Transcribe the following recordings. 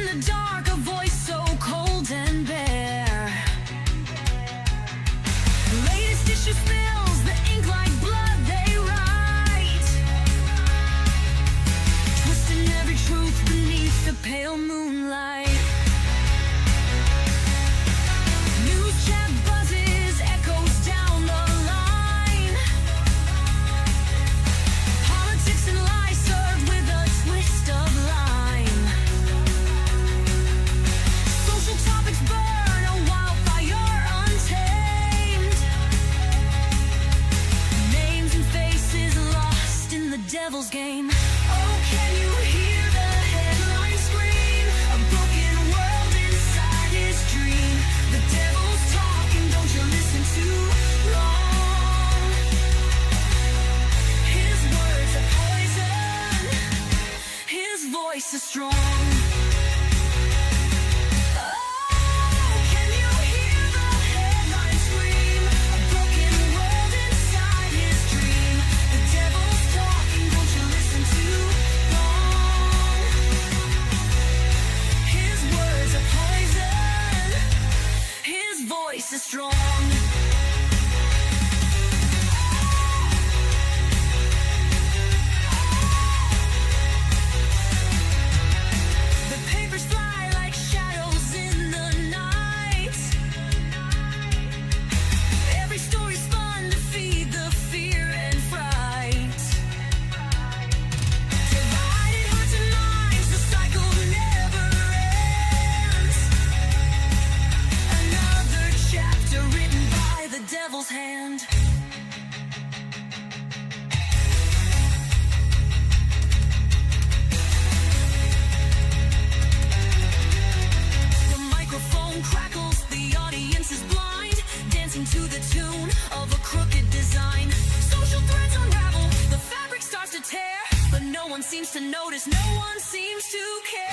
in the dark, a voice so cold and bare. The latest issue spills the ink like blood they write, twisting every truth beneath the pale moonlight. News chat buzzes, echoes down the line. Politics and lies served with a twist of lime. Social topics burn, a wildfire untamed. Names and faces lost in the devil's game. Oh, can you hear the headline scream? A broken world inside his dream. The devil's talking, don't you listen too long. His words are poison, his voice is strong. Oh, can you hear the headline scream? A broken world inside his dream. The devil's talking, don't you listen too long. His words are poison, his voice is strong. The papers fly like shadows in the night. Every story spun to feed the fear and fright. Divided hearts and minds, the cycle never ends. Another chapter written by the devil's hand. The microphone crackles, the audience is blind, dancing to the tune of a crooked design. Social threads unravel, the fabric starts to tear, but no one seems to notice, no one seems to care.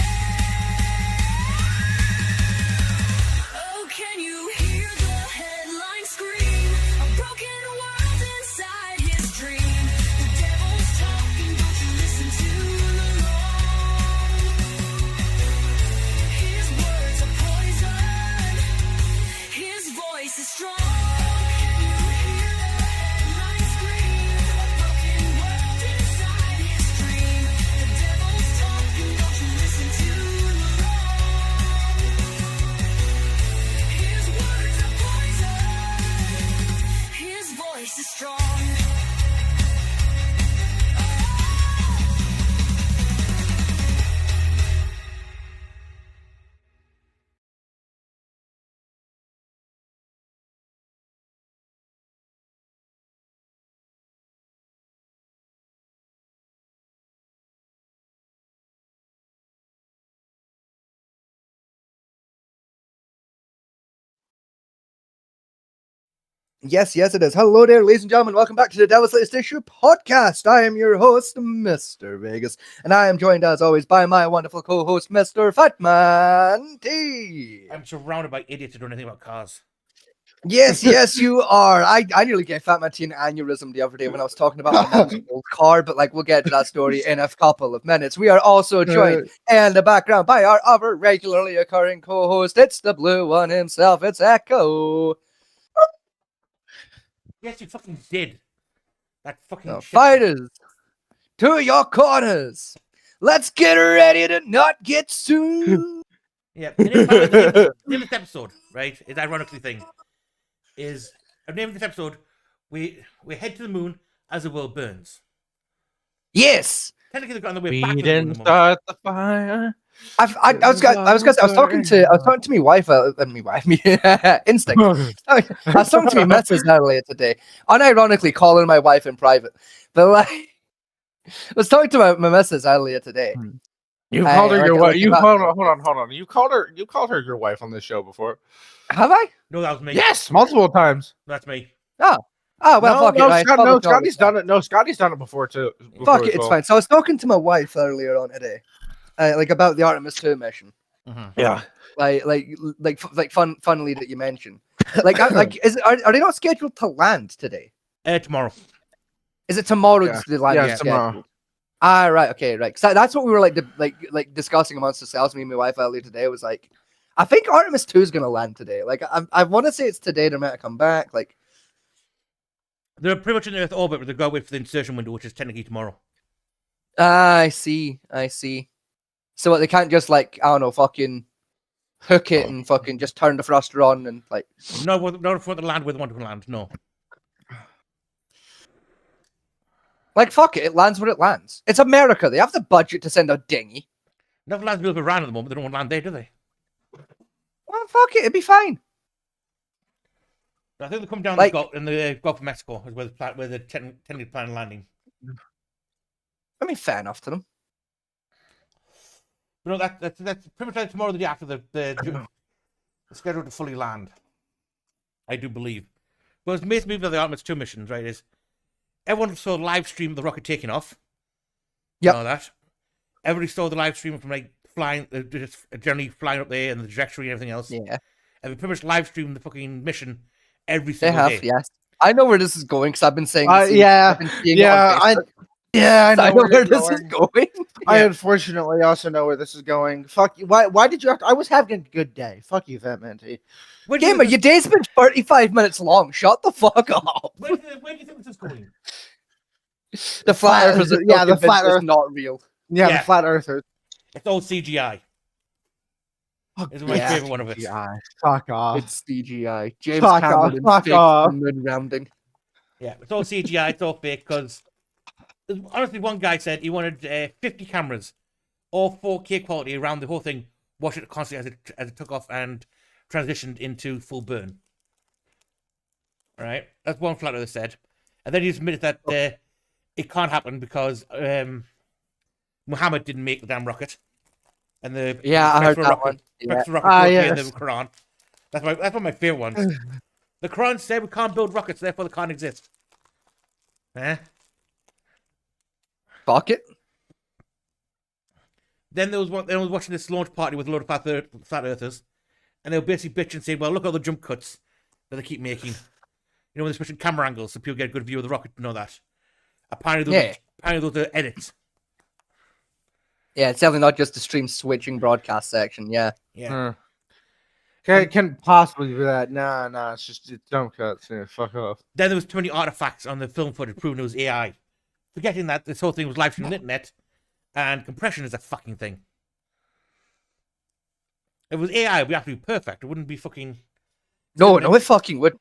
Oh, can you hear the headline scream? A broken world inside his dream. The devil's talking, don't you listen too long. His words are poison, his voice is strong. Can you hear the headline scream? A broken world inside his dream. The devil's talking, don't you listen too long. His words are poison, his voice is strong. Yes, it is. Hello there, ladies and gentlemen. Welcome back to the Devil's Latest Issue podcast. I am your host, Mr. Vegas, and I am joined, as always, by my wonderful co-host, Mr. Fatman T. I'm surrounded by idiots who don't know anything about cars. Yes, you are. I nearly gave Fatman T an aneurysm the other day when I was talking about my mom's old car, but we'll get to that story in a couple of minutes. We are also joined in the background by our other regularly occurring co-host. It's the blue one himself. It's Echo. Yes, you fucking did. That fucking shit. Fighters, to your corners. Let's get ready to not get sued. Yeah, the name of this episode, right, is ironically thing. Is the name of this episode, we head to the moon as the world burns. Yes. Technically, they're on the way We back to the moon. didn't start the fire. I was talking to my wife instinct. I was talking to my missus earlier today, unironically calling my wife in private. But I was talking to my missus earlier today. You called her your wife. Hold on. You called her your wife on this show before. Have I? No, that was me. Yes, multiple times. That's me. Oh well, fuck it. Scotty's done it. No, Scotty's done it before too. Fuck it, it's fine. So I was talking to my wife earlier on today, about the Artemis 2 mission. Mm-hmm. Yeah. Like funnily that you mentioned. Are they not scheduled to land today? Tomorrow. Is it tomorrow? Yeah. The landing Yeah, tomorrow. Ah, right, okay, right. 'Cause that's what we were like discussing amongst ourselves. Me and my wife earlier today was like, I think Artemis 2 is gonna land today. Like, I want to say it's today. They're meant to come back. Like, They're pretty much in Earth orbit, but they've got to wait for the insertion window, which is technically tomorrow. I see. So what, they can't just like, I don't know, fucking hook it and fucking just turn the thruster on and like. No, not for the land where they want to land. No. Like, fuck it, it lands where it lands. It's America. They have the budget to send a dinghy. Nothing lands built around at the moment. They don't want to land there, do they? Well, fuck it, it'd be fine. I think they come down Like- the Gulf of Mexico is where the technically planned landing. I mean, fair enough to them. But no, that's pretty much like tomorrow, the day after the schedule to fully land. I do believe. But what's amazing me about the Artemis 2 missions, right, is everyone saw the live stream of the rocket taking off. Yep. All that. Everybody saw the live stream from like flying, just generally flying up there and the trajectory and everything else. Yeah, And they pretty much live streamed the fucking mission every they single have. day. Yes, I know where this is going because I've been saying. this yeah, I've been seeing it on I Facebook. know, I know where you're this is going. I Yeah. unfortunately also know where this is going. Fuck you. Why did you have to? I was having a good day. Fuck you, Fat Minty. Where do you Gamer, think your day's been 35 minutes long. Shut the fuck up. where do you think this is going? The flat earthers are Yeah, the convinced flat it's earth- not real. Yeah, Yeah. the flat earthers. It's all CGI. It's my Yeah. favorite one of it. Yeah, fuck off. It's CGI. James Fuck Cameron off, and fuck fake off. moon rounding. Yeah, it's all CGI. It's all fake because honestly, one guy said he wanted 50 cameras, all 4K quality around the whole thing, watch it constantly as it took off and transitioned into full burn. All right, that's one flat earther said, and then he admitted that it can't happen because Muhammad didn't make the damn rocket, and the Yeah, I heard for that rocket, one. Yeah. Specs for rocket Ah, in yes. the Quran. That's one of my favorite ones. The Quran said we can't build rockets, therefore they can't exist. Eh? Fuck it. Then there was watching this launch party with a load of flat earthers, and they were basically bitching, saying, "Well, look at all the jump cuts that they keep making. You know, when they're switching camera angles so people get a good view of the rocket and all that. Apparently, those are edits. Yeah, it's definitely not just the stream switching broadcast section. Yeah. Yeah, Can possibly be that. Nah, it's just jump cuts. Yeah, fuck off. Then there was too many artifacts on the film footage proving it was AI, forgetting that this whole thing was live streamed on the internet, and compression is a fucking thing. If it was AI, it'd be absolutely perfect. It wouldn't be fucking. No, it fucking would.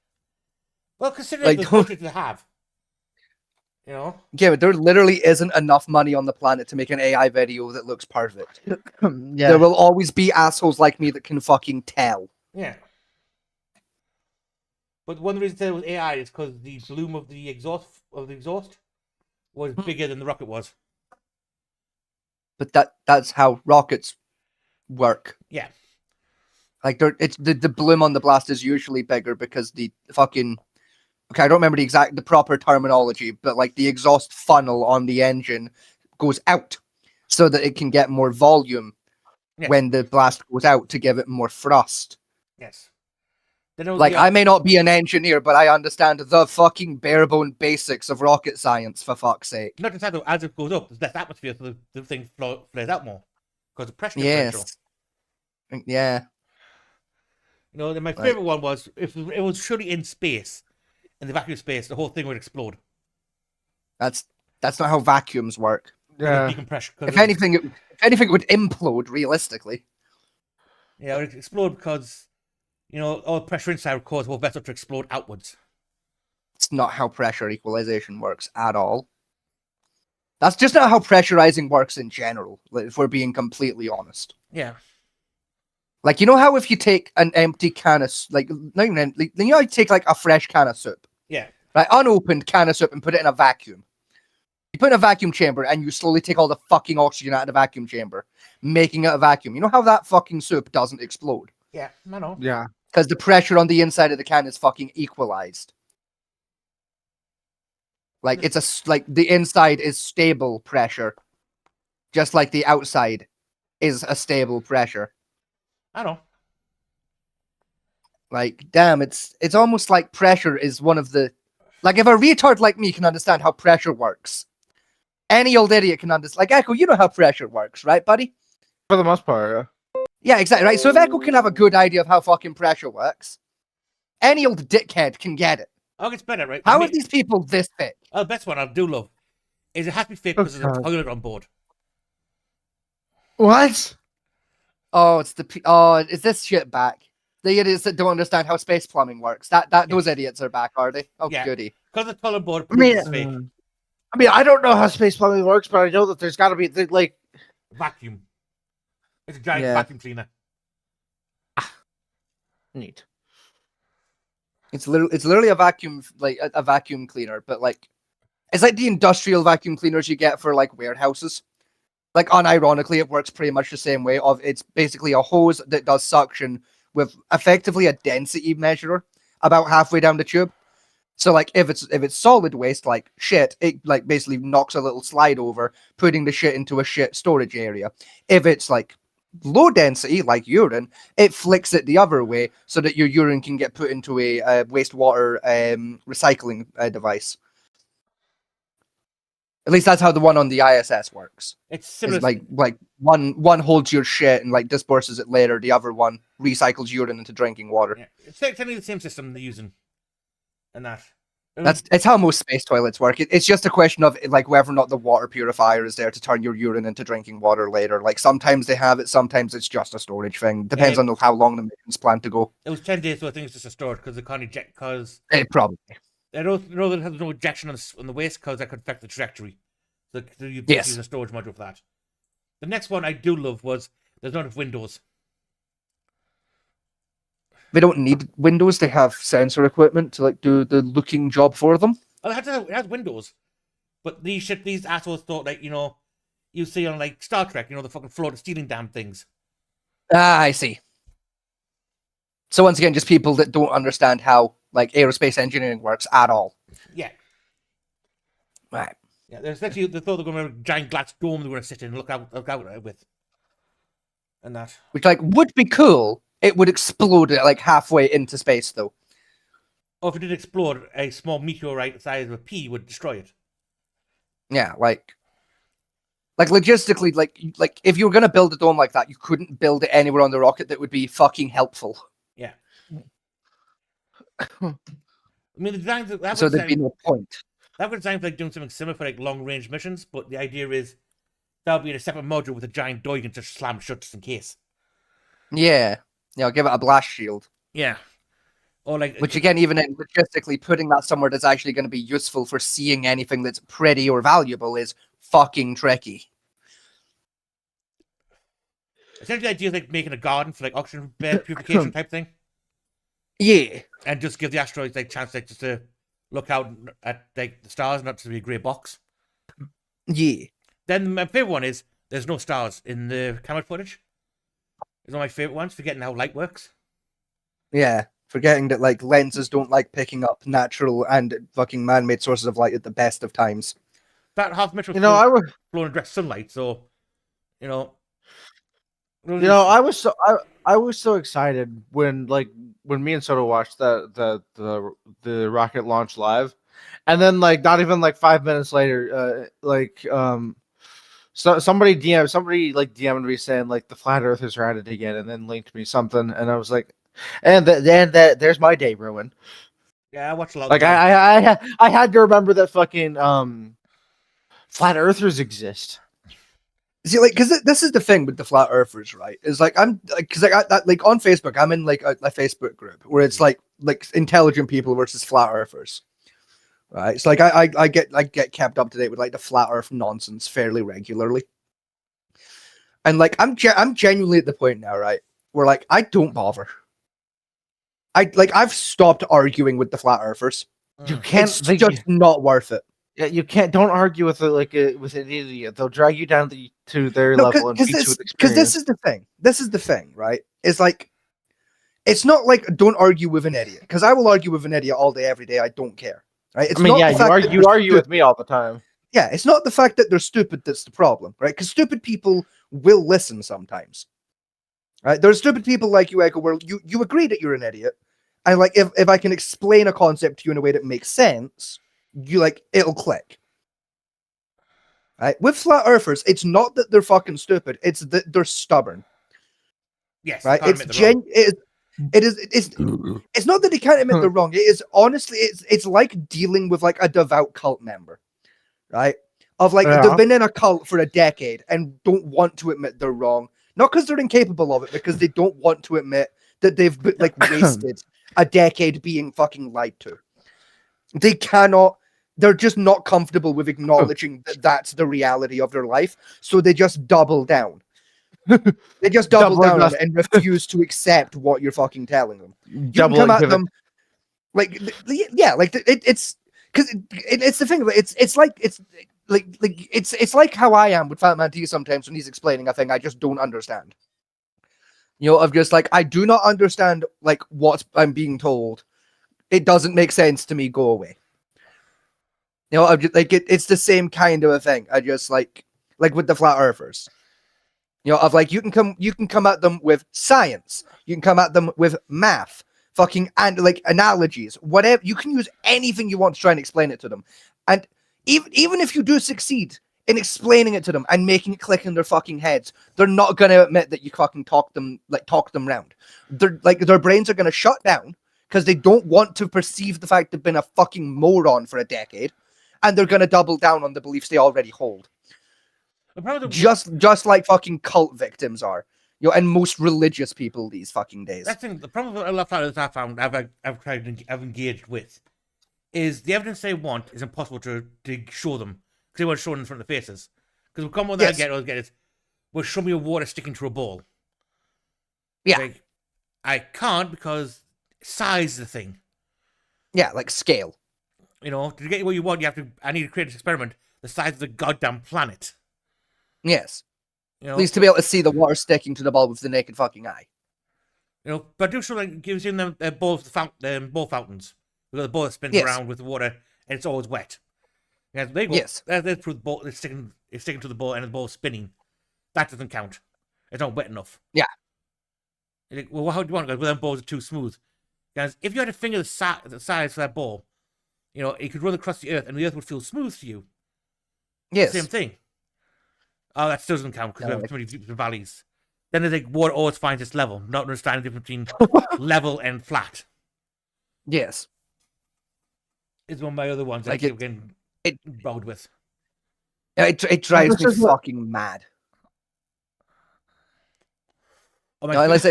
Well, considering Like, the don't- budget they have, you know. Yeah, but there literally isn't enough money on the planet to make an AI video that looks perfect. Yeah. There will always be assholes like me that can fucking tell. Yeah. But one of the reasons it was AI is because the bloom of the exhaust was bigger than the rocket was. But that's how rockets work. Yeah. Like it's the bloom on the blast is usually bigger because the fucking okay, I don't remember the proper terminology, but like the exhaust funnel on the engine goes out so that it can get more volume Yeah. when the blast goes out to give it more thrust. Yes. Then there was Like the- I may not be an engineer, but I understand the fucking bare bone basics of rocket science for fuck's sake. not just that though, as it goes up, there's less atmosphere, so the thing flares out more because of pressure differential. Yes. Yeah. You know, then my Right. favorite one was if it was surely in space, in the vacuum space, the whole thing would explode. That's not how vacuums work. Yeah. Decompression. If anything, it would implode realistically. Yeah, it would explode because all the pressure inside would cause more vessel to explode outwards. It's not how pressure equalization works at all. That's just not how pressurizing works in general, like, if we're being completely honest. Yeah. Like, you know how if you take an empty can of, like, not even, like, you know how you take, like, a fresh can of soup, Yeah. right, unopened can of soup and put it in a vacuum. You put it in a vacuum chamber and you slowly take all the fucking oxygen out of the vacuum chamber, making it a vacuum. You know how that fucking soup doesn't explode? Yeah. I know. Yeah. Because the pressure on the inside of the can is fucking equalized. Like like the inside is stable pressure, just like the outside is a stable pressure. I know. Like, damn, it's almost like pressure is one of the, like, if a retard like me can understand how pressure works, Any old idiot can understand. Like Echo, you know how pressure works, right, buddy? For the most part, Yeah, exactly, right? So if Echo can have a good idea of how fucking pressure works, any old dickhead can get it. Oh, it's better, right? How are these people this fit? Oh, the best one I do love is it has to be fit because there's a toilet on board. What? Oh, is this shit back? The idiots that don't understand how space plumbing works. Those idiots are back, are they? Oh, Yeah. goody. Because the toilet board I mean, is fake. I don't know how space plumbing works, but I know that there's got to be like Vacuum. It's a giant Yeah. vacuum cleaner. neat. It's literally a vacuum, like a vacuum cleaner, but like it's like the industrial vacuum cleaners you get for like warehouses. Like unironically, it works pretty much the same way. It's basically a hose that does suction with effectively a density measurer about halfway down the tube. So like if it's solid waste like shit, it like basically knocks a little slide over, putting the shit into a shit storage area. If it's like low density like urine, it flicks it the other way so that your urine can get put into a wastewater recycling device. At least that's how the one on the ISS works. It's similar. It's like one holds your shit and like disperses it later. The other one recycles urine into drinking water. Yeah. It's technically the same system they're using. And that. It's how most space toilets work. It's just a question of like whether or not the water purifier is there to turn your urine into drinking water later. Like sometimes they have it, sometimes it's just a storage thing. Depends on how long the mission's planned to go. It was 10 days, so I think it's just a storage because they can't eject. Because It probably. I know there's no ejection on the waste because that could affect the trajectory. So you Yes. use a storage module for that. The next one I do love was there's not enough windows. They don't need windows. They have sensor equipment to like do the looking job for them. Oh, it has windows, but these assholes thought like you see on like Star Trek, the fucking floor stealing damn things. Ah, I see. So once again, just people that don't understand how like aerospace engineering works at all. Yeah, Right. yeah. They thought they were going to have a giant glass dome they were going to sit in and look out with, and that. Which like would be cool. It would explode it like halfway into space though. Or if it did explode, a small meteorite the size of a pea would destroy it. Yeah, like logistically, like if you were gonna build a dome like that, you couldn't build it anywhere on the rocket that would be fucking helpful. Yeah. I mean, the design So there'd be no point. that would design for like doing something similar for like long range missions, but the idea is that would be in a separate module with a giant door you can just slam shut just in case. Yeah. Give it a blast shield. Yeah. Or like Which again, even in logistically putting that somewhere that's actually going to be useful for seeing anything that's pretty or valuable is fucking tricky. essentially the idea is like making a garden for like oxygen purification type thing. Yeah. And just give the asteroids like chance like just to look out at like the stars, not to be a grey box. Yeah. Then my favorite one is there's no stars in the camera footage. It's one of my favorite ones, forgetting how light works. Yeah. Forgetting that like lenses don't like picking up natural and fucking man-made sources of light at the best of times. That half meter was I was blown in direct sunlight, so I was so excited when me and Soda watched the rocket launch live, and then like not even like 5 minutes later, so somebody DM'd me saying like the flat earthers are at it again, and then linked me something, and I was like, and then there's my day ruined. Yeah, I watched a lot. Like I had to remember that fucking flat earthers exist. See, like, because this is the thing with the flat earthers, right? Is like on Facebook, I'm in like a Facebook group where it's like intelligent people versus flat earthers, right? It's like I get kept up to date with like the flat Earth nonsense fairly regularly, and like I'm genuinely at the point now, right, where like I don't bother. I've stopped arguing with the flat earthers. You can't. It's just not worth it. Yeah, you can't. Don't argue with with an idiot. They'll drag you down to their level and beat you with experience. Because this is the thing. This is the thing, right? It's like, it's not like don't argue with an idiot. Because I will argue with an idiot all day, every day. I don't care, right? It's you argue with me all the time. Yeah, it's not the fact that they're stupid that's the problem, right? Because stupid people will listen sometimes, right? There are stupid people like you, Echo, where you agree that you're an idiot, and like if I can explain a concept to you in a way that makes sense, you like it'll click. Right? With flat earthers, it's not that they're fucking stupid, it's that they're stubborn. Yes, Right? can't It's admit they're wrong. it's not that they can't admit they're wrong. It is honestly it's like dealing with like a devout cult member, right? Of like Yeah. they've been in a cult for a decade and don't want to admit they're wrong. Not because they're incapable of it, because they don't want to admit that they've like wasted a decade being fucking lied to. They cannot. They're just not comfortable with acknowledging that that's the reality of their life, so they just double down. They just double Double down on down. it and refuse to accept what you're fucking telling them. You Double can come at give it- them, like yeah, like it's because it's the thing. It's like it's like how I am with Fat Man T sometimes when he's explaining a thing I just don't understand. You know, of just like I do not understand like what I'm being told. It doesn't make sense to me. Go away. You know, I'm just, like it's the same kind of a thing. I just like with the flat earthers. You know, of like you can come at them with science. You can come at them with math, fucking and like analogies, whatever. You can use anything you want to try and explain it to them. And even if you do succeed in explaining it to them and making it click in their fucking heads, they're not gonna admit that you fucking talk them round. They're like their brains are gonna shut down because they don't want to perceive the fact they've been a fucking moron for a decade, and they're gonna double down on the beliefs they already hold. The problem with- Just like fucking cult victims are, you know, and most religious people these fucking days. That's the thing. The problem with a lot of flat earthers I found I've engaged with is the evidence they want is impossible to show them because they want to show it in front of their faces. Because the common one Yes. I get is, well, show me a water sticking to a ball. Yeah. Like, I can't because size is the thing. Yeah, like scale. You know, to get what you want, I need to create this experiment the size of the goddamn planet. Yes. You know, At least to be able to see the water sticking to the ball with the naked fucking eye. you know, but do something like gives them ball fountains. We've got the ball that spins Yes. around with the water and it's always wet. Yeah, there you go. Yes. That's proof the ball it's sticking to the ball and the ball's spinning. That doesn't count. It's not wet enough. Yeah. You're like, well, how do you want it? Well, them balls are too smooth. Guys, if you had to finger the size for that ball, you know, it could run across the earth and the earth would feel smooth to you. Yes. Same thing. Oh, that still doesn't count because No, we have like- too many peaks and valleys. Then they think water always finds its level, not understanding the difference between level and flat. Yes. Is one of my other ones Like I keep getting bowed with. Yeah, it drives This me is what- fucking mad. Oh, my No, unless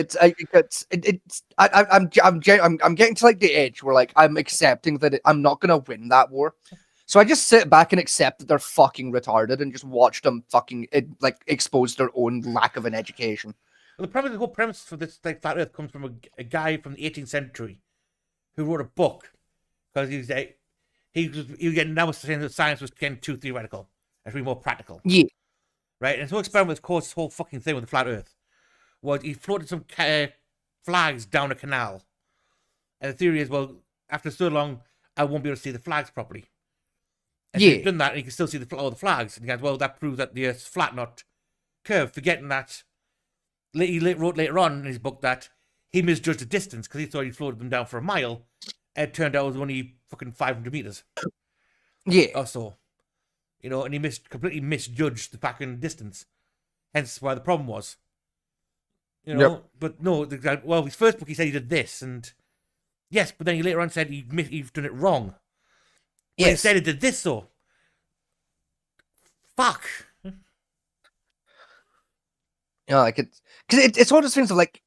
I'm getting to like the edge where like I'm accepting that I'm not gonna win that war, so I just sit back and accept that they're fucking retarded and just watch them fucking like expose their own lack of an education. Well, the whole premise for this like flat Earth comes from a guy from the 18th century who wrote a book because he was getting now saying that science was getting too theoretical and should be more practical, Yeah. right? And his whole experiment was caused this whole fucking thing with the flat Earth. Was he floated some flags down a canal, and the theory is, well, after so long, I won't be able to see the flags properly. And so Yeah. he's done that, and you can still see all the flags. And he goes, well, that proves that the Earth's flat, not curved. Forgetting that, he wrote later on in his book that he misjudged the distance because he thought he floated them down for a mile, and it turned out it was only fucking 500 meters Yeah. or so. You know, and he completely misjudged the fucking distance. Hence why the problem was. You know, but no, well, his first book he said he did this, and yes, but then he later on said he's done it wrong. But Yes. instead he did this, though. Fuck. You know, like it's one of those things of like,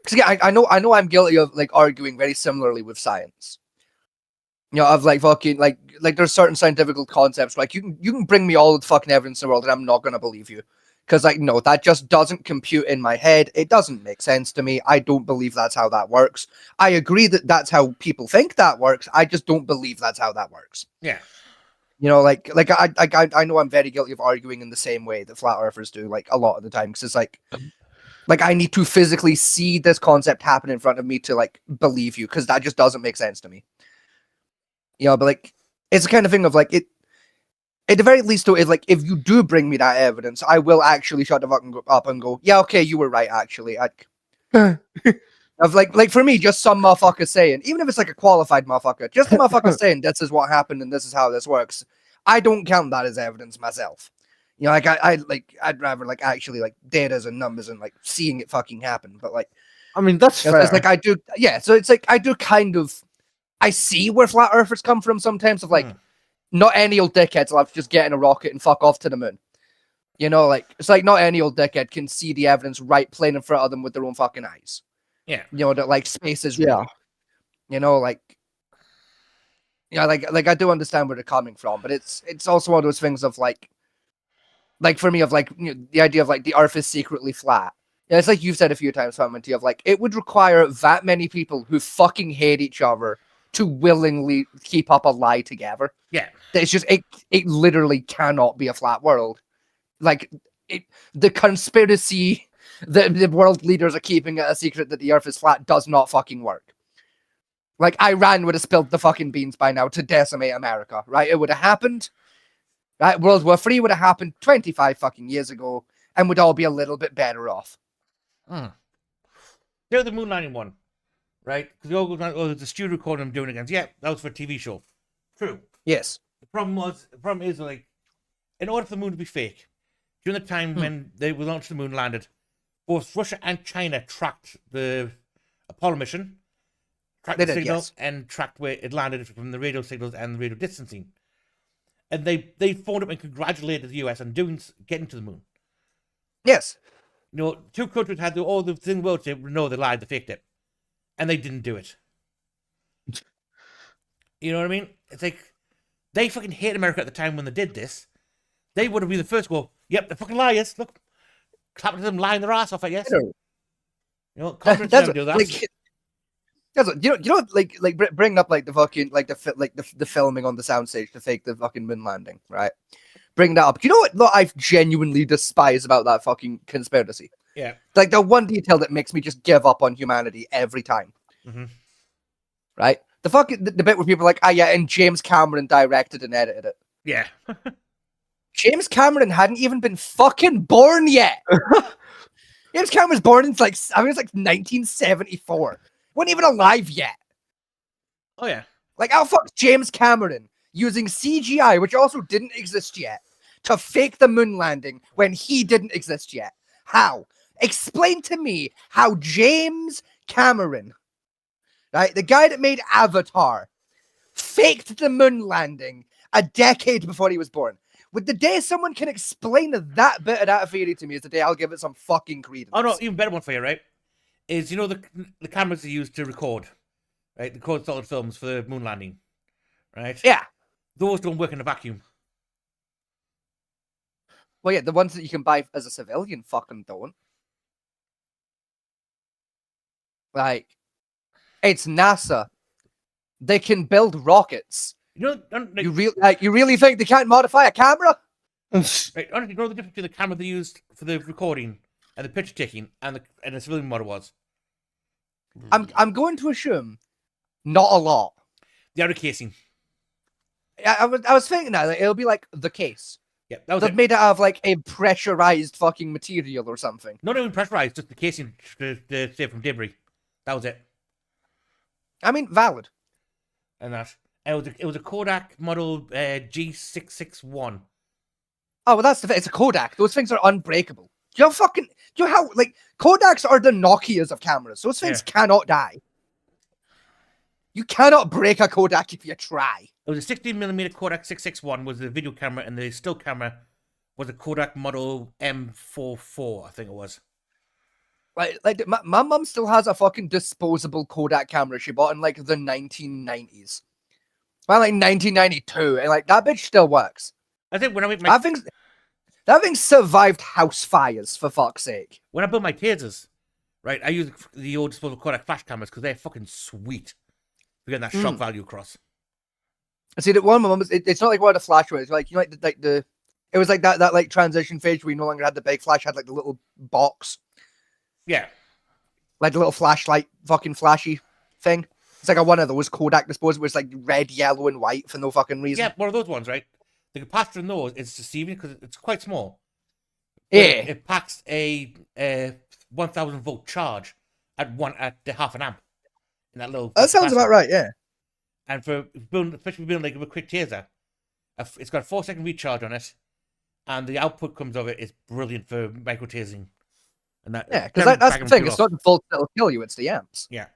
because yeah, I know I'm guilty of like arguing very similarly with science. You know, of like fucking like there's certain scientific concepts like you can bring me all the fucking evidence in the world and I'm not gonna believe you because like no, that just doesn't compute in my head. It doesn't make sense to me. I don't believe that's how that works. I agree that that's how people think that works. I just don't believe that's how that works. Yeah. You know, like I know I'm very guilty of arguing in the same way that flat earthers do, like a lot of the time, because it's like I need to physically see this concept happen in front of me to like believe you, because that just doesn't make sense to me. You know, but like it's the kind of thing of like it. At the very least, though, is like if you do bring me that evidence, I will actually shut the fucking up and go, yeah, okay, you were right, actually. Of like for me, just some motherfucker saying, even if it's like a qualified motherfucker, just a motherfucker saying this is what happened and this is how this works. I don't count that as evidence myself. You know, like I'd rather like actually like data and numbers and like seeing it fucking happen. But like, I mean, that's you know, fair. it's like I do, yeah. So it's like I do kind of, I see where flat earthers come from sometimes. Of like, not any old dickheads will have to just get in a rocket and fuck off to the moon. You know, like it's like not any old dickhead can see the evidence right plain in front of them with their own fucking eyes. Yeah. You know that like space is Yeah. real. You know, like. Yeah, like I do understand where they're coming from, but it's also one of those things of like for me of like, you know, the idea of like the Earth is secretly flat. Yeah, it's like you've said a few times, Famity, of like it would require that many people who fucking hate each other to willingly keep up a lie together. Yeah. It's just it literally cannot be a flat world. Like the conspiracy that the world leaders are keeping it a secret that the Earth is flat does not fucking work. Like, Iran would have spilled the fucking beans by now to decimate America, right? It would have happened. Right? World War III would have happened 25 fucking years ago, and we'd all be a little bit better off. They're the moon landing one, right? Because they all go, oh, there's a studio recording them doing it again. Yeah, that was for a TV show. True. Yes. The problem is, like, in order for the moon to be fake, during the time when they were launched, the moon landed, both Russia and China tracked the Apollo mission, tracked They the did, signal, yes. and tracked where it landed from the radio signals and the radio distancing. And they phoned up and congratulated the US on getting to the moon. Yes. You know, two countries had all the thing world say, no, they lied, they faked it. And they didn't do it. You know what I mean? It's like, they fucking hate America at the time when they did this. They would have been the first to go, yep, they're fucking liars. Look, clapping to them, lying their ass off, I guess. You know, confidence never do that. Like, that's what, you know, like bring up like the fucking like the filming on the soundstage to fake the fucking moon landing, right? Bring that up. You know what? Look, I genuinely despise about that fucking conspiracy. Yeah. Like the one detail that makes me just give up on humanity every time. Mm-hmm. Right? The fucking the bit where people are like, yeah, and James Cameron directed and edited it. Yeah. James Cameron hadn't even been fucking born yet. James Cameron was born in like, I mean, it's like 1974. Wasn't even alive yet. Oh, yeah. Like, how fuck James Cameron using CGI, which also didn't exist yet, to fake the moon landing when he didn't exist yet? How? Explain to me how James Cameron, right, the guy that made Avatar, faked the moon landing a decade before he was born. With the day someone can explain that bit of that theory to me is the day I'll give it some fucking credence. Oh, no, even better one for you, right? Is, you know, the cameras they use to record, right? Record solid films for the moon landing, right? Yeah. Those don't work in a vacuum. Well, yeah, the ones that you can buy as a civilian fucking don't. Like, it's NASA. They can build rockets. You know, You really think they can't modify a camera? right, honestly, you know the difference between the camera they used for the recording and the picture taking and the civilian model was? I'm going to assume not a lot. The outer casing. I was thinking that like, it'll be like the case. Yeah, that was They've it. made it out of like a pressurized fucking material or something. Not even pressurized, just the casing to save from debris. That was it. I mean, valid. And that. It was a Kodak model G661. Oh, well, that's the thing. It's a Kodak. Those things are unbreakable. Do you know how, like, Kodaks are the Nokias of cameras. Those things cannot die. You cannot break a Kodak if you try. It was a 16mm Kodak 661 was the video camera, and the still camera was a Kodak model M44, I think it was. Like my mum still has a fucking disposable Kodak camera she bought in, like, the 1990s. Well, like, 1992, and, like, that bitch still works. I think when I make my... That thing survived house fires, for fuck's sake. When I build my tasers, right, I use the old disposable Kodak flash cameras because they're fucking sweet. For getting that shock value across. I see that one of them, it's not like one of the flash ones. Like, you know, like the it was like that like transition phase where you no longer had the big flash, had like the little box. Yeah. Like the little flashlight, fucking flashy thing. It's like one of those Kodak disposable where it's like red, yellow, and white for no fucking reason. Yeah, one of those ones, right? The capacitor in those is deceiving because it's quite small. Yeah. It packs a 1,000 volt charge at half an amp in that little. That sounds about right. Yeah. And especially building like a quick taser, it's got a 4-second recharge on it, and the output comes of it is brilliant for micro tasing. And that Yeah, because that's the thing. It's It's not the volts that'll kill you; it's the amps. Yeah,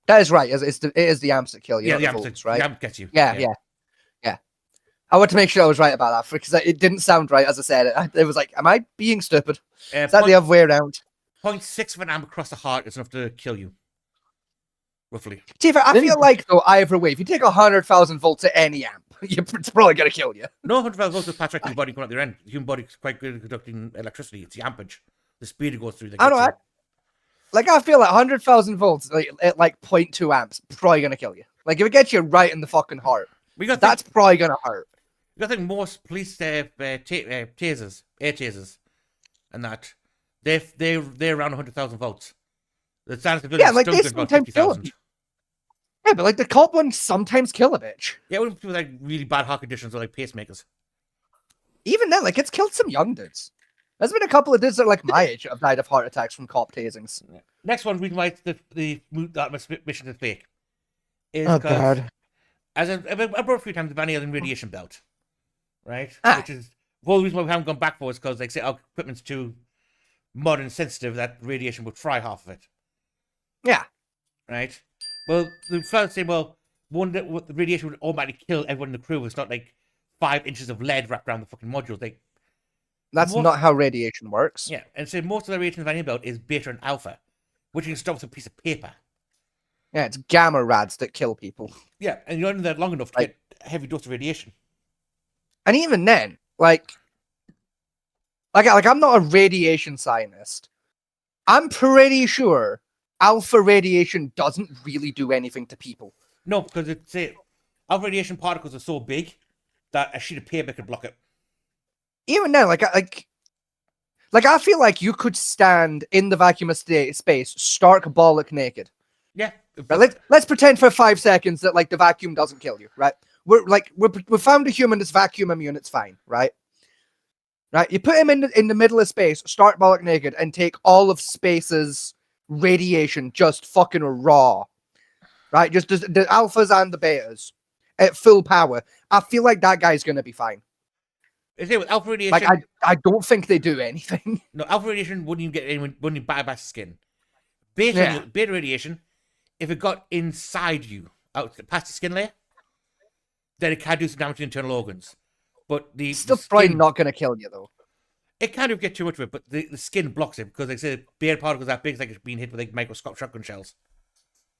That is right. It is the amps that kill you, yeah, not the the amp, volts, right? the amp gets you. Yeah, yeah. I want to make sure I was right about that because it didn't sound right as I said it. It was like, am I being stupid? Is that the other way around? 0.6 of an amp across the heart is enough to kill you, roughly. Tifa, I feel like though either way, if you take 100,000 volts at any amp, it's probably gonna kill you. No 100,000 volts will pass right to your body coming out the end. The human body is quite good at conducting electricity. It's the ampage, the speed it goes through. That I don't gets know. you. I feel like 100,000 volts at like 0.2 amps probably gonna kill you. Like if it gets you right in the fucking heart, We got that's probably gonna hurt. I think most police tasers, air tasers, and that they're around 100,000 volts. The standard Yeah, like they about sometimes kill 50,000. Yeah, but like the cop ones sometimes kill a bitch. Yeah, with like really bad heart conditions or like pacemakers. Even then, like it's killed some young dudes. There's been a couple of dudes that are like my age that have died of heart attacks from cop tasings. Next one, reason why it's the mission is fake is Oh because god. as I brought a few times the Van Halen radiation belt, right? Ah. Which is well, the reason why we haven't gone back for is because like say our equipment's too modern and sensitive that radiation would fry half of it, Yeah. right? Well, the fellow say, well, the radiation would automatically kill everyone in the crew. It's not like 5 inches of lead wrapped around the fucking module. Like, That's Most- not how radiation works. yeah, and so most of the radiation in the Van Halen belt is beta and alpha, which you can stop with a piece of paper. Yeah, it's gamma rads that kill people. Yeah, and you're only there long enough to Like- get a heavy dose of radiation. And even then, like I'm not a radiation scientist. I'm pretty sure alpha radiation doesn't really do anything to people. No, because it's alpha radiation particles are so big that a sheet of paper could block it. Even then, like I feel like you could stand in the vacuum of space, stark bollock naked. Yeah, Right? Let's pretend for 5 seconds that like the vacuum doesn't kill you, right? We found a human that's vacuum immune. It's fine, right? Right? You put him in the middle of space, start bollock naked, and take all of space's radiation just fucking raw, right? Just the alphas and the betas at full power. I feel like that guy's gonna be fine. It's with alpha radiation. Like I don't think they do anything. No, alpha radiation wouldn't even get anyone, wouldn't even bypass the skin. Yeah. Beta radiation, if it got inside you, out past the skin layer, then it can do some damage to internal organs. But the Still the probably skin, not gonna kill you though. it kind of get too much of it, but the skin blocks it because like I said, beta particles that big, it's like it's being hit with like microscopic shotgun shells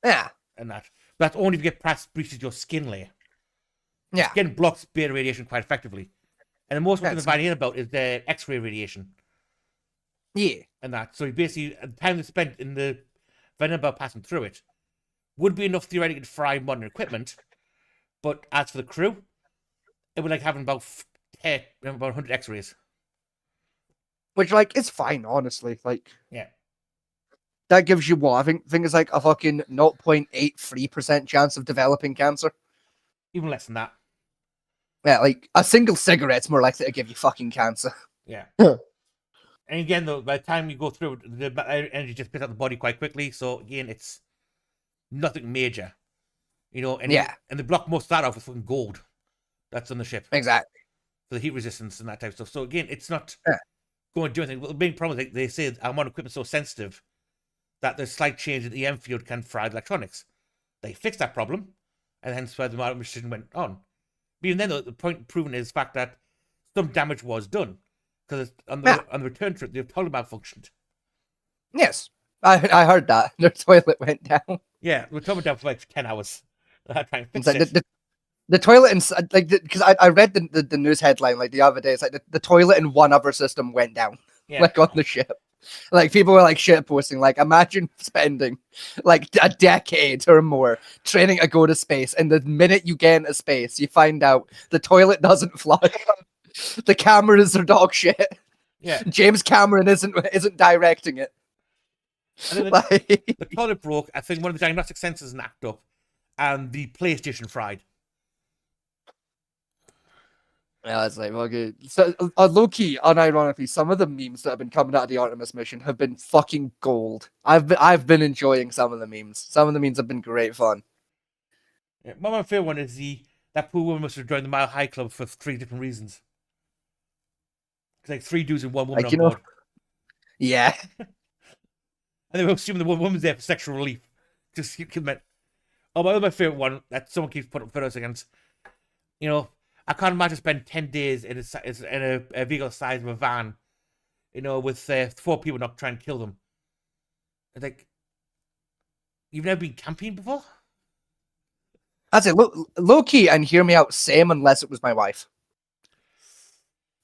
Yeah, and that. But that's only if you get past breaches your skin layer. yeah. Skin blocks beta radiation quite effectively. And the most one thing That's- that's finding about is the X-ray radiation Yeah. and that. So you basically the time that's spent in the venom belt passing through it would be enough theoretically to fry modern equipment. But as for the crew, it would like having about 100 X-rays. Which like is fine, honestly. Like Yeah. that gives you what? I think it's like a fucking 0.83% chance of developing cancer. Even less than that. Yeah, like a single cigarette's more likely to give you fucking cancer. Yeah. Huh. And again, though, by the time you go through, the energy just spits out the body quite quickly. So again, it's nothing major, you know. And Yeah. and the block most start off with fucking gold. That's on the ship Exactly. for the heat resistance and that type of stuff. So again, it's not Yeah. going to do anything. Well, the big problem is they say our modern equipment's so sensitive that the slight change in the EM field can fry the electronics. They fixed that problem, and hence why the modern machine went on. But even then, though, the point proven is the fact that some damage was done because on the return trip the toilet malfunctioned. Yes. I heard that. Their toilet went down. Yeah, we toilet down for like 10 hours. I had to try and fix It's like it. the toilet inside, like, because I read the news headline like the other day. It's like the toilet in one other system went down, Yeah. like on the ship. Like people were like shit posting, like imagine spending like a decade or more training to go to space, and the minute you get into space, you find out the toilet doesn't flush, the cameras are dog shit. Yeah. James Cameron isn't directing it. And then Like, the toilet broke. I think one of the diagnostic sensors snapped up, and the PlayStation fried. yeah, it's like okay. So low key, unironically, some of the memes that have been coming out of the Artemis mission have been fucking gold. I've been enjoying some of the memes. Some of the memes have been great fun. Yeah, my favorite one is that poor woman must have joined the Mile High Club for 3 different reasons. It's like 3 dudes and 1 woman Like, on you know- board. Yeah. And they were assuming the one woman's there for sexual relief. Just keep it. Oh, my favorite one that someone keeps putting photos against. You know, I can't imagine spending 10 days in a vehicle the size of a van, you know, with 4 people not trying to kill them. It's like, you've never been camping before? That's it. Low key, and hear me out, same unless it was my wife.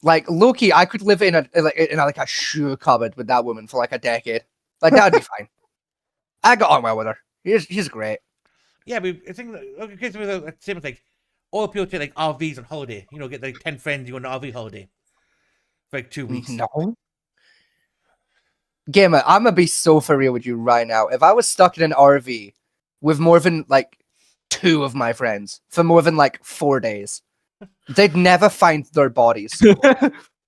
Like, low key, I could live in a shoe cupboard with that woman for like a decade. Like, that'd be fine. I got on well with her. She's great. Yeah, but I think with the same thing. All people take like RVs on holiday. You know, get like 10 friends, you go on an RV holiday for like 2 weeks. No. Gamer, I'm gonna be so for real with you right now. If I was stuck in an RV with more than like 2 of my friends for more than like 4 days, they'd never find their bodies.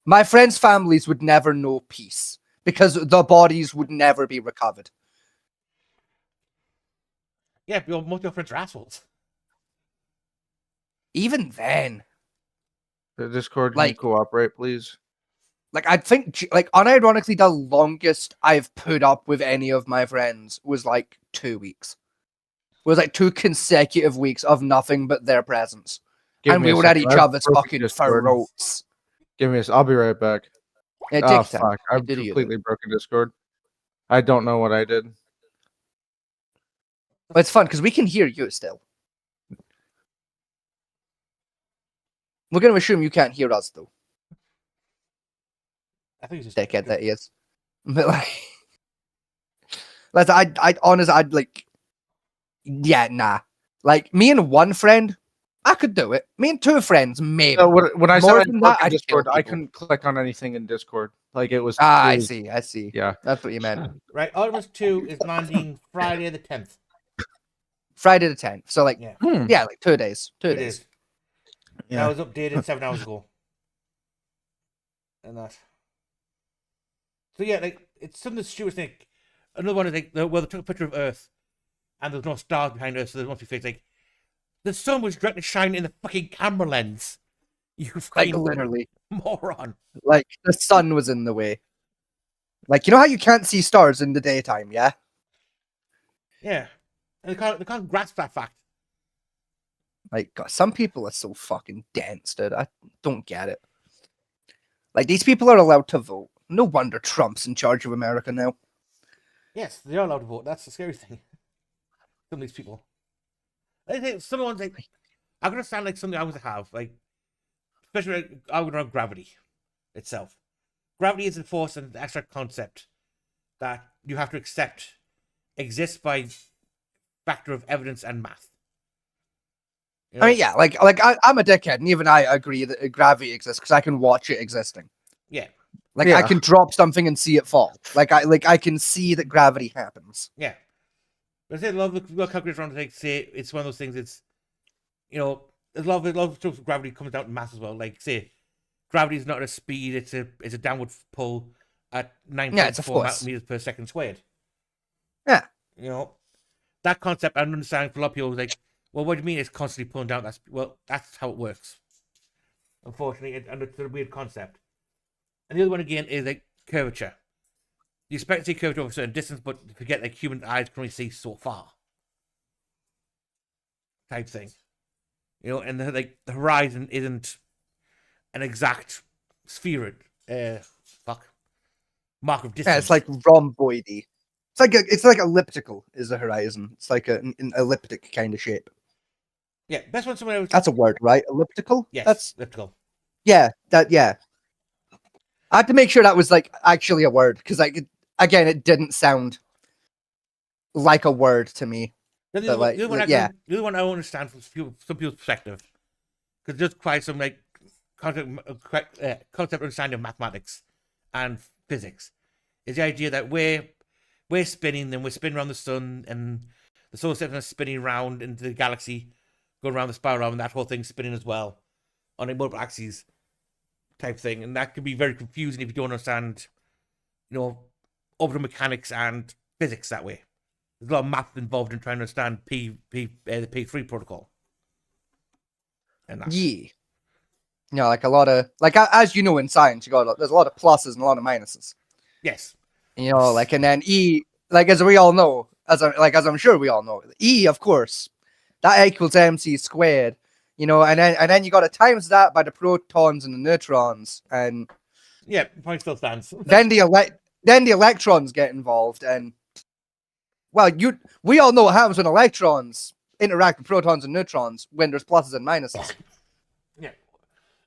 My friends' families would never know peace because the bodies would never be recovered. Yeah, but most of your friends are assholes. Even then, The Discord, can Like- you cooperate, please? like I think, like unironically, the longest I've put up with any of my friends was like 2 weeks. It was like 2 consecutive weeks of nothing but their presence, Give and me we a were at second. each I've other's broken fucking Discord. throats. Give me a. I'll be right back. It Oh takes time. fuck! I've did you. completely broken Discord. I don't know what I did. But it's fun because we can hear you still. We're gonna assume you can't hear us though. I think it's just Dickhead that he is. But like, I honestly, I'd like, yeah, nah. Like me and one friend, I could do it. Me and 2 friends, maybe. So when I said More I than broke that, I'd kill Discord, I people. couldn't click on anything in Discord. Like it was. I it was- see. I see. Yeah. That's what you meant. right. Artemis 2 is landing Friday the 10th. Friday the 10th. So like, Yeah, yeah, like 2 days. 2 it days. is. Yeah. That was updated 7 hours ago. And that. So yeah, like it's something the stupid thing. Another one is like, well, they took a picture of Earth, and there's no stars behind Earth, so there must be fake. Like the sun was directly shining in the fucking camera lens. You Like fucking literally, moron. like the sun was in the way. Like, you know how you can't see stars in the daytime, yeah? Yeah, and they can't grasp that fact. Like, God, some people are so fucking dense, dude. I don't get it. Like, these people are allowed to vote. No wonder Trump's in charge of America now. Yes, they are allowed to vote. That's the scary thing. Some of these people. I think some of the ones like I can understand like something I would have like, especially like, I would know gravity itself. Gravity is a force and abstract concept that you have to accept exists by factor of evidence and math. You I mean, know? yeah, like I'm a dickhead, and even I agree that gravity exists because I can watch it existing. Yeah, Like, I Yeah. can drop something and see it fall. Like I can see that gravity happens. yeah. But I say a lot of the calculators around like say it's one of those things. It's a lot of stuff with gravity comes down to mass as well. Like say, gravity is not a speed; it's a downward pull at Yeah, it's a 9.4 force. meters per second squared. Yeah. You know, that concept I don't understand for a lot of people. Like, well, what do you mean it's constantly pulling down? That's how it works. Unfortunately, and it's a weird concept. And the other one again is like curvature. You expect to see curvature over a certain distance, but you forget like human eyes can only see so far. Type thing. You know, and the horizon isn't an exact sphere. Mark of distance. Yeah, it's like rhomboidy. It's like elliptical is the horizon. It's like an elliptic kind of shape. yeah. Best one someone else. That's a word, right? Elliptical. Yes, That's elliptical. yeah. Yeah. I had to make sure that was like actually a word because again, it didn't sound like a word to me. Then But, like, the other one yeah. the other one I don't understand from some people's perspective, because there's quite some like concept understanding of mathematics and physics, is the idea that we're spinning, then we're spinning around the sun, and the solar system is spinning around into the galaxy, going around the spiral, and that whole thing's spinning as well on a multiple axes type thing, and that can be very confusing if you don't understand, orbital mechanics and physics that way. There's a lot of math involved in trying to understand the P3 protocol. And that. Yeah. You know, like a lot of as you know in science, there's a lot of pluses and a lot of minuses. Yes. You know, like and then E, like as we all know, as I'm sure we all know, E of course, that equals mc squared. You know, and then you got to times that by the protons and the neutrons, and Yeah, the point still stands. then the electrons get involved, and well, we all know what happens when electrons interact with protons and neutrons when there's pluses and minuses. Yeah.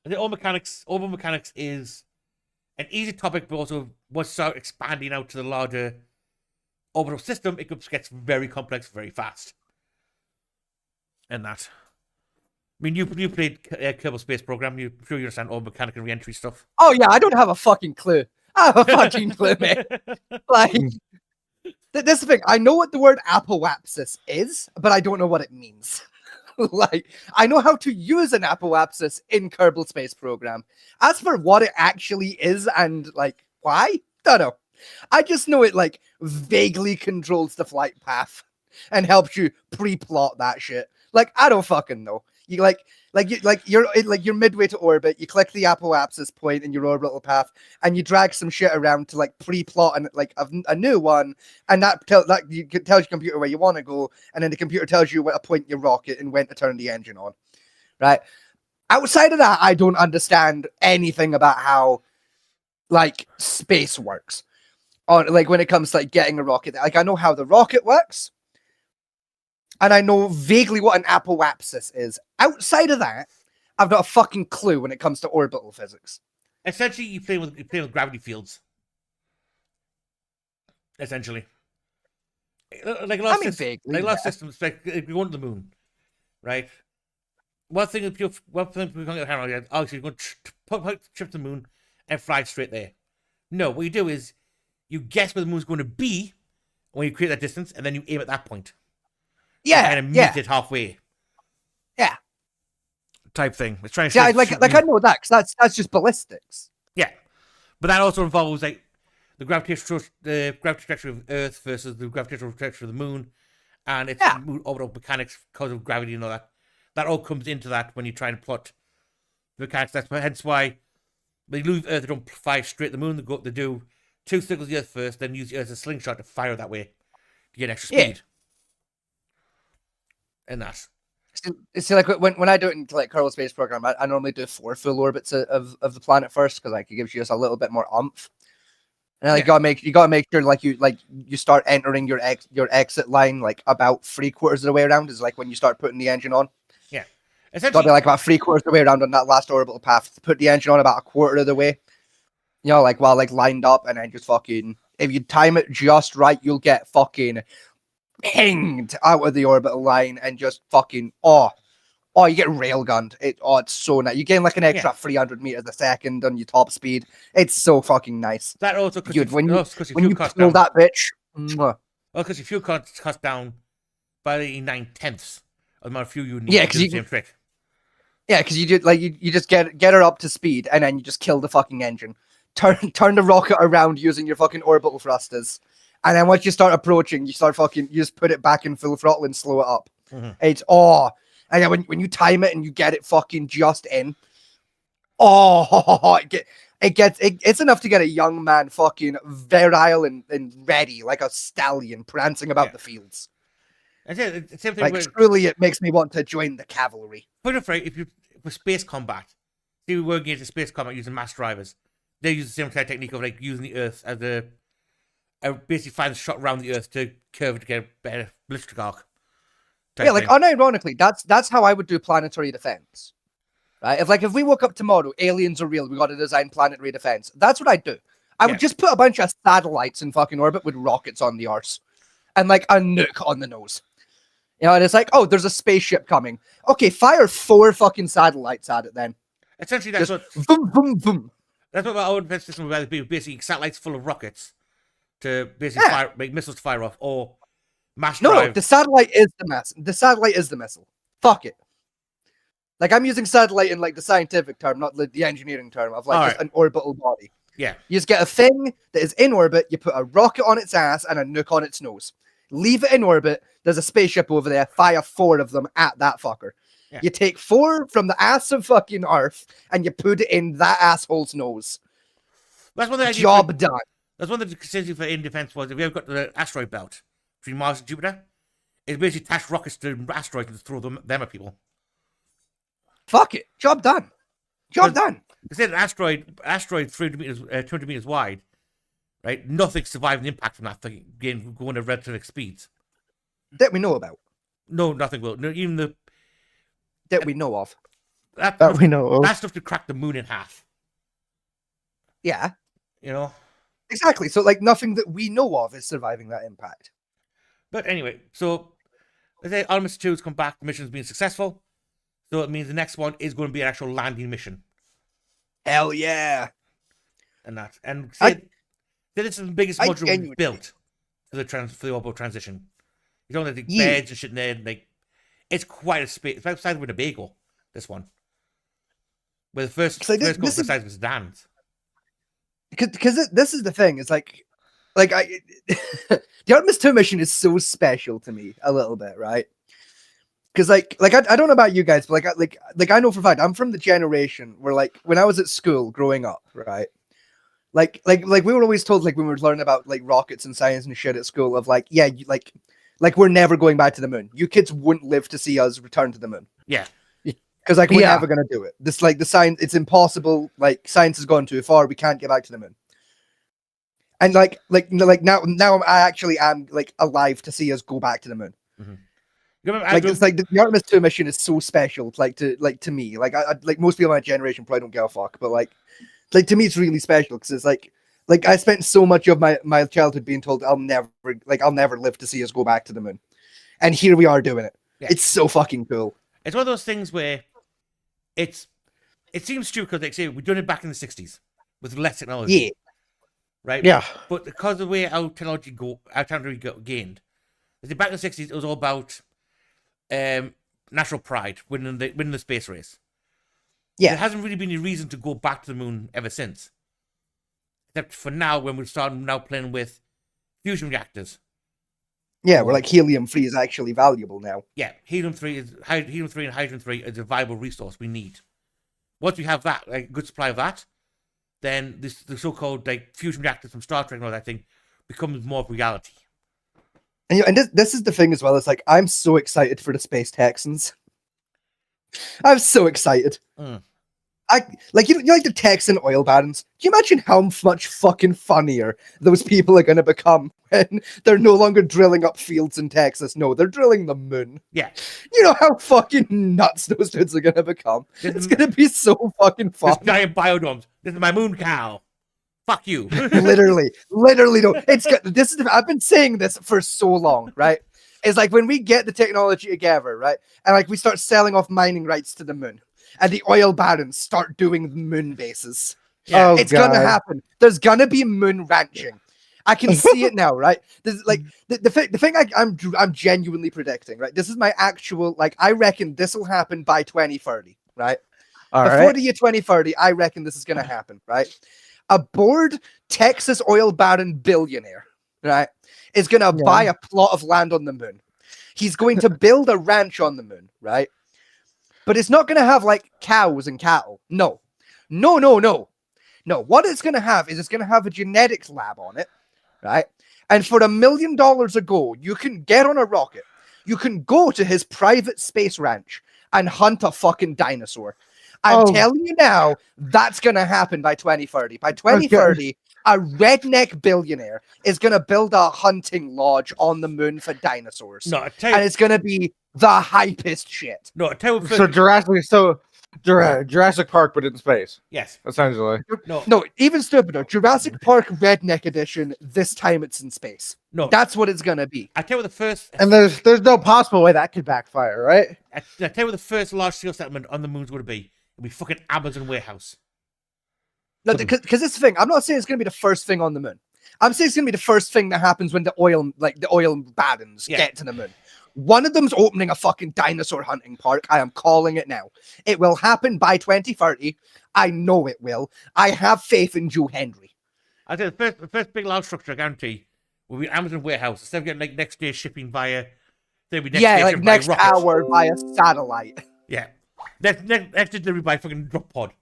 The orbital mechanics is an easy topic, but also once you start expanding out to the larger orbital system, it gets very complex very fast. And that. I mean, you played Kerbal Space Program. I'm sure you understand all mechanical re-entry stuff. Oh yeah, I don't have a fucking clue. I have a fucking clue, man. Like, this is the thing. I know what the word apoapsis is, but I don't know what it means. Like, I know how to use an apoapsis in Kerbal Space Program. As for what it actually is and like why, don't know. I just know it like vaguely controls the flight path and helps you pre-plot that shit. Like, I don't fucking know. You you're midway to orbit. You click the apoapsis point in your orbital path, and you drag some shit around to like pre-plot and like a new one, and that tells your computer where you want to go, and then the computer tells you where to point your rocket and when to turn the engine on. Right. Outside of that, I don't understand anything about how like space works. On like when it comes to like getting a rocket, like I know how the rocket works. And I know vaguely what an apoapsis is. Outside of that, I've got a fucking clue when it comes to orbital physics. Essentially, you play with gravity fields. Essentially, like a lot of systems, like if you go to the moon, right? One thing we're going to have, obviously, you're going to put ship to the moon and fly straight there. No, what you do is you guess where the moon's going to be when you create that distance, and then you aim at that point. Yeah, and meet it halfway. Yeah, type thing. It's trying to I know that because that's just ballistics. Yeah, but that also involves like the gravitational trajectory of Earth versus the gravitational trajectory of the moon, and its orbital mechanics because of gravity and all that. That all comes into that when you try and plot the mechanics. That's hence why they leave Earth. They don't fly straight to the moon. They do 2 circles of the Earth first, then use the Earth as a slingshot to fire that way to get extra speed. And that. See, like when I do it in like Kerbal Space Program, I normally do 4 full orbits of the planet first because like it gives you just a little bit more oomph. And like you gotta make sure like you start entering your exit line like about 3/4 of the way around is like when you start putting the engine on. Yeah, essentially, gotta be like about 3/4 of the way around on that last orbital path. Put the engine on about 1/4 of the way. You know, like while like lined up, and then just fucking if you time it just right, you'll get fucking pinged out of the orbital line and just fucking you get railgunned. It's so nice. You gain like an extra 300 meters a second on your top speed. It's so fucking nice. That also when you pull that bitch. Well, because your fuel costs down by 9/10 of the amount of fuel you need to do the same trick. Yeah, because you just get her up to speed and then you just kill the fucking engine. Turn the rocket around using your fucking orbital thrusters. And then once you start approaching, you just put it back in full throttle and slow it up. Mm-hmm. It's and then when you time it and you get it fucking just in, it's enough to get a young man fucking virile and ready like a stallion prancing about the fields. That's it. Same thing. Like truly, it makes me want to join the cavalry. Put it right, if you for space combat, see, we're working into space combat using mass drivers. They use the same kind of technique of like using the Earth as basically find the shot around the Earth to curve to get a better ballistic arc. Yeah, like unironically, that's how I would do planetary defense. Right? If we woke up tomorrow, aliens are real, we got to design planetary defense. That's what I'd do. I would just put a bunch of satellites in fucking orbit with rockets on the arse. And like a nuke on the nose. You know, and it's like, oh, there's a spaceship coming. Okay, fire 4 fucking satellites at it then. Essentially, that's just boom, boom, boom. That's what our defense system would be, basically satellites full of rockets to basically make missiles to fire off, or mass drive. No, the satellite is the satellite is the missile. Fuck it. Like, I'm using satellite in like the scientific term, not the engineering term of like just an orbital body. Yeah. You just get a thing that is in orbit, you put a rocket on its ass and a nuke on its nose. Leave it in orbit, there's a spaceship over there, fire 4 of them at that fucker. Yeah. You take 4 from the ass of fucking Earth and you put it in that asshole's nose. That's one of the ideas. Job done. That's one of the considerations for in defense was if we ever got the asteroid belt between Mars and Jupiter, it's basically attach rockets to asteroids and throw them at people. Fuck it. Job done. Job done. They said an asteroid 300 meters, 200 meters wide, right? Nothing survived the impact from that thing going at relative speeds. That we know about. No, nothing will. No, even the That we know of. that we know of. that's enough to crack the moon in half. Yeah. You know. Exactly. So like nothing that we know of is surviving that impact. But anyway, so let's say Artemis 2 has come back. The mission's been successful, so it means the next one is going to be an actual landing mission. Hell yeah. And that, and I- say this is the biggest I module we've genuinely- built for the orbital transition. You don't have the Yeah. beds and shit in there. Like, it's quite a space. It's like the size of a bagel. This one, where the first So this- first goes this the is- size of sedans. Because this is the thing. It's like I the Artemis 2 mission is so special to me a little bit, right? Because I don't know about you guys, but like I know for a fact I'm from the generation where like when I was at school growing up, right? Like we were always told like when we were learning about like rockets and science and shit at school of like yeah like we're never going back to the moon. You kids wouldn't live to see us return to the moon. Yeah, Because like we're Yeah. never gonna do it. This like the science, it's impossible. Like science has gone too far. We can't get back to the moon. And like now I actually am like alive to see us go back to the moon. you remember? Like it's like the Artemis 2 mission is so special. To me, like I like most people in my generation probably don't give a fuck, but like to me it's really special because it's like I spent so much of my childhood being told I'll never live to see us go back to the moon, and here we are doing it. Yeah. It's so fucking cool. It's one of those things where it seems stupid because they say we've done it back in the 60s with less technology. Yeah. Right. Yeah. But because of the way our technology gained, back in the 60s, it was all about national pride, winning the space race. Yeah. There hasn't really been a reason to go back to the moon ever since. Except for now, when we're starting now playing with fusion reactors. Yeah, we're like helium-3 is actually valuable now. Yeah, helium-3 and hydrogen-3 is a viable resource we need. Once we have that, like a good supply of that, then the so-called like fusion reactors from Star Trek and all that thing becomes more of reality. And this is the thing as well. It's like I'm so excited for the Space Texans. I'm so excited. Mm. I like you like the Texan oil barons. Can you imagine how much fucking funnier those people are going to become when they're no longer drilling up fields in Texas? No, they're drilling the moon. Yeah, You know how fucking nuts those dudes are going to become. It's going to be so fucking fun. this giant biodomes. This is my moon cow. Fuck you. literally no. It's good. This is. I've been saying this for so long, right? It's like when we get the technology together, right, and like we start selling off mining rights to the moon, and the oil barons start doing moon bases. Yeah. Oh, It's gonna God. happen. There's gonna be moon ranching. I can see it now, right? This is like the thing I'm genuinely predicting, right? This is my actual like. I reckon this will happen by 2030, right? All Before right. the year 2030, I reckon this is going to happen, right? A bored Texas oil baron billionaire, right, is going to Yeah. buy a plot of land on the moon. He's going to build a ranch on the moon, right? But it's not going to have like cows and cattle. No. No. What it's going to have is it's going to have a genetics lab on it, right? And for $1 million a go, you can get on a rocket. You can go to his private space ranch and hunt a fucking dinosaur. I'm Oh. telling you now, that's going to happen by 2030. By 2030, a redneck billionaire is going to build a hunting lodge on the moon for dinosaurs. No, I tell And you, it's going to be the hypest shit. no, I tell you. So Jurassic Park, but in space, Yes, essentially. no, No, even stupider. Jurassic Park Redneck Edition, this time it's in space. no. That's what it's going to be. I tell you the first. And there's no possible way that could backfire, right? I tell you the first large-scale settlement on the moon's going to be. It'll be fucking Amazon warehouse. No, because this is the thing. I'm not saying it's going to be the first thing on the moon. I'm saying it's going to be the first thing that happens when the oil barons Yeah. get to the moon. One of them's opening a fucking dinosaur hunting park. I am calling it now. It will happen by 2030. I know it will. I have faith in Joe Henry. I tell you, the first big large structure, I guarantee, will be Amazon warehouse. Instead of getting like next day shipping via, there'll be next day Yeah, like shipping by next rockets. hour via satellite. Yeah. Next delivery by fucking drop pod.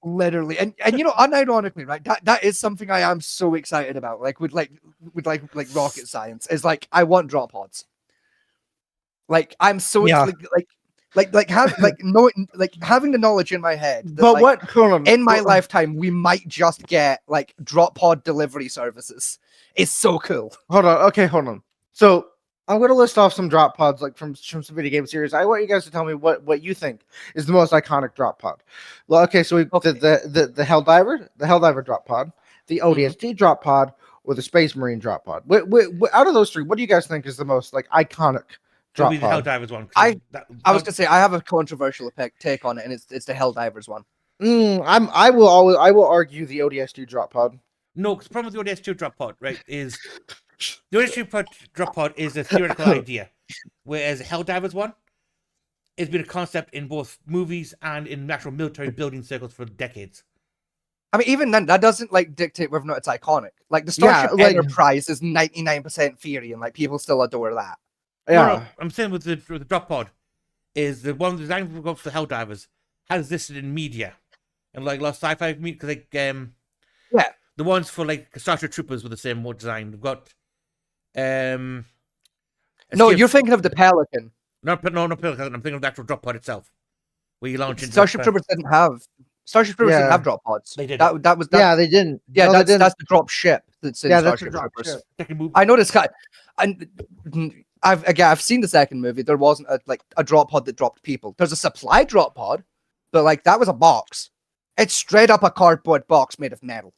Literally, and unironically, right? That is something I am so excited about. Like with rocket science, is like I want drop pods. Like I'm so Yeah. having the knowledge in my head. That, But like, what, hold on, in my hold on. lifetime we might just get like drop pod delivery services. It's so cool. Hold on. Okay, hold on. So I'm going to list off some drop pods like from some video game series. I want you guys to tell me what you think is the most iconic drop pod. Well, okay, so we the Helldiver drop pod, the ODST drop pod, or the Space Marine drop pod. Out of those three, what do you guys think is the most like iconic It'll drop be the pod? Helldivers one. I was gonna say I have a controversial take on it, and it's the Helldivers one. I will argue the ODST drop pod. No, because the problem with the ODS2 drop pod, right, is the ODS2 drop pod is a theoretical idea, whereas the Helldivers one has been a concept in both movies and in natural military building circles for decades. I mean, even then, that doesn't like dictate whether or not it's iconic. Like the Starship like- Enterprise is 99% theory, and like people still adore that. Yeah. No, I'm saying with the drop pod is the one designed for the Helldivers has listed in media and like a lot of sci-fi media because like Yeah. the ones for like Starship Troopers were the same more design. We've got No, Escape- you're thinking of the Pelican. no, I'm thinking of the actual drop pod itself, where you launch into Starship Troopers didn't have Yeah. drop pods. They did. That was Yeah, they didn't. yeah. No, they That's didn't. the drop ship that's in Yeah, that's Starship a drop Troopers. ship. Second move. I noticed. And I've seen the second movie. There wasn't a drop pod that dropped people. There's a supply drop pod, but like that was a box. It's straight up a cardboard box made of metal.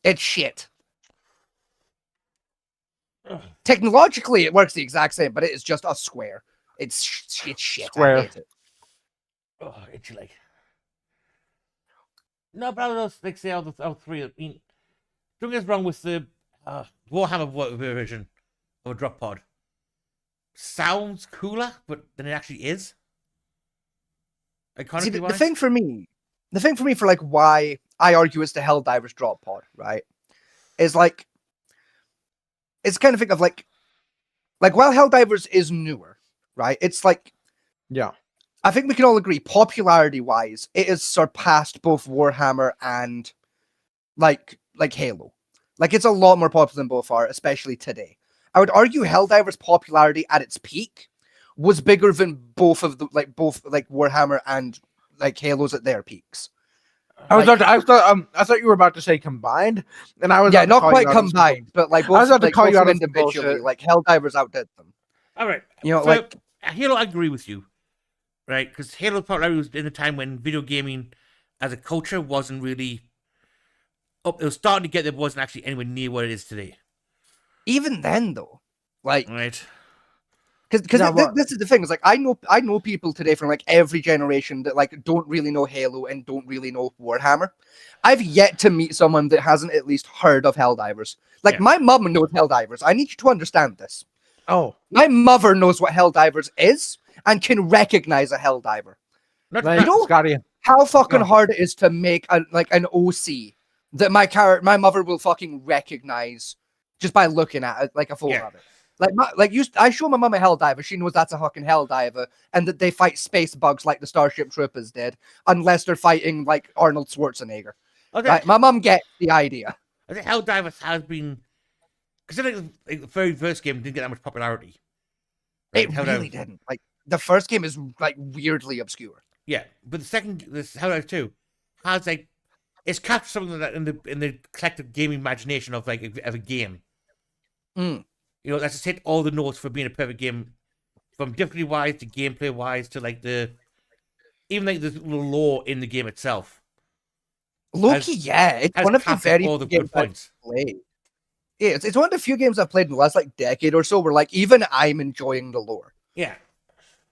It's shit. Ugh. Technologically, it works the exact same, but it is just a square. It's shit. Square. I hate it. Oh, itchy leg. No, but out of those, like, say, out of three, I mean, don't get us wrong with the Warhammer version of a drop pod. Sounds cooler, but than it actually is. See, Iconically the wise. thing for me for like why I argue it's the Helldivers drop pod, right? Is like it's kind of think of like while Helldivers is newer, right? It's like Yeah. I think we can all agree, popularity wise, it has surpassed both Warhammer and like Halo. Like it's a lot more popular than both are, especially today. I would argue Helldivers' popularity at its peak was bigger than both Warhammer and like Halo's at their peaks. I thought you were about to say combined, and I was Yeah, about to not call quite you out on some combined, but like I was both, about to like, call both you out of on some individually, bullshit. like Helldivers outdid them. All right. You know, So, like Halo, I agree with you, right? Because Halo popularity was in a time when video gaming as a culture wasn't really up. It was starting to get there, but wasn't actually anywhere near what it is today, even then though, like right? because Yeah, but- this is the thing. Is like I know people today from like every generation that like don't really know Halo and don't really know Warhammer. I've yet to meet someone that hasn't at least heard of Helldivers. Like Yeah. my mum knows Helldivers. I need you to understand this. Oh, My mother knows what Helldivers is and can recognize a Helldiver. Not like, that- know- Scotty. How fucking Yeah. hard it is to make an OC that my mother will fucking recognize just by looking at it, like a photo Yeah. of it. I show my mum a Helldiver, she knows that's a fucking Helldiver, and that they fight space bugs like the Starship Troopers did, unless they're fighting like Arnold Schwarzenegger. Okay. Right? My mum gets the idea. I think Helldivers has been, considering like, the very first game didn't get that much popularity. It Helldivers- really didn't. Like the first game is like weirdly obscure. Yeah, but the second, this Helldivers 2 has like it's captured something that in the collective gaming imagination of like of a game. Mm. You know, that's just hit all the notes for being a perfect game, from difficulty wise to gameplay wise to like even like the lore in the game itself. Loki, yeah, it's Has one of the captured very all the few good games I've points. played. Yeah, it's one of the few games I've played in the last like decade or so where like even I'm enjoying the lore. Yeah,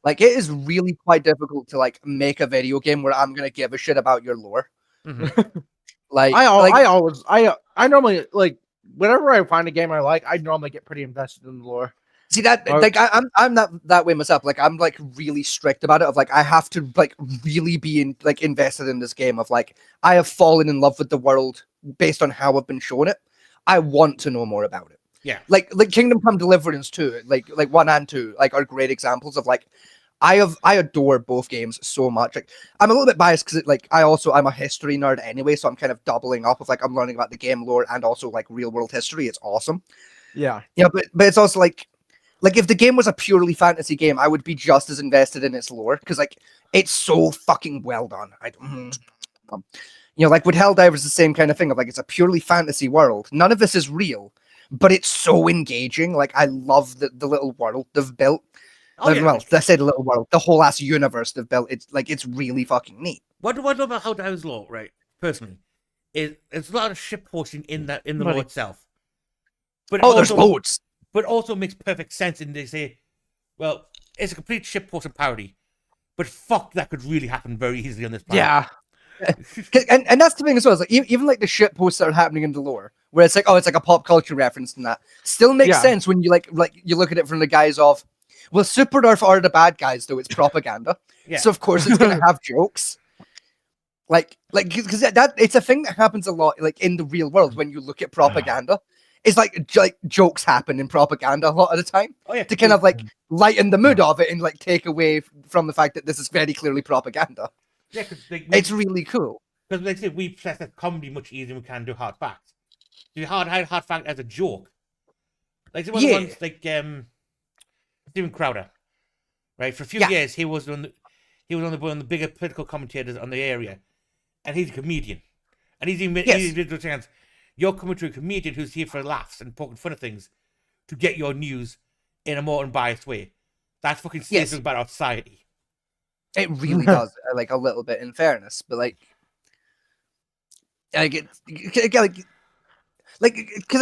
Like it is really quite difficult to like make a video game where I'm gonna give a shit about your lore. mhm. Like I normally like whenever I find a game I like, I normally get pretty invested in the lore. see that Or- like I'm not that way myself. Like I'm like really strict about it. Of like I have to like really be invested in this game. Of like I have fallen in love with the world based on how I've been shown it. I want to know more about it. Yeah. Like Kingdom Come Deliverance 2, like 1 and 2, like are great examples of like I adore both games so much. Like, I'm a little bit biased because like I'm a history nerd anyway, so I'm kind of doubling up of like I'm learning about the game lore and also like real world history. It's awesome. Yeah. Yeah, but it's also like if the game was a purely fantasy game, I would be just as invested in its lore because like it's so fucking well done. Like with Helldivers, the same kind of thing of like it's a purely fantasy world. None of this is real, but it's so engaging. Like I love the little world they've built. Oh, yeah. Well, I said a little world, the whole ass universe they've built. It's really fucking neat. What do I love about Helldivers lore, right? Personally, is there's a lot of ship posting in the lore itself. But There's loads. But also makes perfect sense in they say, well, it's a complete ship posting parody, but fuck, that could really happen very easily on this planet. Yeah. and that's the thing as well. Is like even like the shit posts that are happening in the lore, where it's like, oh, it's like a pop culture reference and that still makes sense when you like you look at it from the guise of, well, Super Earth are the bad guys, though it's propaganda. Yeah. So of course it's gonna have jokes. Like because that it's a thing that happens a lot, like in the real world when you look at propaganda. It's like jokes happen in propaganda a lot of the time. Oh, yeah. To kind of like lighten the mood of it and like take away from the fact that this is very clearly propaganda. Yeah, because It's really cool. Because like I said, we process that comedy much easier than we can do hard facts. Do hard fact as a joke. Like one of the ones like Steven Crowder, right? For a few years, he was one of the bigger political commentators on the area, and he's a comedian. And he's even chance. You're coming to a comedian who's here for laughs and poking fun of things to get your news in a more unbiased way. That's fucking says something about our society. It really does, like a little bit. In fairness, but like because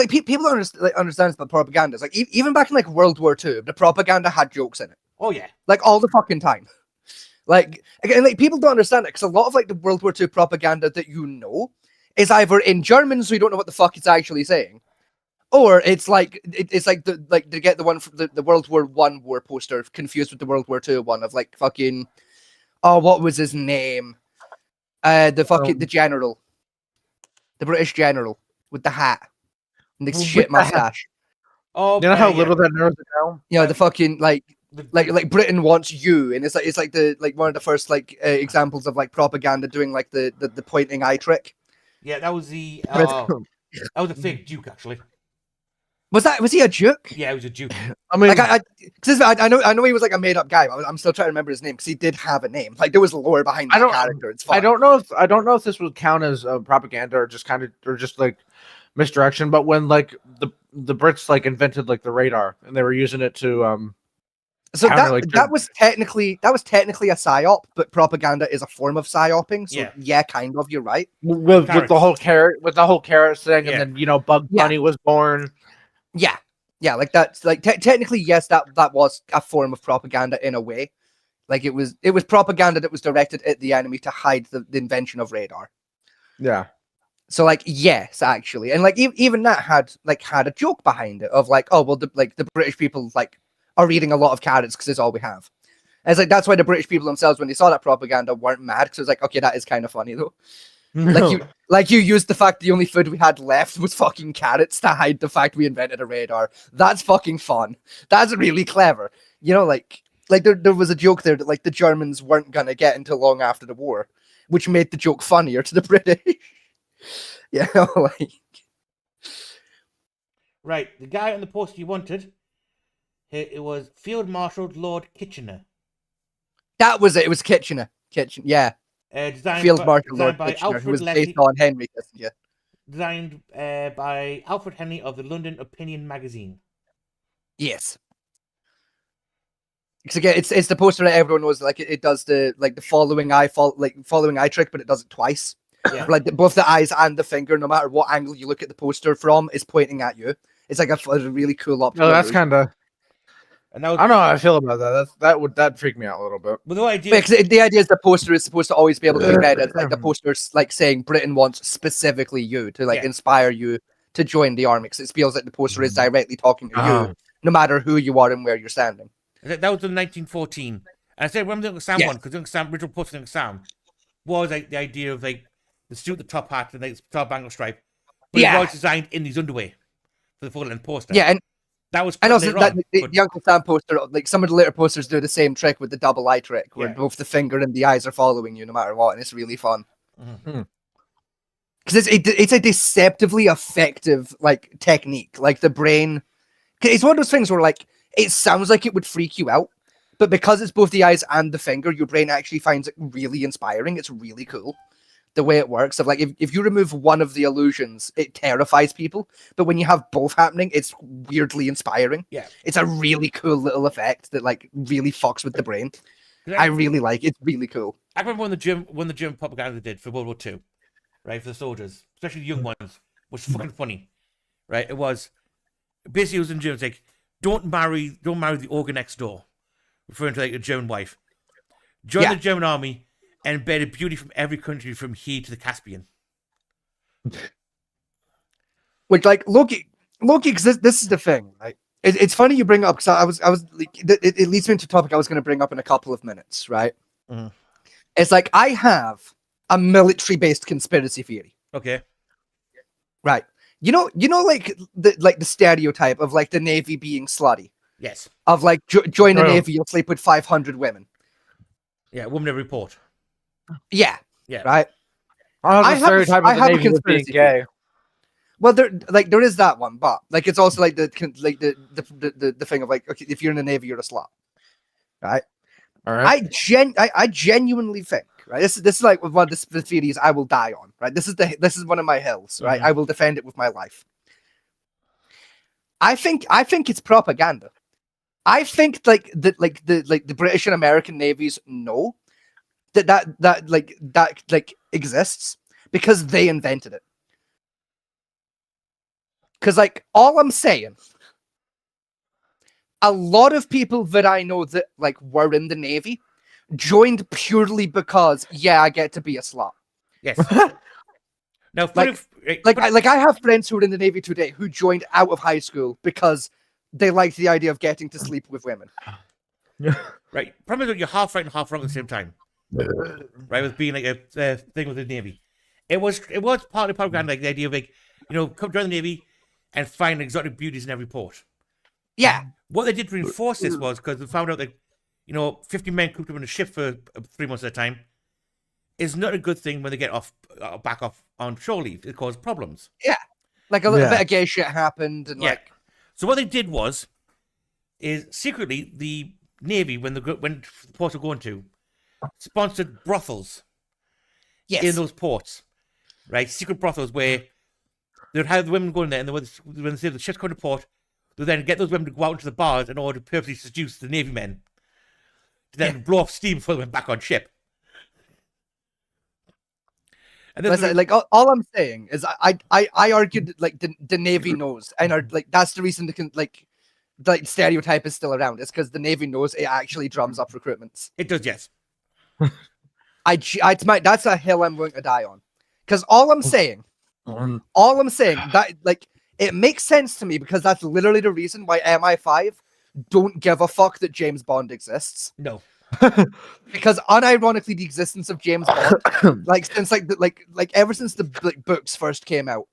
people don't understand the propaganda. It's like even back in like World War II, the propaganda had jokes in it. Oh yeah, like all the fucking time. Like again, like people don't understand it because a lot of like the World War II propaganda that is either in German, so you don't know what the fuck it's actually saying, or it's like they get the one from the World War I war poster confused with the World War II one of like fucking what was his name? The general, the British general with the hat and the shit mustache. Oh, you know how little that narrows it down. You know the fucking like Britain wants you, and it's like the one of the first like examples of like propaganda doing like the pointing eye trick. Yeah, that was that was a fake Duke, actually. Was he a Duke? Yeah, he was a Duke. I mean, like I know he was like a made up guy. But I'm still trying to remember his name because he did have a name. Like there was lore behind that character. It's fun. I don't know if this would count as propaganda or just like misdirection. But when like the Brits like invented like the radar and they were using it to So that was technically a psyop, but propaganda is a form of psyoping. So yeah kind of. You're right. With the whole carrot thing, and then Bug Bunny was born. Yeah, like that's like technically yes, that was a form of propaganda in a way. Like it was propaganda that was directed at the enemy to hide the invention of radar. Yeah. So like yes, actually, and like even that had a joke behind it of like, oh well, the British people like are eating a lot of carrots because it's all we have. And it's like that's why the British people themselves, when they saw that propaganda, weren't mad because it was like, okay, that is kind of funny though. No. Like you used the fact the only food we had left was fucking carrots to hide the fact we invented a radar. That's fucking fun. That's really clever. Like there was a joke there that like the Germans weren't gonna get until long after the war, which made the joke funnier to the British. Like right, the guy on the poster you wanted. It was Field Marshal Lord Kitchener. That was it. It was Kitchener. Yeah. Field Marshal Lord Kitchener, who was based on Henry Kissinger. Designed by Alfred Henry of the London Opinion magazine. Yes. Because again, it's the poster that everyone knows. Like it does the following eye trick, but it does it twice. Yeah. Like both the eyes and the finger, no matter what angle you look at the poster from, is pointing at you. It's like a really cool option. No, that's kind of. And that was, I don't know how I feel about that. That'd freak me out a little bit. But the idea, the idea is the poster is supposed to always be able to be read as like the poster's like saying Britain wants specifically you to inspire you to join the army, because it feels like the poster is directly talking to you, no matter who you are and where you're standing. That was in 1914. And I said, remember the Uncle Sam one, because the Uncle Sam, original poster of Uncle Sam was like the idea of like the suit, the top hat, and the top bangle stripe. But it was designed in these underwear for the full length poster. Yeah, That was And also later that on, the, but- the Uncle Sam poster, like some of the later posters do the same trick with the double eye trick, where Yeah. both the finger and the eyes are following you no matter what, and it's really fun. Mhm. Because it's a deceptively effective like technique. Like the brain, 'cause it's one of those things where like it sounds like it would freak you out, but because it's both the eyes and the finger, your brain actually finds it really inspiring. It's really cool the way it works. Of like if you remove one of the illusions, it terrifies people, but when you have both happening, it's weirdly inspiring. Yeah. It's a really cool little effect that like really fucks with the brain. 'Cause I really like it. It's really cool. I remember when the German propaganda did for World War II, right, for the soldiers, especially the young ones, was fucking funny, right? It was basically it was in German, it's like don't marry the ogre next door, referring to like a German wife. Join Yeah. the German army and bear beauty from every country from here to the Caspian. Which like Loki, because this is the thing. Like it's funny you bring it up because I was like it leads me into a topic I was going to bring up in a couple of minutes, right? Mhm. It's like I have a military-based conspiracy theory, Okay. right? You know, like the stereotype of like the Navy being slutty, Yes. of like join the Oh. Navy, you'll sleep with 500 women. Yeah. Woman every report. Yeah, Yeah. right. I I have have a- a stereotype I of the have a Navy with being conspiracy gay. Well, there is that one, but like it's also like the thing of like okay, if you're in the Navy, you're a slut, right? All right. I genuinely think, right? This is like one of the theories I will die on, right? This is one of my hills, right? Mhm. I will defend it with my life. I think it's propaganda. I think the British and American navies know that exists because they invented it. Because like all I'm saying, a lot of people that I know that like were in the Navy joined purely because I get to be a slut. Yes. Now, I have friends who are in the Navy today who joined out of high school because they liked the idea of getting to sleep with women. right. Problem is you're half right and half wrong at the same time. Right, with being like a thing with the Navy. It was partly propaganda, like the idea of like, come join the Navy and find exotic beauties in every port. Yeah, What they did to reinforce this was because they found out that, 50 men cooped up in a ship for 3 months at a time is not a good thing when they get back off on shore leave. It causes problems. like a little Yeah. bit of gay shit happened, and Yeah. like So what they did is secretly the Navy, when the ports were going to, sponsored brothels yes, in those ports, right? Secret brothels where they'd have the women go in there, and when they say the ships come to port, they'd then get those women to go out into the bars in order to purposely seduce the Navy men to then blow off steam before they went back on ship. And this listen, like all I'm saying is I argued like the Navy knows, and are like that's the reason the stereotype is still around. It's because the Navy knows it actually drums up recruitments. it does, yes. That's a hill I'm going to die on. Because all I'm saying that like it makes sense to me because that's literally the reason why MI5 don't give a fuck that James Bond exists. No. Because unironically, the existence of James Bond, like since ever since the books first came out,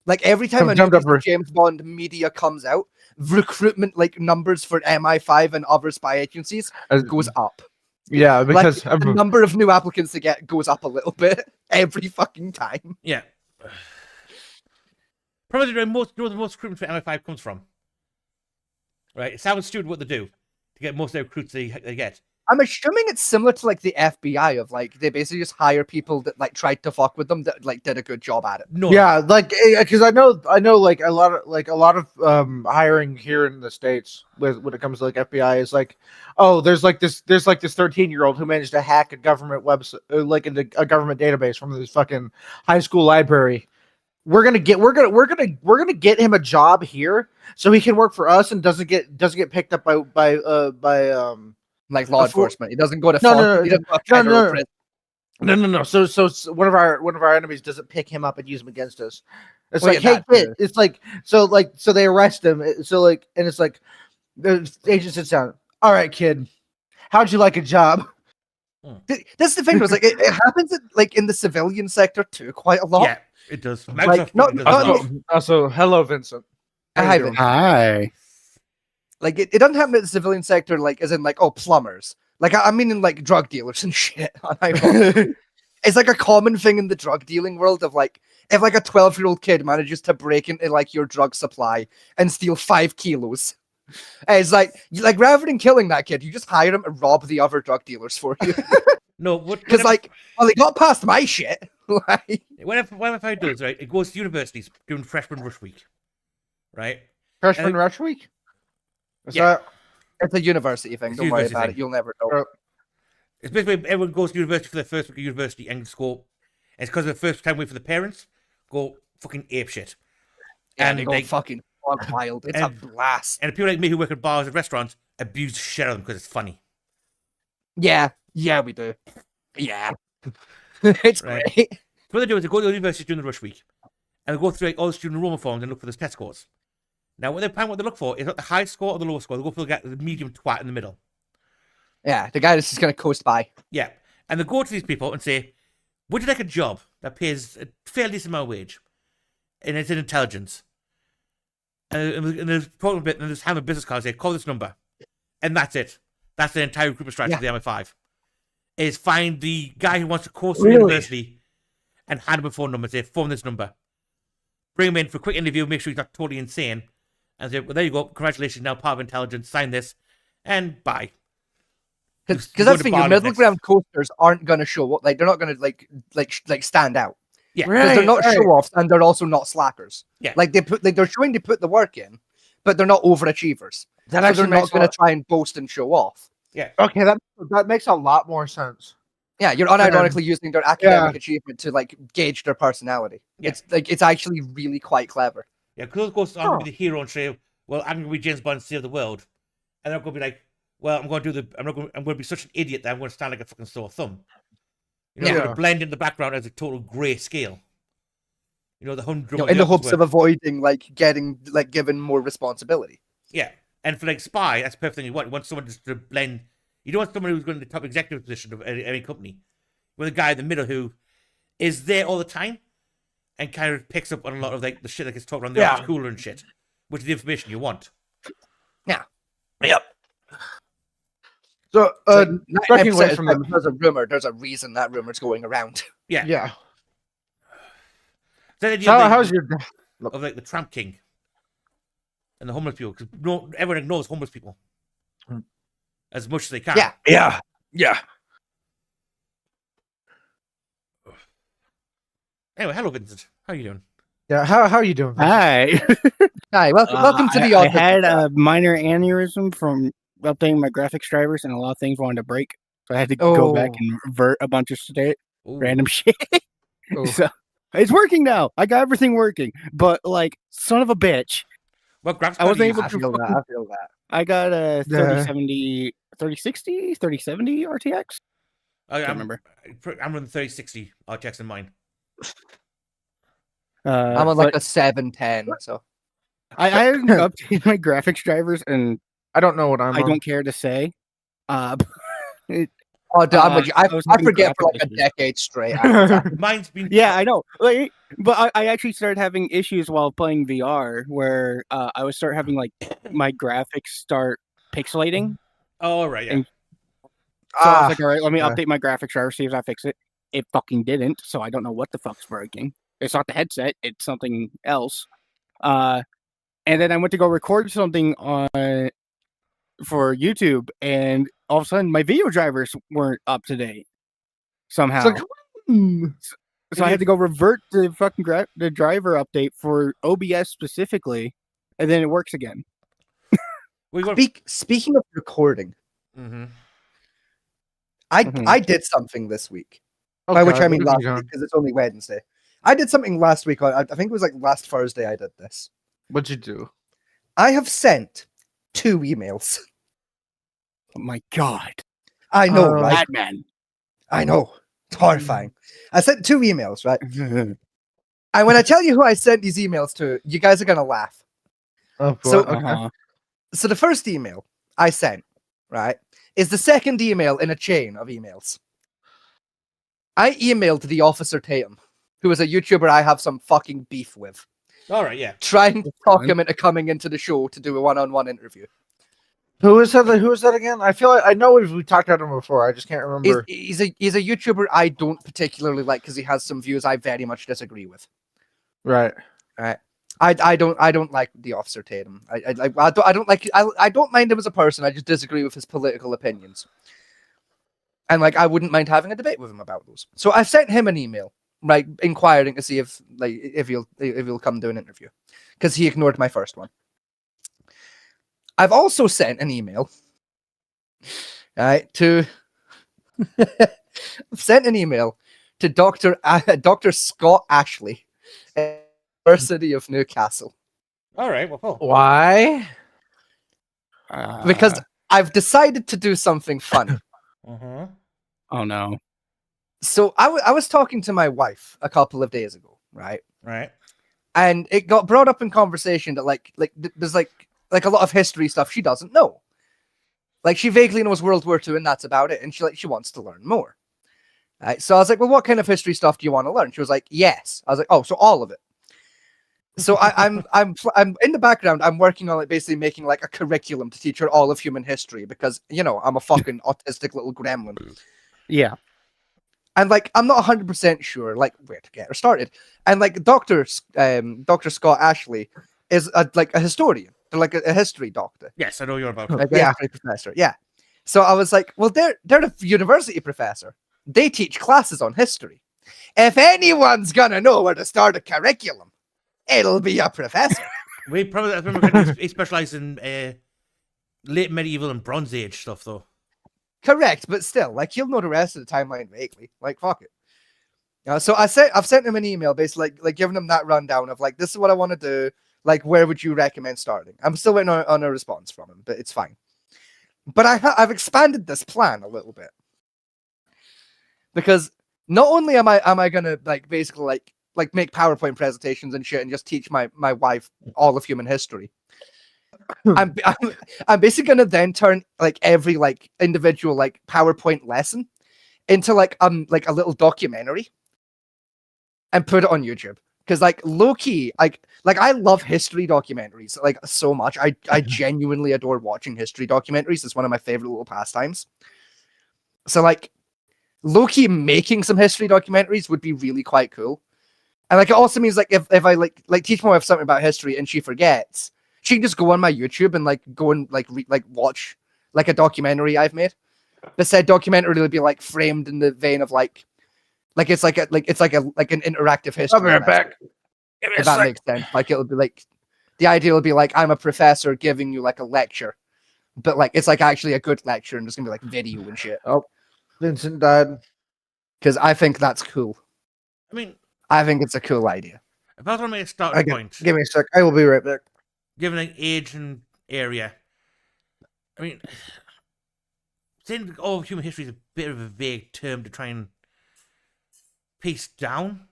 like every time a new Jumped up piece of James Bond media comes out, recruitment like numbers for MI5 and other spy agencies goes up. Yeah, because Like, the number of new applicants they get goes up a little bit every fucking time. Yeah. Probably the most recruitment for MI5 comes from. Right? It's Howard Stewart what they do to get most of the recruits they get. I'm assuming it's similar to like the FBI of like they basically just hire people that like tried to fuck with them that like did a good job at it. No. yeah, like because I know like a lot of hiring here in the States when it comes to like FBI is like, oh, there's this 13-year-old who managed to hack a government website like into a government database from this fucking high school library. We're gonna get him a job here so he can work for us and doesn't get picked up by Like law Before- enforcement. He doesn't go to No, federal- no, no, he doesn't go to no, federal no. prison. No. So one of our enemies doesn't pick him up and use him against us. It's Well, like, yeah, hey that kid. too. It's like so they arrest him. So like, and it's like the agent sits down. All right, kid. How'd you like a job? That's the thing. Was like it happens like in the civilian sector too quite a lot. Yeah, it does. Like, Microsoft no, probably does no, as well. no. Also, hello, Vincent. How you Hi, doing? Vin. Hi. Like it doesn't happen in the civilian sector, like as in like, oh, plumbers. Like I mean in like drug dealers and shit. It's like a common thing in the drug dealing world of like if like a 12-year-old kid manages to break into like your drug supply and steal 5 kilos. It's like rather than killing that kid, you just hire him to rob the other drug dealers for you. No, Because like, well, they got past my shit. Like, whatever it does, right? It goes to universities doing freshman rush week, right? Freshman rush week. Is Yeah. that it's a university thing. It's a Don't worry university about thing. it. You'll never know. It's basically everyone goes to university for their first week of university and school. It's because of the first time wait for the parents go fucking apeshit. Yeah, And they go like, fucking hog wild. It's a and- blast. and people like me who work at bars and restaurants abuse the shit out of them because it's funny. Yeah, we do. Yeah, it's Right. great. So what they do is they go to the university during the rush week, and they go through like, all the student enrollment forms and look for the test scores. Now, what they look for is not the high score or the low score. They go for the medium twat in the middle. Yeah, the guy that's just gonna coast by. Yeah, and they go to these people and say, "Would you like a job that pays a fairly decent amount of wage, and it's in intelligence?" And there's talking a bit, and there's hand a business card. Say, "Call this number," and that's it. That's the entire recruitment strategy of the MI5. Is find the guy who wants to course through university and hand him a phone number. Say, "Phone this number." Bring him in for a quick interview. Make sure he's not totally insane. And say, "Well, there you go. Congratulations, now part of intelligence. Sign this, and bye." Because Go that's to the thing, your bar middle next. ground coasters aren't gonna show up. Like they're not gonna like stand out. Yeah. Because they're not show offs and they're also not slackers. Yeah. Like they're showing they put the work in, but they're not overachievers. that So actually they're makes not going to try and boast and show off. okay? That makes a lot more sense. Yeah, you're unironically using their academic achievement to like gauge their personality. Yeah. It's actually really quite clever. Yeah, because goes on to be the hero and say, "Well, I'm going to be James Bond and save the world," and they're going to be like, "Well, I'm going to be such an idiot that I'm going to stand like a fucking sore thumb." You know, I'm going Yeah. to blend in the background as a total grey scale. You know, the humdrum. You know, in the hopes of avoiding like getting like given more responsibility. yeah, and for like spy, that's the perfect thing you want. You want someone just to blend. You don't want someone who's going to the top executive position of any company. You want a guy in the middle who is there all the time and kind of picks up on a lot of like the shit that gets talked around the office cooler and shit, which is the information you want. Yep. So, breaking away from them. There's a rumor. There's a reason that rumor's going around. Yeah. Then the So, idea how's your? of like the Tramp King and the homeless people, because everyone ignores homeless people as much as they can. Yeah. Anyway, hello Vincent, how are you doing? Yeah. How are you doing? Hi. Hi, welcome to the I office. had a minor aneurysm from updating my graphics drivers, and a lot of things wanted to break, so I had to go back Oh. and revert a bunch of Ooh. random shit. Oh. So it's working now. I got everything working, but like, son of a bitch, What graphics I wasn't card able I to feel that. I feel that. I got a Yeah. 3070, 3060, 3070 RTX. I Can't remember. I'm running 3060 RTX in mine. I'm on like a 710. So I haven't updated my graphics drivers, and I don't know what I'm. I on. don't care to say. oh, dude, I'm with you. I I was having forget for graphic like a issues. decade straight. after that. Mine's been Yeah, I know. Like, but I actually started having issues while playing VR, where I would start having like my graphics start pixelating. Oh right, yeah. And- So I Ah, was like, all right, let me yeah. update my graphics driver, see if I fix it. It fucking didn't, so I don't know what the fuck's breaking. It's not the headset; it's something else. And then I went to go record something for YouTube, and all of a sudden my video drivers weren't up to date somehow. So, So I had to go revert the fucking the driver update for OBS specifically, and then it works again. We got. Speaking of recording, Mm-hmm. Mhm. I did something this week. oh By which God, I mean what have last you done? week because it's only Wednesday. I did something last week. I think it was like last Thursday. I did this. What'd you do? I have sent 2 emails. Oh my god, I know, Oh, right? Batman! I know. It's horrifying. I sent 2 emails, right? And when I tell you who I sent these emails to, you guys are gonna laugh. Oh, So- boy, okay. Uh-huh. So the first email I sent, right, is the second email in a chain of emails. I emailed the Officer Tatum, who is a YouTuber I have some fucking beef with, All right, yeah. trying to talk fine. him into coming into the show to do a one-on-one interview. Who is that? Who is that again? I feel like I know we talked about him before. I just can't remember. He's a YouTuber I don't particularly like because he has some views I very much disagree with. Right. I don't like the Officer Tatum. I don't like I don't mind him as a person. I just disagree with his political opinions. And like I wouldn't mind having a debate with him about those. So I sent him an email, right, inquiring to see if he'll come do an interview, because he ignored my first one. I've also sent an email, right, to I've sent an email to Dr. Scott Ashley, University of Newcastle, All right. Well, cool. Why? because I've decided to do something funny. Uh-huh. Oh no. So I was talking to my wife a couple of days ago, right? Right. And it got brought up in conversation that there's like a lot of history stuff she doesn't know. Like she vaguely knows World War II and that's about it, and she wants to learn more. Right? So I was like, well, what kind of history stuff do you want to learn? She was like, yes. I was like, oh, so all of it. So I'm in the background. I'm working on basically making like a curriculum to teach her all of human history because I'm a fucking autistic little gremlin. Yeah. And like I'm not 100% sure like where to get her started. And like Dr. Scott Ashley is a historian. They're like a history doctor, Yes, I know you're about. like a Yeah. history professor. Yeah. So I was like, well, they're a university professor. They teach classes on history. If anyone's gonna know where to start a curriculum, it'll be a professor. We probably I remember he specialized in late medieval and Bronze Age stuff, though. Correct, but still, like you'll know the rest of the timeline vaguely. Like fuck it. So I've sent him an email, basically like giving him that rundown of like this is what I want to do. Like, where would you recommend starting? I'm still waiting on a response from him, but it's fine. But I've expanded this plan a little bit because not only am I gonna like basically like make PowerPoint presentations and shit and just teach my wife all of human history. I'm basically gonna then turn like every like individual like PowerPoint lesson into like a little documentary and put it on YouTube. Because like low key, like I love history documentaries like so much. I genuinely adore watching history documentaries. It's one of my favorite little pastimes. So like low key making some history documentaries would be really quite cool. And like it also means like if I like teach my wife something about history and she forgets, she can just go on my YouTube and like go and like watch like a documentary I've made. The said documentary will be like framed in the vein of like it's like an interactive history. I'll be right back. If that makes sense. Like it'll be like the idea will be like I'm a professor giving you like a lecture, but like it's like actually a good lecture and there's gonna be like video and shit. Oh, Vincent died. Because I think that's cool. I mean, I think it's a cool idea. if I was to make a starting point, Give me a sec. I will be right back. given an age and area, I mean, saying all of human history is a bit of a vague term to try and piece down.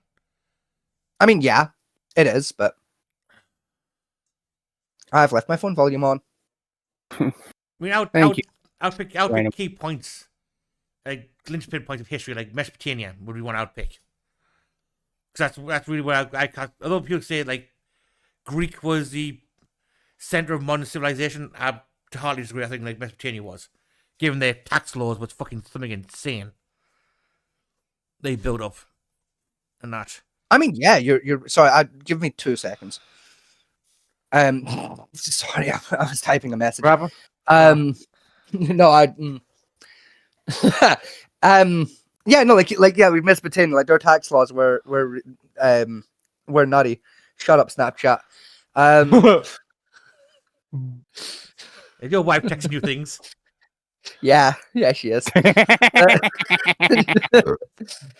I mean, yeah, it is, but I've left my phone volume on. I mean, I would Thank you. pick Random. key points, like linchpin points of history, like Mesopotamia would be one I would pick. Because that's really where I although people say like Greek was the center of modern civilization, I hardly disagree. I think like Mesopotamia was, given their tax laws was fucking something insane. They built up, and that. I mean, yeah, you're sorry. Give me 2 seconds. Sorry, I was typing a message. Grab No, yeah, no, yeah, we missed Mesopotamia. Like their tax laws were nutty. Shut up, Snapchat. If your wife texting you things, Yeah, she is.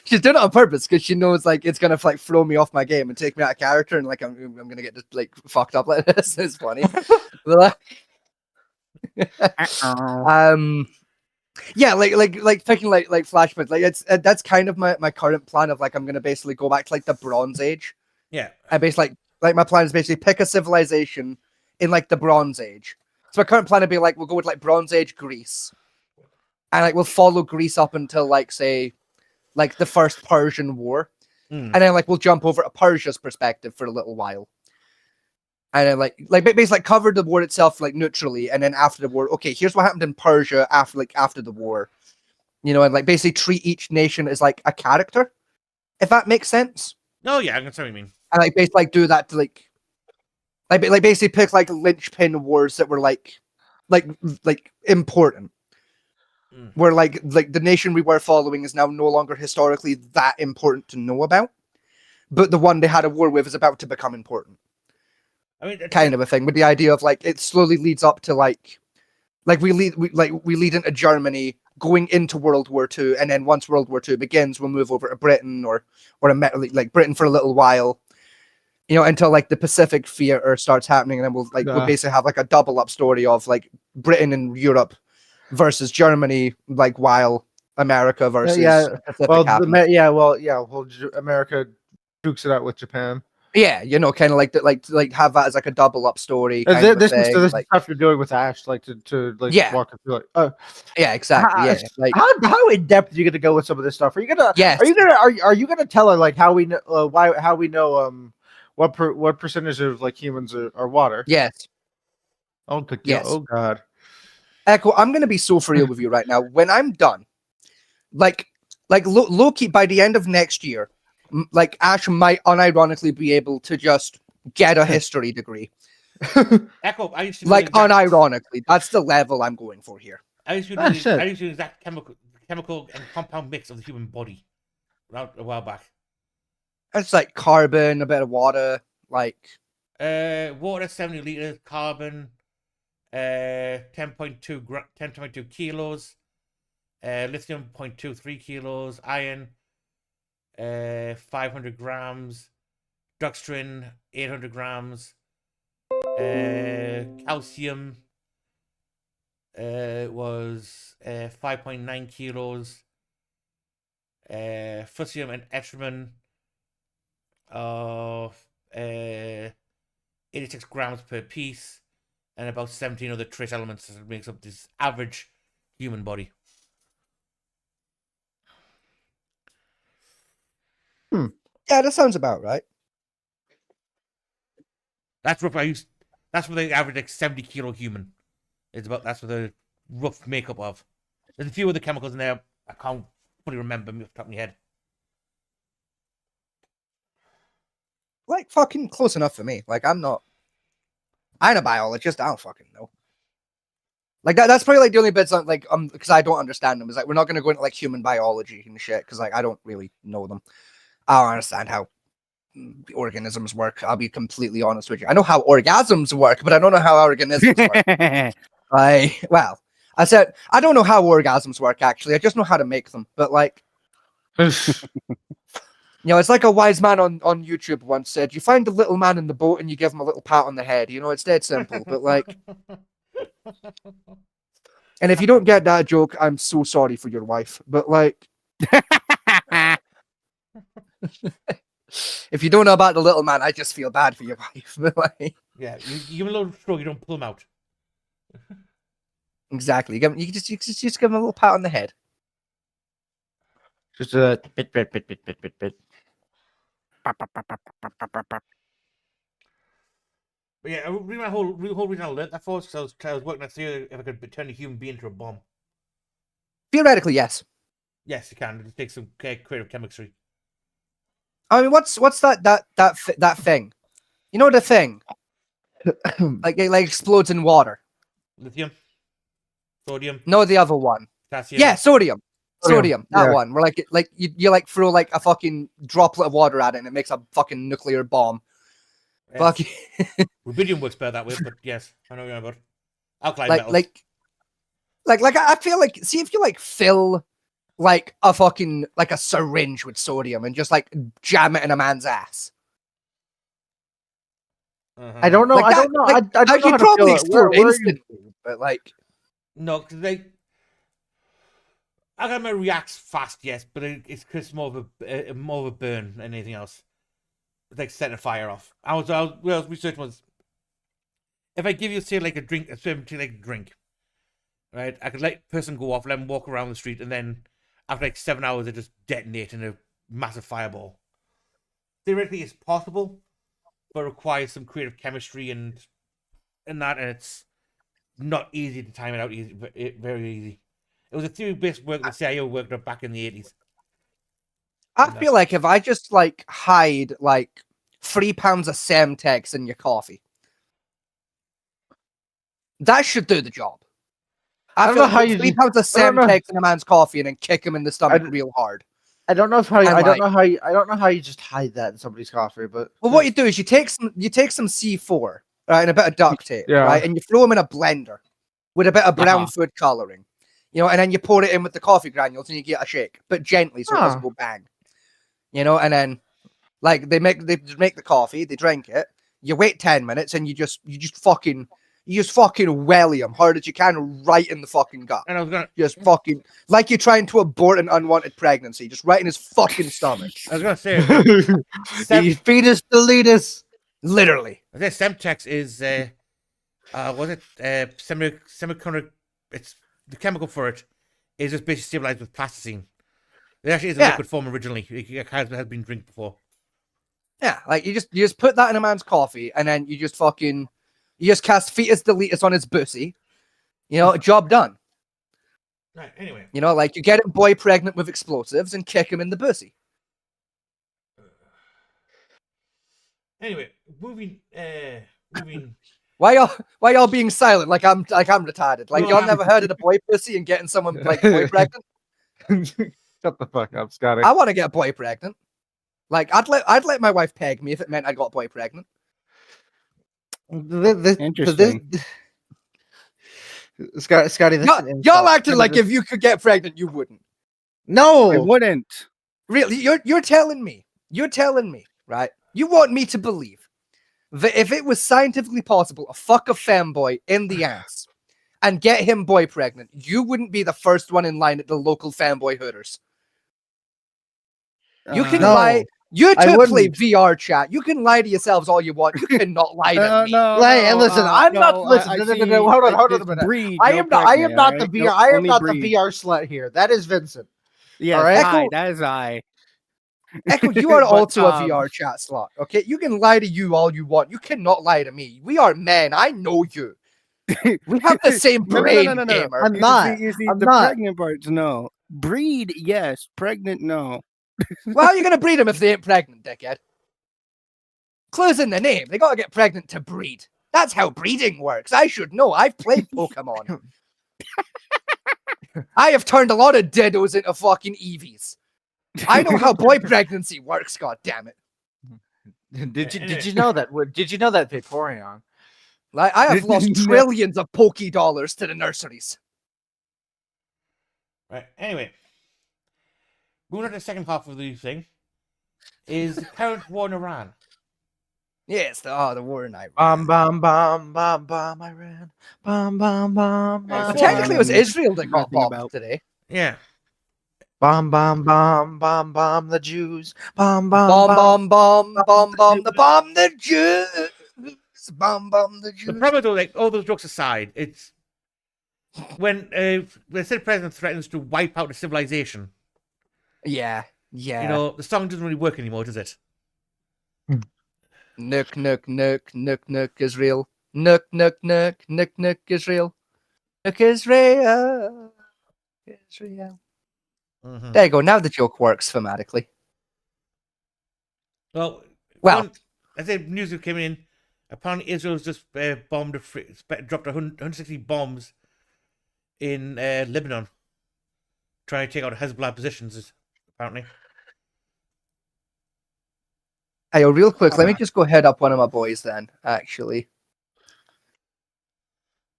She's doing it on purpose because she knows like it's gonna like throw me off my game and take me out of character, and like I'm gonna get just like fucked up like this. It's funny. Yeah, like picking like flashbacks. Like it's that's kind of my current plan of like I'm gonna basically go back to like the Bronze Age. yeah, I basically like my plan is basically pick a civilization in like the Bronze Age. So my current plan would be like we'll go with like Bronze Age Greece, and like we'll follow Greece up until like say like the first Persian War, Mm. and then like we'll jump over to Persia's perspective for a little while, And then basically like covered the war itself like neutrally, and then after the war, okay, here's what happened in Persia after the war, and like basically treat each nation as like a character, if that makes sense. No, yeah, I can see what you mean. And like basically like do that to like basically pick like linchpin wars that were like important. Mm. Where like the nation we were following is now no longer historically that important to know about, but the one they had a war with is about to become important. I mean, Kind of a thing, with the idea of like it slowly leads up to like we lead into Germany going into World War II, and then once World War II begins, we'll move over to Britain or like Britain for a little while, until like the Pacific Theater starts happening, and then we'll basically have like a double up story of like Britain and Europe versus Germany, like while America versus Pacific happens. America dukes it out with Japan. Yeah, kind of like have that as like a double up story. This is stuff you're doing with Ash, like to walk through it. Yeah, exactly. Yeah, like how in depth are you gonna go with some of this stuff? Are you gonna? Yes. Are you gonna tell her like how we know how we know what percentage of like humans are water? Yes. Oh good. Yes. Oh god. Echo, I'm gonna be so for real with you right now. When I'm done, like low-key by the end of next year, like Ash might unironically be able to just get a history degree. Echo, I used to do Like exact- unironically, that's the level I'm going for here. I used to do shit. I used to do exact chemical and compound mix of the human body a while back. It's like carbon, a bit of water, like Water 70 liters, carbon 10.2 kilos, lithium 0.23 kilos, iron 500 grams, dextrin 800 grams, calcium was 5.9 kilos, fusium and etrimon of 86 grams per piece, and about 17 other trace elements that makes up this average human body. yeah, that sounds about right. That's roughly that's what the average like 70 kilo human is about. That's what the rough makeup of. There's a few other chemicals in there I can't fully remember off the top of my head. Like fucking close enough for me. Like I ain't a biologist. I don't fucking know. Like that's probably like the only bits like because I don't understand them. Is like we're not gonna go into like human biology and shit because like I don't really know them. I don't understand how the organisms work. I'll be completely honest with you. I know how orgasms work, but I don't know how organisms work. I said I don't know how orgasms work actually. I just know how to make them. But like it's like a wise man on YouTube once said, you find a little man in the boat and you give him a little pat on the head. It's dead simple. But like, and if you don't get that joke, I'm so sorry for your wife. But like, if you don't know about the little man, I just feel bad for your wife. But like, Yeah, you give him a little stroke, you don't pull him out. exactly. You just give him a little pat on the head. Just a bit. But yeah, my whole reason I learned that for was because I was working to see if I could turn a human being into a bomb. Theoretically, yes. Yes, you can. It takes some creative chemistry. I mean, what's that thing? You know the thing? like it like explodes in water. Lithium, sodium, No, the other one. potassium. Yeah, sodium. Sodium, That yeah. one. Where like you like throw like a fucking droplet of water at it and it makes a fucking nuclear bomb. Yes. Fucking Rubidium works better that way, but yes, I know what you're on about. Alkali like metals. like I feel like see if you like fill like a fucking like a syringe with sodium and just like jam it in a man's ass. Uh-huh. I don't know. Like I that- don't know. like, I don't know you'd how to probably feel it. explode Where are you- instantly, but like No, because alkali metal reacts fast, yes, but it's more of a burn than anything else. It's like setting a fire off. What I was researching was if I give you say like a drink, a certain drink, right? I could let a person go off, let them walk around the street, and then after like 7 hours, they just detonate in a massive fireball. Theoretically, it's possible, but requires some creative chemistry and that, and it's not easy to time it out easy, very easy. It was a theory-based work that CIO worked on back in the 80s. I feel like if I just like hide like 3 pounds of Semtex in your coffee, that should do the job. I don't feel know how like you 3 do- pounds of I don't know. Semtex in a man's coffee and then kick him in the stomach real hard. I don't know how. And I don't like- know how. I don't know how you just hide that in somebody's coffee. But Well, what you do is you take some C4, right, and a bit of duct tape, Yeah. right, and you throw them in a blender with a bit of brown food coloring, you know, and then you pour it in with the coffee granules and you get a shake, but gently so it doesn't go bang, you know, and then like they make the coffee, they drink it, you wait 10 minutes and you just fucking welly them hard as you can right in the fucking gut. And I was gonna Just fucking like you're trying to abort an unwanted pregnancy, just right in his fucking stomach. say the fetus deletus. Literally. I think Semtex is was it semiconductor? It's the chemical for it is just basically stabilized with plasticine. It actually is a Yeah. liquid form originally. It has been drank before. Yeah, like you just put that in a man's coffee and then you just cast fetus deletus on his pussy. You know, job done. Right. Anyway, You know, like you get a boy pregnant with explosives and kick him in the pussy. moving. Why y'all being silent? Like I'm retarded. Like Well, y'all never heard of the boy pussy and getting someone like boy pregnant? Shut the fuck up, Scotty. I want to get a boy pregnant. Like I'd let my wife peg me if it meant I got a boy pregnant. Interesting. Scotty, this is an Y'all insult. acted like if you could get pregnant, you wouldn't. I No. wouldn't. Really, you're telling me, right? You want me to believe that if it was scientifically possible to fuck a femboy in the ass and get him boy pregnant, you wouldn't be the first one in line at the local fanboy Hooters. You can No, lie. You I two play wouldn't. VR chat. You can lie to yourselves all you want. You cannot lie to me. Hey, and listen, I'm not- listen, no, hold on a minute. I am not the VR. I am not the VR slut here. That is Vincent. Yeah, All right? I, that is I. Echo, you are But, also a VR chat slot. Okay, you can lie to you all you want. You cannot lie to me. We are men. I know you. We have the same brain, gamer. I'm not. You see, I'm the not. pregnant parts, no. Breed, yes. Pregnant, no. Well, how are you going to breed them if they ain't pregnant, dickhead? Clues in the name. They got to get pregnant to breed. That's how breeding works. I should know. I've played Pokemon. I have turned a lot of Dittos into fucking Eevees. I know how boy pregnancy works, god damn it. Did you know that? Did you know that, Vaporeon? Like, I have lost No. trillions of Poké dollars to the nurseries. Right. Anyway, moving on to the second half of the thing is the current war in Iran. Yes, the war in Iran. Bam, Iran. Bam. But technically, it was Israel that got Nothing bombed about- today. Yeah. Bam, the Jews. Bam, Bomb the Jews. Bomb the The Jews. problem, though, like all those jokes aside, it's when the Senate president threatens to wipe out a civilization. Yeah. You know, the song doesn't really work anymore, does it? Nook, Israel. Nook, Israel. Nook, Israel. Israel. Mhm. There you go. Now the joke works thematically. Well, Well, I said news came in. Apparently, Israel's just dropped 160 bombs in Lebanon, trying to take out Hezbollah positions. Apparently, hey, real quick, let me just go head up one of my boys then, actually.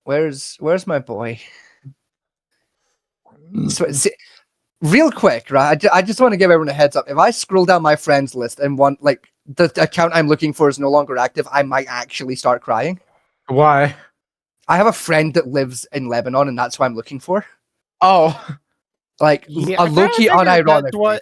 Where's my boy? Real quick, right? I just want to give everyone a heads up. If I scroll down my friends list and want, like, the account I'm looking for is no longer active, I might actually start crying. Why? I have a friend that lives in Lebanon, and that's who I'm looking for. Oh, Like, Yeah, a I kinda low-key figured that's unironically. why-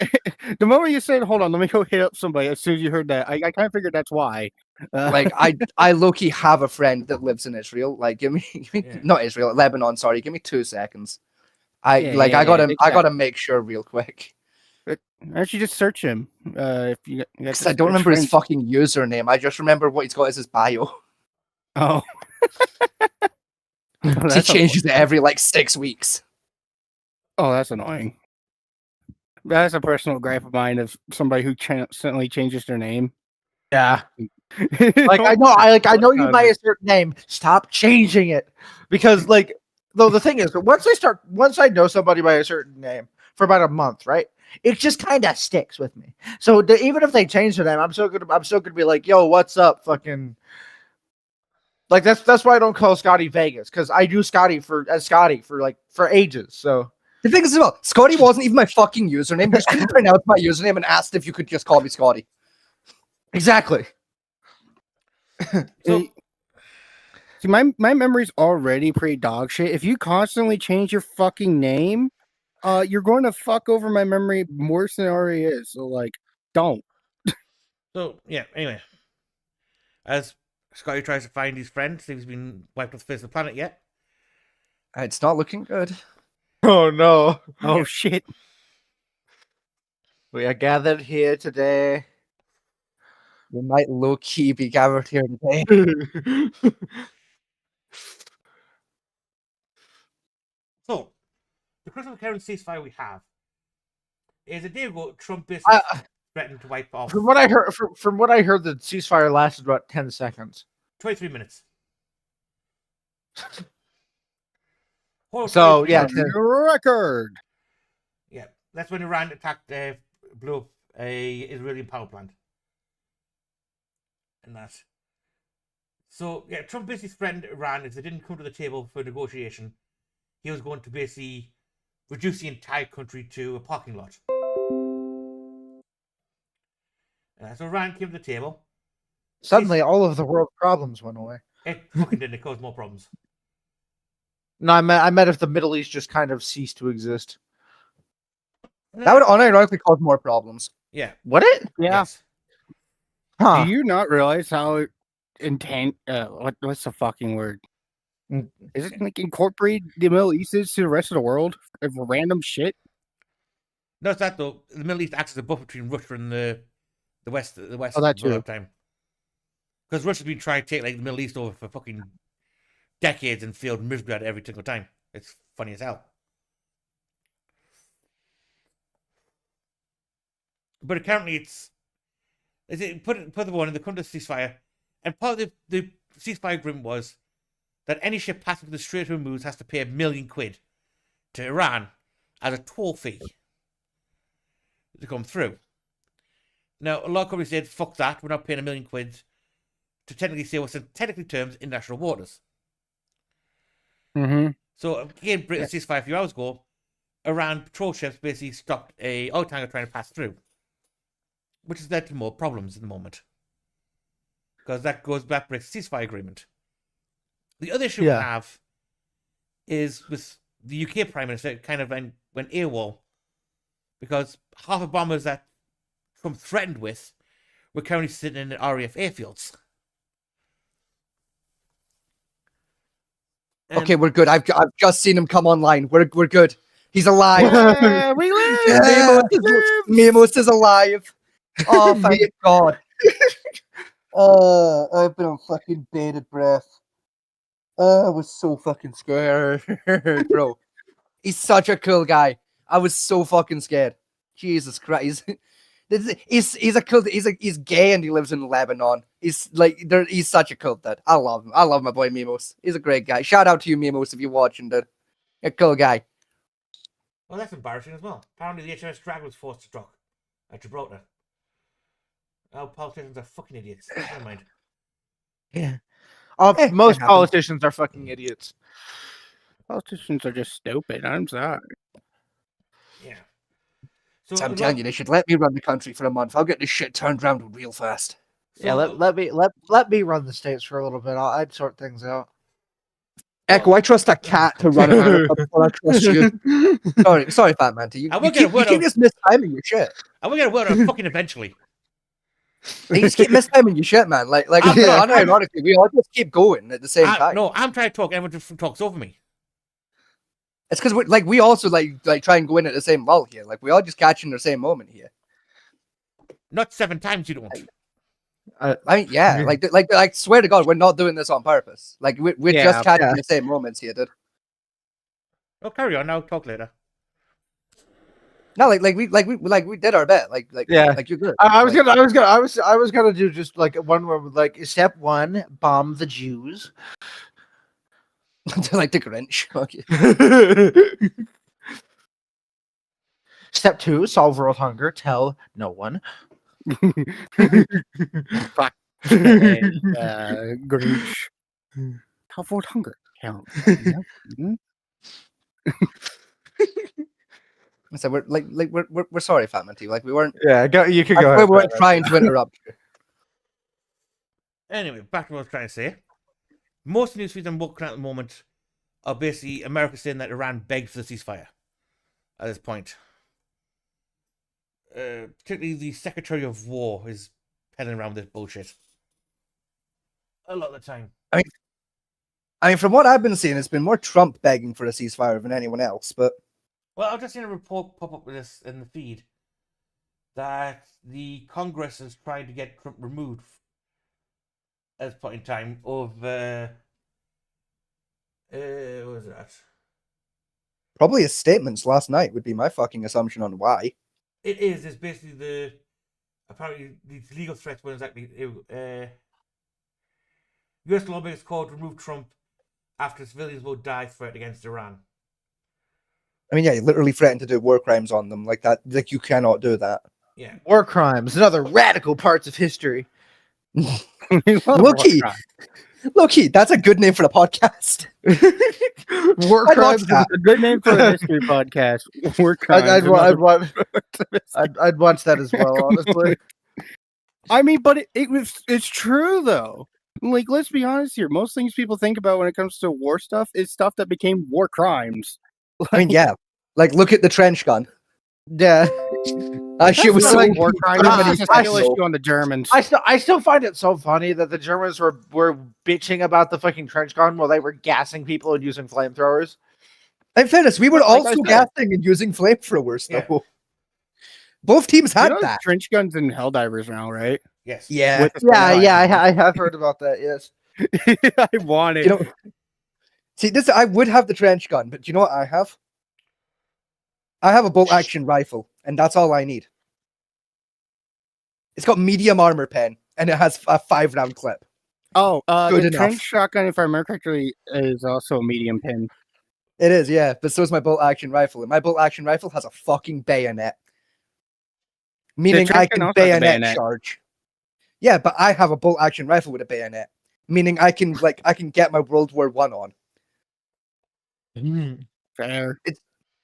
the moment you said, "Hold on, let me go hit up somebody," as soon as you heard that, I kind of figured that's why. Like, I low-key have a friend that lives in Israel. Like, give me Yeah. not Israel, Lebanon. Sorry, give me 2 seconds. I Yeah, like, yeah, I gotta, take I that. gotta make sure real quick. Why don't you just search him? If you got Because to I don't search remember his friends. fucking username. I just remember what he's got as his bio. Oh. He That's changes it every like 6 weeks. Oh, that's annoying. That's a personal gripe of mine of somebody who suddenly changes their name. Yeah. Like I know you by a certain name. Stop changing it. Because like though the thing is once I know somebody by a certain name for about a month, right? It just kind of sticks with me. So even if they change their name, I'm still gonna be like, yo, what's up, fucking. Like that's why I don't call Scotty Vegas, because I do Scotty for ages. So The thing is, as well, Scotty wasn't even my fucking username. You just couldn't pronounce my username and asked if you could just call me Scotty. exactly. So, See, my memory's already pretty dog shit. If you constantly change your fucking name, you're going to fuck over my memory worse than it already is. So, like, don't. yeah, anyway. As Scotty tries to find his friend, see if he's been wiped off the face of the planet yet. It's not looking good. Oh no. Oh, shit. We are gathered here today. We might low-key be gathered here today. So, the critical current ceasefire we have is a day ago, Trump basically threatened to wipe off From what I heard, the ceasefire lasted about 10 seconds. 23 minutes. So yeah, Record. Yeah, that's when Iran attacked, blew up a Israeli power plant. And that. So, yeah, Trump basically threatened Iran if they didn't come to the table for negotiation, he was going to basically reduce the entire country to a parking lot. So Iran came to the table. suddenly all of the world problems went away. It fucking didn't. It caused more problems. No, I meant if the Middle East just kind of ceased to exist. That would unironically cause more problems. Yeah. Would it? Yeah. Yes. Huh. Do you not realize how what's the fucking word? Mm. Is it like incorporate the Middle East to the rest of the world of random shit? No, it's that though. The Middle East acts as a buffer between Russia and the West. The West. Oh, that for a long too. time. Because Russia's been trying to take like the Middle East over for fucking decades and failed miserably at it every single time. It's funny as hell. But apparently it's put the one in the country ceasefire, and part of the ceasefire agreement was that any ship passing through the Strait of Hormuz has to pay £1 million to Iran as a toll fee to come through. Now, a lot of companies said, fuck that, we're not paying £1 million to technically say what's in technically terms international waters. Mm-hmm. So, again, Britain's ceasefire a few hours ago, Iran patrol ships basically stopped a oil tanker trying to pass through, which has led to more problems at the moment. Because that goes back to the ceasefire agreement. The other issue we have is with the UK Prime Minister kind of went AWOL, because half the bombers that Trump threatened with were currently sitting in the RAF airfields. And Okay, we're good. I've just seen him come online. We're good. He's alive. Yeah, we live. Yeah, Mimos is alive. Oh, thank God. I've been on fucking bated breath. I was so fucking scared, bro. He's such a cool guy. I was so fucking scared. Jesus Christ. He's gay and he lives in Lebanon. He's such a cool dad. I love him. I love my boy Mimos. He's a great guy. Shout out to you, Mimos, if you're watching, dude. A cool guy. well, that's embarrassing as well. Apparently, the HMS Dragon was forced to dock at Gibraltar. Oh, politicians are fucking idiots. Never mind. Yeah. Most it happens. politicians are fucking idiots. Politicians are just stupid. I'm sorry. Yeah. So I'm telling you, they should let me run the country for a month. I'll get this shit turned around real fast. Yeah, let me run the states for a little bit. I'd sort things out. Echo, I trust a cat to run around before I trust you. Sorry, Fat Man. You keep just mistiming your shit. I will get a word out fucking eventually. You just keep mistiming your shit, man. Unironically, we all just keep going at the same time. No, I'm trying to talk. Everyone just talks over me. It's because we also like try and go in at the same lull here. Like we all just catching the same moment here. Not 7 times you don't. I mean, yeah, like swear to God, we're not doing this on purpose. Like we're Yeah, just catching yeah. the same moments here, dude. Oh, carry on. I'll talk later. No, we did our bit. Like Yeah. like you're good. I was Like, gonna do just like one where like step 1, bomb the Jews. like the Grinch. Okay. Step 2, solve world hunger. Tell no one. Grinch. Tough world hunger. Count. So we're sorry, Fat Man T. Like we weren't. Yeah, you could I go swear ahead. we weren't trying to interrupt you. Anyway, back to what I was trying to say. Most news feeds I'm looking at the moment are basically America saying that Iran begged for the ceasefire at this point. Particularly the Secretary of War is peddling around this bullshit a lot of the time. I mean, from what I've been seeing, it's been more Trump begging for a ceasefire than anyone else. But Well, I've just seen a report pop up with this in the feed that the Congress is trying to get Trump removed at this point in time of what was that? probably his statements last night would be my fucking assumption on why. It is. It's basically apparently the legal threats were exactly U.S. lawmakers called to remove Trump after civilians will die threat against Iran. I mean, yeah, he literally threatened to do war crimes on them like that. Like you cannot do that. Yeah. War crimes and other radical parts of history. Low-key. Low-key, that's a good name for the podcast. War I'd crimes. watch that. A good name for a history podcast. We're I'd watch that as well, honestly. I mean, but it's true though. Like, let's be honest here. Most things people think about when it comes to war stuff is stuff that became war crimes. I mean, yeah. Like, look at the trench gun. Yeah. That shit was Not so like war crimes. I- It's a I- skill issue on the Germans. I still find it so funny that the Germans were bitching about the fucking trench gun while they were gassing people and using flamethrowers. In fairness, we were Like I also said. gassing and using flamethrowers, Yeah. though. Both teams You had know, that. trench guns and Helldivers now, right? Yes. Yeah. With the I have heard about that. Yes. I want it. You know, see, this I would have the trench gun, but you know what I have? I have a bolt action rifle, and that's all I need. It's got medium armor pen, and it has a 5-round clip. Oh, Good the enough. trench shotgun, if I remember correctly, is also a medium pin. It is, yeah, but so is my bolt action rifle, and my bolt action rifle has a fucking bayonet, meaning I trench gun can also has a bayonet bayonet. charge. Yeah, but I have a bolt action rifle with a bayonet, meaning I can get my World War I on. Fair.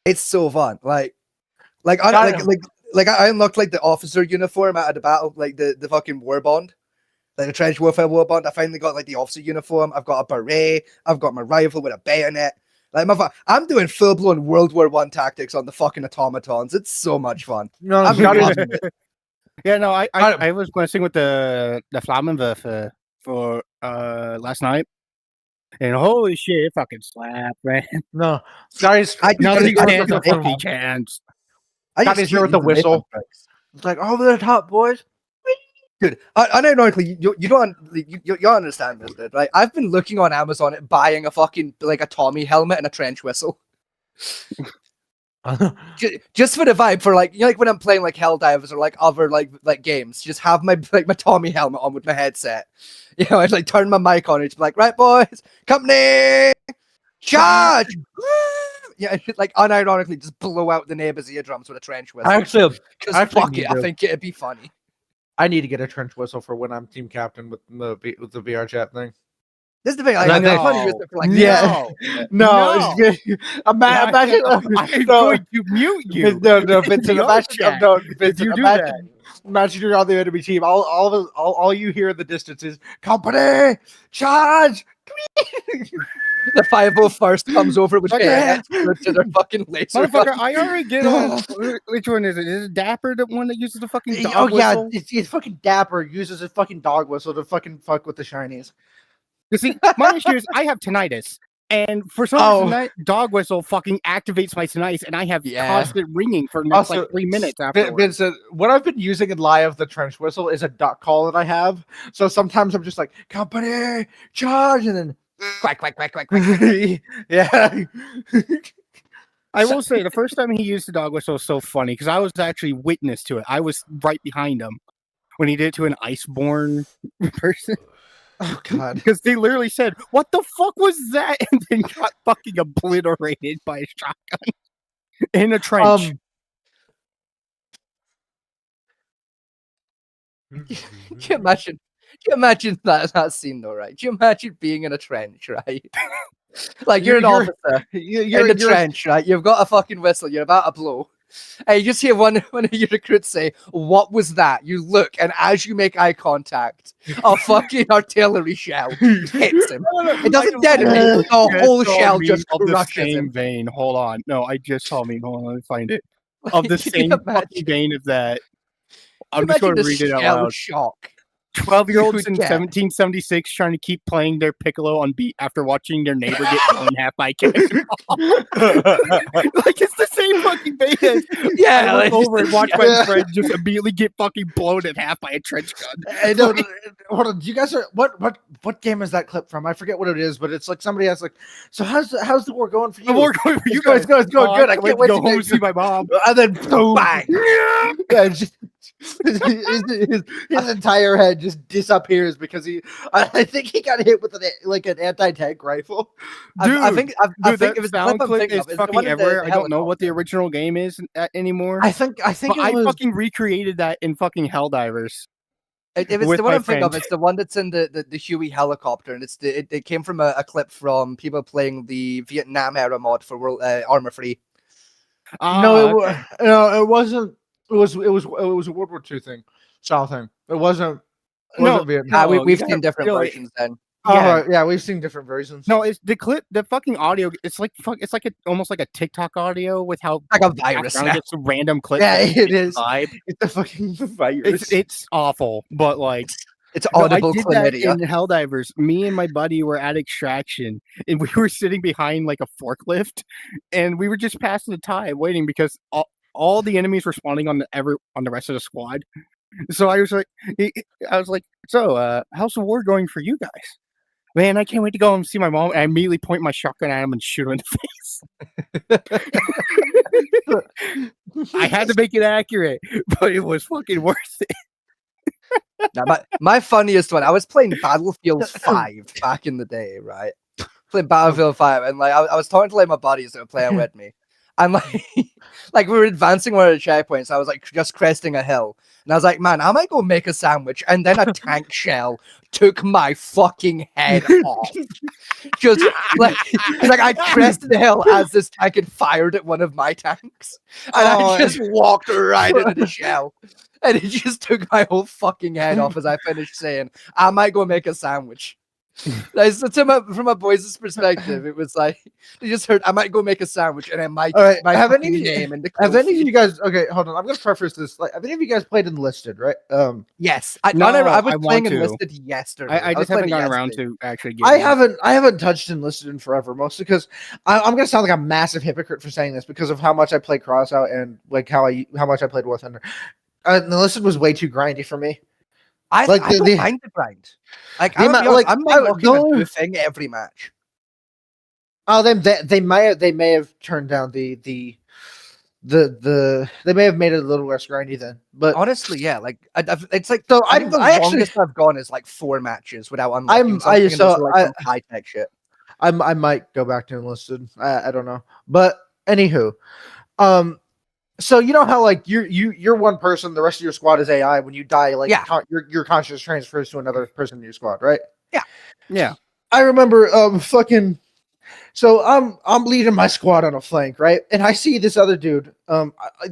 It's so fun. I unlocked like the officer uniform out of the battle, like the fucking war bond, like the trench warfare war bond. I finally got like the officer uniform. I've got a beret. I've got my rifle with a bayonet. Like I'm doing full blown World War I tactics on the fucking automatons. It's so much fun. No, I'm Scotty- loving it. Yeah, no, I was going to sing with the Flammenwerfer for last night, and holy shit, it fucking slapped, man. no, Scotty's I Not just- a I chance, just- a fucking chance. I Got used his to ear with the use whistle. napalm strikes. It's like over the top, boys. Dude, unironically, you don't you understand this, dude, right? I've been looking on Amazon at buying a fucking like a Tommy helmet and a trench whistle. Just for the vibe, for like, you know, like when I'm playing like Helldivers or like other like games, just have my my Tommy helmet on with my headset. You know, I'd like turn my mic on and just be like, right boys, company, charge! Yeah, and like unironically just blow out the neighbor's eardrums with a trench whistle. Actually, Because actually fuck me it, I too. think it'd be funny. I need to get a trench whistle for when I'm team captain with the VR chat thing. This is the thing. Like, No, I've been funny no. with it for like Yeah. No, it's good. Imagine. I'm No, going to mute you. no, Vincent. Your Imagine, chat, no, if Vincent. you do Imagine, imagine you're on the enemy team. All you hear in the distance is company charge. the 501st comes over with Okay. bayonets to their fucking laser. Motherfucker, gun. I already get on. Which one is it? Is it Dapper, the one that uses the fucking dog Oh yeah, whistle? it's fucking Dapper uses his fucking dog whistle to fucking fuck with the shinies. You see, my issue is I have tinnitus. And for some reason, that dog whistle fucking activates my tinnitus, and I have Yeah. constant ringing for the next like 3 minutes afterwards. Vincent, what I've been using in live, the trench whistle, is a duck call that I have. So sometimes I'm just like, company, charge, and then Quack, quack, quack, quack, quack. yeah. I will say the first time he used the dog whistle was so funny because I was actually witness to it. I was right behind him when he did it to an Iceborne person. Oh god. Because they literally said, "What the fuck was that?" and then got fucking obliterated by a shotgun in a trench. Can you imagine? Can you imagine that scene though, right? Can you imagine being in a trench, right? Like you're an officer in the trench, right? You've got a fucking whistle. You're about to blow, and you just hear one of your recruits say, "What was that?" You look, and as you make eye contact, a fucking artillery shell hits him. It doesn't detonate. The whole shell just of the crushes same him. vein. Hold on, no, I just saw me. Hold on, let me find it. Of the Can you same imagine? fucking vein of that. I'm Can just you going to imagine read the it out shell loud. shock. 12-year-olds in Yeah. 1776 trying to keep playing their piccolo on beat after watching their neighbor get blown in half by a cannonball. Like it's the same fucking vein. As Yeah, I like, look over and watch my Yeah. friend just immediately get fucking blown in half by a trench gun. I don't. Hold on. You guys are what game is that clip from? I forget what it is, but it's like somebody has like. So how's the war going for you? The war going for you It's going- guys. it's going good. I can't wait to to go home get- and see my mom. And then boom, bang. Yeah, it's just, his entire head just disappears because I think he got hit with an anti-tank rifle. I think I Dude, think that it was the sound clip I'm clip thinking is of. It's the fucking one with the everywhere. I don't know what the helicopter. original game is anymore. I think but I it was. fucking recreated that in fucking Helldivers. If it's with the one my I'm thinking of, friend. it's the one that's in the Huey helicopter, and it came from a clip from people playing the Vietnam era mod for World Armor Free. No, it wasn't. It was a World War II thing, style thing. It wasn't. No, Vietnam. We've you seen gotta- different you know, versions then. Oh, yeah. right, yeah, we've seen different versions. No, it's the clip, the fucking audio. It's like almost like a TikTok audio with how Like a virus background now. gets a random clip. Yeah, that it fits the is. Vibe. It's a fucking virus. It's awful, but like It's no, I audible did that chlamydia. in Helldivers. Me and my buddy were at extraction, and we were sitting behind like a forklift, and we were just passing the time, waiting because all the enemies were spawning on the rest of the squad. So I was like, so how's the war going for you guys? Man, I can't wait to go and see my mom. And I immediately point my shotgun at him and shoot him in the face. I had to make it accurate, but it was fucking worth it. Now, my funniest one, I was playing Battlefield 5 back in the day, right? Playing Battlefield 5, and like I was talking to like my buddies that were playing with me, and like we were advancing one of the checkpoints. I was like just cresting a hill, and I was like, man, I might go make a sandwich, and then a tank shell took my fucking head off. Just like I crested the hill as this tank had fired at one of my tanks, and I just walked right into the shell. And it just took my whole fucking head off as I finished saying, I might go make a sandwich. Like, so from a boys' perspective, it was like, they just heard, I might go make a sandwich, and I might, All right, my have any fucking of you- name in the Have any of feed. you guys? Okay, hold on. I'm gonna preface this. Like, have any of you guys played Enlisted? Right. Yes. No, I I was want playing to. Enlisted yesterday. I was just haven't playing it gotten around yesterday. to actually getting I haven't touched Enlisted in forever, mostly because I'm gonna sound like a massive hypocrite for saying this because of how much I play Crossout and like how much I played War Thunder. Enlisted was way too grindy for me. I like don't the- mind the grind. Like, the I'm, amount- like, like, I'm I- not looking the- at the thing every match. Oh, they may have turned down the they may have made it a little less grindy then, but Honestly, yeah. Like, it's like, So I think the I actually- longest I've gone is like 4 matches without unlocking something. And those are like some high tech shit. I might go back to Enlisted. I don't know, but anywho, so you know how like you're one person, the rest of your squad is AI. When you die, like Yeah. your conscious transfers to another person in your squad, right? Yeah. I remember fucking. So I'm leading my squad on a flank, right? And I see this other dude.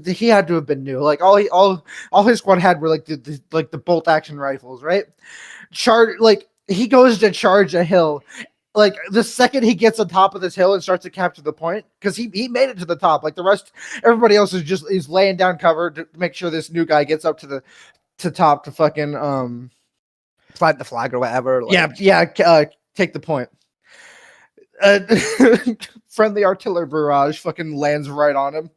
He had to have been new. Like all his squad had were like the bolt action rifles, right? Like he goes to charge a hill. Like the second he gets on top of this hill and starts to capture the point, because he made it to the top. Like the rest, everybody else is laying down cover to make sure this new guy gets up to top to fucking Plant the flag or whatever. Like, take the point. uh, friendly artillery barrage fucking lands right on him.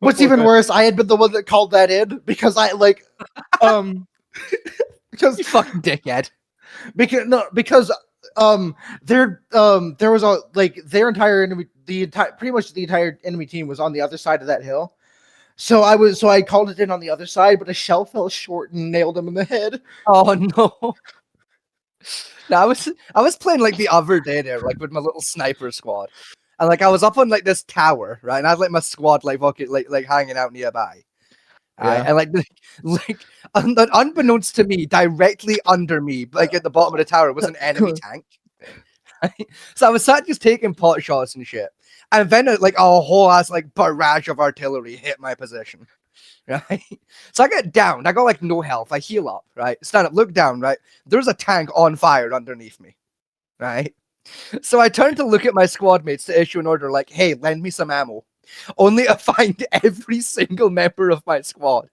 What's even worse, I had been the one that called that in because I like, because You fucking dickhead. because there was a like their entire enemy, pretty much the entire enemy team was on the other side of that hill. So I called it in on the other side, but a shell fell short and nailed him in the head. Oh no. No, I was playing like the other day there, like with my little sniper squad. And like I was up on like this tower, right? And I had like my squad like fucking like hanging out nearby. Right? Yeah. And like unbeknownst to me, directly under me, like at the bottom of the tower, was an enemy tank. Right? So I was sat just taking pot shots and shit. And then like a whole ass like barrage of artillery hit my position. Right? So I get down. I got like no health. I heal up, right? Stand up, look down, right? There's a tank on fire underneath me. Right? So I turn to look at my squad mates to issue an order like, hey, lend me some ammo. Only to find every single member of my squad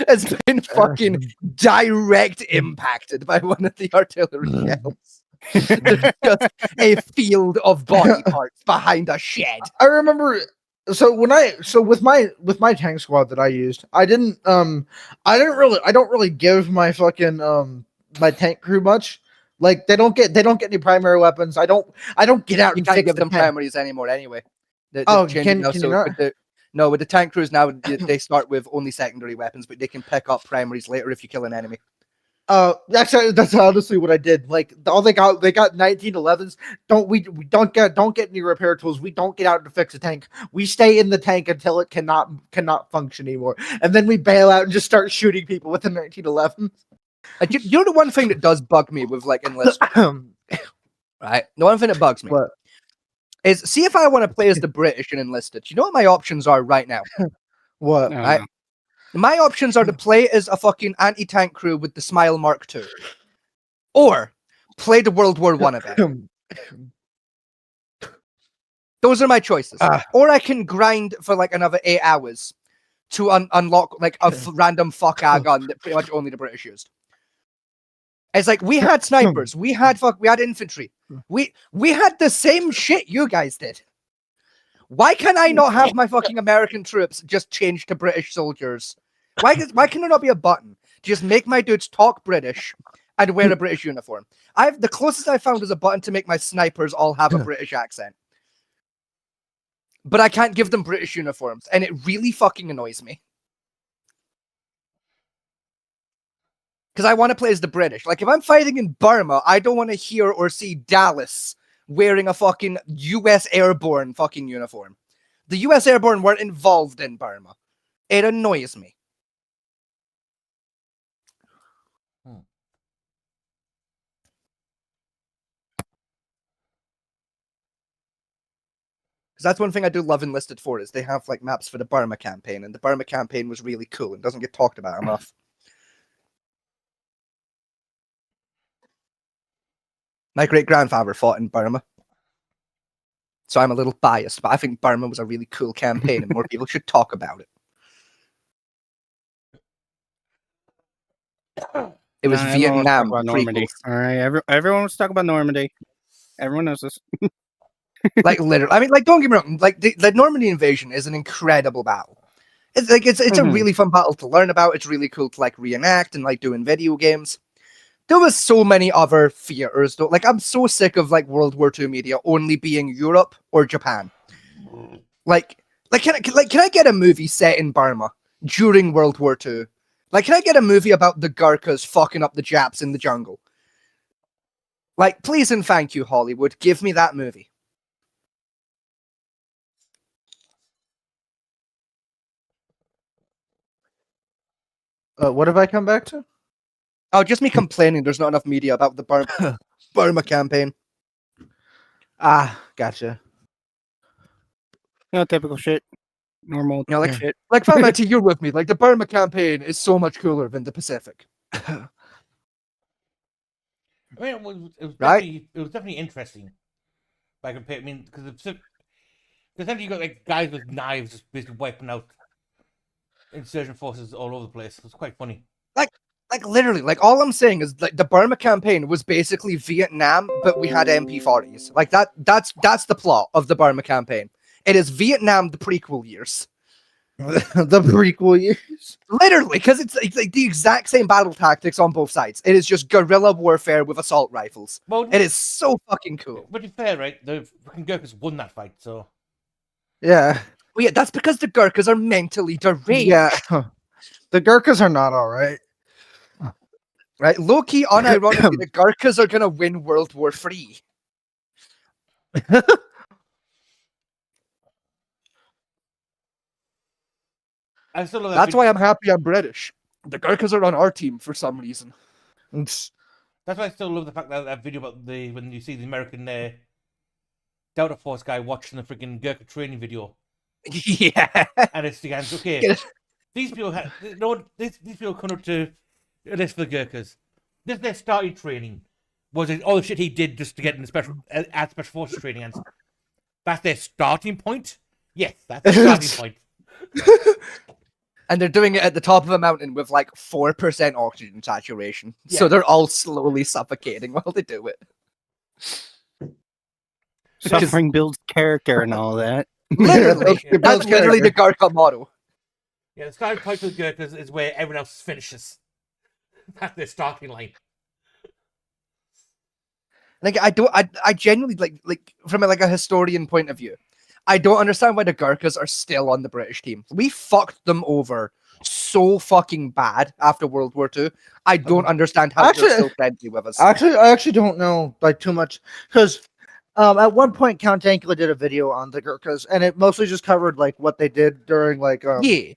has been fucking direct impacted by one of the artillery shells. There's just a field of body parts behind a shed. I remember. So with my tank squad that I used, I don't really give my fucking my tank crew much. Like they don't get any primary weapons. I don't get out You and can't fix give the them tank. primaries anymore anyway. Oh, changed it can now, you so not? no, with the tank crews now, they start with only secondary weapons, but they can pick up primaries later if you kill an enemy. That's honestly what I did. Like all they got 1911s. We don't get any repair tools. We don't get out to fix a tank. We stay in the tank until it cannot function anymore, and then we bail out and just start shooting people with the 1911s. You know the one thing that does bug me with like enlistment, right? The one thing that bugs me What? is see if I want to play as the British and enlisted. You know what my options are right now? What? Right? My options are to play as a fucking anti-tank crew with the Smile Mark II, or play the World War I event. Those are my choices. Or I can grind for like another 8 hours to unlock like a random fuck gun that pretty much only the British used. It's like we had snipers, we had infantry, we had the same shit you guys did. Why can I not have my fucking American troops just change to British soldiers? Why can there not be a button? Just make my dudes talk British and wear a British uniform. The closest I found is a button to make my snipers all have a British accent. But I can't give them British uniforms, and it really fucking annoys me. Because I want to play as the British. Like, if I'm fighting in Burma, I don't want to hear or see Dallas wearing a fucking US Airborne fucking uniform. The US Airborne weren't involved in Burma. It annoys me. Because that's one thing I do love Enlisted for, is they have like maps for the Burma campaign, and the Burma campaign was really cool and doesn't get talked about enough. My great-grandfather fought in Burma. So I'm a little biased, but I think Burma was a really cool campaign and more people should talk about it. It was Vietnam. About Normandy. prequels. All right, everyone wants to talk about Normandy. Everyone knows this. Like literally, I mean, like don't get me wrong, like the Normandy invasion is an incredible battle. It's like it's a really fun battle to learn about. It's really cool to like reenact and like doing video games. There was so many other theaters though. Like I'm so sick of like World War II media only being Europe or Japan. Like can I get a movie set in Burma during World War II? Like, can I get a movie about the Gurkhas fucking up the Japs in the jungle? Like, please and thank you, Hollywood. Give me that movie. What have I come back to? Oh, just me complaining there's not enough media about the Burma campaign. Gotcha. Typical shit. Normal You know, like, shit. like Famati, you're with me. Like, the Burma campaign is so much cooler than the Pacific. I mean, it was Right? definitely interesting. By compare, I mean, because then you got like guys with knives just basically wiping out insurgent forces all over the place. It was quite funny. Like literally, like all I'm saying is like the Burma campaign was basically Vietnam, but we had MP40s. Like that's the plot of the Burma campaign. It is Vietnam, the prequel years. The prequel years. Literally, because it's like the exact same battle tactics on both sides. It is just guerrilla warfare with assault rifles. Well, It is so fucking cool. but to be fair, right? The fucking Gurkhas won that fight, so Yeah. Well, yeah, that's because the Gurkhas are mentally deranged. Yeah. The Gurkhas are not all right. Right? Low key, unironically, the Gurkhas are gonna win World War III. I still love that. That's why I'm happy I'm British. The Gurkhas are on our team for some reason. It's- That's why I still love the fact that video about the when you see the American Delta Force guy watching the freaking Gurkha training video, Yeah. and it's the guys, okay, Get it? these people have, you know, these people come up to this for the Gurkhas. This is their starting training. Was it all the shit he did just to get in the special forces training? And that's their starting point. Yes, that's their starting point. And they're doing it at the top of a mountain with like 4% oxygen saturation. So Yeah. they're all slowly suffocating while they do it. Suffering builds character and all that. Literally. It That's builds literally the character. Gurkha motto. Yeah, the starting point for the Gurkhas is where everyone else finishes. That's their starting line. Like I genuinely like from a historian point of view, I don't understand why the Gurkhas are still on the British team. We fucked them over so fucking bad after World War II. I don't understand how Actually- they're still friendly with us. I actually don't know like too much because at one point Count Dankula did a video on the Gurkhas and it mostly just covered like what they did during like Yeah.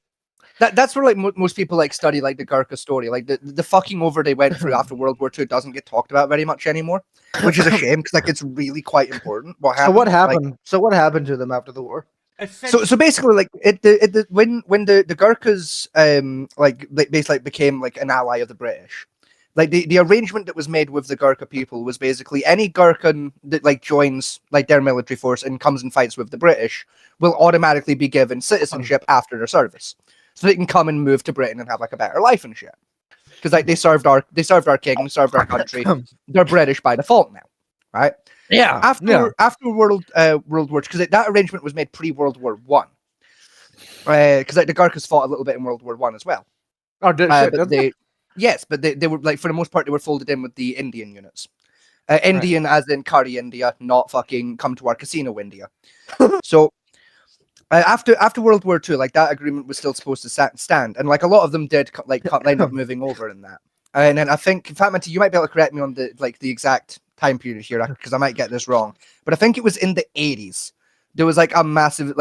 That's where like most people like study like the Gurkha story, like the fucking over they went through after World War II doesn't get talked about very much anymore, which is a shame because like it's really quite important. What happened? So what Like, happened? So what happened to them after the war? so basically, like when the Gurkhas basically became like an ally of the British, like the arrangement that was made with the Gurkha people was basically any Gurkhan that like joins like their military force and comes and fights with the British will automatically be given citizenship after their service. So they can come and move to Britain and have like a better life and shit. Because like they served our king, served our country. They're British by default now, right? Yeah. After World War, because that arrangement was made pre-World War One. Because like the Gurkhas fought a little bit in World War One as well. Oh, did But they were like for the most part they were folded in with the Indian units. Indian as in Curry India, not fucking come to our casino India. So. After World War II, like that agreement was still supposed to stand, and like a lot of them did, end up moving over in that. And then I think, in fact, Matty, you might be able to correct me on the exact time period here because I might get this wrong. But I think it was in the 80s. There was like a massive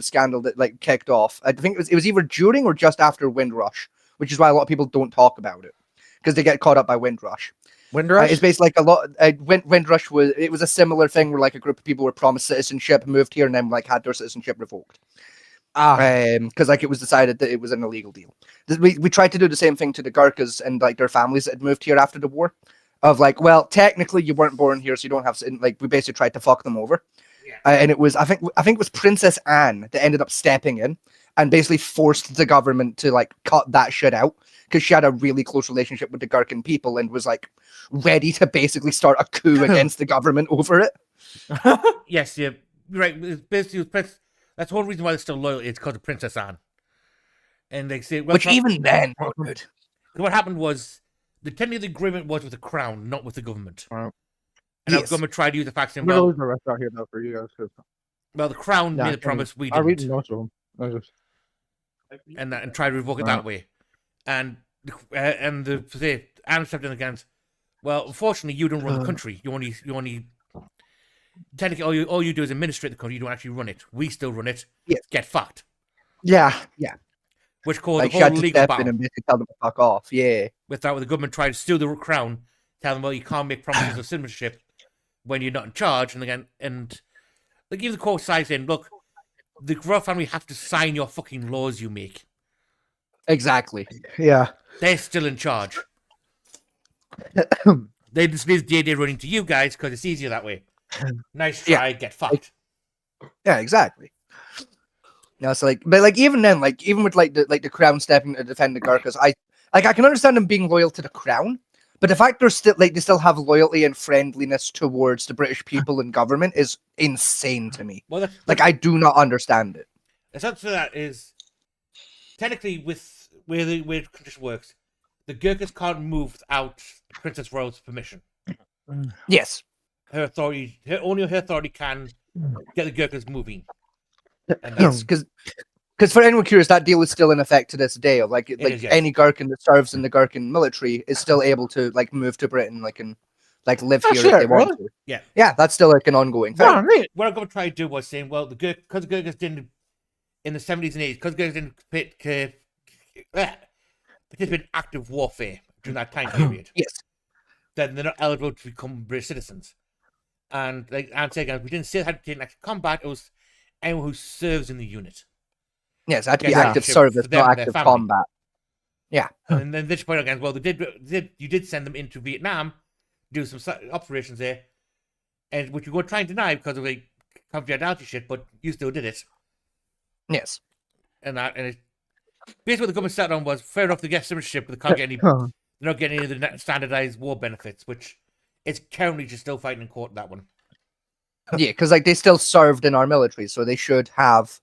scandal that like kicked off. I think it was either during or just after Windrush, which is why a lot of people don't talk about it because they get caught up by Windrush. Windrush? It's basically like a lot. Windrush was a similar thing where like a group of people were promised citizenship, moved here, and then like had their citizenship revoked. Because like it was decided that it was an illegal deal. We tried to do the same thing to the Gurkhas and like their families that had moved here after the war. Of like, well, technically you weren't born here, so you don't have. Like we basically tried to fuck them over. Yeah. And it was I think it was Princess Anne that ended up stepping in and basically forced the government to like cut that shit out because she had a really close relationship with the Gurkhan people and was like ready to basically start a coup against the government over it. Yes, yeah, right. It's basically, that's the whole reason why they're still loyal. It's because of Princess Anne, and they say, well, Which even then, dude. what happened was technically the agreement was with the crown, not with the government. Wow. And the Yes. government tried to use the fact saying, I'm gonna well, lose the rest out here though for you guys. 'Cause the crown Yeah, made a promise, we I read didn't, most of them. I just- and try to revoke it that way. And Anne stepped in against. Well, unfortunately, you don't run the country. You only technically all you do is administrate the country. You don't actually run it. We still run it. Yes. Get fucked. Yeah. Which caused Like the she had whole to legal step in battle. and basically tell them to fuck off. Yeah. With that, where the government tried to steal the crown, tell them, well, you can't make promises of citizenship when you're not in charge. And again, and they give the court side saying, look, the royal family have to sign your fucking laws you make. Exactly. Yeah. They're still in charge. They just leave the idea running to you guys because it's easier that way. Nice try, get fucked. Yeah, exactly. No, so like, but like even then, like even with like the crown stepping to defend the Gurkhas, like I can understand them being loyal to the crown, but the fact they're still like they still have loyalty and friendliness towards the British people and government is insane to me. Well, Like I do not understand it. the sense of that is technically with where the condition works, the Gurkhas can't move without Princess Royal's permission. Yes. Her authority, only her authority can get the Gurkhas moving. And Yes, because for anyone curious, that deal is still in effect to this day. Of like is, yes. any Gherkin that serves in the Gherkin military is still able to like move to Britain, like and like live Oh, here shit, if they want really? to. Yeah. Yeah, that's still like an ongoing thing. Oh, neat. what I'm going to try to do was saying, well, because the Gurkhas didn't in the 70s and 80s, because Gurkhas didn't participate in active warfare during that time period, Yes. then they're not eligible to become British citizens. And like I'm saying, we didn't say how to take active combat. It was anyone who serves in the unit. Yes, it had to be Yeah, active yeah. service, For them not and their active family. combat. And then this point again, well, you did send them into Vietnam, do some operations there, and which you were trying to deny because of the confidentiality shit, but you still did it. Yes. And basically what the government sat on was fair enough to get citizenship, but they can't get any. Huh. They're not getting any of the standardized war benefits, which is currently just still fighting in court. That one. Yeah, because like they still served in our military, so they should have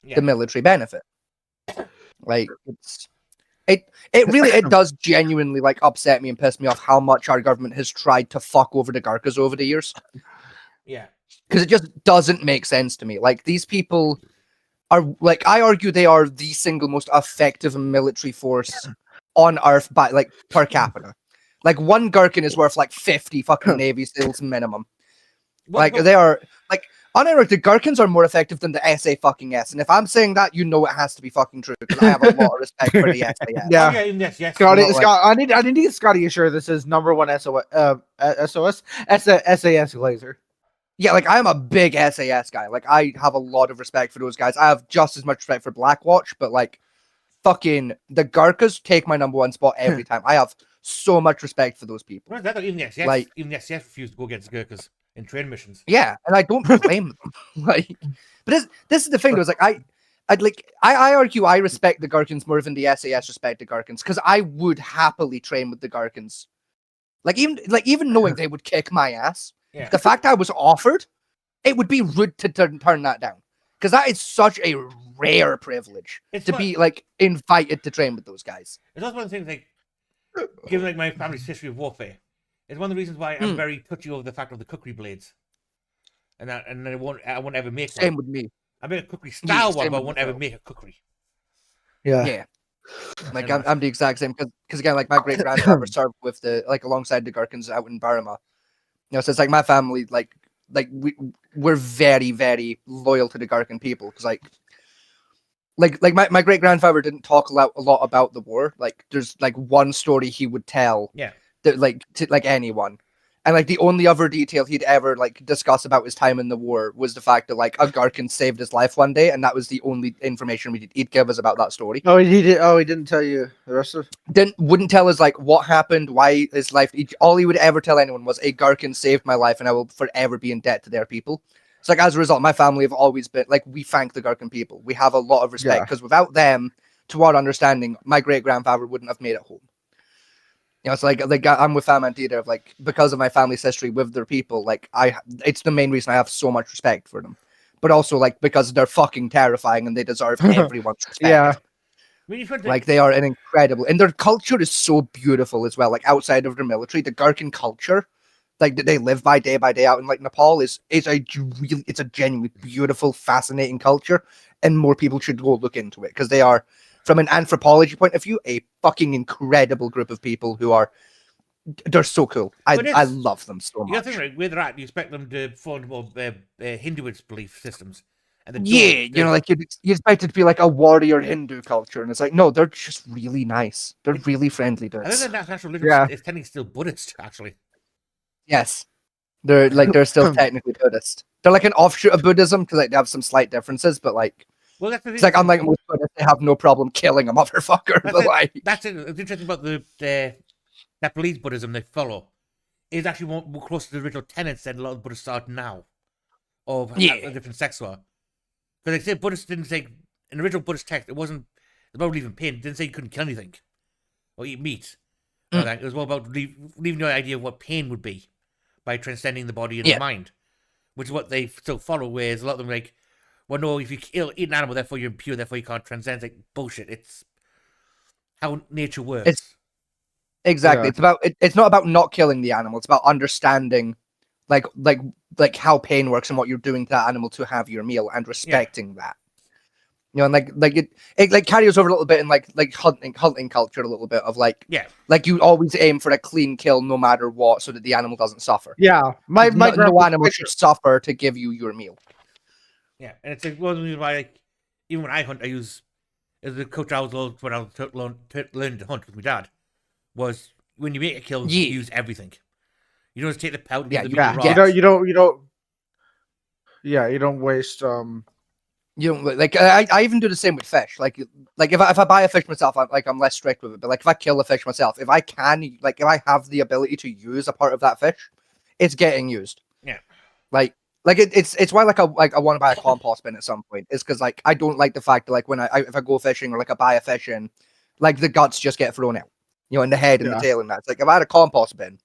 Yeah. the military benefit. Like it really it does genuinely like upset me and piss me off how much our government has tried to fuck over the Gurkhas over the years. Yeah. Because it just doesn't make sense to me. Like these people are like I argue they are the single most effective military force on Earth by like per capita. Like one Gherkin is worth like 50 fucking Navy SEALs minimum. Like they are like unironically, the Gherkins are more effective than the SA fucking S. And if I'm saying that, you know it has to be fucking true because I have a lot of respect for the SAS. Yeah. Okay, yes. Scotty, You know, like- Scott, I need to get Scotty assure this is number one SAS laser. Yeah, like I'm a big SAS guy. Like I have a lot of respect for those guys. I have just as much respect for Blackwatch, but like fucking the Gurkhas take my number one spot every time. I have so much respect for those people. Well, that even the SAS, Like- even the SAS refused to go against the Gurkhas in training missions. Yeah, and I don't blame them. Like, but this is the thing. It was like I argue I respect the Gherkins more than the SAS respect the Gherkins because I would happily train with the Gherkins. Like even knowing they would kick my ass, Yeah. the fact I was offered, it would be rude to turn that down because that is such a rare privilege It's to what- be like invited to train with those guys. It's also one of the things like, given like my family's history of warfare, it's one of the reasons why I'm very touchy over the fact of the cookery blades, and I won't ever make Same one. with me. I make a cookery style one, same but I with won't me ever too. make a cookery. Yeah. Like I'm the exact same because again, like my great grandfather served with the like alongside the Gherkins out in Burma. You know, so it's like my family, like we're very, very loyal to the Gherkin people because like my great grandfather didn't talk a lot about the war. Like there's like one story he would tell, Yeah. that like to like anyone, and like the only other detail he'd ever like discuss about his time in the war was the fact that like a Gherkin saved his life one day, and that was the only information he'd give us about that story. Oh, he did. Oh, he didn't tell you the rest of. Wouldn't tell us like what happened, why his life. All he would ever tell anyone was a Gherkin saved my life, and I will forever be in debt to their people. So like as a result, my family have always been like we thank the Gherkin people. We have a lot of respect Yeah. because without them, to our understanding, my great grandfather wouldn't have made it home. You know, it's like I'm with Famantida of like because of my family's history with their people. Like it's the main reason I have so much respect for them. But also like because they're fucking terrifying and they deserve everyone's respect. Yeah. I mean, you Like they are an incredible, and their culture is so beautiful as well. Like outside of their military, the Gherkin culture, like that they live by day out in like Nepal is a genuinely beautiful, fascinating culture, and more people should go look into it because they are, from an anthropology point of view, a fucking incredible group of people who are. They're so cool. I But it's- love them so You got much. to think, right, where they're at, you expect them to fall into more Hinduist belief systems. And they Yeah, don't. you know, like you expect it to be like a warrior Hindu culture, and it's like no, they're just really nice. They're really friendly I think dudes. the national religion Yeah. is technically still Buddhist, actually. Yes, they're still technically Buddhist. They're like an offshoot of Buddhism because like, they have some slight differences, but like Well, that's the it's like thing. unlike most Buddhists, they have no problem killing a motherfucker. That's But it. like, That's it. It's interesting about the Nepalese Buddhism they follow is actually more close to the original tenets than a lot of Buddhists are now of Yeah. a different sex war. Because they say Buddhists didn't say in the original Buddhist text it wasn't about even pain. It didn't say you couldn't kill anything. or eat meat. It was more about leaving the idea of what pain would be by transcending the body and the mind, which is what they still follow. Whereas a lot of them like, well, no, if you eat an animal, therefore you're impure, therefore you can't transcend. It's like bullshit. It's how nature works. Exactly. It's not about not killing the animal. It's about understanding, like how pain works and what you're doing to that animal to have your meal and respecting that. You know, and it like carries over a little bit in like hunting culture a little bit of like you always aim for a clean kill no matter what, so that the animal doesn't suffer. Yeah, my no animal should suffer to give you your meal. Yeah, and it's like one of the reasons why, like, even when I hunt, I use as the coach I was when I was learning to hunt with my dad was when you make a kill, you use everything. You don't just take the pelt. You don't waste. You don't like. I even do the same with fish. Like if I buy a fish myself, I'm less strict with it. But like if I kill a fish myself, if I have the ability to use a part of that fish, it's getting used. Yeah. It's why I want to buy a compost bin at some point. It's because like I don't like the fact that like when if I go fishing or like I buy a fish in, like the guts just get thrown out, you know, in the head and the tail and that. It's like if I had a compost bin,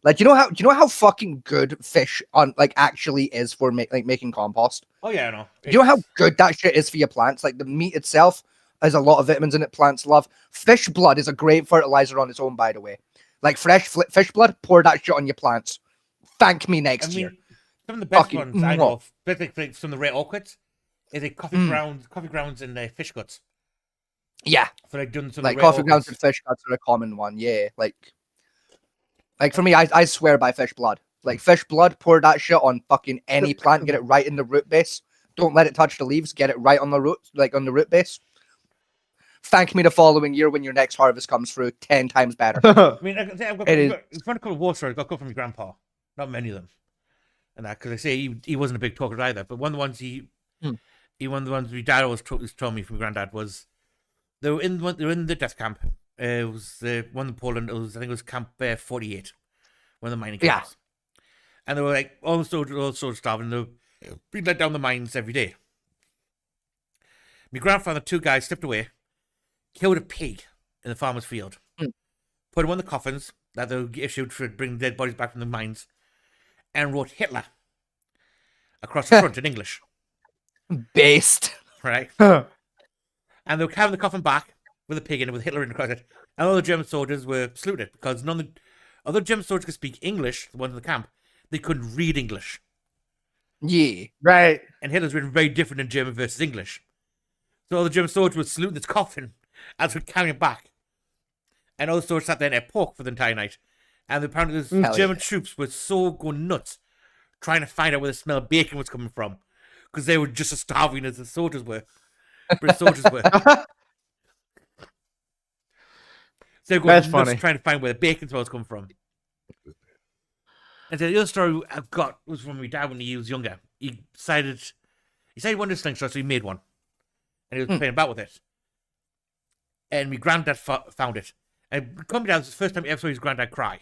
like you know how fucking good fish on like actually is for making compost. Oh yeah, I know. Do you know how good that shit is for your plants? Like the meat itself has a lot of vitamins in it. Plants love. Fish blood is a great fertilizer on its own, by the way. Like fresh fish blood, pour that shit on your plants. Thank me next year. Some of the best ones I know of, particularly some of the rare orchids, is like coffee grounds and fish guts. Yeah. For like doing some like coffee grounds and fish guts are a common one. Yeah, like for me, I swear by fish blood. Like fish blood, pour that shit on fucking any plant, get it right in the root base. Don't let it touch the leaves. Get it right on the root, like on the root base. Thank me the following year when your next harvest comes through 10 times better. I mean, I've got a couple of war stories I got from my grandpa. Not many of them. And that, because I say he wasn't a big talker either. But one of the ones one of the ones my dad always told me from my granddad was they were in the death camp. It was one in Poland. I think it was Camp 48, one of the mining camps. Yeah. And they were like all soldiers starving. They were being let down the mines every day. My grandfather, 2 guys slipped away, killed a pig in the farmer's field, put him on the coffins that they issued to bring dead bodies back from the mines, and wrote Hitler across the front in English. Based. Right? And they were carrying the coffin back with a pig in it, with Hitler in across it. And all the German soldiers were saluted because none of the other German soldiers could speak English, the ones in the camp. They couldn't read English. Yeah. Right. And Hitler's written very different in German versus English. So all the German soldiers would salute this coffin as they would carry it back. And all the soldiers sat there and ate pork for the entire night. And apparently the German troops were so going nuts trying to find out where the smell of bacon was coming from. Because they were just as starving as the soldiers were. British soldiers were. So they were going nuts trying to find where the bacon smell was coming from. And so the other story I've got was from my dad when he was younger. He decided he wanted a slingshot, so he made one. And he was playing about with it. And my granddad found it. And coming down, it was the first time he ever saw his granddad cry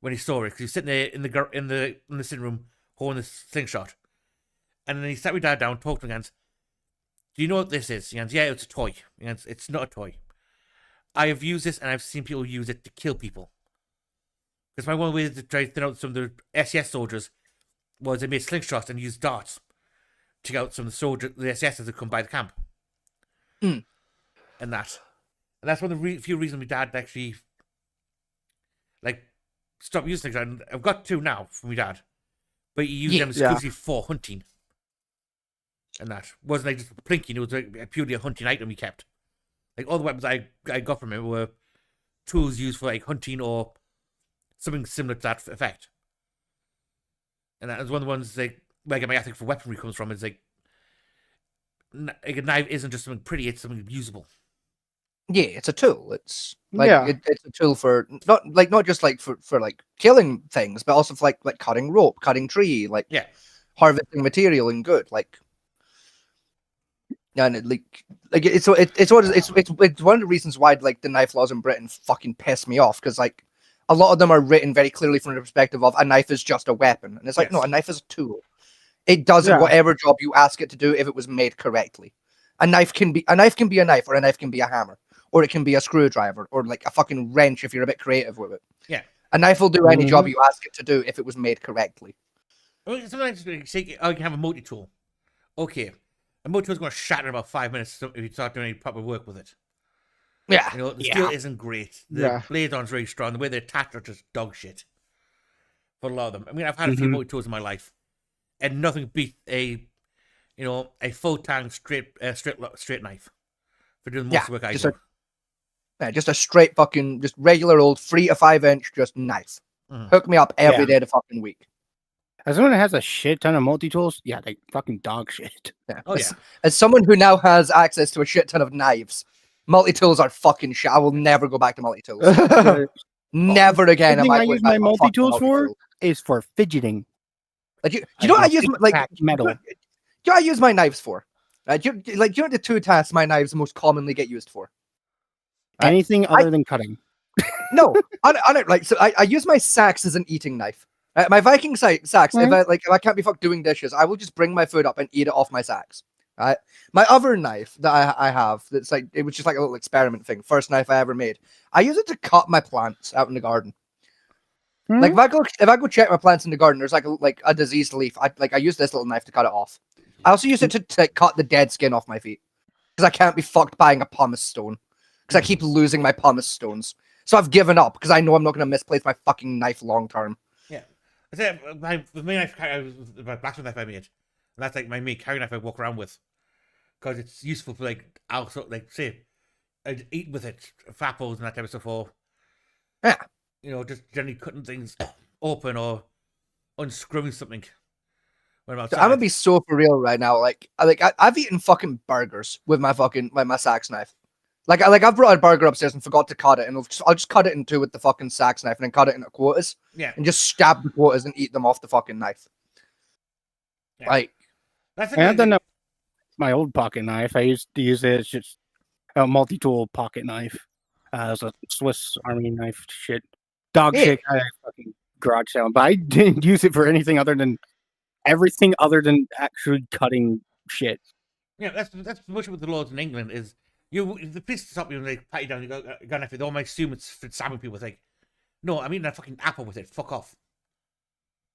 when he saw it. Because he was sitting there in the sitting room holding the slingshot. And then he sat my dad down, talked to him, and goes, "Do you know what this is?" He goes, "Yeah, it's a toy." He goes, "It's not a toy. I have used this, and I've seen people use it to kill people. Because my one way to try to thin out some of the SS soldiers was they made slingshots and used darts to get out some of the SSs that come by the camp. And that's one of the few reasons my dad actually stopped using slingshots. And I've got 2 now from my dad, but he used them exclusively for hunting. And that wasn't like just plinking; it was purely a hunting item he kept. Like all the weapons I got from him were tools used for like hunting or something similar to that effect. And that was one of the ones where I get my ethic for weaponry comes from. It's like a knife isn't just something pretty; it's something usable. Yeah, it's a tool. It's like it's a tool for not just for killing things, but also for like cutting rope, cutting tree, harvesting material and good And it's one of the reasons why the knife laws in Britain fucking piss me off, because a lot of them are written very clearly from the perspective of a knife is just a weapon, and it's like, no, a knife is a tool. It does whatever job you ask it to do if it was made correctly. A knife can be a knife, or a knife can be a hammer. or it can be a screwdriver, or like a fucking wrench if you're a bit creative with it. Yeah. A knife will do any job you ask it to do if it was made correctly. Well, sometimes you say, oh, you can have a multi-tool. Okay. A multi-tool is going to shatter in about 5 minutes if you start doing any proper work with it. Yeah. You know, the steel isn't great. The Yeah. blades aren't very strong. The way they're attached are just dog shit. For a lot of them. I mean, I've had a few multi-tools in my life, and nothing beats a full tang straight knife for doing most of the work I do. Just a straight fucking, just regular old 3 to 5 inch just knife. Hook me up every day of the fucking week. As someone that has a shit ton of multi-tools, yeah, they fucking dog shit. Yeah. Oh, yeah. As someone who now has access to a shit ton of knives, multi-tools are fucking shit. I will never go back to multi-tools. Never again. The thing am I going use back my to a fucking multi-tools for multi-tool. is for fidgeting. Like you know what I use like crack metal. You know what I use my knives for? Do you know the 2 tasks my knives most commonly get used for? Anything other than cutting. No, I use my sax as an eating knife. My Viking sax. If I can't be fucked doing dishes, I will just bring my food up and eat it off my sax. Right. My other knife that I have, that's like, it was just like a little experiment thing. First knife I ever made. I use it to cut my plants out in the garden. Like if I go check my plants in the garden, there's like a diseased leaf. I use this little knife to cut it off. I also use it to cut the dead skin off my feet because I can't be fucked buying a pumice stone because I keep losing my pumice stones. So I've given up because I know I'm not going to misplace my fucking knife long term. Yeah. I said the main knife, the blacksmith knife I made, and that's like my main carry knife I walk around with because it's useful for like also like say I'd eat with it for apples and that type of stuff, or just generally cutting things open or unscrewing something. When I'm I'm gonna be so for real right now. I've eaten fucking burgers with my sax knife. I've brought a burger upstairs and forgot to cut it, and I'll just cut it in two with the fucking sax knife and then cut it into quarters. Yeah. And just stab the quarters and eat them off the fucking knife. Yeah. Like That's I've done that. My old pocket knife. I used to use it as just a multi-tool pocket knife. It was a Swiss Army knife shit. Dog shit kind of fucking garage sale. But I didn't use it for anything other than actually cutting shit. Yeah, that's much with the laws in England is the police stop you and they pat you down. You go knife. They almost assume it's for stabbing people. It's like, no, I mean a fucking apple with it. Fuck off.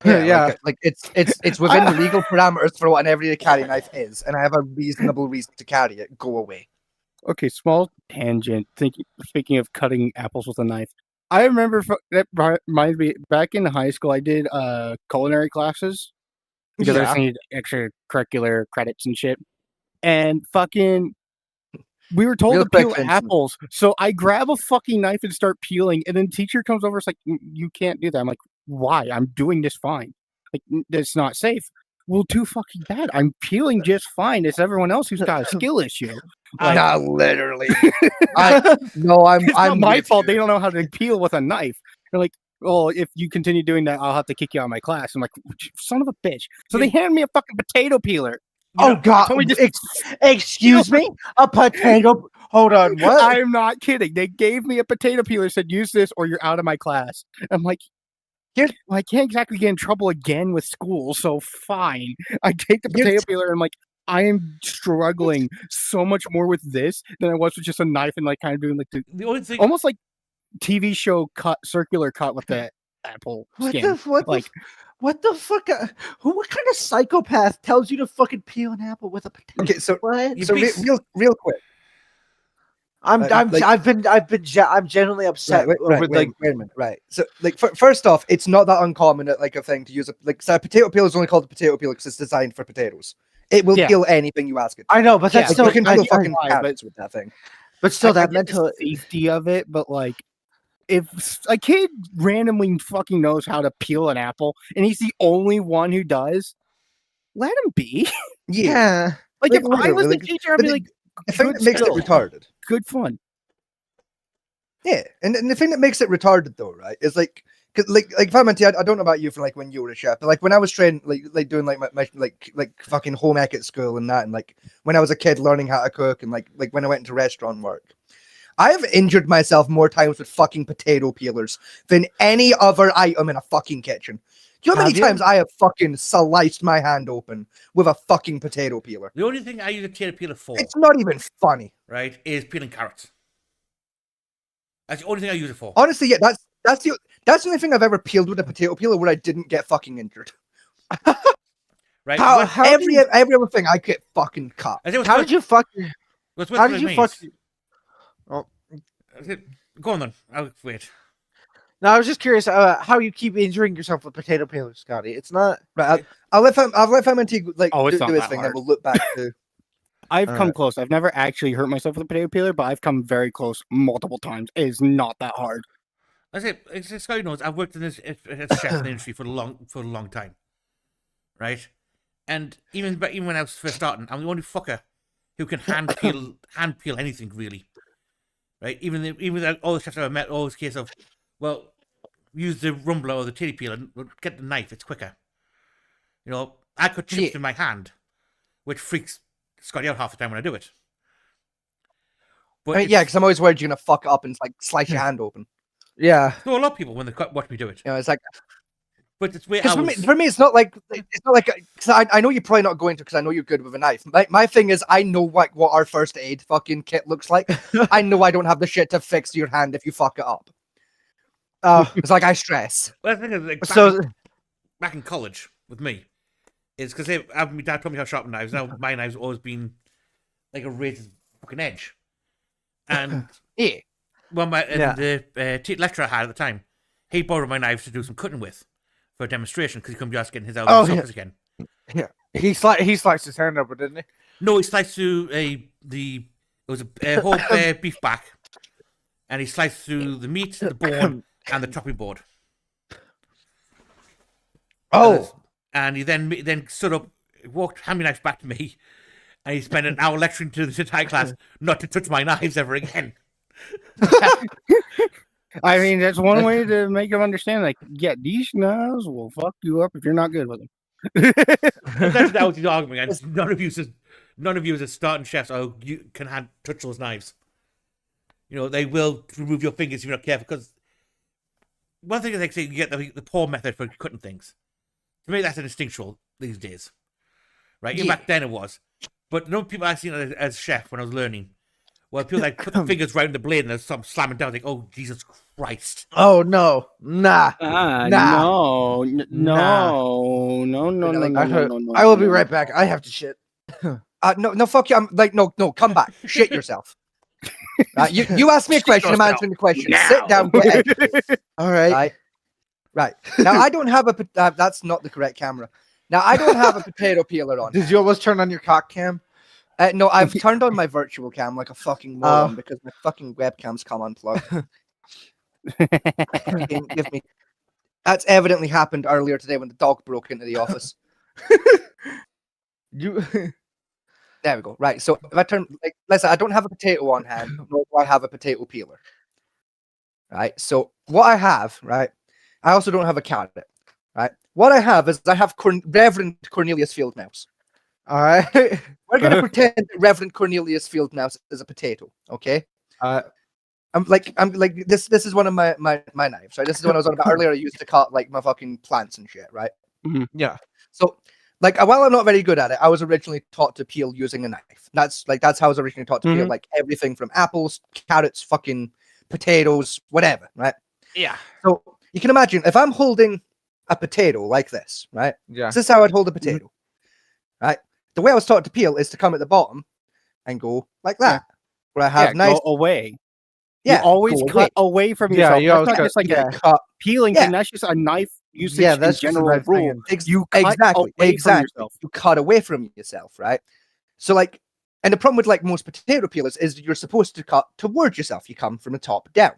Yeah. It's within the legal parameters for what an everyday carry knife is, and I have a reasonable reason to carry it. Go away. Okay, small tangent. Speaking of cutting apples with a knife, I remember that reminds me. Back in high school, I did culinary classes because I just needed extracurricular credits and shit. And fucking, we were told Real to quick, peel Vincent. apples. So I grab a fucking knife and start peeling, and then teacher comes over. It's like, you can't do that. I'm like, why? I'm doing this fine. Like, that's not safe. Well, too fucking bad. I'm peeling just fine. It's everyone else who's got a skill issue. Not literally. It's not I'm my with fault. you. They don't know how to peel with a knife. They're like, oh, if you continue doing that, I'll have to kick you out of my class. I'm like, son of a bitch. So they hand me a fucking potato peeler. Oh God! told me just- Excuse me, a potato. Hold on, what? I'm not kidding. They gave me a potato peeler, said, use this or you're out of my class. I'm like, I can't exactly get in trouble again with school, so fine. I take the potato peeler and I'm like, I am struggling so much more with this than I was with just a knife and like kind of doing like The only thing, almost like TV show circular cut with the apple skin. What the fuck? What kind of psychopath tells you to fucking peel an apple with a potato? Okay, so What? so real quick. I'm genuinely upset Wait with like. a minute. Right. So, first off, it's not that uncommon, a thing to use. A potato peel is only called a potato peel because it's designed for potatoes. It will peel anything you ask it. I know, but that's Like, still you can peel fucking why, carrots with that thing. but still I that get the mental. safety of it, but like if a kid randomly fucking knows how to peel an apple and he's the only one who does, let him be. Yeah. Like if I was literally, the teacher, I'd be like, The thing good that makes it skill. retarded. good fun. Yeah, and the thing that makes it retarded though, right, is like Valenti, I don't know about you from like when you were a chef, but like when I was trained, like doing like my fucking home ec at school and that, and like when I was a kid learning how to cook, and like when I went into restaurant work, I have injured myself more times with fucking potato peelers than any other item in a fucking kitchen. Do you know how many times I have fucking sliced my hand open with a fucking potato peeler? the only thing I use a potato peeler for, It's not even funny. right, is peeling carrots. That's the only thing I use it for. Honestly, yeah, that's the only thing I've ever peeled with a potato peeler where I didn't get fucking injured. Right? How- What- how every did- every other thing I get fucking cut. I think How did you fuck? what's How did you fuck? Go on then. I'll wait. No, I was just curious how you keep injuring yourself with potato peelers, Scotty. It's not. Right, I'll let Famantine like Oh, it's do not his that thing, hard. and we'll look back to. I've All come right. close. I've never actually hurt myself with a potato peeler, but I've come very close multiple times. It is not that hard. That's it. It's just Scotty knows I've worked in this as a chef in the industry for a long time, right? And even when I was first starting, I'm the only fucker who can hand peel anything really, right? Even all the chefs I've ever met, always a case of, well, use the rumbler or the titty peeler and get the knife. It's quicker. You know, I cut chips Yeah. in my hand, which freaks Scotty out half the time when I do it. But I mean, yeah, because I'm always worried you're gonna fuck up and like slice your hand open. Yeah. so a lot of people when they watch me do it, You know, it's like but it's way because I for me, it's not like because I know you're probably not going to because I know you're good with a knife. My thing is I know what our first aid fucking kit looks like. I know I don't have the shit to fix your hand if you fuck it up. It's like I stress. Well, the thing is, like, So back in college with me is because my dad taught me how to sharpen knives. Now my knives have always been like a razor's fucking edge. And Yeah. well, Yeah. the lecturer I had at the time, he borrowed my knives to do some cutting with for a demonstration because he couldn't be asked getting his out Oh, of the yeah. office again. he sliced his hand open, didn't he? No, he sliced through it was a whole beef back, and he sliced through the meat, the bone, and the chopping board. Oh, And he then stood up, walked hand me knives back to me, and he spent an hour lecturing to the entire class not to touch my knives ever again. I mean, that's one way to make them understand. Like, yeah, these knives will fuck you up if you're not good with them. That was the argument. And none of you as starting chefs you can touch those knives. You know, they will remove your fingers if you're not careful. Because one thing is they say you get the paw method for cutting things. To me, that's an instinctual these days, right? Even Yeah. back then it was. But no people I've seen as a chef when I was learning, well, people like put the fingers right in the blade and there's some slamming down. Like, oh Jesus Christ! Oh no, nah. Ah, Nah. no, Nah. no, I will be right back. I have to shit. no, fuck you. I'm like, no, come back. Shit yourself. You asked me a question. I'm yourself answering the question. now. Sit down. Get educated. All right. Right. Now I don't have that's not the correct camera. Now I don't have a potato peeler on. Did you almost turn on your cock cam? No, I've turned on my virtual cam like a fucking moron because my fucking webcam's come unplugged. Fucking give me. That's evidently happened earlier today when the dog broke into the office. You. There we go. Right. So if I turn, listen, I don't have a potato on hand, nor do I have a potato peeler. Right. So what I have, right, I also don't have a carrot. Right. What I have is I have Reverend Cornelius Fieldmouse. All right. We're gonna pretend that Reverend Cornelius Fieldmouse is a potato. Okay. I'm like this. This is one of my knives. Right. This is the one I was on about earlier. I used to cut like my fucking plants and shit. Right. Yeah. So, like, while I'm not very good at it, I was originally taught to peel using a knife. That's how I was originally taught to peel, like everything from apples, carrots, fucking potatoes, whatever, right? Yeah. So you can imagine if I'm holding a potato like this, right? Yeah. This is how I'd hold a potato, right? The way I was taught to peel is to come at the bottom and go like that, where I have nice, go away. yeah, You always go cut away from Yeah, yourself. you That's always not cut- just like yeah. a cut. peeling Yeah. thing. That's just a knife usage Yeah, in that's just a general knife thing rule. and- You cut exactly, away from exactly. yourself. You cut away from yourself, right? So like, and the problem with like most potato peelers is you're supposed to cut towards yourself. You come from the top down.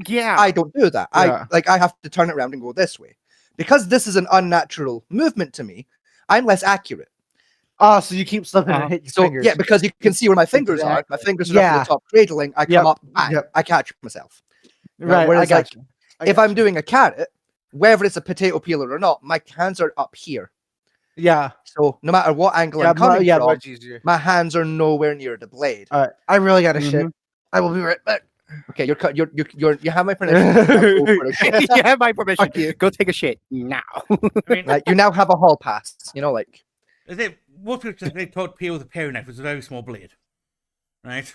Yeah. I don't do that. Yeah. I have to turn it around and go this way. Because this is an unnatural movement to me, I'm less accurate. Oh, so you keep slipping and hit your So fingers. yeah, because you can see where my fingers are. My fingers are up at the top cradling. I come up, bang, Yep. I catch myself. Right. Whereas, I like, got you. if I'm doing a carrot, whether it's a potato peeler or not, my hands are up here. Yeah. So no matter what angle Yeah. I'm coming from, Much easier. my hands are nowhere near the blade. All right. I really got to shit. Mhm. I will be right back. Okay, you have my permission. Now go for a shit. you have my permission. Fuck you. Go take a shit now. I mean, Like you now have a hall pass. You know, like most people just they taught peel with a paring knife, which is a very small blade, right?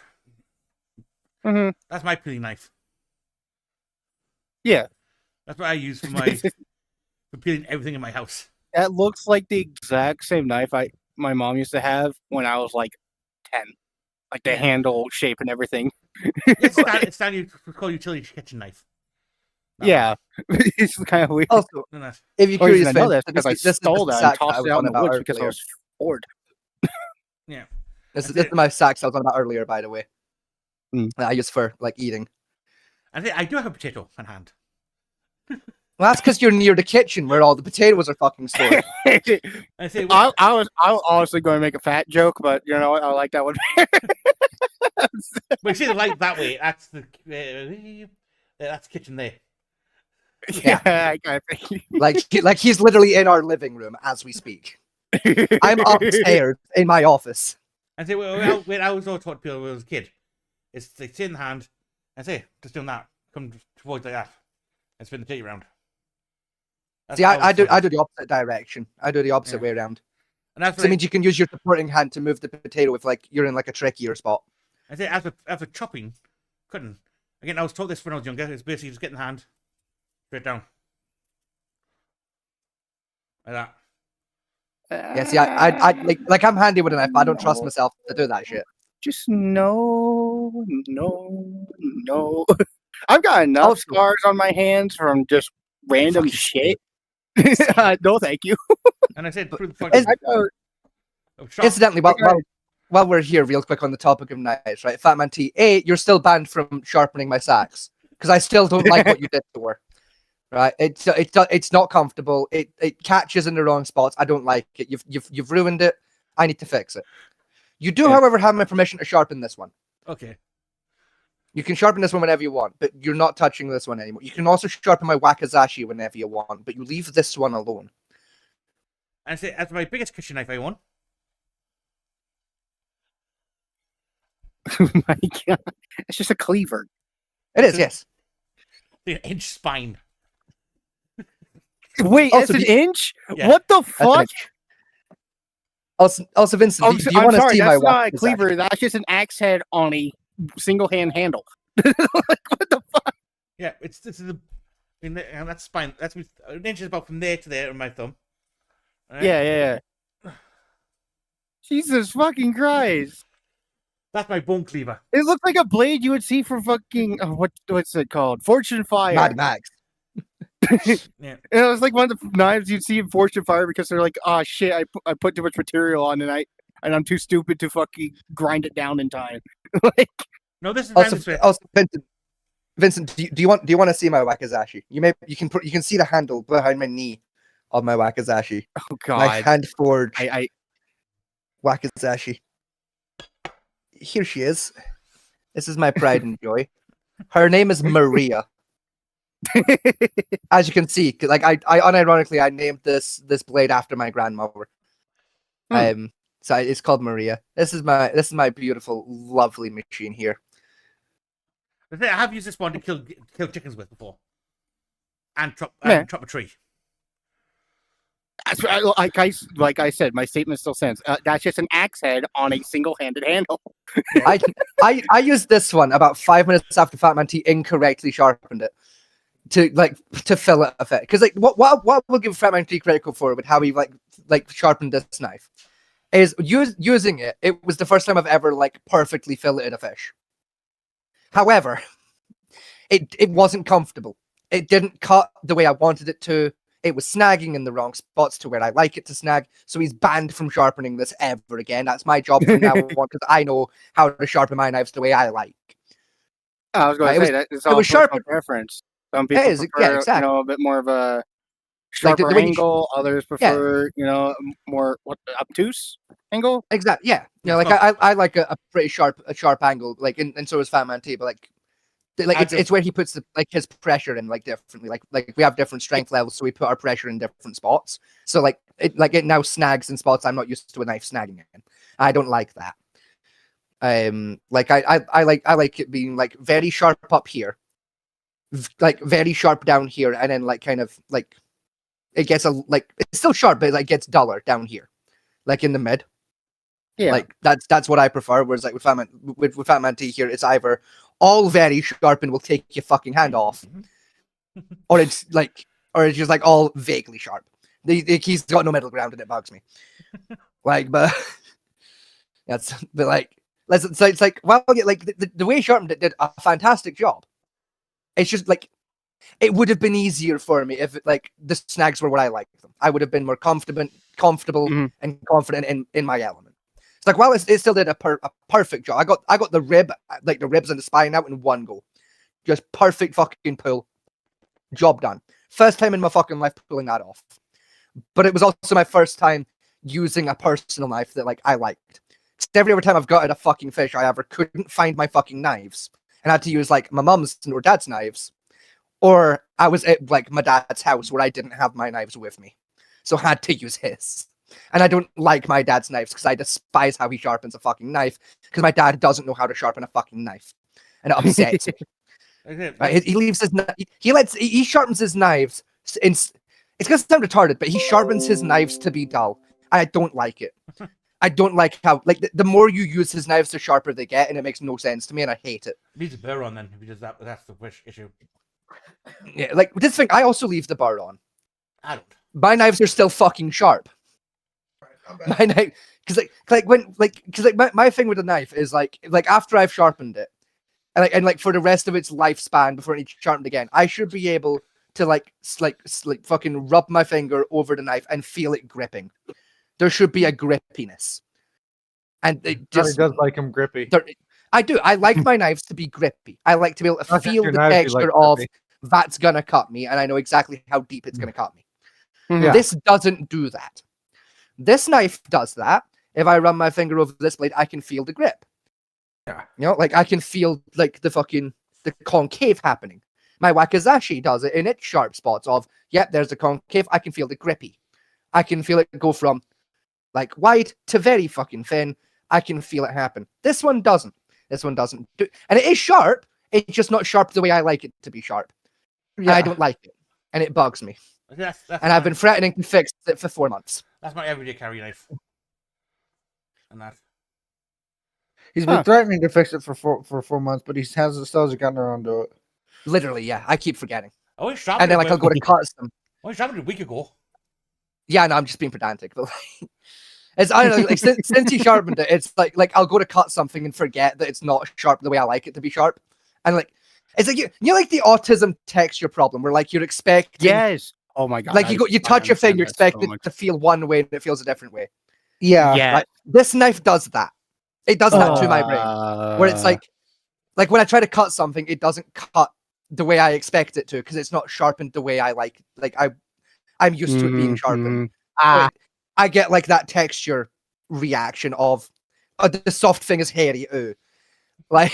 Mhm. That's my peeling knife. Yeah. That's what I use for my for peeling everything in my house. That looks like the exact same knife my mom used to have when I was like 10. Like the Yeah. handle shape and everything. It's standard called utility kitchen knife. That Yeah. It's kind of weird. Also, one. No, no. if you're Only curious, reason I know Vince, this because I this is stole the that and sack tossed I it was out on in the about woods because I earlier. was bored. Yeah. This That's is it. my sacks I was on about earlier, by the way. That I use for like eating. And I do have a potato on hand. Well, that's because you're near the kitchen where all the potatoes are fucking stored. I say, I was honestly going to make a fat joke, but you know what? I like that one. but you see the light that way. That's that's the kitchen there. Yeah, I kind of think. like he's literally in our living room as we speak. I'm upstairs in my office. I say, when I was all taught people when I was a kid, it's like sit in the hand. I say, just doing that. Come towards like that, and spin the potato around. That's See, how I was do taught. the opposite direction. I do the opposite Yeah. way around. And that's So what it means you can use your supporting hand to move the potato if like you're in like a trickier spot. I say after chopping, cutting. Again, I was taught this when I was younger. It's basically just get in the hand, straight down, like that. Yeah, see, I like I'm handy with a knife, but I don't trust No. myself to do that shit. Just no. I've got enough Also- scars on my hands from just random Fucking shit. No, thank you. And I said, through the Is- fucking shop. Incidentally, while we're here, real quick on the topic of knives, right? Fatman T, you're still banned from sharpening my sacks because I still don't like what you did to her. Right? It's not comfortable. It catches in the wrong spots. I don't like it. You've ruined it. I need to fix it. You do, Yeah. however, have my permission to sharpen this one. Okay. You can sharpen this one whenever you want, but you're not touching this one anymore. You can also sharpen my Wakizashi whenever you want, but you leave this one alone. And I say, that's my biggest kitchen knife I won. Oh my god. It's just a cleaver. It is, yes. The inch spine. Wait, Also, it's an inch? Yeah. What the an fuck? inch. Also, Vincent, I'm, do you I'm want to sorry, see my that's not a Wakizashi? cleaver. That's just an axe head on a single hand handle. Like, what the fuck? Yeah, this is and that's spine. That's an inch is about from there to there on my thumb. Alright? Yeah. Jesus fucking Christ. That's my bone cleaver. It looks like a blade you would see from fucking what's it called? Fortune Fire. Mad Max. Yeah. And it was like one of the knives you'd see in Fortune Fire because they're like, oh shit, I put too much material on and I'm too stupid to fucking grind it down in time. Like, No, this is Also, Vincent, do you want to see my Wakizashi? You can see the handle behind my knee of my Wakizashi. oh My god. hand forged I Wakizashi. Here she is. This is my pride and joy. Her name is Maria. As you can see, 'cause, like I unironically I named this blade after my grandmother. So it's called Maria. This is my beautiful, lovely machine here. I have used this one to kill chickens with before, and chop a tree. That's like I said, my statement still stands. That's just an axe head on a single-handed handle. I used this one about 5 minutes after Fatman T incorrectly sharpened it to fill it effect. Because like what we'll give Fatman T credit for with how he like sharpened this knife is using it. It was the first time I've ever like perfectly filleted a fish. However, it wasn't comfortable. It didn't cut the way I wanted it to. It was snagging in the wrong spots to where I like it to snag. So he's banned from sharpening this ever again. That's my job from now on because I know how to sharpen my knives the way I like. I was going It to was- say that it's it all was personal sharp- preference. Some people is, yeah, prefer, exactly. a bit more of a Like sharper the way you angle. Others prefer, more obtuse angle. Exactly. Yeah. You know, It's like I like a pretty sharp angle. Like and so is Fatman T. But like it's where he puts his pressure in like differently. Like we have different strength levels, so we put our pressure in different spots. So like it now snags in spots I'm not used to a knife snagging in. I don't like that. Like I like it being like very sharp up here, like very sharp down here, and then like kind of like it gets it's still sharp, but it like gets duller down here, like in the mid. Yeah. Like that's what I prefer. Whereas like with Fatman T here, it's either all very sharp and will take your fucking hand off, or it's just like all vaguely sharp. He's got no middle ground, and it bugs me. Like, but like, listen, so it's like, well, like the way he sharpened it did a fantastic job. It's just like, it would have been easier for me if like the snags were where I like them. I would have been more comfortable and confident in my element. It's like, well, it still did a perfect job. I got the ribs and the spine out in one go. Just perfect fucking pull. Job done. First time in my fucking life pulling that off. But it was also my first time using a personal knife that like I liked. Every time I've got at a fucking fish, I either couldn't find my fucking knives and had to use like my mum's or dad's knives, or I was at like my dad's house where I didn't have my knives with me, so I had to use his. And I don't like my dad's knives because I despise how he sharpens a fucking knife, because my dad doesn't know how to sharpen a fucking knife, and it upsets me. Right? He leaves his he sharpens his knives. It's gonna sound retarded, but he sharpens his knives to be dull. I don't like it. I don't like how like the more you use his knives, the sharper they get, and it makes no sense to me, and I hate it. Leave the burr on then if he does that. That's the issue. Yeah, like this thing, I also leave the bar on. I don't. My knives are still fucking sharp. My knife, because my thing with the knife is like after I've sharpened it, and like for the rest of its lifespan before it needs sharpened again, I should be able to like fucking rub my finger over the knife and feel it gripping. There should be a grippiness, and it just does like him grippy. I do. I like my knives to be grippy. I like to be able to Not just feel your the knives, you texture like of grippy. that's gonna cut me, and I know exactly how deep it's gonna cut me. Yeah. This doesn't do that. This knife does that. If I run my finger over this blade, I can feel the grip. Yeah. You know, like I can feel like the concave happening. My Wakizashi does it in its sharp spots of, yep, there's a concave. I can feel the grippy. I can feel it go from like wide to very fucking thin. I can feel it happen. This one doesn't. This one doesn't do, and it is sharp. It's just not sharp the way I like it to be sharp. And I don't like it, and it bugs me. That's And I've been threatening to fix it for 4 months. That's my everyday carry knife. And that. He's been threatening to fix it for 4 months, but he still hasn't gotten around to it. Literally, yeah. I keep forgetting. I only sharpened And then it like I'll go to custom. I only sharpened it a week ago. Yeah, no, I'm just being pedantic, but like, it's I don't know. Like since he sharpened it, it's like I'll go to cut something and forget that it's not sharp the way I like it to be sharp, and like it's like you like the autism texture problem where like you're expecting Yes. Oh my god. like you touch your thing, you expect it it to feel one way and it feels a different way. Yeah. Yeah. Right? This knife does that. It does that to my brain, where it's like when I try to cut something, it doesn't cut the way I expect it to because it's not sharpened the way I like. Like I'm used to it being sharpened. I get like that texture reaction of the soft thing is hairy. Ooh, like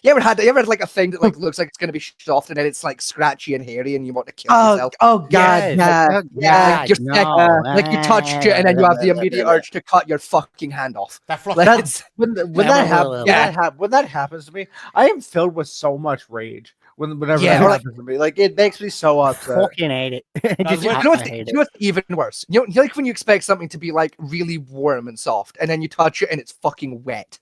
you ever had like a thing that like looks like it's gonna be soft and then it's like scratchy and hairy and you want to kill yourself. Oh god, Yes. yeah. Like, like you touched it and then you have the immediate urge to cut your fucking hand off. That fluff. Like, That's when that happens to me, I am filled with so much rage whenever Yeah, that or like- happens to me. Like it makes me so upset. Fucking hate it. Just you You know, fucking hate you know what's even worse? You know, like when you expect something to be like really warm and soft, and then you touch it and it's fucking wet.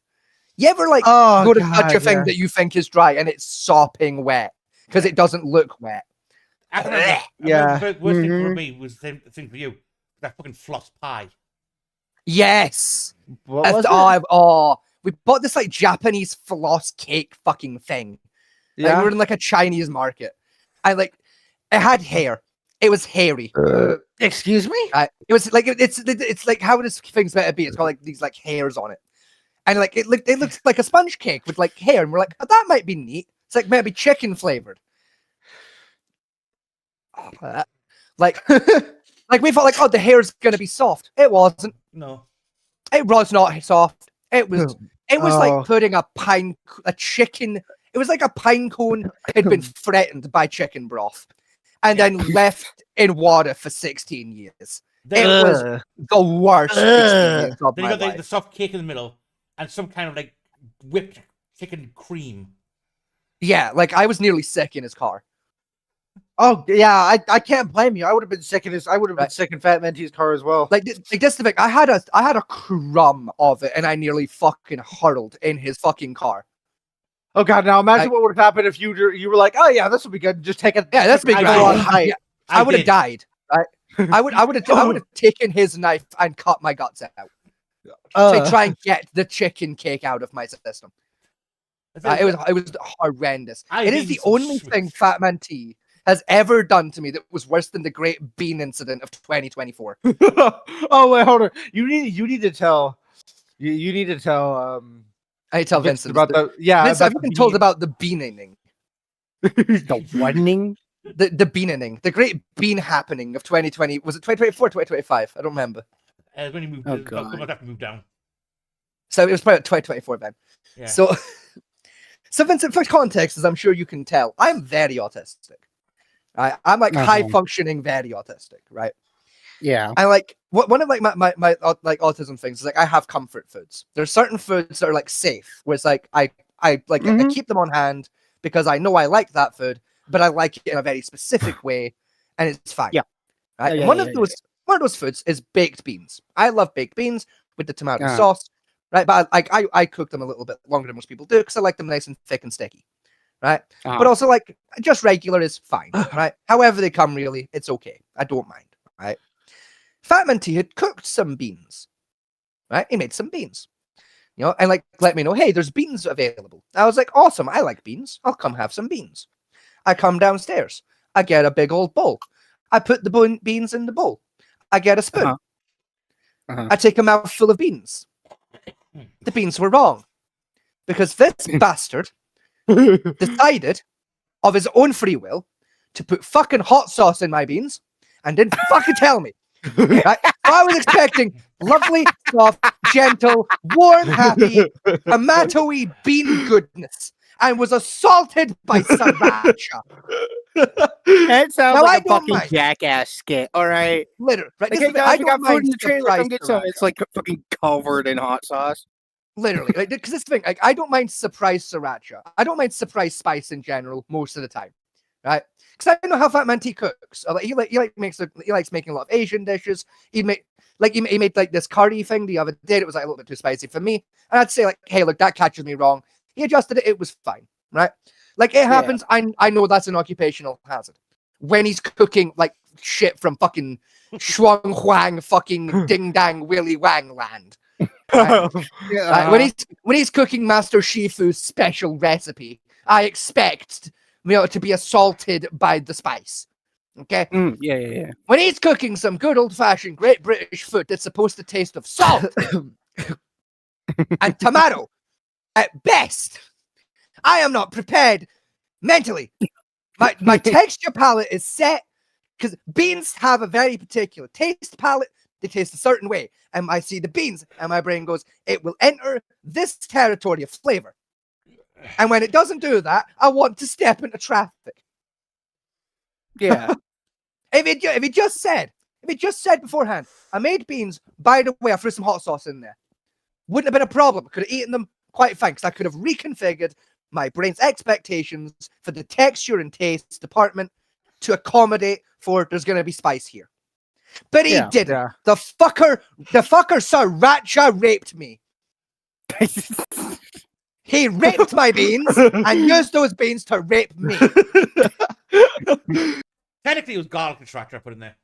You ever like Oh, go to touch a God, thing yeah. that you think is dry and it's sopping wet because it doesn't look wet? The Yeah. worst thing for me was the thing for you. That fucking floss pie. Yes. What was We bought this like Japanese floss cake fucking thing. Like, Yeah. we were in like a Chinese market. It had hair. It was hairy. Excuse me? It was like it's like how this thing's meant to be. It's got like these like hairs on it, and like it looks like a sponge cake with like hair, and we're like, oh, that might be neat. It's like maybe chicken flavored. Like like we thought like, oh, the hair's gonna be soft. It wasn't. No. It was not soft. It was Oh. like putting a chicken. It was like a pine cone had been threatened by chicken broth, and then left in water for 16 years. Then, It was the worst experience of then you my got life. the soft cake in the middle and some kind of like whipped chicken cream. Yeah, like I was nearly sick in his car. Oh yeah, I can't blame you. I would have been sick in his. I would have been Right. sick in Fat Mentee's car as well. Like this the thing. I had a crumb of it, and I nearly fucking hurled in his fucking car. Oh god! Now imagine I- what would have happened if you were like, oh yeah, this would be good. Just take it. Yeah, that's big. I Right? go on height. Yeah, I would have did. died. Right? I would have taken his knife and cut my guts out to try and get the chicken cake out of my system. It was horrendous. I've It is eaten the some only thing Fat Man T has ever done to me that was worse than the Great Bean Incident of 2024. Oh wait, hold on. You need to tell. You need to tell. I tell Vincent Vincent about the yeah. Vince, about have you the been told bean. about the beaning? The wedding? The beaning, the great bean happening of 2020. Was it 2024, 2025? I don't remember. When he moved, Oh, I God. have to move down. So it was probably 2024 then. Yeah. So, so Vincent, for context, as I'm sure you can tell, I'm very autistic. Right? I'm like Uh-huh. high functioning, very autistic, right? Yeah. I like one of like my like autism things is like I have comfort foods. There's certain foods that are like safe, where it's like I like I Mhm. keep them on hand because I know I like that food, but I like it in a very specific way, and it's fine. Yeah. Right. Yeah, one yeah, of yeah, those one of those foods is baked beans. I love baked beans with the tomato Uh-huh. sauce, right? But I cook them a little bit longer than most people do because I like them nice and thick and sticky, right? Uh-huh. But also like just regular is fine, right? However they come, really, it's okay. I don't mind, right? Fat Man T had cooked some beans, right? He made some beans, you know, and like let me know, hey, there's beans available. I was like, awesome, I like beans. I'll come have some beans. I come downstairs. I get a big old bowl. I put the beans in the bowl. I get a spoon. Uh-huh. Uh-huh. I take a mouthful of beans. The beans were wrong because this bastard decided of his own free will to put fucking hot sauce in my beans and didn't fucking tell me. Right? I was expecting lovely, soft, gentle, warm, happy, tomatoey bean goodness and was assaulted by sriracha. That sounds Now, I like a don't fucking mind. jackass skit. All right. Literally, right? Like, This hey is the- I guys, we don't got food mind in the trailer. surprise Come get some. sriracha. It's like fucking covered in hot sauce. Literally, like, because this thing, like, I don't mind surprise sriracha. I don't mind surprise spice in general most of the time, right? Because I know how Fat Man T cooks. He likes making a lot of Asian dishes. He made like this curry thing the other day. It was like a little bit too spicy for me, and I'd say like, hey, look, that catches me wrong. He adjusted it. It was fine, right? Like it happens. I know that's an occupational hazard when he's cooking like shit from fucking Shuang Huang fucking Ding Dang Willy Wang land. Right? Yeah. When he's cooking Master Shifu's special recipe, I expect to be assaulted by the spice. Okay, Yeah. when he's cooking some good old fashioned Great British food that's supposed to taste of salt and tomato at best, I am not prepared mentally. My texture palette is set because beans have a very particular taste palette. They taste a certain way, and I see the beans, and my brain goes, "It will enter this territory of flavor." And when it doesn't do that, I want to step into traffic. Yeah. If it just said beforehand, I made beans, by the way, I threw some hot sauce in there, wouldn't have been a problem. I could have eaten them quite fine because I could have reconfigured my brain's expectations for the texture and taste department to accommodate for there's going to be spice here. But he Yeah, didn't. yeah. The fucker sriracha raped me. He raped my beans and used those beans to rape me. Technically, it was garlic and sriracha I put in there.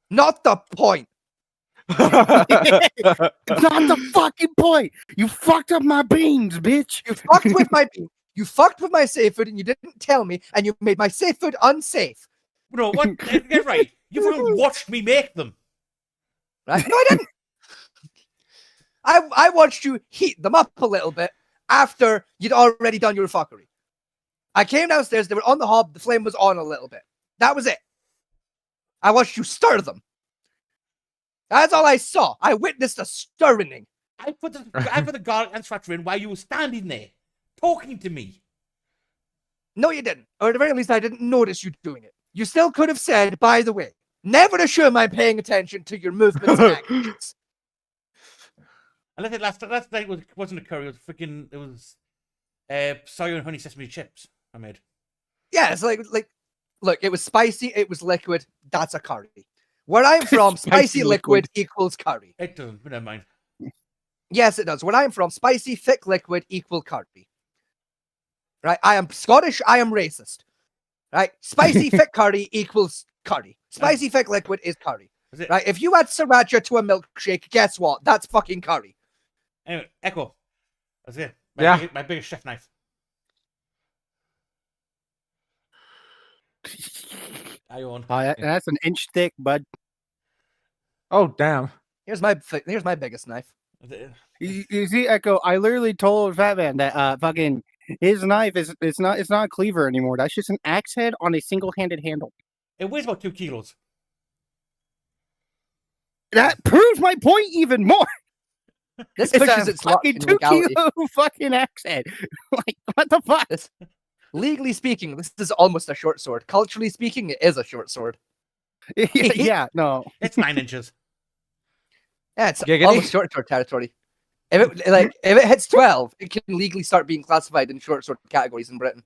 Not the point. It's not the fucking point. You fucked up my beans, bitch. You fucked with my beans. You fucked with my safe food and you didn't tell me, and you made my safe food unsafe. No, what? Get right. You fucking watched me make them. Right? No, I didn't. I watched you heat them up a little bit after you'd already done your fuckery. I came downstairs, they were on the hob, the flame was on a little bit. That was it. I watched you stir them. That's all I saw. I witnessed a stirring. I put the garlic and sriracha in while you were standing there talking to me. No, you didn't. Or at the very least, I didn't notice you doing it. You still could have said, by the way, never assume I'm paying attention to your movements and actions. And I think last night wasn't a curry. It was soy and honey sesame chips I made. Yeah, it's like, look, it was spicy, it was liquid. That's a curry. Where I'm from, spicy Spicy liquid equals curry. It doesn't, but never mind. Yes, it does. Where I'm from, spicy thick liquid equal curry. Right? I am Scottish. I am racist. Right? Spicy thick curry equals curry. Spicy thick liquid is curry. Is it? Right? If you add sriracha to a milkshake, guess what? That's fucking curry. Anyway, Echo. That's it. Yeah. My biggest chef knife. I own. That's an inch thick, bud. Oh damn. Here's my biggest knife. Is it- You see, Echo, I literally told Fat Man that fucking his knife is it's not a cleaver anymore. That's just an axe head on a single-handed handle. It weighs about 2 kilos. That proves my point even more. This It's pushes a its luck fucking in 2 legality. kilo fucking axe head. Like what the fuck? Legally speaking, this is almost a short sword. Culturally speaking, it is a short sword. Yeah, no. It's 9 inches. Yeah, it's Giggity. almost short sword territory. If it hits 12, it can legally start being classified in short sword categories in Britain.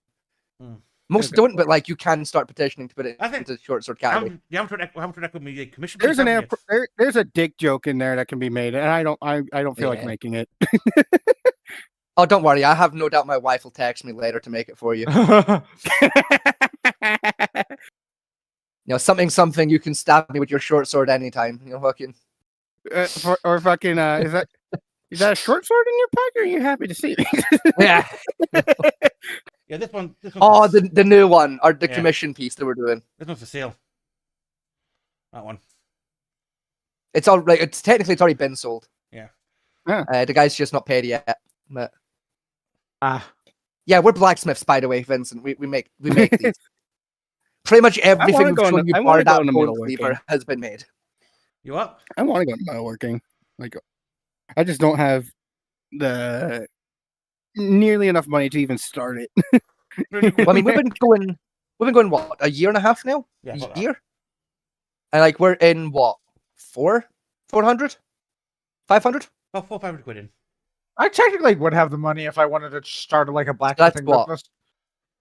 Hmm. Most Okay. don't, but like you can start petitioning to put it I think- into short sword category. You haven't read me commission. There's an please, haven't there's a dick joke in there that can be made, and I don't feel like Yeah. making it. Oh, don't worry. I have no doubt my wife will text me later to make it for you. You know, something. You can stab me with your short sword anytime. You know, fucking. Or fucking is that a short sword in your pocket? Or are you happy to see it? Yeah. Yeah, this one. Oh, the new one or the Yeah. commission piece that we're doing. This one's for sale. That one. It's all right. It's already been sold. Yeah. The guy's just not paid yet. But Ah. yeah, we're blacksmiths, by the way, Vincent. We make these. Pretty much everything wanna go from into- you I wanna bar go that into bone metalworking. cleaver has been made. You up? I want to go into metalworking. Like, I just don't have the nearly enough money to even start it. Well, I mean, we've been going what, a year and a half now? Yeah, A about that. year? And like we're in what, 400? 500? About 400-500 quid in. I technically would have the money if I wanted to start like a blacksmithing what? business.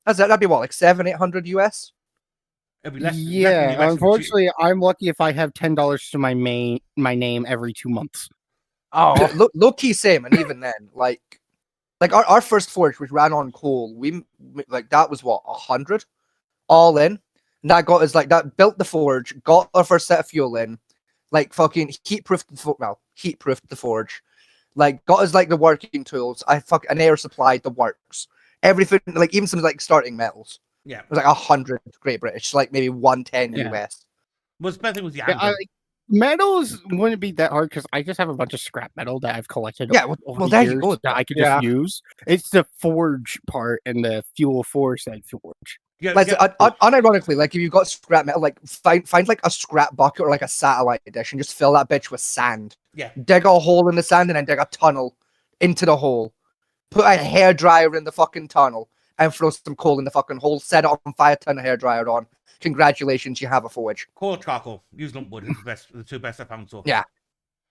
That'd be what, like 700-800 US? It'd be less. Yeah, less than unfortunately, I'm lucky if I have $10 to my name every 2 months. Oh, Low key same, and even then, like our first forge, which ran on coal, we like that was what, 100 all in. And that got us like that built the forge, got our first set of fuel in, like fucking heat-proofed the forge, like got us like the working tools. An air supply, the works, everything, like even some like starting metals. Yeah. It was like 100 Great British, like maybe 110 Yeah. US. Well, the best thing was the Yeah, anvil. metals wouldn't be that hard because I just have a bunch of scrap metal that I've collected. Yeah, over well, the there you years go. that I could Yeah. just use. It's the forge part and the fuel for said forge. Like unironically, like if you've got scrap metal, like find like a scrap bucket or like a satellite dish and just fill that bitch with sand. Yeah. Dig a hole in the sand and then dig a tunnel into the hole. Put a hairdryer in the fucking tunnel and throw some coal in the fucking hole. Set it on fire, turn a hairdryer on. Congratulations, you have a forge. Coal or charcoal. Use lump wood is the two best I found so far.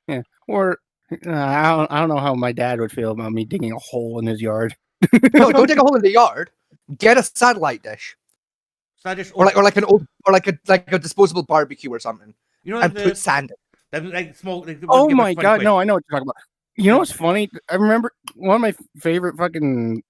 Yeah. Or I don't know how my dad would feel about me digging a hole in his yard. No, don't dig a hole in the yard. Get a satellite dish So I just or like an old or like a disposable barbecue or something, you know and the put sand in. them, like small. Like, the Oh ones you get my for 20 god, quid. no, I know what you're talking about. You know what's funny? I remember one of my favorite fucking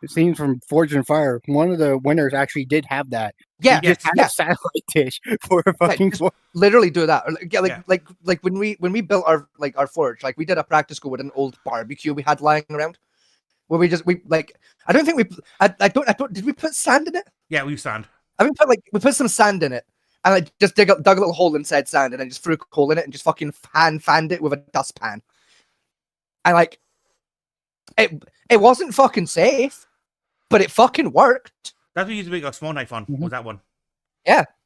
scenes from Forge and Fire. One of the winners actually did have that. Yeah, He just had yeah. a satellite dish for a fucking just- forge. Literally do that. Or, Yeah. like when we built our forge, like we did a practice go with an old barbecue we had lying around, where we I don't think I don't did we put sand in it? Yeah, we use sand. I mean, we put some sand in it, and I just dug a little hole inside sand, and then just threw coal in it, and just fucking fanned it with a dustpan, and like it wasn't fucking safe, but it fucking worked. That's what we used to make a small knife on. Mhm. Was that one?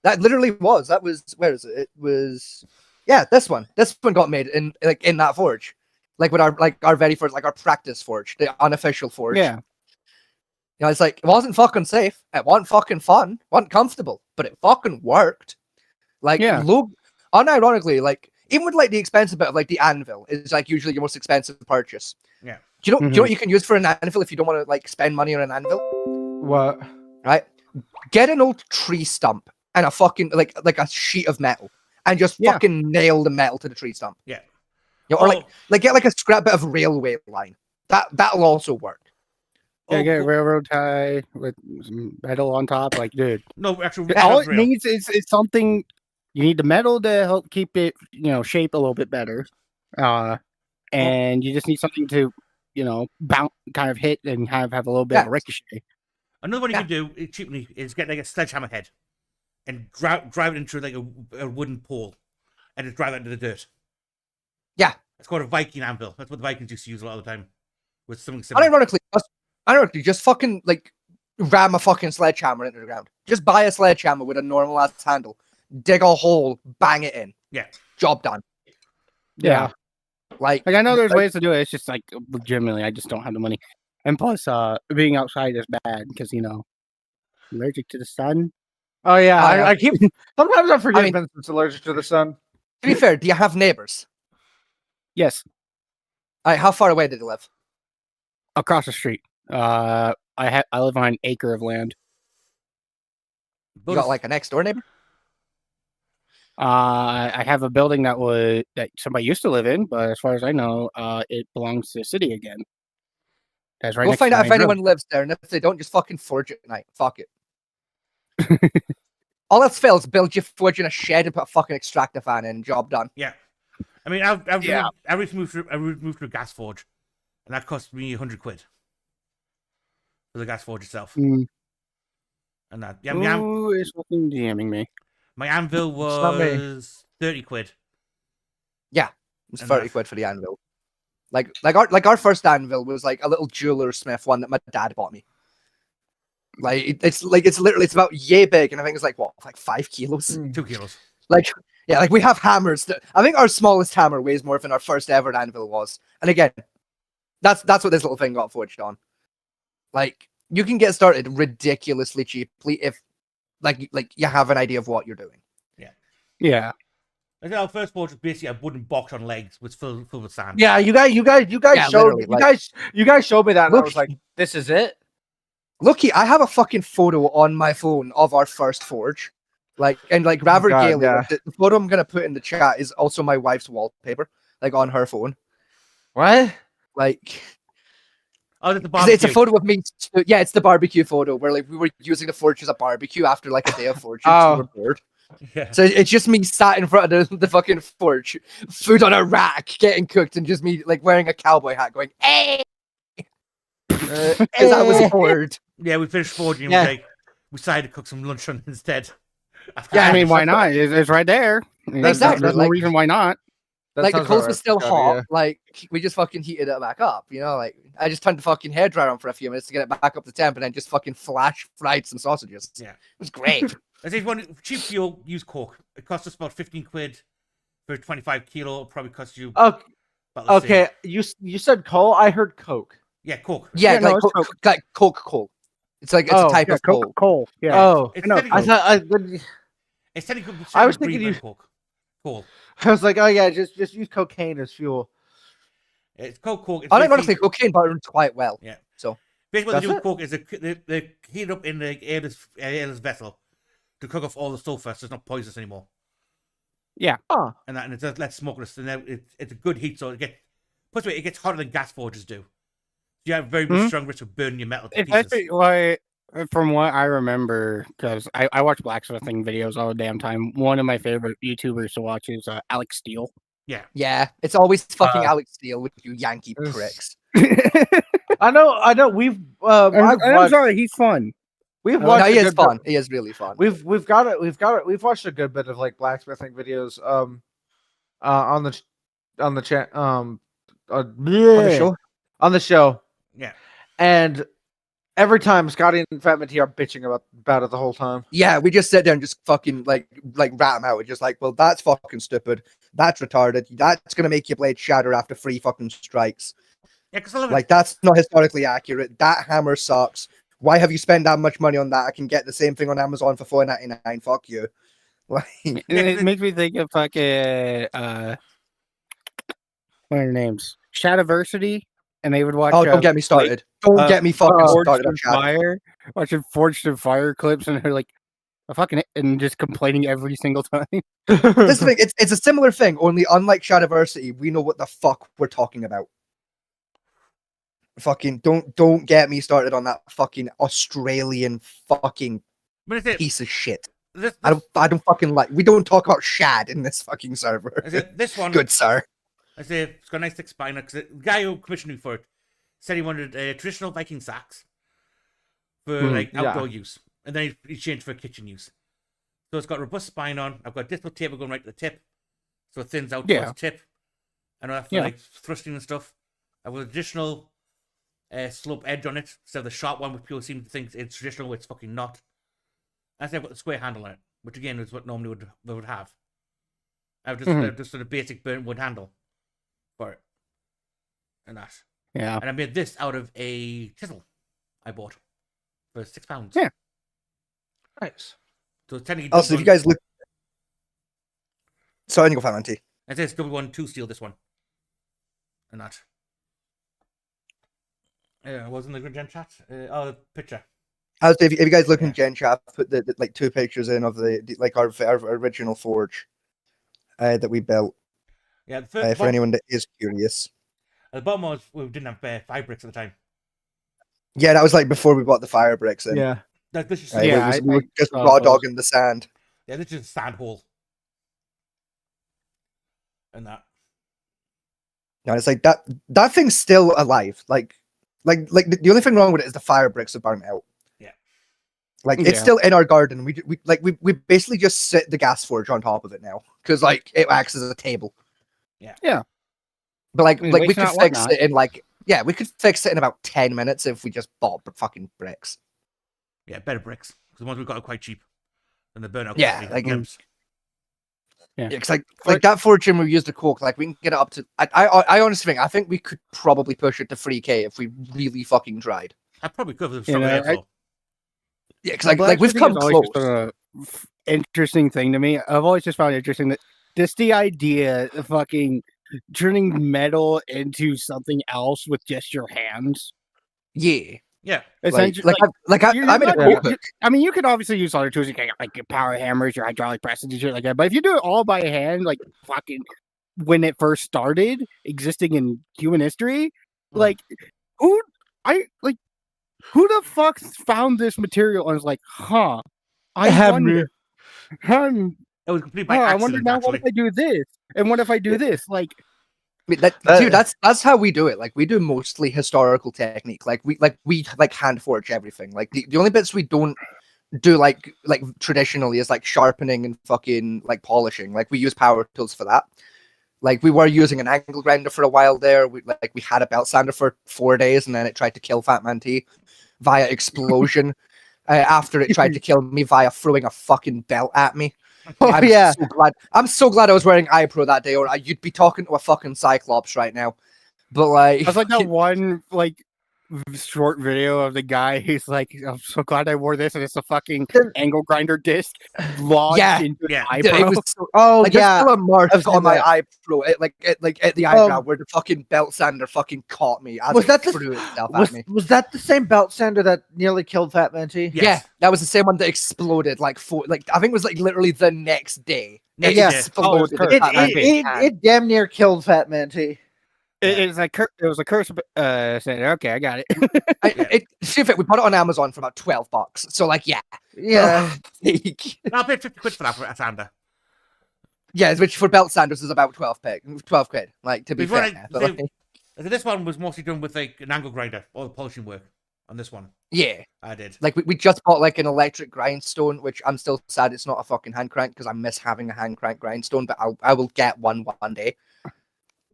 That literally was. That was, where is it? It was, yeah, this one. This one got made in that forge, like with our very first, like our practice forge, the unofficial forge. Yeah. You know, it's like it wasn't fucking safe. It wasn't fucking fun. Wasn't comfortable, but it fucking worked. Like, Yeah. unironically, like even with like the expensive bit of like the anvil is like usually your most expensive purchase. Yeah. Do you know what you can use for an anvil if you don't want to like spend money on an anvil? what? Right? Get an old tree stump and a fucking like a sheet of metal and just Yeah. fucking nail the metal to the tree stump. Yeah. You know, or Oh. like get like a scrap bit of railway line. That'll also work. Yeah, get a cool. railroad tie with some metal on top. Like, dude, No, actually, all it real. needs is something. You need the metal to help keep it, shape a little bit better. And you just need something to, bounce, kind of hit and kind of have a little bit of a Yeah. ricochet. Another one you Yeah. can do cheaply is get like a sledgehammer head and drive it into like a wooden pole and just drive it into the dirt. Yeah. It's called a Viking anvil. That's what the Vikings used to use a lot of the time with something similar. Unironically, just fucking like ram a fucking sledgehammer into the ground. Just buy a sledgehammer with a normal ass handle, dig a hole, bang it in. Yeah. Job done. Yeah. Like Like, I know there's ways to do it. It's just like, legitimately, I just don't have the money. And plus, being outside is bad because, allergic to the sun. Oh yeah, Oh, yeah. I keep sometimes I forget mean- Vincent's allergic to the sun. to be fair, do you have neighbors? Yes, How far away did they live? across the street. I live on an acre of land. You got like a next door neighbor? I have a building that somebody used to live in, but as far as I know, it belongs to the city again. That's right. Go next find to out if my room. anyone lives there, and if they don't, just fucking forge it tonight. Fuck it. All else fails, build your forge in a shed and put a fucking extractor fan in. Job done. Yeah. I mean, I've Yeah. moved to a gas forge, and that cost me £100 for the gas forge itself. Mm. And that, Who is fucking DMing me? my anvil not me. was £30. It's And 30 that's- quid for the anvil. Our first anvil was like a little jeweler smith one that my dad bought me. It's literally about yay big, and I think it's like 5 kilos. 2 kilos. Like we have hammers that I think our smallest hammer weighs more than our first ever anvil was. And again, that's what this little thing got forged on. Like you can get started ridiculously cheaply if like you have an idea of what you're doing. Yeah. I think our first forge was basically a wooden box on legs was filled with sand. Yeah, you guys Yeah, showed literally, you guys showed me that, and I Look- was like, "This is it." Looky, I have a fucking photo on my phone of our first forge. Rather God, gaily, yeah. the photo I'm gonna put in the chat is also my wife's wallpaper, like on her phone. What? Like Oh, it's the 'cause barbecue. it's a photo of me. Yeah, it's the barbecue photo where like we were using the forge as a barbecue after like a day of forging. So Oh. we were bored. Yeah. So it's just me sat in front of the fucking forge, food on a rack, getting cooked, and just me like wearing a cowboy hat, going "Hey," because I was bored. Yeah, we finished forging. And Yeah. we decided to cook some lunch on instead. After Yeah, I that. mean, why not? It's right there. Exactly, There's no like- reason why not. That Like the sounds coals about were right, still Scotty, hot. yeah. Like we just fucking heated it back up. Like I just turned the fucking hairdryer on for a few minutes to get it back up to temp, and then just fucking flash fried some sausages. Yeah. It was great. I say if you want cheap fuel, use coke. It costs us about £15 for 25 kilo. It'll probably cost you Oh, about the same. okay. You said coal. I heard coke. Yeah, coke. Yeah, Yeah, no, like it's like Coke coal. It's like it's Oh, a type Yeah, of coal. coal. Yeah. Oh, It's I know. technically, I thought it's technically I was green thinking like you- coke. Coal. I was like, oh yeah, just use cocaine as fuel. It's coke. It's I think basically- honestly, cocaine burns quite well. Basically, what they do Does with coke is they heat it up in the airless vessel to cook off all the sulfur, so it's not poisonous anymore. Oh, And it does less smokeless. And then it's a good heat, so it gets hotter than gas forges do. You have very much Hmm? strong risk of burning your metal to It's pieces. actually why, from what I remember, because I watch blacksmithing videos all the damn time. One of my favorite YouTubers to watch is Alex Steele. Yeah, it's always fucking Uh, Alex Steele with you Yankee Yes. pricks. I know. We've I'm watched, sorry, he's fun. we've No, watched. No, he a is good bit- fun. He is really fun. We've got it. We've watched a good bit of like blacksmithing videos. On the chat. On the show. On the show. Yeah. And every time Scotty and Fat Minty are bitching about it the whole time. Yeah, we just sit there and just fucking like rat him out. We're just like, well, that's fucking stupid. That's retarded. That's gonna make your blade shatter after 3 fucking strikes. Yeah, because I love Like that's not historically accurate. That hammer sucks. Why have you spent that much money on that? I can get the same thing on Amazon for $4.99. Fuck you. Like, And it makes me think of fucking what are their names? Shadiversity, and they would watch. oh, don't get me started. Don't get me fucking Forged started on in chat. Fire, watching Forged in Fire clips, and they're like, and just complaining every single time. This is the thing. It's a similar thing. Only unlike Shadiversity, we know what the fuck we're talking about. fucking don't get me started on that fucking Australian fucking But I say, piece of shit. this, I don't fucking like. We don't talk about shad in this fucking server. I say, this one, Good sir. I say it's got a nice thick spine. Because the guy who commissioned me for it said he wanted traditional Viking sacks for like yeah. outdoor use, and then he changed for kitchen use. So it's got robust spine on. I've got a distal table going right to the tip, so it thins out Yeah. towards the tip. And after Yeah. like thrusting and stuff, I've got additional slope edge on it instead of the sharp one, which people seem to think it's traditional, it's fucking not. And I've got the square handle on it, which again is what normally would have. I've just sort of basic burnt wood handle for it, and that. Yeah. And I made this out of a chisel I bought for £6. Yeah. Nice. So it's technically Also, if you guys look, sorry, go Fat T. it says W1 steel this one, and that. Was in the Gen chat. Picture. As if you guys look in Yeah. Gen Chat, put the like 2 pictures in of the like our original forge that we built. Yeah, the first For anyone that is curious. the bottom was we didn't have 5 bricks at the time. Yeah, that was like before we bought the fire bricks in. Yeah. This is Yeah, we were just saw raw those. dogging the sand. yeah, this is a sand hole, and that. And it's like that thing's still alive. Like the only thing wrong with it is the fire bricks are burnt out. Yeah. Like it's Yeah. still in our garden. We basically just sit the gas forge on top of it now because like it acts as a table. Yeah. Yeah. But like I mean, we waste could not, fix whatnot. it in like we could fix it in about 10 minutes if we just bought fucking bricks. Yeah, better bricks because the ones we got are quite cheap, and they burn out. Yeah, quickly, like- gems. Yeah. Yeah, cause like that forge gym we used to coke, like we can get it up to. I honestly think we could probably push it to 3K if we really fucking tried. I probably could with You some know, airflow. Yeah, because like we've come always close. just been a interesting thing to me. I've always just found it interesting that just the idea of fucking turning metal into something else with just your hands. Yeah, Yeah, Essentially, I made a not- coke. I mean, you could obviously use other tools, like your power hammers, your hydraulic presses, and shit like that. But if you do it all by hand, like fucking when it first started existing in human history, like who the fuck found this material and was like, huh? I wonder. it was completely by I accident. wonder now what Actually, if I do this, and what if I do this? Like, I mean, dude, that's how we do it. Like we do mostly historical technique. Like we hand forge everything. Like the only bits we don't do like traditionally is like sharpening and fucking like polishing. Like we use power tools for that. Like we were using an angle grinder for a while there. We had a belt sander for 4 days, and then it tried to kill Fat Man T via explosion. After it tried to kill me via throwing a fucking belt at me. Oh, yeah. I'm so glad I was wearing iPro that day, or you'd be talking to a fucking Cyclops right now. But like, I was like that one short video of the guy who's like, I'm so glad I wore this, and it's a fucking angle grinder disc lodged Yeah. into Yeah. the dude, it eyebrow. was so, Oh like, there's yeah. still a mark I've seen on my that. iPro, at the eyebrow where the fucking belt sander fucking caught me. As Was it that the- threw itself at me? Was that the same belt sander that nearly killed Fat Man T? Yes. Yeah, that was the same one that exploded. I think it was like literally the next day. It Yeah. exploded. Oh, in it's Fat Man T's hand. It damn near killed Fat Man T. It was a curse. Saying, okay, I got it. See if we bought it on Amazon for about $12. So like, yeah, Yeah. I'll pay 50 quid for that for a sander. yeah, which for belt sanders is about 12 quid. Like to be Before fair, but, so this one was mostly done with like an angle grinder, all the polishing work on this one. yeah, I did. like we just bought like an electric grindstone, which I'm still sad it's not a fucking hand crank because I miss having a hand crank grindstone, but I will get one day.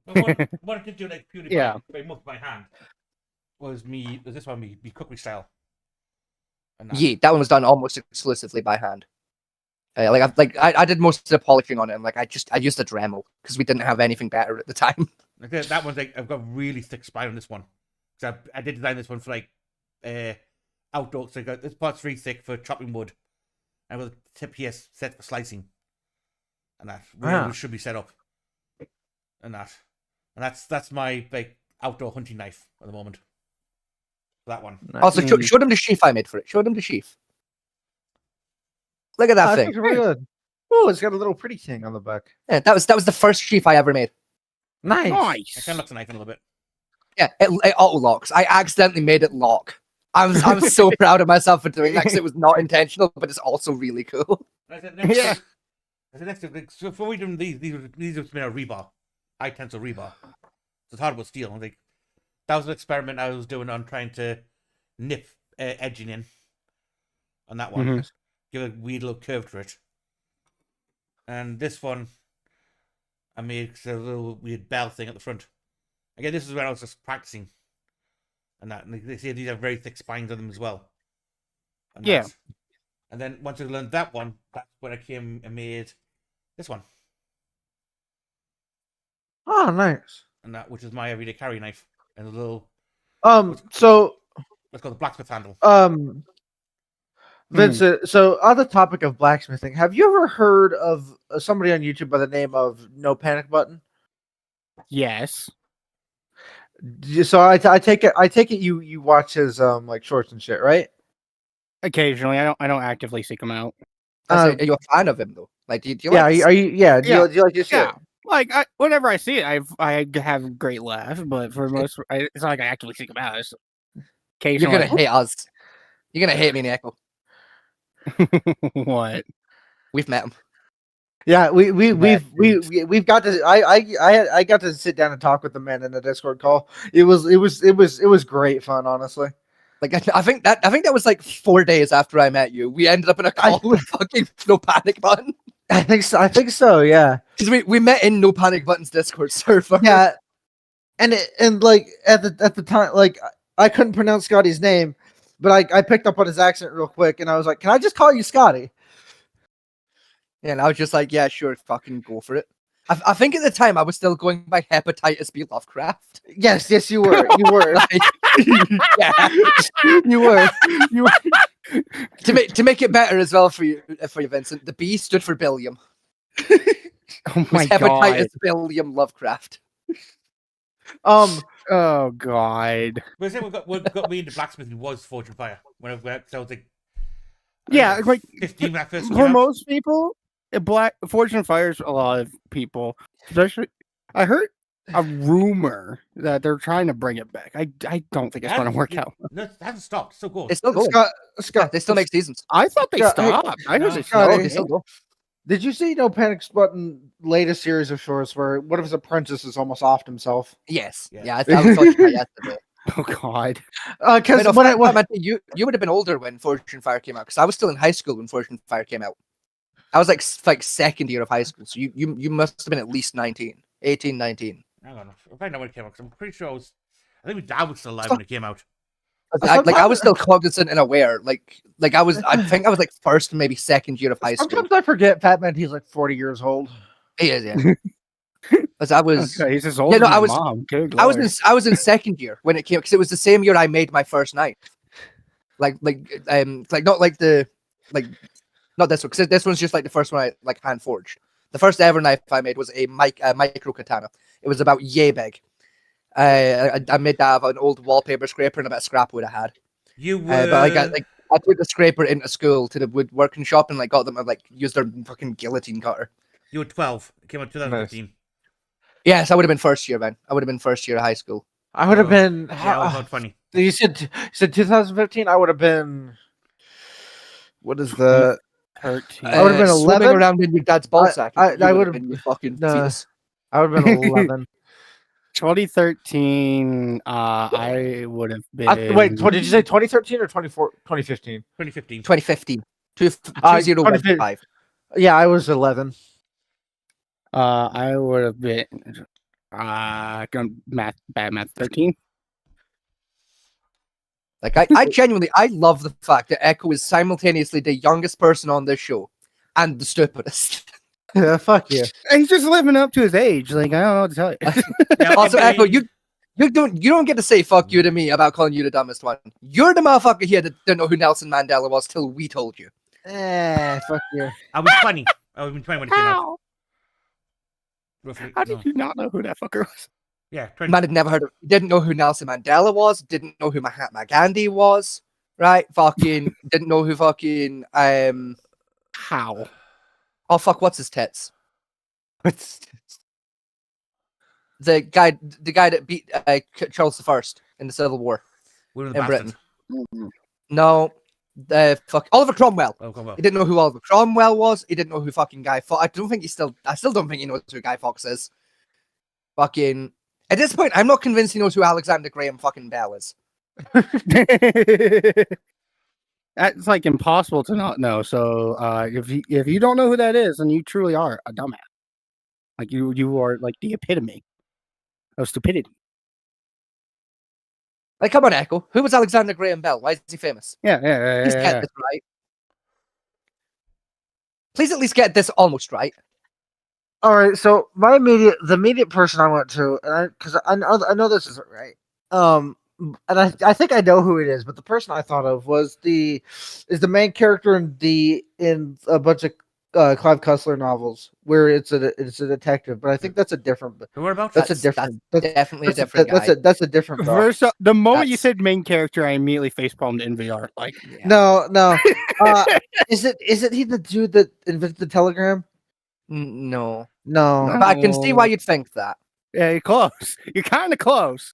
But what I did do like purely Yeah. by hand was this one me cookery style. And Yeah, that one was done almost exclusively by hand. I did most of the polishing on it, and like I used a Dremel because we didn't have anything better at the time. Like, that one's like I've got really thick spine on this one. So I did design this one for like outdoor. So I got this part's really thick for chopping wood, and with a tip here set for slicing, and that really should be set up, and that's my like outdoor hunting knife at the moment. That one. Also, show them the sheath I made for it. Show them the sheath. Look at that thing. That's really good. Oh, it's got a little pretty thing on the back. Yeah, that was the first sheath I ever made. Nice. It Nice. kind of looks a knife in a little bit. Yeah, it auto locks. I accidentally made it lock. I'm so proud of myself for doing that because it was not intentional, but it's also really cool. I said, next Yeah. I said, next, so for we doing these have been a rebar, high tensile rebar. So it's hardwood steel. I think that was an experiment I was doing on trying to nip edging in on that one. Mhm. Give a weird little curve to it. And this one, I made a little weird bell thing at the front. Again, this is when I was just practicing. And that, and they see these have very thick spines on them as well. And Yeah. that's- And then once I learned that one, that's when I came and made this one, Oh, nice. and that which is my everyday carry knife, and a little So let's call it the blacksmith handle. Vincent, so on the topic of blacksmithing, have you ever heard of somebody on YouTube by the name of No Panic Button? Yes. So I take it you watch his like shorts and shit, right? Occasionally, I don't actively seek them out. Are you a fan of him though? Like, do you Yeah, like? are you? Yeah, do Yeah. you like his shit? Yeah. Like whenever I see it, I have a great laugh. But for most, it's not like I actively seek them out. It's You're occasionally. gonna hate us. You're gonna hate me, Nico. What? We've met him. Yeah, we've dudes. we've got to. I got to sit down and talk with the man in the Discord call. It was great fun, honestly. Like I think that was like 4 days after I met you. We ended up in a call with fucking No Panic Button I think so. Yeah. because we met in No Panic Button's Discord server. Yeah, and like at the time, like I couldn't pronounce Scotty's name, but I picked up on his accent real quick, and I was like, "Can I just call you Scotty?" And I was just like, yeah, sure, fucking go for it. I think at the time I was still going by Hepatitis B Lovecraft. Yes, you were, Yeah, you were. to make it better as well for you, Vincent. The B stood for Billiam. Oh It my was Hepatitis god. Billiam Lovecraft. Oh god. But I say what got me into blacksmithing was Forge and Fire. When I was like, Yeah, like 15 when I first came for out. most people, Fortune fires a lot of people. Especially, I heard a rumor that they're trying to bring it back. I don't think it's going to work out. No, it hasn't stopped. It's still going. They still go. Scott, They still make seasons. I thought they Scott, hey, stopped. I heard no, they Scott, stopped. They still go. Did you see No Panic Button latest series of shorts where one of his apprentices almost offed himself? Yes. Yeah. Yeah, I was watching that yesterday. Oh god. Because Wait, when no, I Matt, you would have been older when Fortune Fire came out because I was still in high school when Fortune Fire came out. I was like second year of high school, so you must have been at least 19, 18, 19. Hang on. If I know when it came out, 'cause I'm pretty sure I think my dad was still alive when it came out. I was still cognizant and aware. Like I was. I think I was like first, maybe second year of high school. sometimes I forget Fat Man. He's like 40 years old. He is, yeah. Because I was. Okay, he's as old Yeah, no, as I my was- mom. Good I was lord. in second year when it came because it was the same year I made my first knife. Like not like the like not this one because this one's just like the first one I like hand forged. The first ever knife I made was a micro katana. It was about yay big. I made that out of an old wallpaper scraper and a bit of scrap wood I had. You were. But I took the scraper into school to the woodworking shop and like got them and like used their fucking guillotine cutter. You were 12. It came out 2015. Yes, I would have been first year, man. I would have been first year of high school. I would have been. Yeah, I was about 20. You said 2015. I would have been. What is the? 13. I would've been Swimming 11. around in your dad's ballsack. I would've- been your fucking No. fetus. I would have been 11. 2013. I would have been. Wait, did you say 2013 or 2015? 2015. 2015. 2015. 2015. Yeah, I was 11. I would have been. Bad math. 13. Like I genuinely I love the fact that Echo is simultaneously the youngest person on this show and the stupidest. Yeah, fuck you. He's just living up to his age. Like I don't know what to tell you. Yeah, Also, okay, Echo, you don't get to say fuck you to me about calling you the dumbest one. You're the motherfucker here that didn't know who Nelson Mandela was till we told you. Fuck you. I was 20. I was 20 when it came out. How? Roughly. How No. did you not know who that fucker was? Yeah, 20. Man had never heard of, didn't know who Nelson Mandela was, didn't know who Mahatma Gandhi was, right? Fucking didn't know who fucking How? oh fuck, what's his tits? the guy that beat Charles I in the Civil War William the in Bastard. Britain. No, Oliver Cromwell. Oh, come on. He didn't know who Oliver Cromwell was. He didn't know who fucking Guy Fawkes. I still don't think he knows who Guy Fawkes is. Fucking. At this point, I'm not convinced he knows who Alexander Graham fucking Bell is. That's like impossible to not know. So if you don't know who that is, then you truly are a dumbass. Like you are like the epitome of stupidity. Like, come on, Echo. Who was Alexander Graham Bell? Why is he famous? Yeah. Please get this right. Please at least get this almost right. All right, so the immediate person I went to, and because I know this isn't right, and I think I know who it is, but the person I thought of is the main character in a bunch of Clive Cussler novels where it's a detective, but I think that's a different. What about That's that? a different. That's definitely a different guy. That's a different. thought. First, the moment you That's- said main character, I immediately facepalmed in VR. Like, Yeah. No. Is it he the dude that invented the telegram? No. No. But I can see why you'd think that. yeah, you're close. You're kind of close.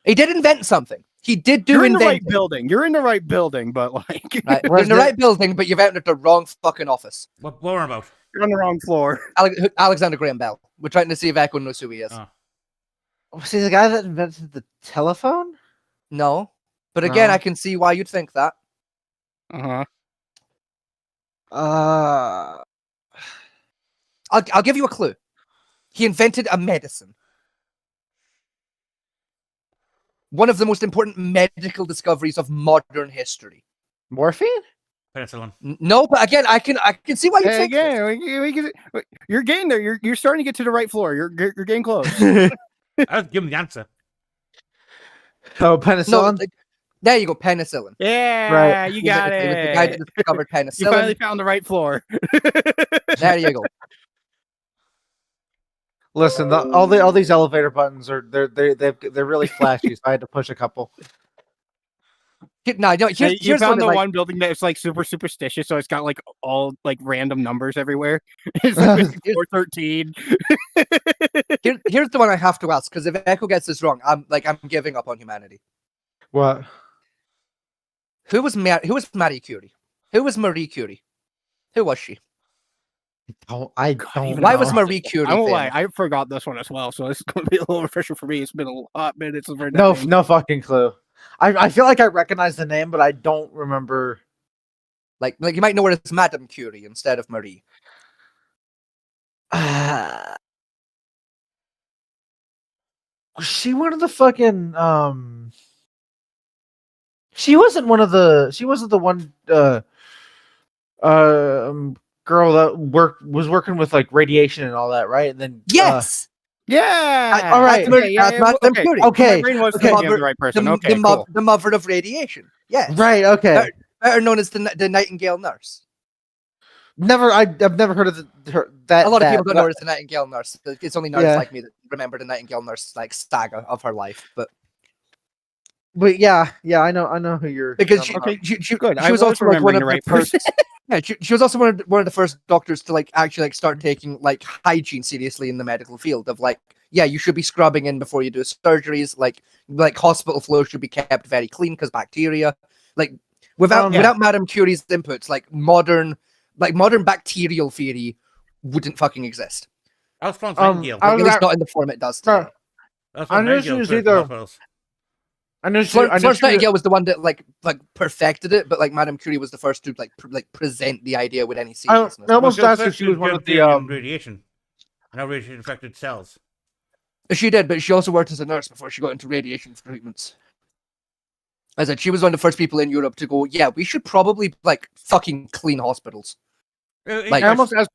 He did invent something. He did do You're in the right inventing. building. You're in the right building, but like Right. You're in the right building, but you've entered the wrong fucking office. What we're about? you're on the wrong floor. Alexander Graham Bell. We're trying to see if Echo knows who he is. Oh. Was he the guy that invented the telephone? No. But again, No. I can see why you'd think that. Uh-huh. I'll give you a clue. He invented a medicine. One of the most important medical discoveries of modern history. Morphine? Penicillin. No, but again, I can see why you think this. Again, you're getting there. You're starting to get to the right floor. You're getting close. I'll give him the answer. Oh, No, penicillin. there you go, penicillin. Yeah, Right. you He was got the- he was the guy it. that discovered You finally penicillin. found the right floor. There you go. Listen, all these elevator buttons are they're really flashy, so I had to push a couple. No, Hey, you here's found what the I like. one building that's like super superstitious, so it's got like all like random numbers everywhere. It's like 413. Here's the one I have to ask, because if Echo gets this wrong, I'm giving up on humanity. What? Who was Marie Curie? Who was Marie Curie? Who was she? I even don't. Why know. was Marie Curie? I won't famous? lie, I forgot this one as well, so this is going to be a little refresher for me. It's been a hot minute since we're No, no fucking clue. I feel like I recognize the name, but I don't remember. Like you might know her as Madame Curie instead of Marie. Was she one of the fucking She wasn't the one girl that was working with like radiation and all that, right? And then Yes. Yeah. all right. That's Madame Curie. Okay, My brain was okay. thinking of the right person. Okay, cool. The mother of radiation. Yes. right, okay. Better known as the Nightingale nurse. I've never heard of that. A lot of people but don't know her as the Nightingale nurse. It's only nerds Yeah. like me that remember the Nightingale nurse like saga of her life. But yeah, I know who you're. Because talking she Good. was also like one of the first. person. Yeah, she was also one of the first doctors to like actually like start taking like hygiene seriously in the medical field. Of like, yeah, you should be scrubbing in before you do surgeries. Like hospital floor should be kept very clean because bacteria. Like without Madame Curie's inputs, like modern bacterial theory wouldn't fucking exist. That was Florence Um, Nightingale. I Like, was at least at- not in the form it does today. That's I Florence knew Nightingale she was created either- hospitals. I know Florence Nightingale was the one that like perfected it, but like Madame Curie was the first to like present the idea with any I seriousness. almost Well, asked if first she was one did of the radiation. And how radiation infected cells. She did, but she also worked as a nurse before she got into radiation treatments. I said she was one of the first people in Europe to go, yeah, we should probably like fucking clean hospitals. Like- I almost asked.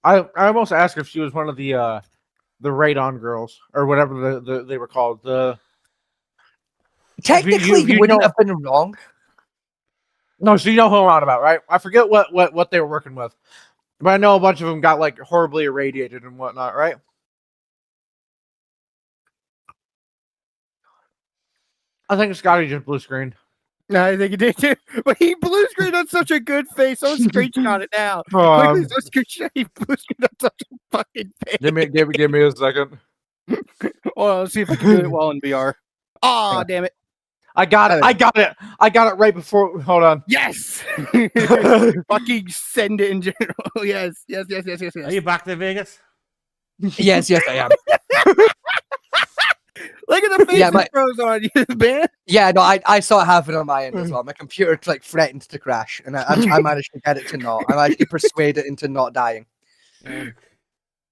I almost asked if she was one of the radon girls or whatever they were called. Technically, you you wouldn't know- have been wrong. No, so you know who I'm on about, right? I forget what they were working with, but I know a bunch of them got like horribly irradiated and whatnot, right? I think Scotty just blue screened. No, I think he did too. But he blue screened on such a good face. I'm screenshot it now. Quickly, so screenshot. He blue screened on such a fucking face. Give me a second. Well, let's see if I can do it well in VR. Oh, Yeah. damn it! I got it. I got it. I got it right before. Hold on. Yes. Fucking send it in general. Yes. Are you back to Vegas? Yes, I am. Look at the face Yeah, it my- throws on you, man. Yeah, no, I saw it happen on my end as well. My computer like threatened to crash, and I managed to get it to not. I managed to persuade it into not dying.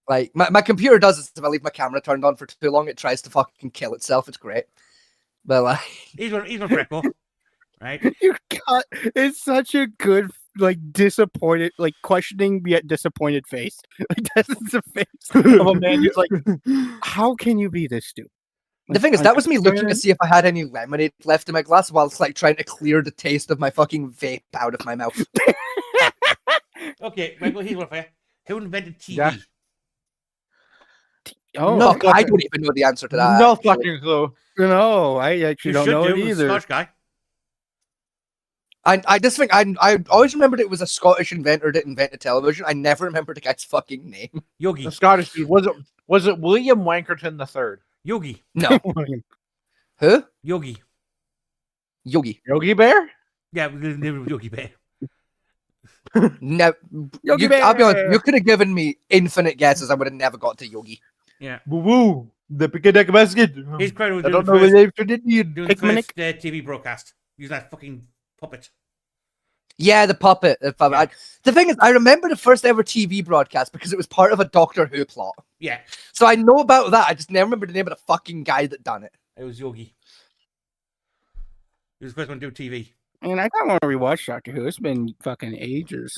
Like my computer does this if I leave my camera turned on for too long. It tries to fucking kill itself. It's great, but like, He's one Freckle, right? You got it's such a good like disappointed, like questioning yet disappointed face. Like that's the face of a man who's like, how can you be this stupid? the thing is, that was me looking to see if I had any lemonade left in my glass while it's like trying to clear the taste of my fucking vape out of my mouth. Okay, Michael, here's one for you. Who invented TV? Yeah. Oh No. Fuck, I don't even know the answer to that. No actually. fucking clue. no, I actually You don't should know do. it It was a either. Scotch guy. I just think I always remembered it was a Scottish inventor that invented television. I never remembered the guy's fucking name. Yogi. The Scottish dude. Was it William Wankerton III? Yogi. No, who? Yogi. Yogi. Yogi Bear? Yeah, Yogi Bear. No, Yogi I'll be honest. Bear. You could have given me infinite guesses. I would have never got to Yogi. Yeah. Woo woo. The picnic basket. He's credited I with don't doing know the what first, they did. doing the Picnic? first TV broadcast. Using that fucking puppet. Yeah, the puppet. Yeah. The thing is, I remember the first ever TV broadcast because it was part of a Doctor Who plot. Yeah, So I know about that. I just never remember the name of the fucking guy that done it. it was Yogi. He was the first one to do TV. And I kind of want to rewatch Doctor Who. It's been fucking ages.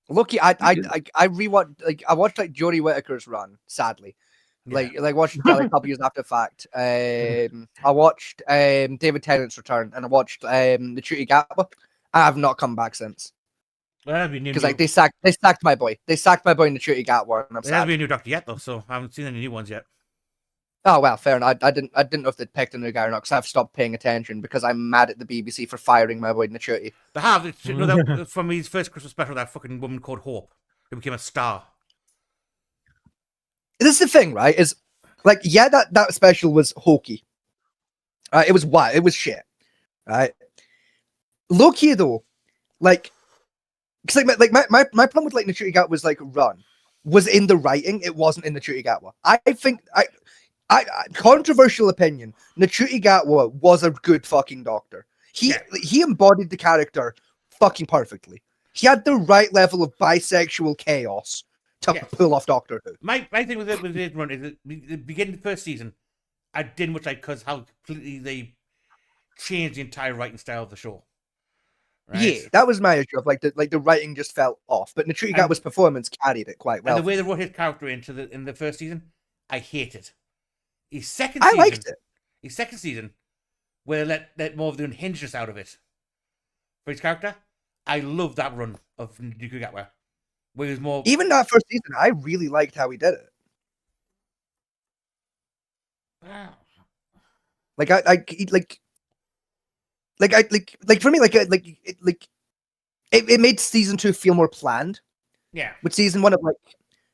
Lucky, I rewatched I watched like Jodie Whittaker's run. Sadly, Yeah. like watched it like a couple years after the fact. I watched David Tennant's Return, and I watched the Ncuti Gatwa. I have not come back since Well, there hasn't been a new- because like they sacked my boy. They sacked my boy in the Ncuti Gatwa, and I'm there hasn't sad. been a new Doctor yet though, so I haven't seen any new ones yet. Oh well, fair enough. I didn't know if they'd picked a new guy or not because I've stopped paying attention because I'm mad at the BBC for firing my boy Ncuti. They have. You know that from his first Christmas special, that fucking woman called Hope, who became a star. This is the thing, right? Is like, yeah, that special was hokey. It was what? It was shit. Right? Loki though, like, because my problem with like Ncuti Gatwa was like run was in the writing. It wasn't in the Ncuti Gatwa. I think I controversial opinion. Ncuti Gatwa was a good fucking doctor. He embodied the character fucking perfectly. He had the right level of bisexual chaos to Yeah. pull off Doctor Who. My thing with it run is that the beginning of the first season, I didn't much like because how completely they changed the entire writing style of the show. Right? Yeah, that was my issue of like the writing just fell off, but Ncuti And- Gatwa's performance carried it quite well. And the way they wrote his character in the first season, I hated. His second I season, liked it. His second season, where they let more of the unhingedness out of it for his character, I love that run of Ncuti Gatwa, where he was more. Even that first season, I really liked how he did it. Wow. Like for me, it made season 2 feel more planned. Yeah. With season 1 of like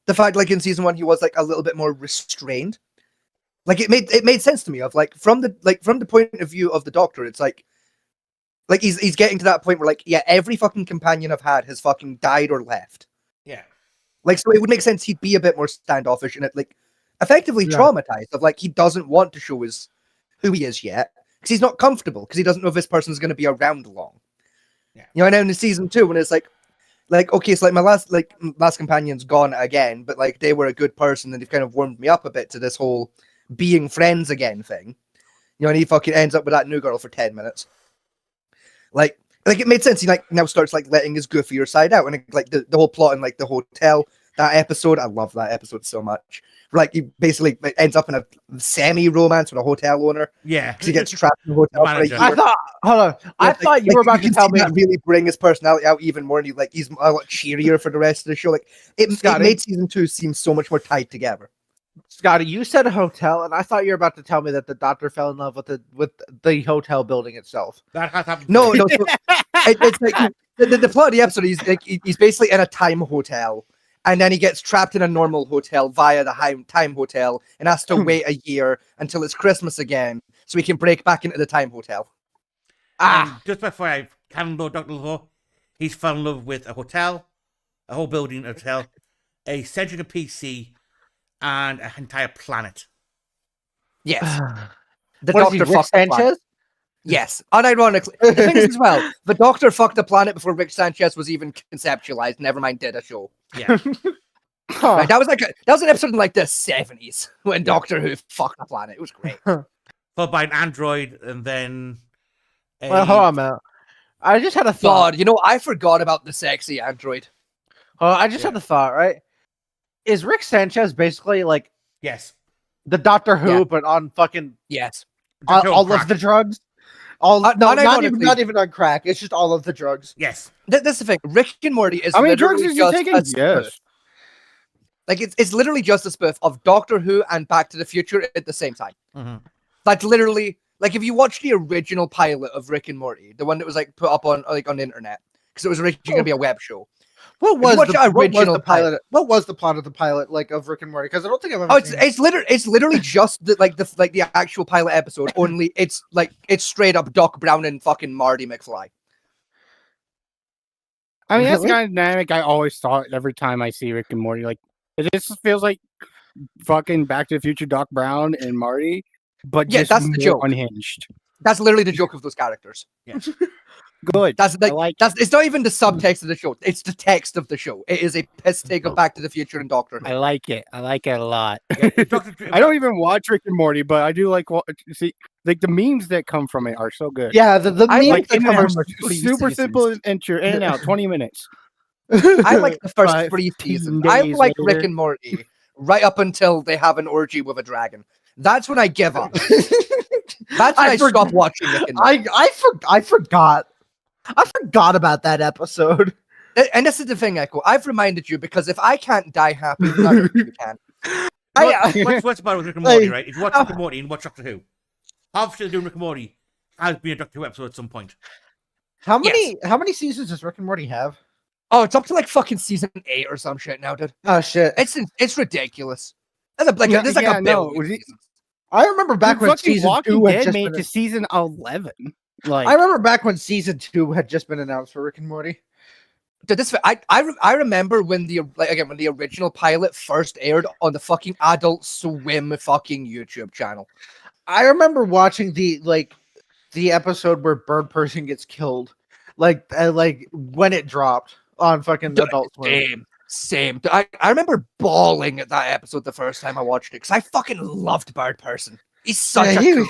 the fact like in season 1 he was like a little bit more restrained. Like it made sense to me of like from the point of view of the Doctor, it's like he's getting to that point where like, yeah, every fucking companion I've had has fucking died or left. Yeah. Like, so it would make sense he'd be a bit more standoffish and like effectively Yeah. traumatized of like he doesn't want to show who he is yet because he's not comfortable because he doesn't know if this person's going to be around long. Yeah. You know, and now in the season 2 when it's like okay, so like my last companion's gone again, but like they were a good person and they've kind of warmed me up a bit to this whole being friends again thing. You know, and he fucking ends up with that new girl for 10 minutes. Like it made sense. He like now starts like letting his goofier side out, and like the whole plot in like the hotel, that episode, I love that episode so much. Like he basically ends up in a semi-romance with a hotel owner Yeah. because he gets trapped in the hotel for a Manager. year. I thought. Hold on. I Like- thought you like, were about to can tell see me. that really bring his personality out even more, and he's a lot cheerier for the rest of the show. Like it Scotty? made season 2 seem so much more tied together. Scotty, you said a hotel, and I thought you were about to tell me that the Doctor fell in love with the hotel building itself. That has happened. No, so it's like the plot of the episode. He's basically in a time hotel, and then he gets trapped in a normal hotel via the time hotel and has to wait a year until it's Christmas again so he can break back into the time hotel. And just before I can load Dr. Who, he's fell in love with a hotel, a whole building hotel, a centric PC, and an entire planet. Yes. The What is he, Doctor Rick fucked the planet. Sanchez? Yes, unironically. The thing is as well, the Doctor fucked the planet before Rick Sanchez was even conceptualized. Never mind, did a show. Yeah. Right, that was an episode in like the 70s when Doctor Who fucked the planet. It was great. Followed by an android, and then a... Well, hold on, man. I just had a thought. God, you know, I forgot about the sexy android. I just had a thought, right? Is Rick Sanchez basically like Yes. the Doctor Who, Yeah. but on fucking Yes. all Crack. of the drugs? All No, not unironically- even on crack. It's just all of the drugs. Yes. That's the thing. Rick and Morty is How many drugs literally is he just taking? a spoof. Yes. Like it's literally just a spoof of Doctor Who and Back to the Future at the same time. Mhm. Like literally, like if you watch the original pilot of Rick and Morty, the one that was like put up on like on the internet, because it was originally going to be a web show. What you was watch the the original pilot? What was the plot of the pilot like of Rick and Morty? Because I don't think I've ever Oh, it's seen it's literally just the actual pilot episode. Only it's straight up Doc Brown and fucking Marty McFly. I mean, that's the Really? kind of dynamic I always thought every time I see Rick and Morty. Like, it just feels like fucking Back to the Future Doc Brown and Marty, but Yeah, just that's the more joke. unhinged. That's literally the joke of those characters. Good. That's I like, like that's it's not even the subtext of the show. It's the text of the show. It is a piss take of Back to the Future and Doctor Who. I like it. I like it a lot. Doctor, I don't even watch Rick and Morty, but I do like see like the memes that come from it are so good. Yeah, the I memes like that in come there from- super simple and in and out, 20 minutes. I like the first 3 15 seasons. I days like Rick later. and Morty right up until they have an orgy with a dragon. That's when I give up. That's when I stop watching Rick and Morty. I forgot. I forgot about that episode. And this is the thing, Echo. I've reminded you because if I can't die happy, none of you can. What's about with Rick and Morty, right? If you watch Rick and Morty and watch Doctor Who, obviously doing Rick and Morty has been a Doctor Who episode at some point. How many seasons does Rick and Morty have? Oh, it's up to like fucking season 8 or some shit now, dude. Oh shit! It's ridiculous. There's like Yeah, there's like yeah, a no, billion. I remember back Dude, when fucking season Walking 2 had Dead just made been. it to season 11. Like, I remember back when season 2 had just been announced for Rick and Morty. Dude, I remember when when the original pilot first aired on the fucking Adult Swim fucking YouTube channel. I remember watching the episode where Bird Person gets killed, like when it dropped on fucking Dude, Adult Swim. Same. Dude, I remember bawling at that episode the first time I watched it because I fucking loved Bird Person. He's such Yeah, a he- cool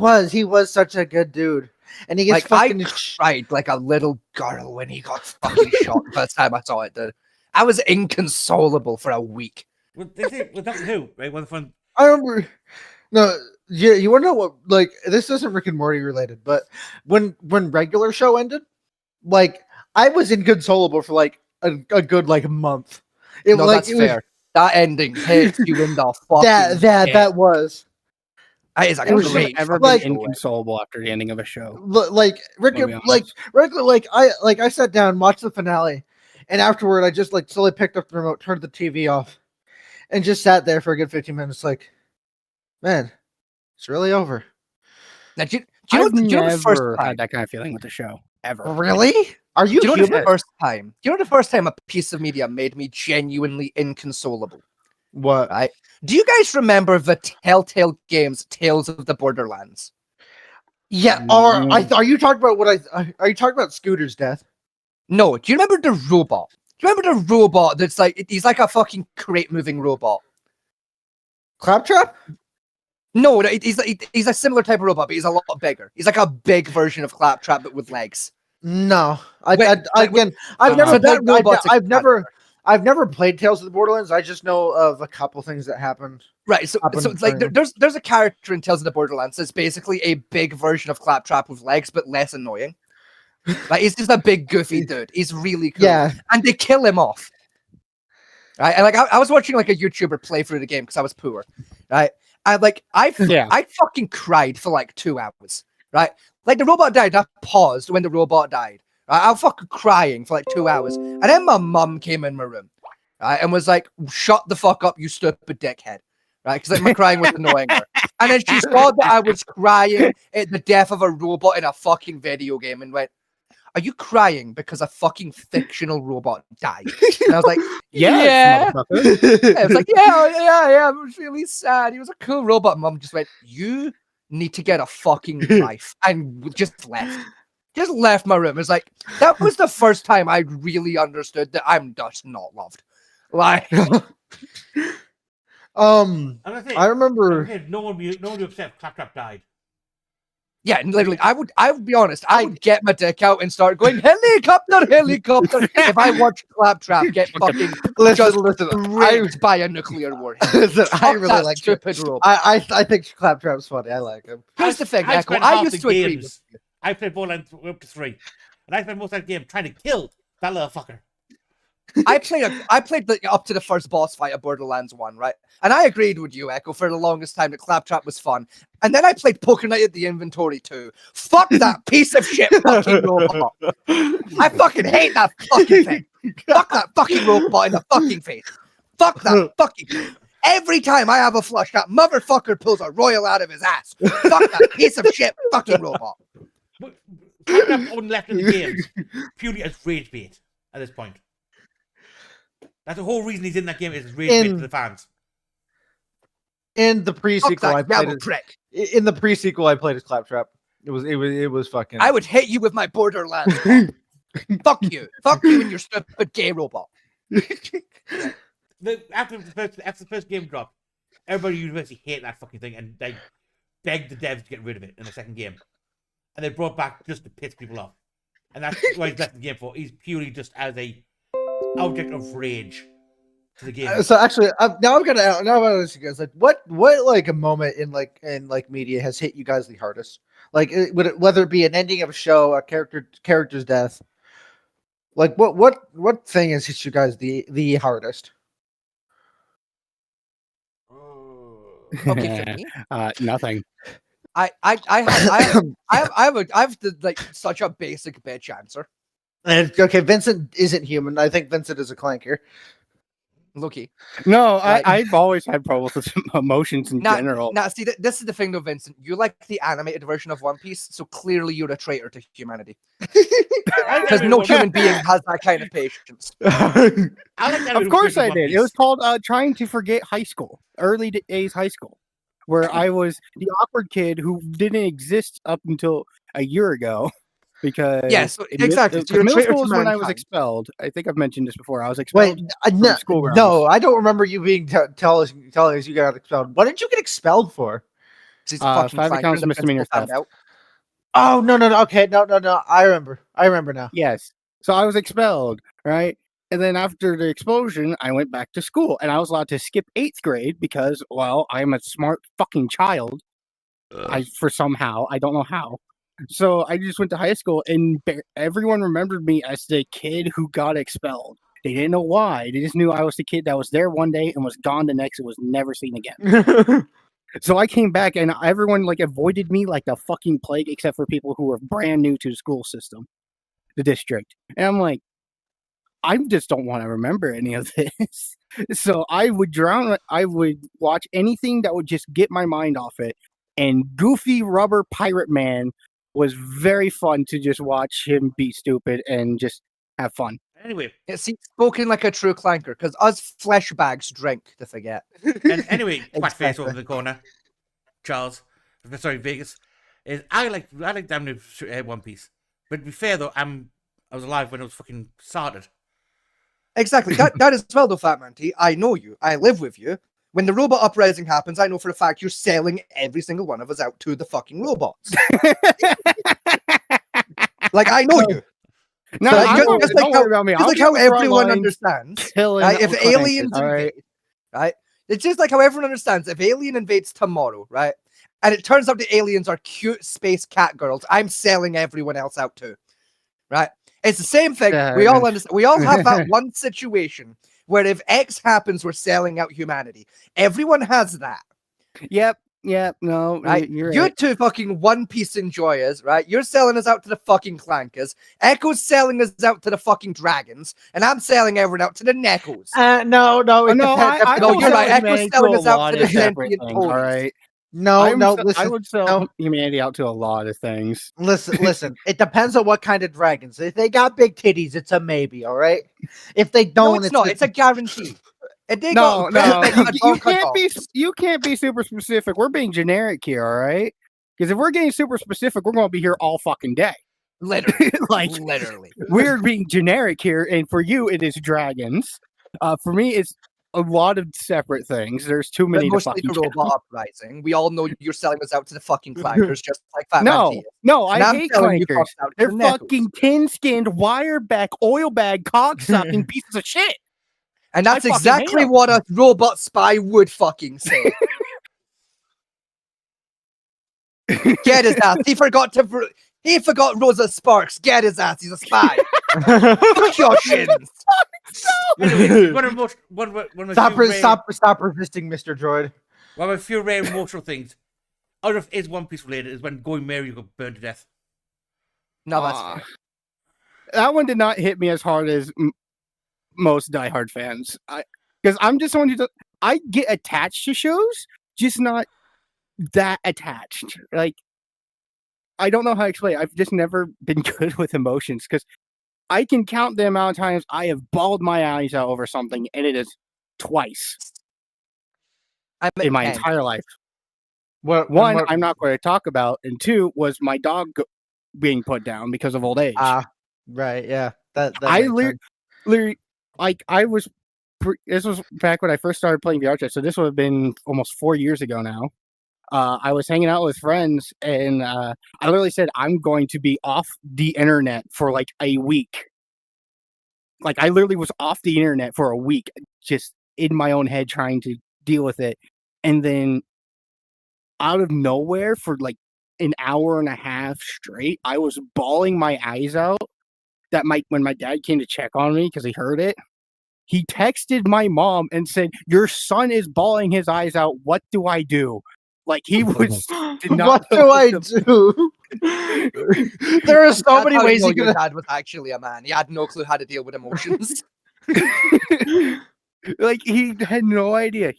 character. He was such a good dude, and he gets Like, fucking. cried like a little girl when he got fucking shot the first time I saw it, dude. I was inconsolable for a week. With Doctor Who, right? One fun. I remember. No, you want to know what? Like, this isn't Rick and Morty related, but when regular show ended, like I was inconsolable for like a good like month. It No, like that's it was- fair. That ending hits you in the fucking that was That is a it was great ever fucking like- been show. inconsolable after the ending of a show. like Rick I'll be and like honest. regular I sat down, watched the finale, and afterward I just like slowly picked up the remote, turned the TV off, and just sat there for a good 15 minutes. Like, man, it's really over. Now, do you I've know the first never time? had that kind of feeling with the show ever. Really? Are you Do you know the human? first time? Do you know the first time a piece of media made me genuinely inconsolable? What? Right? Do you guys remember the Telltale Games Tales of the Borderlands? Yeah. Are you talking about are you talking about Scooter's death? No. Do you remember the robot? Do you remember the robot that's like he's like a fucking crate moving robot? Claptrap? No, he's a similar type of robot, but he's a lot bigger. He's like a big version of Claptrap, but with legs. No. Wait, Again, I've so never that played, robot's a I've never played Tales of the Borderlands. I just know of a couple things that happened. Right, so Up in it's like the- there's a character in Tales of the Borderlands that's basically a big version of Claptrap with legs, but less annoying. Like he's just a big goofy dude. He's really cool. Yeah. And they kill him off. Right, and like I was watching like a YouTuber play through the game because I was poor. Right, I fucking cried for like 2 hours. Right, like the robot died. I paused when the robot died. Right? I was fucking crying for like 2 hours, and then my mum came in my room. right, and was like, "Shut the fuck up, you stupid dickhead." Right, because like, my crying was annoying her. And then she saw that I was crying at the death of a robot in a fucking video game and went, "Are you crying because a fucking fictional robot died?" And I was like, Yeah, motherfucker. I was like, yeah. It was really sad. He was a cool robot. Mom just went, "You need to get a fucking life," and just left. Just left my room. It's like that was the first time I really understood that I'm just not loved. Like, I'm gonna say, I remember. no one be upset if Claptrap died. yeah, literally, I would be honest. I would get my dick out and start going helicopter, helicopter. If I watched Claptrap get fucking Listen, raped by a nuclear warhead. listen, I Fuck really that like stupid robot. I think Claptrap's funny. I like him. Here's the thing, Echo. spent I half used the to agree with games. I played Borderlands up to 3, and I spent most of that game trying to kill that little fucker. I played up to the first boss fight of Borderlands 1, right? And I agreed with you, Echo, for the longest time that Claptrap was fun. And then I played Poker Night at the Inventory 2. Fuck that piece of shit fucking robot. I fucking hate that fucking thing. Fuck that fucking robot in the fucking face. Fuck that fucking... Every time I have a flush, that motherfucker pulls a royal out of his ass. Fuck that piece of shit fucking robot. But Claptrap only left in the games purely as rage bait at this point. That's the whole reason he's in that game is rage bait to the fans. In the Fuck pre-sequel, I that played devil as, prick. in the pre-sequel, I played as Claptrap. It was fucking. I would hit you with my Borderlands. Fuck you. Fuck you and your stupid gay robot. After the first game dropped, everybody at university hated that fucking thing, and they begged the devs to get rid of it in the second game. And they brought back just to piss people off. And that's why he's left the game for. He's purely just as a object of rage to the game. So actually, now I'm gonna ask you guys like what like a moment in media has hit you guys the hardest? Like whether it be an ending of a show, a character's death. Like what thing has hit you guys the hardest? Okay, for me, Nothing. I have like such a basic bitch answer. And okay, Vincent isn't human. I think Vincent is a clanker. Loki. No, Like- I've always had problems with emotions in general. Now, see, this is the thing, though, Vincent. You like the animated version of One Piece, so clearly you're a traitor to humanity. Because no human being has that kind of patience. Of course I did. It was called Trying to Forget High School, early days high school, where I was the awkward kid who didn't exist up until a year ago. Because Yes, exactly. So you're a middle traitor school to is when I was mankind. expelled. I think I've mentioned this before. I was expelled. Wait, no, school grounds. no, I don't remember you being telling us you got expelled. What did you get expelled for? He's a fucking 5 flanker, accounts the misdemeanor principal found theft. out. Oh no. Okay, no. I remember now. Yes. So I was expelled, right? And then after the expulsion, I went back to school, and I was allowed to skip 8th grade because, well, I'm a smart fucking child. I don't know how. So I just went to high school, and everyone remembered me as the kid who got expelled. They didn't know why. They just knew I was the kid that was there one day and was gone the next and was never seen again. So I came back, and everyone like avoided me like the fucking plague, except for people who were brand new to the school system, the district. And I'm like, I just don't want to remember any of this. So I would watch anything that would just get my mind off it. And Goofy Rubber Pirate Man was very fun to just watch him be stupid and just have fun. Anyway, Yeah, see, spoken like a true clanker, because us flesh bags drink to forget. and anyway, quack face Exactly. over the corner, Charles. Sorry, Vegas. Is I like damn new One Piece. But to be fair though, I was alive when it was fucking started. Exactly. That is well, though, Fat Man T. I know you. I live with you. When the robot uprising happens, I know for a fact you're selling every single one of us out to the fucking robots. Like, I know you. No, So, I just- won't- just don't like worry about me. Just I'll like be how on the front everyone lines understands, killing right? If all kinds of aliens shit, all right? invade, right? It's just like how everyone understands. If alien invades tomorrow, right? And it turns out the aliens are cute space cat girls, I'm selling everyone else out too, right? It's the same thing. Yeah, We all man. understand. We all have that one situation where if X happens, we're selling out humanity. Everyone has that. Yep. Yeah, no, Right? you're You right. two fucking One Piece enjoyers, right? You're selling us out to the fucking clankers. Echo's selling us out to the fucking dragons, and I'm selling everyone out to the Neckos. No, Oh, it no, depends. I No, will you're sell right. Echo's humanity to selling a us out lot to of the separate sentient things. All toadies. right. No, I listen. would sell No, humanity out to a lot of things. listen. It depends on what kind of dragons. If they got big titties, it's a maybe. All right. If they No, don't, it's not. It's a guarantee. And they No, got no, dogs. you can't be super specific. We're being generic here, all right? Because if we're getting super specific, we're going to be here all fucking day. Literally. Like Literally. we're being generic here, and for you, it is dragons. For me, it's a lot of separate things. There's too But many to mostly fucking the count. robot uprising. We all know you're selling us out to the fucking clankers, just like Fat Man No, T is. no, And I I'm hate selling you clankers. fucks out to They're the Neckos. fucking tin-skinned, wire-back, oil bag, cocksucking pieces of shit. And that's I fucking hate exactly 'em. what a robot spy would fucking say. Get his ass. He forgot Rosa Sparks. Get his ass. He's a spy. Fuck your shins. Anyway, one of the most, one of the few rare, Stop resisting, Mr. Droid. one of the few rare emotional things. Out of is One Piece related is when Going Merry got burned to death. No, that's Ah. fair. That one did not hit me as hard as most diehard fans. Because I'm just someone I get attached to shows, just not that attached. Like, I don't know how to explain it. I've just never been good with emotions because I can count the amount of times I have bawled my eyes out over something, and it is twice I'm in my 10. entire life. What One, what- I'm not going to talk about, and two was my dog being put down because of old age. right, yeah. That I makes sense. literally, like, I was. This was back when I first started playing VR chat, so this would have been almost 4 years ago now. I was hanging out with friends, and I literally said, "I'm going to be off the internet for like a week." Like, I literally was off the internet for a week, just in my own head trying to deal with it, and then out of nowhere for like an hour and a half straight, I was bawling my eyes out. That when my dad came to check on me because he heard it, he texted my mom and said, "Your son is bawling his eyes out. What do I do?" Like, he was did not What know do I to- do? There are so That's many how ways know you your can. dad was actually a man. He had no clue how to deal with emotions. Like, he had no idea.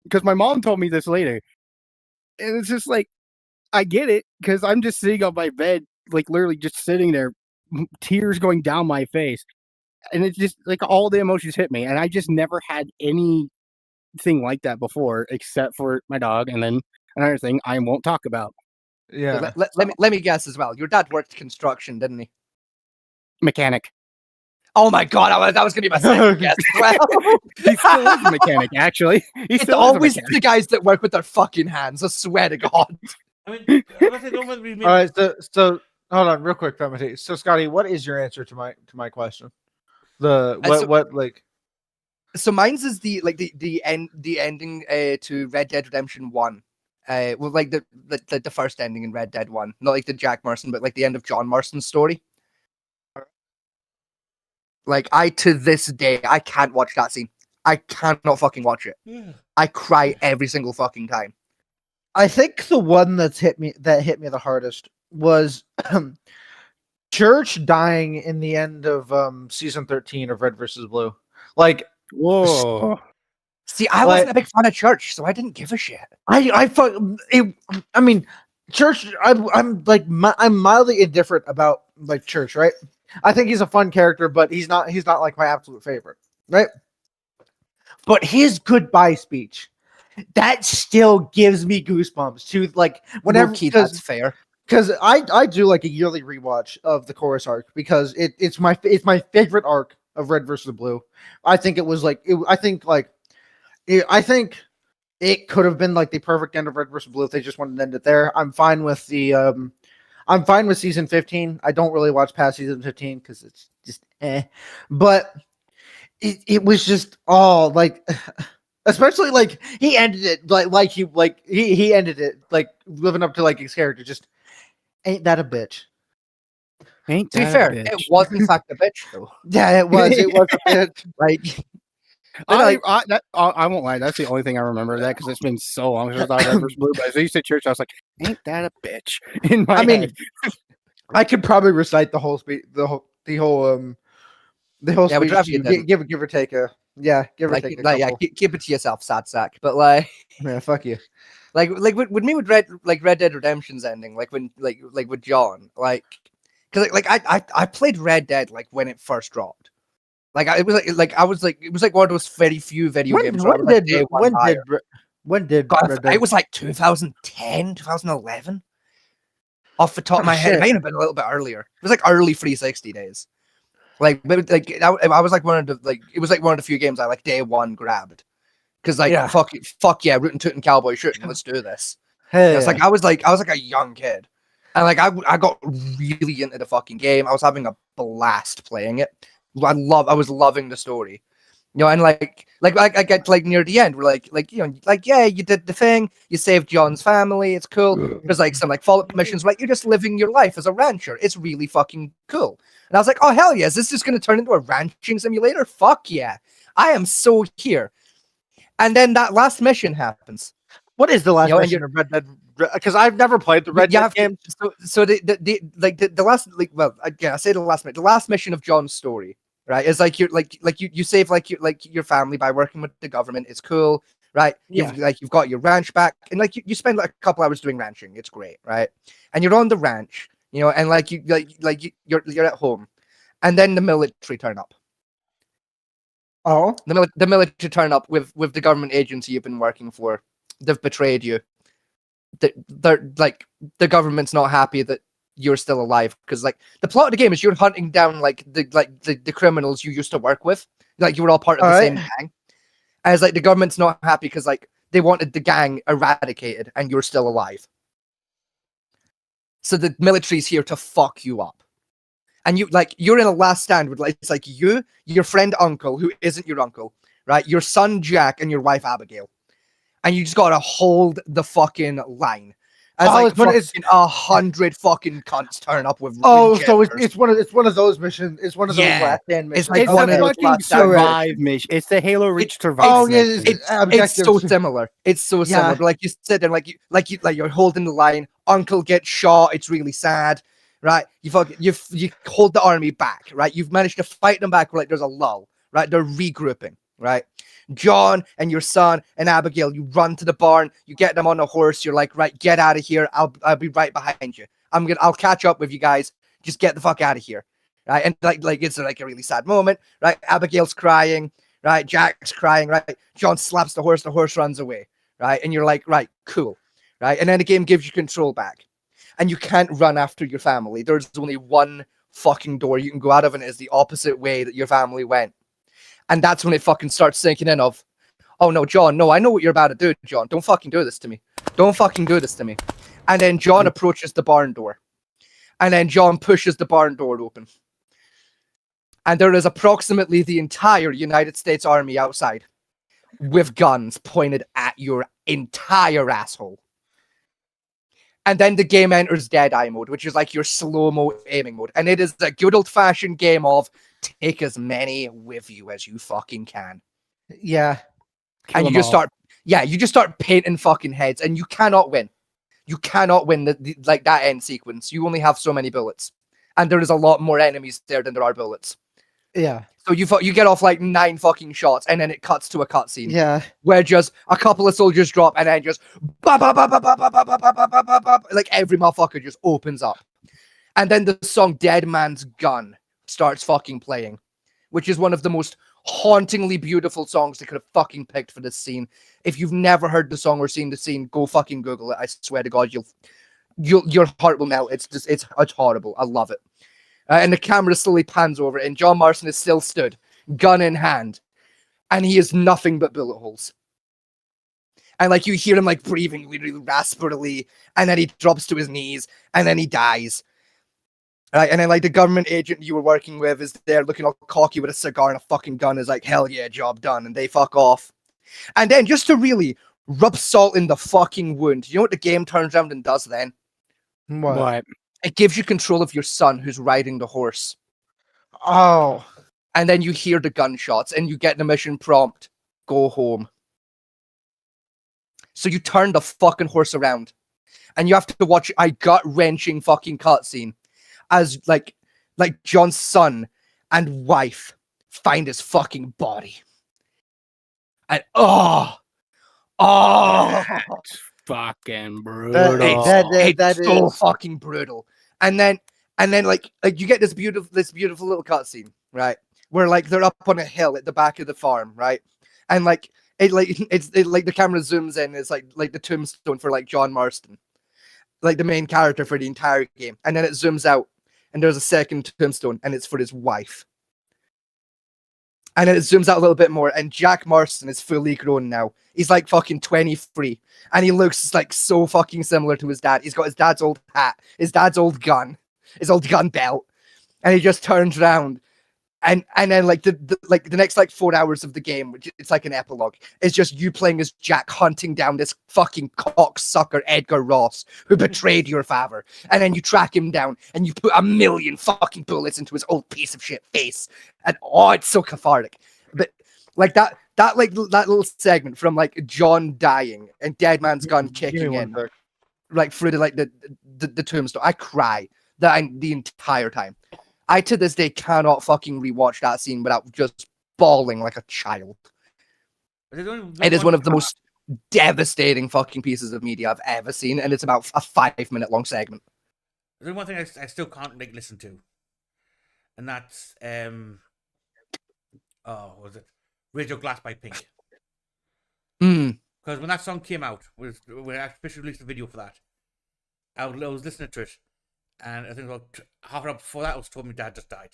Because my mom told me this later, and it's just like, I get it because I'm just sitting on my bed, like literally just sitting there, tears going down my face, and it's just like all the emotions hit me, and I just never had anything like that before, except for my dog, and then another thing I won't talk about. Yeah. Let me guess as well. Your dad worked construction, didn't he? Mechanic. Oh my god, that was gonna be my second guess as well. He still is a mechanic, actually. He It's still always is a mechanic. the guys that work with their fucking hands. I swear to God. I mean, I don't want to be All right, so hold on, real quick, Femity. So, Scotty, what is your answer to my question? so- What like? So mine's is the ending to Red Dead Redemption 1. Well, like the first ending in Red Dead 1, not like the Jack Marston, but like the end of John Marston's story. Like, to this day, I can't watch that scene. I cannot fucking watch it. Yeah. I cry every single fucking time. I think the one that hit me the hardest was Church dying in the end of season 13 of Red versus Blue. Like, Whoa. See, I wasn't a big fan of Church, so I didn't give a shit. I mean, Church. I'm mildly indifferent about like Church, right? I think he's a fun character, but he's not like my absolute favorite, right? But his goodbye speech, that still gives me goosebumps too. Like whenever, Low-key, that's fair. because I do like a yearly rewatch of the chorus arc because it's my favorite arc of Red versus Blue. I think it was like I think it could have been like the perfect end of Red versus Blue if they just wanted to end it there. I'm fine with season 15. I don't really watch past season 15 because it's just but it was just all like especially like he ended it he ended it like living up to like his character. Just ain't that a bitch? Ain't To be that a fair, bitch. it was in fact a bitch though. Yeah, it was. It was a bitch. Like, I won't lie. That's the only thing I remember of that because it's been so long since I ever blew. But as I used to church, I was like, "Ain't that a bitch?" In my head. I could probably recite the whole speech, the whole Yeah, but speech. Rafi didn't. Give or take a give or Like, take a like yeah, couple. keep it to yourself, sad sack. But like, Yeah, fuck you. like with me with Red Dead Redemption's ending, like when like with John, like, because I played Red Dead like when it first dropped. Like it was like one of those very few video games. where I was, like, day one buyer. When did God, Red Dead- it was like 2010, 2011. Off the top of Oh, my head, it shit. might have been a little bit earlier. It was like early 360 days. Like, but like I was like one of the it was like one of the few games I like day one grabbed because like Yeah. fuck yeah, rootin' tootin' cowboy shooting, let's do this. Hey, It's like I was like a young kid, and like I got really into the fucking game. I was having a blast playing it. I was loving the story. You know, and like I get like near the end, we're like you know, like yeah, you did the thing, you saved John's family, it's cool. There's like some like follow-up missions, like you're just living your life as a rancher. It's really fucking cool. And I was like, oh hell yeah, is this just gonna turn into a ranching simulator? Fuck yeah. I am so here. And then that last mission happens. what is the last You know, and mission of Red Dead? Because I've never played the Red You Dead have to- game. So the last I say the last mission. The last mission of John's story, right, is like you save your family by working with the government. It's cool, right? You've got your ranch back, and like you spend like a couple hours doing ranching. It's great, right? And you're on the ranch, you know, and you're at home, and then the military turn up. Oh, The military turn up with the government agency you've been working for. They've betrayed you. They're like the government's not happy that you're still alive because like the plot of the game is you're hunting down like the criminals you used to work with, like you were all part of the same gang. As like the government's not happy because like they wanted the gang eradicated and you're still alive. So the military's here to fuck you up. And you're in a last stand with like it's like you, your friend uncle who isn't your uncle, right? Your son Jack and your wife Abigail. And you just gotta hold the fucking line. As like it's 100 fucking cunts turn up with so generators. it's one of those missions. It's one of those Yeah. last stand missions. It's like It's one the of those fucking last stand survive mission. It's the Halo Reach survive. Oh yeah, mission. It's so similar. It's so similar. Yeah. But like you sit there, like you're holding the line. Uncle gets shot. It's really sad, right? You hold the army back, right? You've managed to fight them back. Like there's a lull, right? They're regrouping, right? John and your son and Abigail, you run to the barn. You get them on a horse. You're like, right, get out of here. I'll be right behind you. I'll catch up with you guys. Just get the fuck out of here, right? And like it's like a really sad moment, right? Abigail's crying. Right, Jack's crying, right? John slaps the horse runs away, right? And you're like, right, cool, right? And then the game gives you control back. And you can't run after your family. There's only one fucking door you can go out of, and it is the opposite way that your family went. And that's when it fucking starts sinking in of, oh no, John, no, I know what you're about to do, John. Don't fucking do this to me. Don't fucking do this to me. And then John approaches the barn door. And then John pushes the barn door open. And there is approximately the entire United States Army outside with guns pointed at your entire asshole. And then the game enters Deadeye mode, which is like your slow-mo aiming mode. And it is a good old-fashioned game of take as many with you as you fucking can. Yeah. And you just start painting fucking heads, and you cannot win. You cannot win like that end sequence. You only have so many bullets. And there is a lot more enemies there than there are bullets. Yeah. So you get off like 9 fucking shots, and then it cuts to a cutscene. Yeah. Where just a couple of soldiers drop, and then just like every motherfucker just opens up. And then the song Dead Man's Gun starts fucking playing, which is one of the most hauntingly beautiful songs they could have fucking picked for this scene. If you've never heard the song or seen the scene, go fucking Google it. I swear to God, your heart will melt. It's horrible. I love it. And the camera slowly pans over it, and John Marston is still stood, gun in hand, and he is nothing but bullet holes. And like you hear him like breathing really raspily, and then he drops to his knees, and then he dies. Right, and then like the government agent you were working with is there looking all cocky with a cigar and a fucking gun, is like, hell yeah, job done, and they fuck off. And then just to really rub salt in the fucking wound, you know what the game turns around and does then? What? It gives you control of your son who's riding the horse. Oh. and then you hear the gunshots, and you get the mission prompt: go home. So you turn the fucking horse around, and you have to watch a gut-wrenching fucking cutscene as like John's son and wife find his fucking body. And That's fucking brutal. it's so is- fucking brutal. And then like you get this beautiful little cutscene, right? Where like they're up on a hill at the back of the farm, right? And like it's like the camera zooms in, it's like the tombstone for like John Marston, like the main character for the entire game. And then it zooms out and there's a second tombstone and it's for his wife. And then it zooms out a little bit more, and Jack Marston is fully grown now. He's like fucking 23, and he looks like so fucking similar to his dad. He's got his dad's old hat, his dad's old gun, his old gun belt, and he just turns around, and then like the next like 4 hours of the game, which it's like an epilogue, is just you playing as Jack hunting down this fucking cocksucker Edgar Ross who betrayed your father, and then you track him down and you put 1,000,000 fucking bullets into his old piece of shit face, and it's so cathartic. But like that little segment from like John dying and Dead Man's Gun Give me kicking one in, sec. like through the tombstone, I cry the entire time. I to this day cannot fucking rewatch that scene without just bawling like a child. It is one of the most devastating fucking pieces of media I've ever seen, and it's about a 5-minute long segment. There's one thing I still can't like listen to, and that's what was it? Radio Glass by Pink. Because when that song came out, when I officially released the video for that, I was listening to it, and I think about half an hour before that, I was told my dad just died.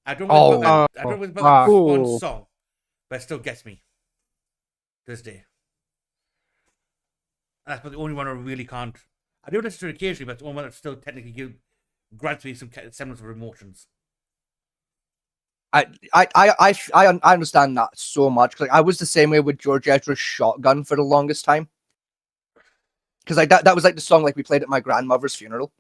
I don't know about that one song, but it still gets me to this day. And that's the only one I really can't. I do listen to it occasionally, but it's the only one that still technically grants me some semblance of emotions. I understand that so much. Like I was the same way with George Ezra's Shotgun for the longest time. Because like that was like the song like we played at my grandmother's funeral.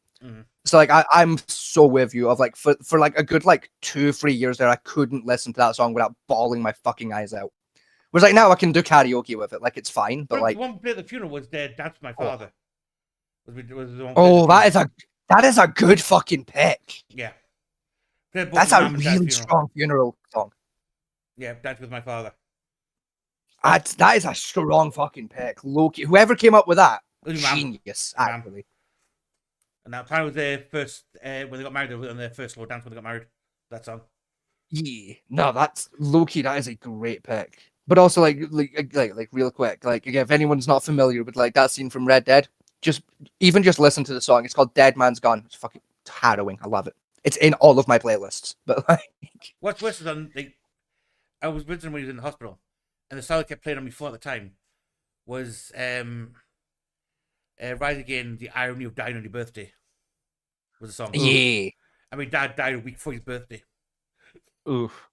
So like I'm so with you of like for like a good like 2-3 years there, I couldn't listen to that song without bawling my fucking eyes out. Whereas like now I can do karaoke with it, like it's fine. But like the one we played at the funeral was Dance with My Father. That is a good fucking pick. Yeah. That's a really strong funeral song. Yeah, Dance with My Father. That is a strong fucking pick. Loki, whoever came up with that, genius, Ram. actually. And that time was their first, when they got married, they were on their first slow dance when they got married. That song. Yeah, no, that's Loki. That is a great pick. But also, like real quick, like again, if anyone's not familiar with like that scene from Red Dead, just listen to the song. It's called Dead Man's Gun. It's fucking harrowing. I love it. It's in all of my playlists. But like, what's worse is I was visiting when he was in the hospital, and the song that kept playing on my phone at the time was Rise Again, The Irony of Dying on Your Birthday. Was the song. Yeah. I mean, Dad died a week before his birthday. Oof.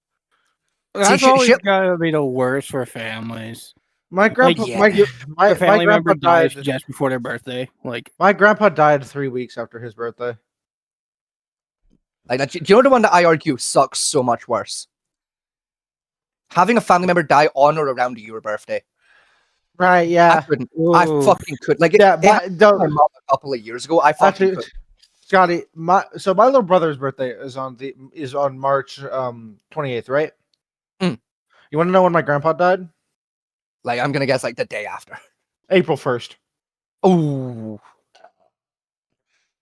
That's See, always gotta be the worst for families. My grandpa, yeah. my A family grandpa member dies died. just before their birthday. Like, My grandpa died 3 weeks after his birthday. do you know the one that I argue sucks so much worse? Having a family member die on or around your birthday. Right? Yeah. I fucking could. Like, Yeah, it happened but to my mom a couple of years ago. I fucking actually, could. Scotty, my little brother's birthday is on March 28th, right? Mm. You want to know when my grandpa died? Like, I'm gonna guess like the day after. April 1st. Oh,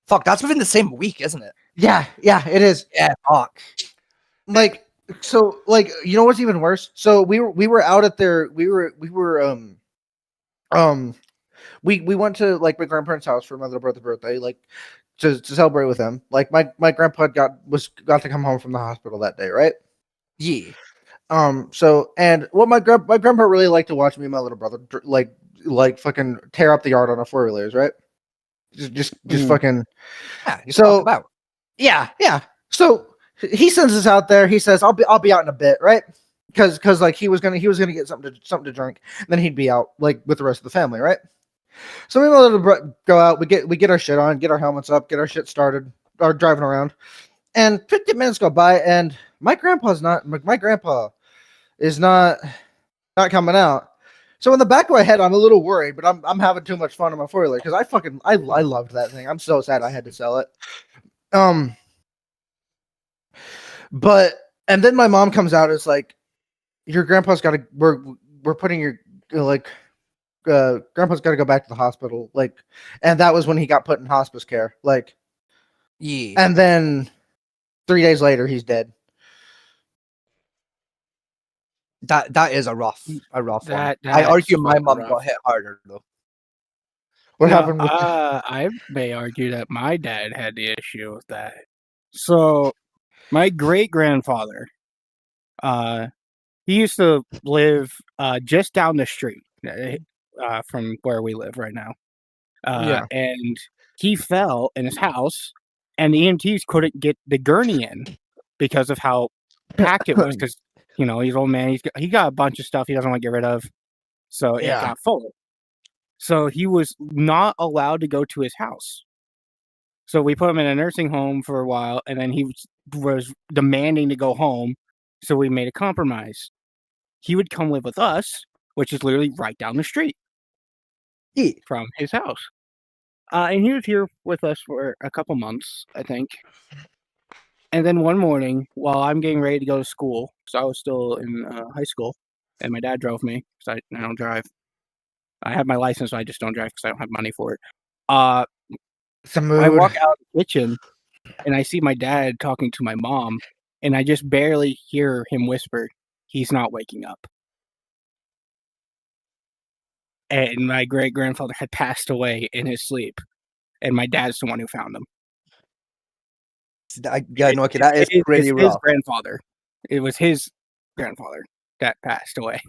fuck! That's within the same week, isn't it? Yeah, it is. Yeah, fuck. Like, so, like, you know what's even worse? So we were out at their we went to like my grandparents' house for my little brother's birthday, like to celebrate with them. Like my grandpa got to come home from the hospital that day, right? Yeah. So and what my grandpa really liked to watch me and my little brother like fucking tear up the yard on our 4-wheelers, right? Just fucking. Yeah. You So- talk about. Yeah. So he sends us out there. He says, "I'll be out in a bit," right? Because like he was gonna get something to drink, and then he'd be out like with the rest of the family, right? So we let go out. We get our shit on, get our helmets up, get our shit started, or driving around, And 50 minutes go by, and my grandpa is not coming out. So in the back of my head, I'm a little worried, but I'm having too much fun on my 4-wheeler because I loved that thing. I'm so sad I had to sell it. But and then my mom comes out. It's like, your grandpa's got to. We're putting your grandpa's got to go back to the hospital. Like, and that was when he got put in hospice care. Like, Yeah. and then 3 days later, he's dead. That is a rough That- one. I that's argue my fucking mom rough. got hit harder though. What Now, happened with I may argue that my dad had the issue with that. So, my great grandfather, he used to live just down the street from where we live right now. Yeah. And he fell in his house, and the EMTs couldn't get the gurney in because of how packed it was. Because he's an old man. He got a bunch of stuff he doesn't want to get rid of, so it Yeah. got full. So he was not allowed to go to his house. So we put him in a nursing home for a while, and then he was demanding to go home. So we made a compromise. He would come live with us, which is literally right down the street Yeah. from his house. And he was here with us for a couple months, I think. And then one morning, while I'm getting ready to go to school, so I was still in high school, and my dad drove me because I don't drive. I have my license, I just don't drive because I don't have money for it. I walk out of the kitchen, and I see my dad talking to my mom, and I just barely hear him whisper, "He's not waking up." And my great grandfather had passed away in his sleep, and my dad's the one who found him. Yeah, no, okay, that is pretty His rough. grandfather. It was his grandfather that passed away,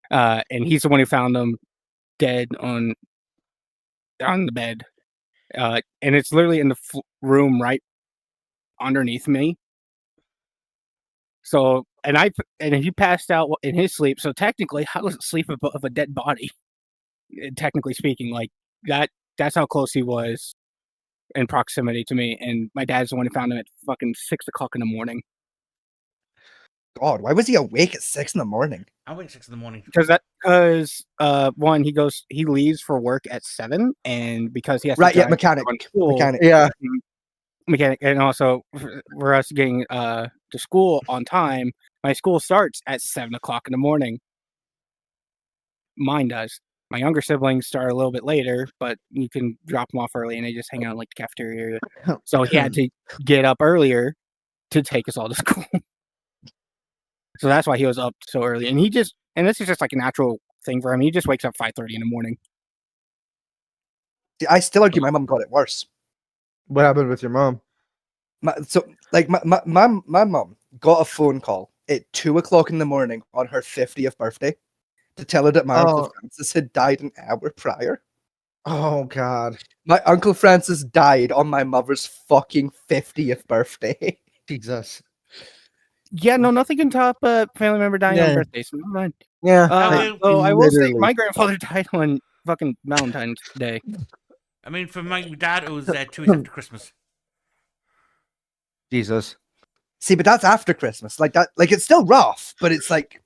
and he's the one who found him dead on the bed, and it's literally in the room right underneath me. So, and he passed out in his sleep. So technically, I was asleep of a dead body. Technically speaking, like that. That's how close he was in proximity to me. And my dad's the one who found him at fucking 6 o'clock in the morning. God, why was he awake at 6 in the morning? I wake 6 in the morning. Because one, he leaves for work at 7, and because he has to Right, yeah, drive mechanic. going to school, Mechanic. Yeah. mechanic, and also for us getting to school on time, my school starts at 7 o'clock in the morning. Mine does. My younger siblings start a little bit later, but you can drop them off early, and they just hang out in like the cafeteria area. So he had to get up earlier to take us all to school. So that's why he was up so early, and this is just like a natural thing for him. He just wakes up 5:30 in the morning. See, I still argue my mom got it worse. What happened with your mom? My mom got a phone call at 2 o'clock in the morning on her 50th birthday to tell her that my Uncle Oh. Francis had died an hour prior. Oh God, My Uncle Francis died on my mother's fucking 50th birthday. Jesus. Yeah, no, nothing can top a family member dying on Yeah. birthdays. Never mind. Yeah. So I will say literally. my grandfather died on fucking Valentine's Day. I mean, for my dad, it was 2 weeks after Christmas. Jesus. See, but that's after Christmas. Like that, like it's still rough, but it's like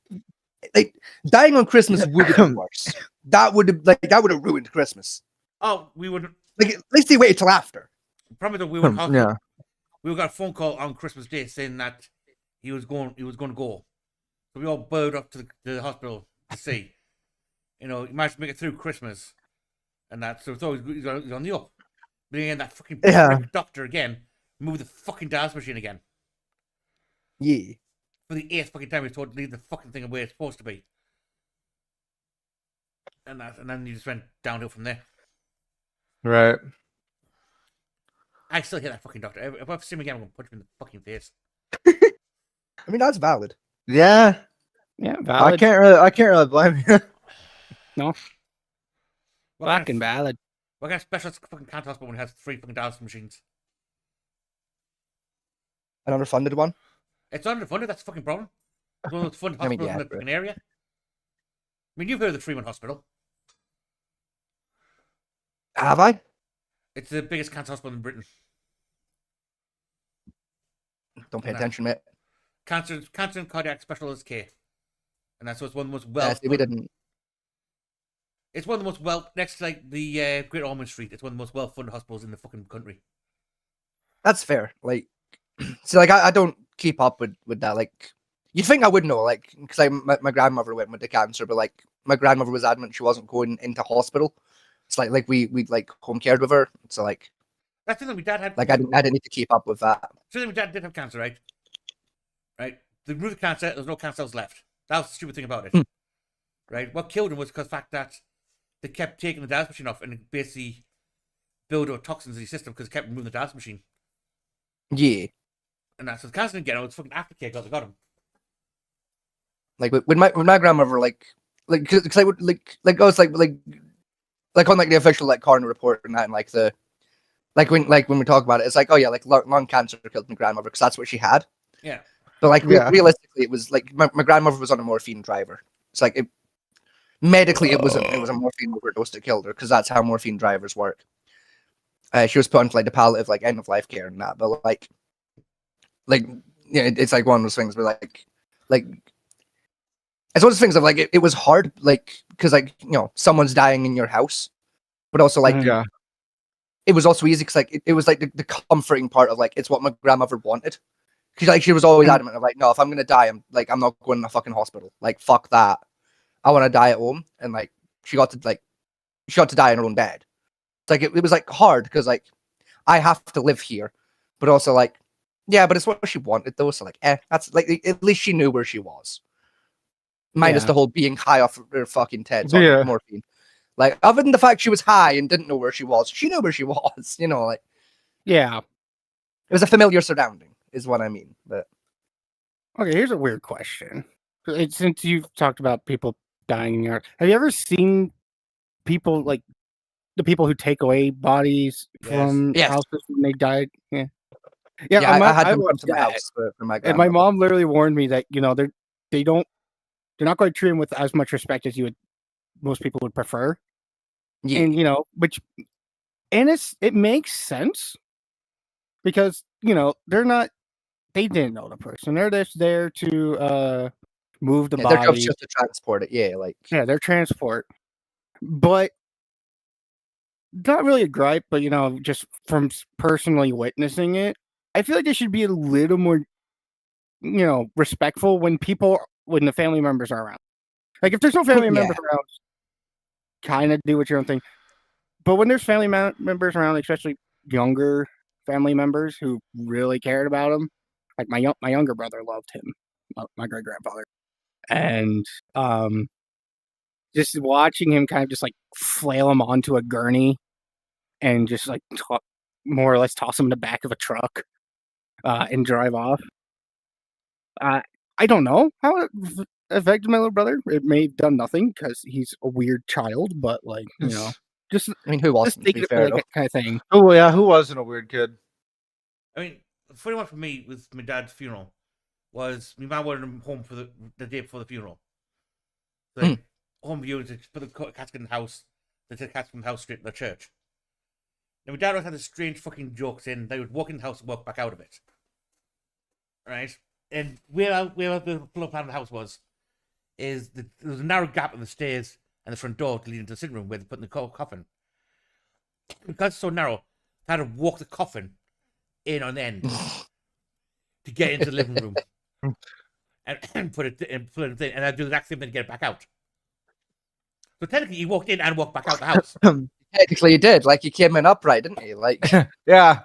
dying on Christmas would have been worse. That would have ruined Christmas. Oh, we would Like at least they waited till after. probably that we would Yeah. we got a phone call on Christmas Day saying that he was going to go. So we all bowed up to the hospital to see. He managed to make it through Christmas, and that. So it's always he's on the up. But again, that fucking Yeah. doctor again moved the fucking dialysis machine again Yeah. for the 8th fucking time. He's told to leave the fucking thing where it's supposed to be, and then he just went downhill from there. Right. I still hate that fucking doctor. If I see him again, I'm gonna punch him in the fucking face. I mean that's valid. Yeah. Yeah, I valid. can't really blame you. What kind Fucking of, valid. what kind of specialist fucking can't hospital when it has 3 fucking dialysis machines? An underfunded one. It's underfunded. That's the fucking problem. It's one of those funded I mean, hospitals yeah, in the but- fucking area. I mean, you've heard of the Freeman Hospital. Have I? It's the biggest cancer hospital in Britain. Don't pay Nah. attention, mate. Cancer and cardiac specialist K. And that's what's one of the most We didn't. It's one of the most next to like the Great Ormond Street. It's one of the most well-funded hospitals in the fucking country. That's fair. Like, so like I don't keep up with that. Like, you'd think I would know, like, because my grandmother went with the cancer, but like my grandmother was adamant she wasn't going into hospital. It's like we like home cared with her. So like That's the thing. My dad had I didn't need to keep up with that. So my dad did have cancer, right? Right. They removed the cancer. There's no cancer cells left. That was the stupid thing about it. Right. What killed him was because the fact that they kept taking the dialysis machine off and it basically build up toxins in the system because they kept removing the dialysis machine. Yeah. And that's so the cancer didn't get him. It was fucking aftercare because they got him. Like with my grandmother, like because I would like I was like on like the official like coroner report and that, and like the when we talk about it, it's like, oh yeah, like lung cancer killed my grandmother because that's what she had. Yeah. But like Yeah. realistically, it was like my grandmother was on a morphine driver. It's like medically it was a morphine overdose that killed her because that's how morphine drivers work. She was put onto like the palliative like end of life care and that, but like it's like one of those things where like it's one of those things of like it was hard, like because like someone's dying in your house, but also like Yeah. it was also easy because like it was like the comforting part of like it's what my grandmother wanted. Cause like she was always adamant of like, no, if I'm gonna die, I'm not going to a fucking hospital. Like fuck that. I want to die at home. And like she got to die in her own bed. It's like it was like hard because like I have to live here, but also like yeah, but it's what she wanted though. So like that's like at least she knew where she was. Minus Yeah. the whole being high off her fucking teds on Yeah. morphine. Like other than the fact she was high and didn't know where she was, she knew where she was. Like Yeah. it was a familiar surrounding, is what I mean. But Okay, here's a weird question. Since you've talked about people dying in your, have you ever seen people like the people who take away bodies Yes. from Yes. houses when they died? Yeah. yeah, I had them come watched to my that. house for my And my grandmother. mom literally warned me that they're not going to treat him with as much respect as most people would prefer. Yeah. And it makes sense because they didn't know the person. They're just there to move the Yeah, their job's body. just to transport it. Yeah, like Yeah, they're transport. But not really a gripe, but just from personally witnessing it, I feel like they should be a little more respectful when the family members are around. Like if there's no family Yeah. members around, kind of do what your own thing. But when there's family members around, especially younger family members who really cared about him, like my younger brother loved him, my great grandfather, and just watching him kind of just like flail him onto a gurney and just like more or less toss him in the back of a truck and drive off. I don't know how it affected my little brother. It may have done nothing because he's a weird child, but like just I mean, who just wasn't? To take be it fair, like that kind of thing. Oh yeah, who wasn't a weird kid? I mean, the funny one for me with my dad's funeral was my mum wanted him home for the day before the funeral. Like, home viewing to put the casket in the house, to take the casket from the house straight to the church. Now, my dad always had this strange fucking jokes in. They would walk in the house and walk back out of it. Right? And where the floor plan of the house was, there was a narrow gap in the stairs and the front door leading to the sitting room where they put in the coffin. Because it's so narrow, they had to walk the coffin in on end to get into the living room and put it in, and I'd do the exact same thing to get it back out. So technically, he walked in and walked back out the house. technically he did. Like he came in upright, didn't he? Like Yeah.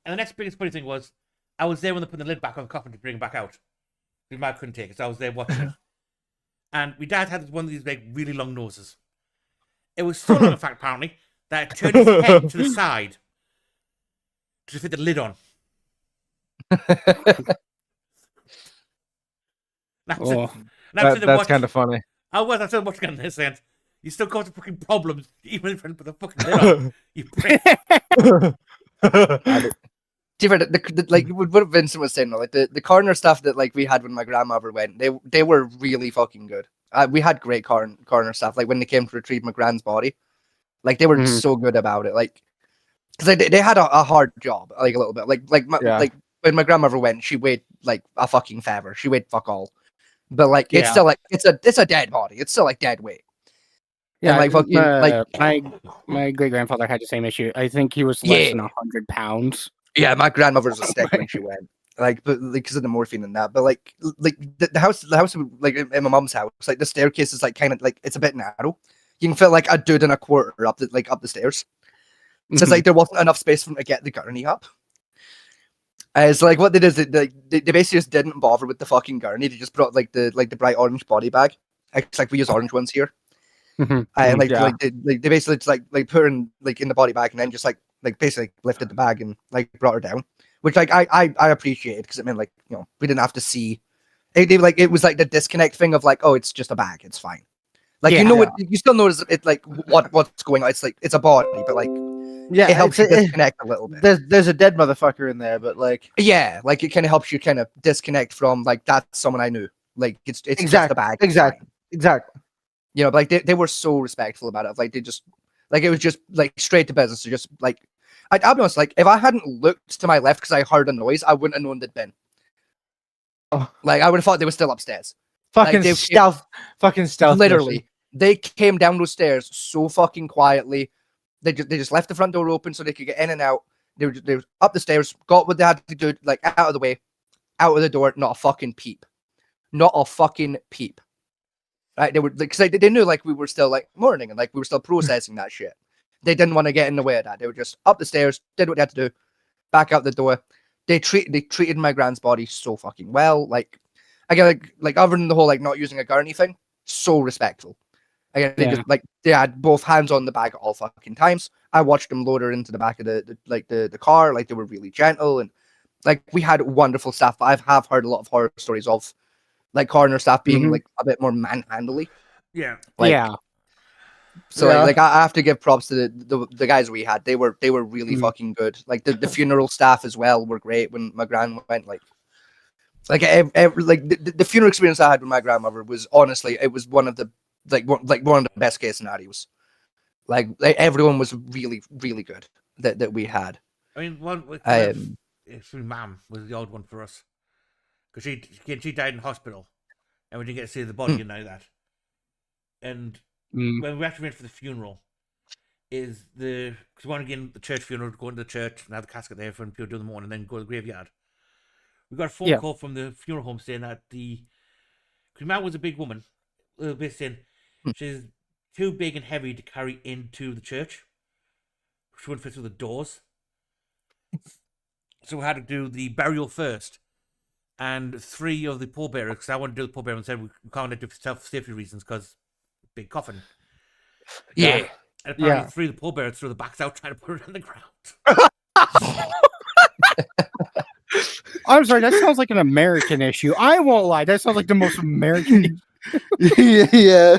And the next biggest funny thing was, I was there when they put the lid back on the coffin to bring it back out. My mum couldn't take it, so I was there watching it. And my dad had one of these like really long noses. It was so long, in fact, apparently, that it turned his head to the side to fit the lid on. Oh. That's kind of funny. I was. I'm still watching on this end. You still cause fucking problems, even if you put the fucking lid on. You prick. different. Like what Vincent was saying, like the coroner stuff that like we had when my grandmother went, they were really fucking good. We had great coroner stuff. Like when they came to retrieve my grand's body, like they were so good about it. Like because they had a hard job, like a little bit. Like when my grandmother went, she weighed like a fucking feather. She weighed fuck all. But like it's Yeah. still like it's a dead body. It's still like dead weight. Yeah, like, fucking, like- my great grandfather had the same issue. I think he was Yeah. less than 100 pounds. Yeah, my grandmother was a stick when she went. Like, but because of the morphine and that. But like the house, like in my mom's house, like the staircase is like kind of like it's a bit narrow. You can fit like a dude and a quarter up the stairs. So it's like there wasn't enough space for them to get the gurney up. It's like what they did is they basically just didn't bother with the fucking gurney. They just brought like the bright orange body bag. It's like we use orange ones here. Mhm. And like, Yeah. they basically just like put her in like in the body bag and then just like basically lifted the bag and like brought her down, which like I appreciated because it meant like we didn't have to see. It was like the disconnect thing of like, oh, it's just a bag, it's fine. Like you still notice it like what's going on. It's like it's a body, but like Yeah, it helps you it's- disconnect a little bit. there's a dead motherfucker in there, but like Yeah, like it kind of helps you kind of disconnect from like that's someone I knew. Like it's just a bag. it's exactly. fine. Exactly. But like they were so respectful about it. Like they just like it was just like straight to business. So just like I'll be honest, like if I hadn't looked to my left because I heard a noise, I wouldn't have known they'd been. Oh. Like I would have thought they were still upstairs. Fucking they- stealth. Fucking stealth. Literally, they came down those stairs so fucking quietly. They just left the front door open so they could get in and out. They were up the stairs, got what they had to do, like out of the way, out of the door. Not a fucking peep. Not a fucking peep. Right? They were because they knew like we were still like mourning and like we were still processing that shit. They didn't want to get in the way of that. They were just up the stairs, did what they had to do, back out the door. They treated my grand's body so fucking well. Like again, like other than the whole like not using a gurney thing, so respectful. Again, they just like they had both hands on the bag at all fucking times. I watched them load her into the back of the car. Like they were really gentle and like we had wonderful staff. But I have heard a lot of horror stories of like coroner staff being like a bit more manhandly. Yeah. Like, yeah. So Yeah. like I have to give props to the guys we had. They were really fucking good. Like the funeral staff as well were great when my gran went. Like the funeral experience I had with my grandmother was honestly it was one of the one of the best case scenarios. Like everyone was really really good that we had. I mean, one with Mum was the old one for us because she died in hospital, and we didn't get to see the body and know that. And when we actually went for the funeral, because we want to get in the church funeral, go into the church and have the casket there for people to do in the morning, and then go to the graveyard. We got a phone call from the funeral home saying that because Mum was a big woman, a little bit saying she's too big and heavy to carry into the church. She wouldn't fit through the doors. So we had to do the burial first. And 3 of the pallbearers, because I wanted to do the pallbearer and said we can't do it for safety reasons because big coffin. Yeah. And apparently 3 of the pallbearers threw the backs out trying to put it on the ground. I'm sorry, that sounds like an American issue. I won't lie, that sounds like the most American. Yeah.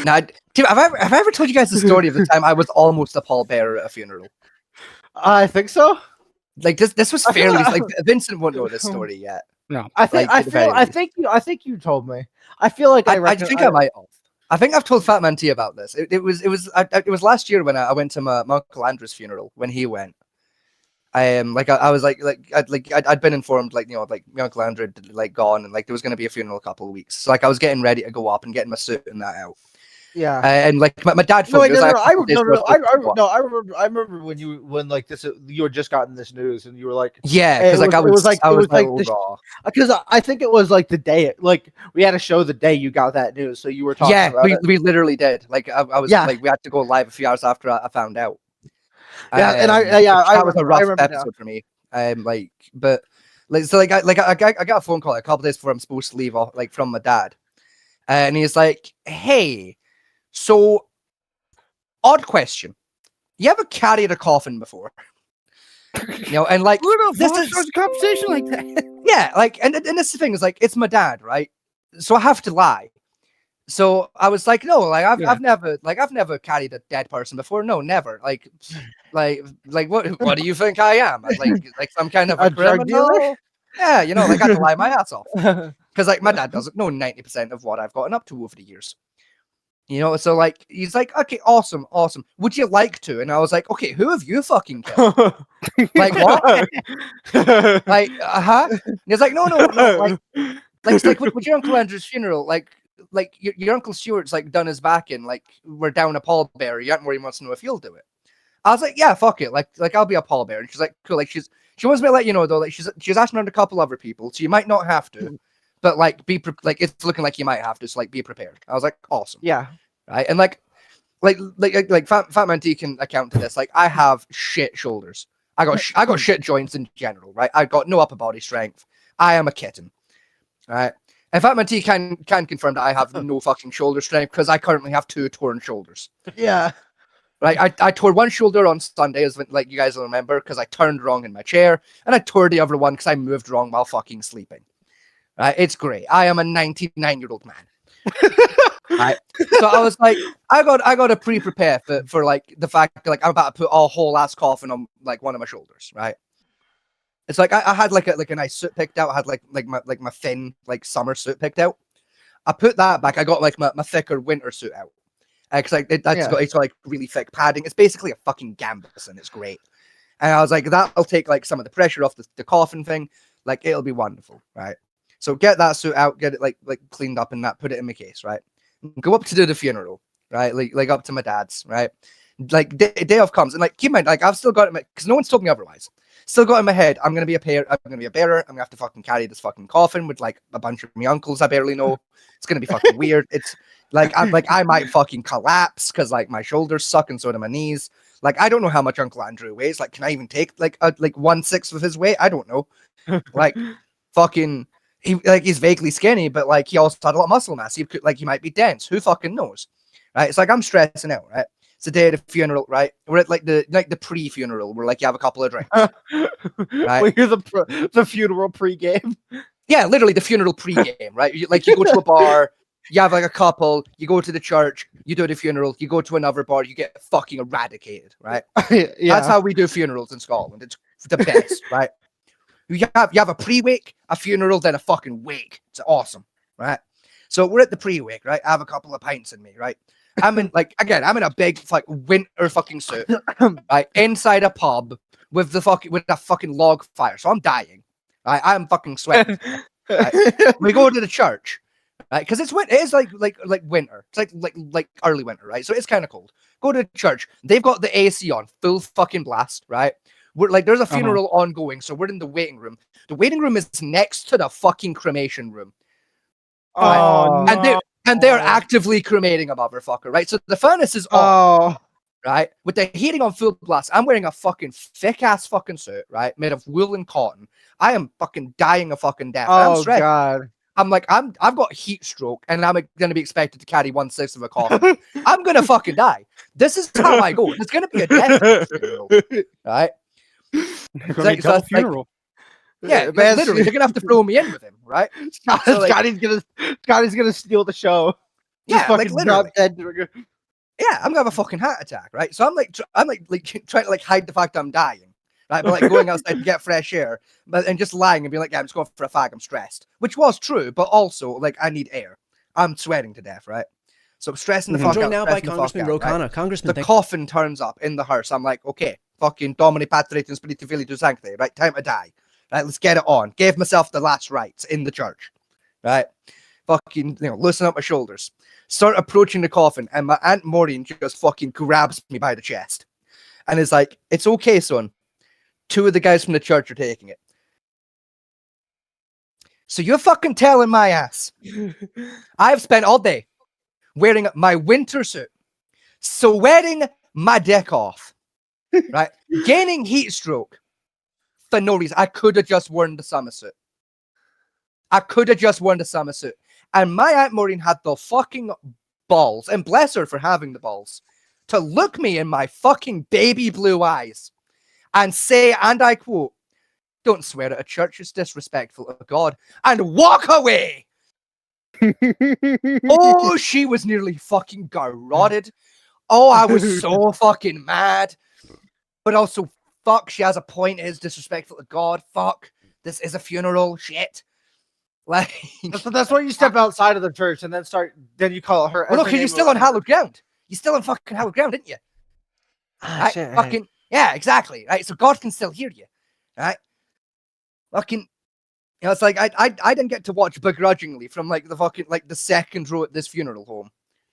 Now, Tim, have I ever told you guys the story of the time I was almost a pallbearer at a funeral? I think so. Like this was I feel fairly like- like Vincent won't know this story yet. No. I think Like, at the very I think you told me. I feel like I think I might have. I think I've told Fat Man T about this. It was last year when I went to my Uncle Andrew's funeral when he went. I was I'd been informed like my Uncle Andrew had like gone and like there was gonna be a funeral a couple of weeks. So like I was getting ready to go up and getting my suit and that out. Yeah. And like my dad No, phoned me. no, It was no, like a couple days before I was supposed to go up. I remember when like this you had just gotten this news and you were like Yeah, It because like was like- I it was was like like this- raw. because I think it was like the day like we had a show the day you got that news, so you were talking Yeah, about it. we literally did. Like I was Yeah. like we had to go live a few hours after I found out. Yeah, and that was a I rough remember now. episode for me. But I got a phone call a couple days before I'm supposed to leave off, like from my dad, and he's like, "Hey, so odd question, you ever carried a coffin before?" And like Who the this fuck is- starts a conversation like that? yeah, like and this the thing is like it's my dad, right? So I have to lie. So I was like, no, like I've never carried a dead person before. No, never. Like what do you think I am? Like some kind of A a drug criminal? dealer? Yeah, like I had to lie my ass off because like my dad doesn't know 90% of what I've gotten up to over the years. You know, so like he's like, okay, awesome. Would you like to? And I was like, okay, who have you fucking killed? Like what? Like, and he's like, no, like it's like with your Uncle Andrew's funeral, like your Uncle Stuart's like done his back in, like we're down a pallbearer yet where he wants to know if you'll do it. I was like, yeah, fuck it, like I'll be a pallbearer. And she's like, cool, like she wants me to let you know though, like she's asking around a couple other people, so you might not have to, but like like it's looking like you might have to, so like be prepared. I was like, awesome, Yeah. right, and like Fat Man T can account to this. Like I have shit shoulders. I got shit joints in general, right? I got no upper body strength. I am a kitten, right? And Fat Man T can confirm that I have no fucking shoulder strength because I currently have 2 torn shoulders. Yeah. Right, I tore one shoulder on Sunday, as like you guys will remember, because I turned wrong in my chair, and I tore the other one because I moved wrong while fucking sleeping. Right, it's great. I am a 99-year-old man. Right, so I was like, I got to pre-prepare for like the fact that like I'm about to put a whole ass coffin on like one of my shoulders. Right, it's like I had like a nice suit picked out. I had like my thin like summer suit picked out. I put that back. I got like my thicker winter suit out. Because like it's got like really thick padding. It's basically a fucking gambus, and it's great. And I was like, that'll take like some of the pressure off the coffin thing. Like it'll be wonderful, right? So get that suit out, get it like cleaned up, and that put it in my case, right? Go up to do the funeral, right? Like up to my dad's, right? Like day of comes, and like keep in mind, like I've still got it because no one's told me otherwise. Still got in my head, I'm gonna be a bearer. I'm gonna have to fucking carry this fucking coffin with like a bunch of my uncles I barely know. It's gonna be fucking weird. It's like I might fucking collapse because like my shoulders suck and so do my knees. Like I don't know how much Uncle Andrew weighs. Like, can I even take like 1/6 of his weight? I don't know. Like fucking he's vaguely skinny, but like he also had a lot of muscle mass. He might be dense. Who fucking knows? Right? It's like I'm stressing out, right? It's the day of the funeral, right? We're at like the pre-funeral where like you have a couple of drinks. Right? Well, you're the funeral pregame. Yeah, literally the funeral pre-game, right? You go to a bar, you have like a couple, you go to the church, you do the funeral, you go to another bar, you get fucking eradicated, right? Yeah. That's how we do funerals in Scotland. It's the best, right? You have a pre-wake, a funeral, then a fucking wake. It's awesome, right? So we're at the pre-wake, right? I have a couple of pints in me, right? I'm in I'm in a big like winter fucking suit, right? Inside a pub with a fucking log fire. So I'm dying. Right? I'm fucking sweating. Right? We go to the church, right? Because it is like winter. It's like early winter, right? So it's kind of cold. Go to church. They've got the AC on full fucking blast, right? We're like, there's a funeral ongoing, so we're in the waiting room. The waiting room is next to the fucking cremation room. Oh, Right? And they're actively cremating a motherfucker, right? So the furnace is on, right? With the heating on full blast. I'm wearing a fucking thick ass fucking suit, right? Made of wool and cotton. I am fucking dying of fucking death. I'm stressed. God. I'm like, I've got heat stroke, and I'm gonna be expected to carry 1/6 of a coffin. I'm gonna fucking die. This is how I go. It's gonna be a death funeral, right? It's like, so it's like- funeral. Yeah, man, literally, they're gonna have to throw me in with him, right? So, like- Scotty's gonna steal the show. Yeah, Just like fucking literally. drop dead. Yeah, I'm gonna have a fucking heart attack, right? So I'm like trying to like hide the fact I'm dying, right? But like going outside to get fresh air, and just lying and being like, yeah, I'm just going for a fag. I'm stressed, which was true, but also like I need air. I'm sweating to death, right? So I'm stressing the fuck Joined out. now by stressing the fuck Congressman out, right? Rokana. Congressman, The coffin turns up in the hearse. I'm like, okay, fucking Domini Patritum Spiritu Filii tu Sancte, right? Time to die. Right, let's get it on. Gave myself the last rites in the church. Right? Fucking, loosen up my shoulders. Start approaching the coffin, and my Aunt Maureen just fucking grabs me by the chest. And is like, it's okay, son. 2 of the guys from the church are taking it. So you're fucking telling my ass. I've spent all day wearing my winter suit, sweating my dick off, right? Gaining heat stroke for no reason. I could have just worn the summer suit. And my Aunt Maureen had the fucking balls, and bless her for having the balls, to look me in my fucking baby blue eyes and say, and I quote, "Don't swear at a church, it's disrespectful of God," and walk away. Oh, she was nearly fucking garroted. Oh, I was so fucking mad. But also, fuck, she has a point. It is disrespectful to God. Fuck. This is a funeral. Shit. Like, That's why you step outside of the church and then you call her. well, no, every because you're name still of- on hallowed ground. You're still on fucking hallowed ground, didn't you? Ah, Right? shit, Fucking yeah, exactly. Right, so God can still hear you. Right? Fucking, you know, it's like I didn't get to watch begrudgingly from like the fucking like the second row at this funeral home,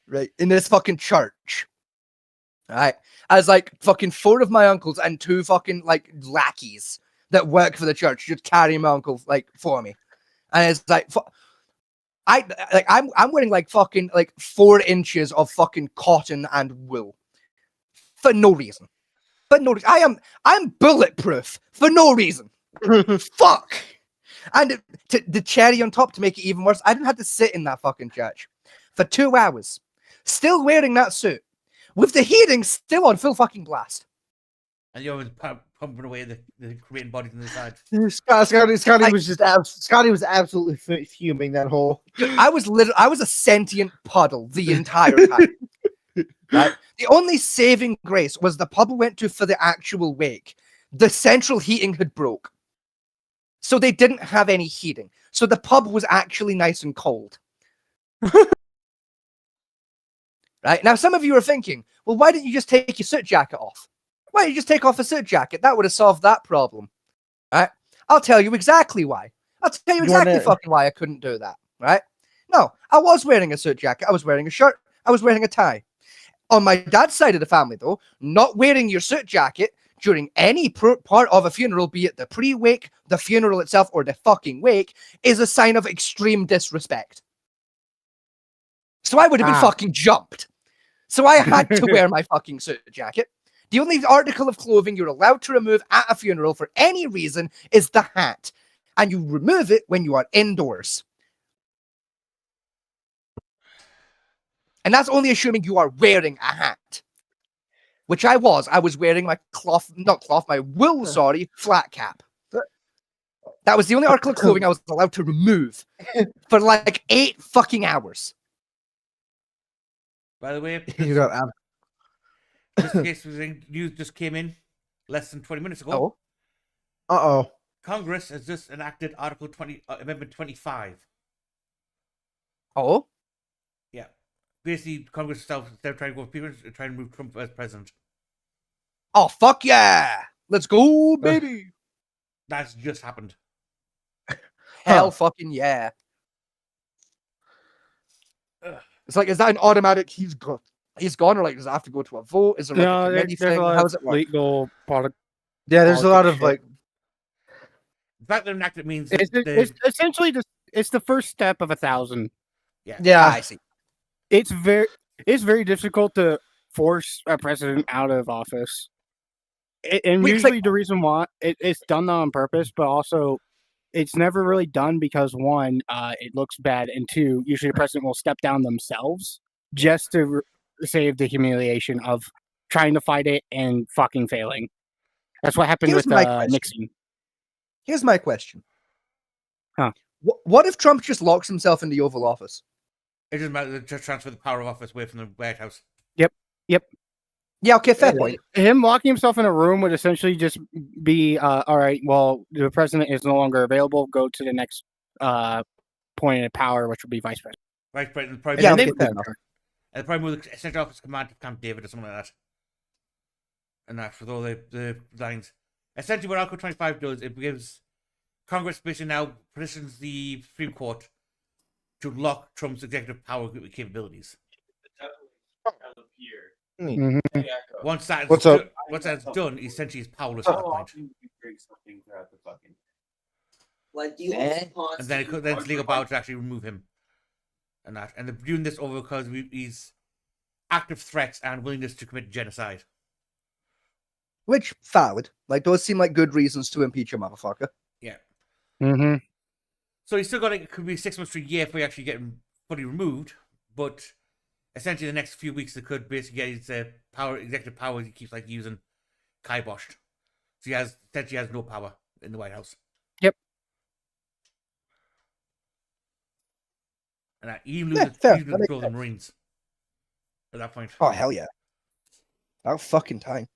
right, in this fucking church. Right, as like fucking 4 of my uncles and 2 fucking like lackeys that work for the church just carry my uncle like for me, and it's like. I'm wearing like fucking like 4 inches of fucking cotton and wool for no reason. For no reason. I'm bulletproof for no reason. Fuck. And the cherry on top to make it even worse, I didn't have to sit in that fucking church for 2 hours, still wearing that suit, with the heating still on full fucking blast. And you're always pumping away the Korean bodies on the side. Scotty was just Scotty was absolutely fuming that whole. I was a sentient puddle the entire time. Right? The only saving grace was the pub we went to for the actual wake. The central heating had broke. So they didn't have any heating. So the pub was actually nice and cold. Right? Now, some of you are thinking, well, why didn't you just take your suit jacket off? Why don't you just take off a suit jacket? That would have solved that problem. Right? I'll tell you exactly why. I'll tell you exactly fucking why I couldn't do that. Right? No, I was wearing a suit jacket. I was wearing a shirt. I was wearing a tie. On my dad's side of the family, though, not wearing your suit jacket during any part of a funeral, be it the pre-wake, the funeral itself, or the fucking wake, is a sign of extreme disrespect. So I would have been fucking jumped. So I had to wear my fucking suit jacket. The only article of clothing you're allowed to remove at a funeral for any reason is the hat. And you remove it when you are indoors. And that's only assuming you are wearing a hat. Which I was. I was wearing my my wool, flat cap. That was the only article of clothing I was allowed to remove for like 8 fucking hours. By the way, You got this case news just came in less than 20 minutes ago. oh. Congress has just enacted Article 20, Amendment 25. Oh? Yeah. Basically, Congress itself, they're trying to go people trying to move Trump as president. Oh, fuck yeah! Let's go, baby! That's just happened. Hell fucking yeah. It's like, is that an automatic he's gone, or like, does it have to go to a vote? Is there like a committee there's thing? a lot How of does it work? legal product. Yeah, there's a lot of shit. like. The fact they're enacted means It's essentially just it's the first step of 1,000. Yeah, I see. It's very difficult to force a president out of office. And Wait, usually the reason why it's done on purpose, but also it's never really done because 1, it looks bad, and 2, usually the president will step down themselves just to save the humiliation of trying to fight it and fucking failing. That's what happened Here's with my question. Nixon. Here's my question. Huh. What if Trump just locks himself in the Oval Office? it doesn't matter. They just transfer the power of office away from the White House. Yeah, okay, fair point. Him locking himself in a room would essentially just be, all right, well, the president is no longer available. Go to the next point of power, which would be vice president. Vice President, probably Yeah, move okay, the- fair enough. and probably move the Central Office Command to Camp David or something like that. And that with all the lines. Essentially, what Article 25 does, it gives Congress basically now petitions the Supreme Court to lock Trump's executive power capabilities. Mhm. Once that's What's up? Once that's done, essentially he's powerless at that point. Like, do you Eh? And then then it's legal power to actually remove him. And that. And they're doing this over because he's active threats and willingness to commit genocide. Which, valid. Like, those seem like good reasons to impeach a motherfucker. Yeah. Mm-hmm. So he's still got it could be 6 months to a year before he actually get him fully removed, but essentially the next few weeks they could basically get his executive powers he keeps like using kiboshed. So he essentially has no power in the White House. Yep. And he Yeah, loses fair. he That loses makes control of the sense. Marines at that point. Oh, hell yeah. About fucking time.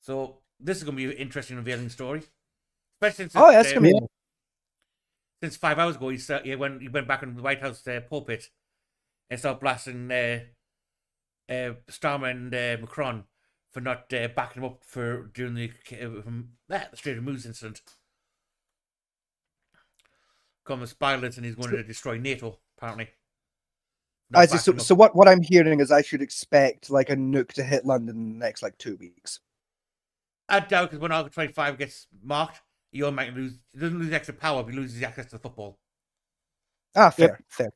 So this is going to be an interesting, unveiling story. Especially since Oh, yeah, that's gonna be. since 5 hours ago, he went back in the White House pulpit and started blasting Starmer and Macron for not backing him up for during the Strait of Hormuz incident. Come as violence, and he's going to destroy NATO. Apparently. Not I see. backing him up. So what I'm hearing is I should expect like a nuke to hit London in the next like 2 weeks. I doubt because when Article 25 gets marked, he automatically doesn't lose extra power, but he loses access to football. Ah, fair, fair.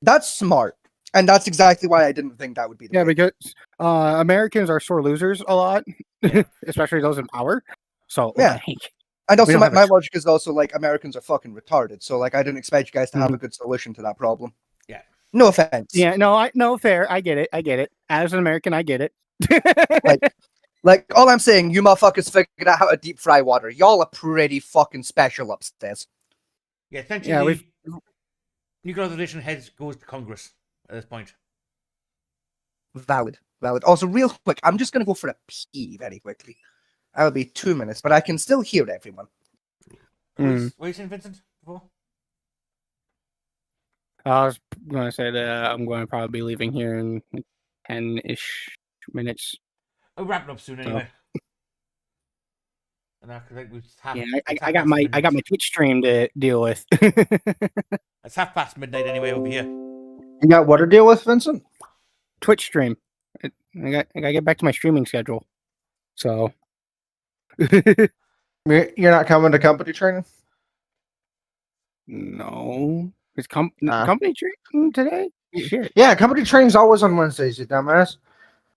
That's smart, and that's exactly why I didn't think that would be the Yeah, case. because Americans are sore losers a lot, especially those in power. So Yeah. like, And also, don't my, have a my logic is also like Americans are fucking retarded. So like, I didn't expect you guys to have a good solution to that problem. Yeah. No offense. yeah, no, fair. I get it. As an American, I get it. Like all I'm saying, you motherfuckers figured out how to deep fry water. Y'all are pretty fucking special upstairs. Yeah, essentially, Yeah, we've- nuclear authorization heads goes to Congress at this point. Valid. Also, real quick, I'm just gonna go for a pee very quickly. I'll be 2 minutes, but I can still hear everyone. What were you saying, Vincent? Before? I was going to say that I'm going to probably be leaving here in 10-ish minutes. We're wrapping up soon anyway. And I think we've Yeah, I got my Twitch stream to deal with. It's midnight anyway over here. You got what to deal with, Vincent? Twitch stream. I got to get back to my streaming schedule. So You're not coming to company training? no, it's Nah. company training today. Shit. Yeah, company training's always on Wednesdays, you dumbass.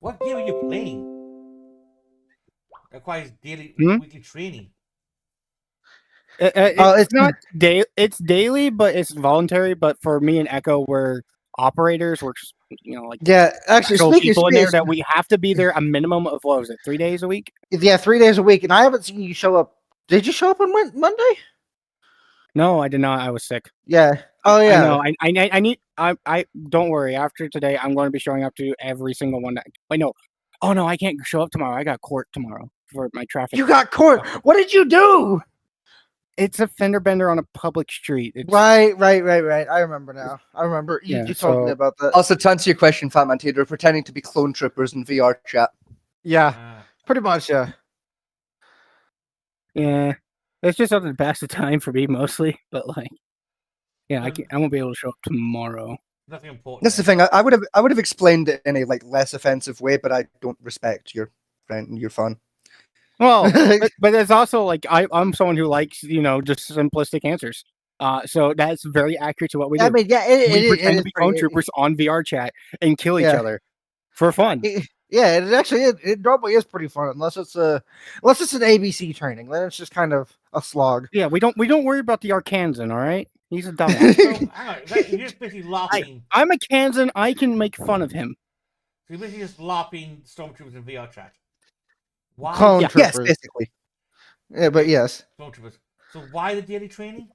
What game are you playing? Requires daily, Hmm? weekly training. It's not daily. It's daily, but it's voluntary. But for me and Echo, we're operators. We're just, like Yeah, actually, actual speaking people in there of that we have to be there a minimum of 3 days a week. yeah, 3 days a week, and I haven't seen you show up. Did you show up on Monday? No, I did not. I was sick. Yeah. Oh I yeah. know. I need. I don't worry. After today, I'm going to be showing up to every single one. Wait, no. Oh no, I can't show up tomorrow. I got court tomorrow for my traffic. You got court. What did you do? It's a fender bender on a public street. It's, Right. I remember now. I remember you, Yeah, you told me so- about that. Also, to answer your question, Fat Man Tater, pretending to be clone troopers in VR chat. Yeah, Ah. pretty much. Yeah. Yeah, it's just something to pass the time for me mostly. But like, yeah, I won't be able to show up tomorrow. Nothing important. That's the then. thing. I would have explained it in a like less offensive way, but I don't respect your friend and your fun. Well, but it's also like I'm someone who likes just simplistic answers. So that's very accurate to what we do. I mean, yeah, We pretend it to be clone pretty- troopers on VR chat and kill each Yeah. other for fun. Yeah, it actually it normally is pretty fun unless it's an ABC training. Then it's just kind of a slog. Yeah, we don't worry about the Arkansan, all right? He's a dumbass. So, hang on, you're just basically LARPing. I'm a Kansan. I can make fun of him. So you're basically just LARPing stormtroopers in VR chat. Why? Clone Yeah. Yes, troopers. basically. Yeah, but yes. Stormtroopers. So why the daily training?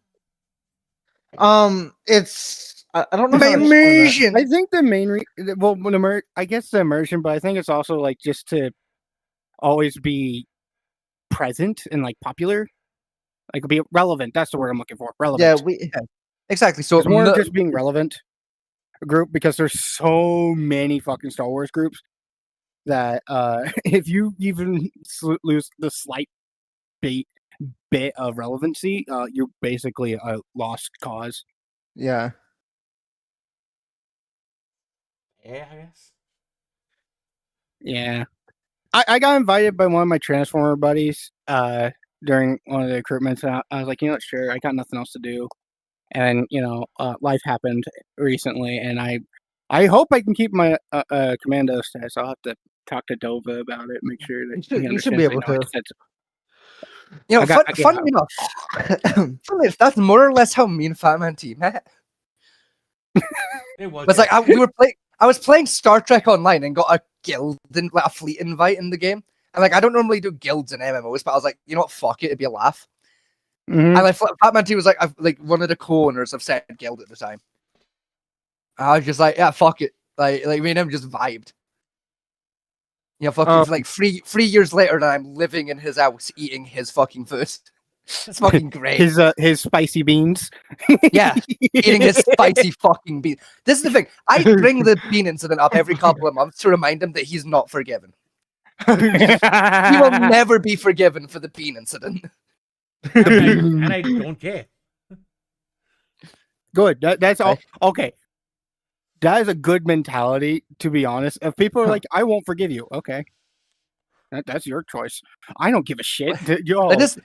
It's I don't know. My how to explain that. immersion. I think the main I guess the immersion, but I think it's also like just to always be present and like popular, like be relevant. That's the word I'm looking for. Relevant. Yeah, Exactly. So It's more no- just being relevant group because there's so many fucking Star Wars groups that if you even lose the slight bit of relevancy, you're basically a lost cause. yeah. Yeah, I guess. Yeah. I got invited by one of my Transformer buddies during one of the recruitments. And I was like, sure, I got nothing else to do. And, life happened recently. And I hope I can keep my commando status. I'll have to talk to Dova about it, make sure that You should be able to. I got funny enough, that's more or less how me and Fat Man T met. It was. It's like I was playing Star Trek Online and got a guild and like a fleet invite in the game. And like I don't normally do guilds in MMOs, but I was like, you know what, fuck it, it'd be a laugh. Mhm. And like Fat Man T was like one of the co-owners of said guild at the time. I was just like, yeah, fuck it. Like me and him just vibed. You know, fucking like 3 years later, and I'm living in his house eating his fucking food. It's fucking great. His spicy beans. Yeah, eating his spicy fucking bean. This is the thing. I bring the bean incident up every couple of months to remind him that he's not forgiven. He will never be forgiven for the bean incident. And I don't care. Good. That's all. Okay. That is a good mentality, to be honest. If people are like, I won't forgive you, okay. That's your choice. I don't give a shit. Yo. Because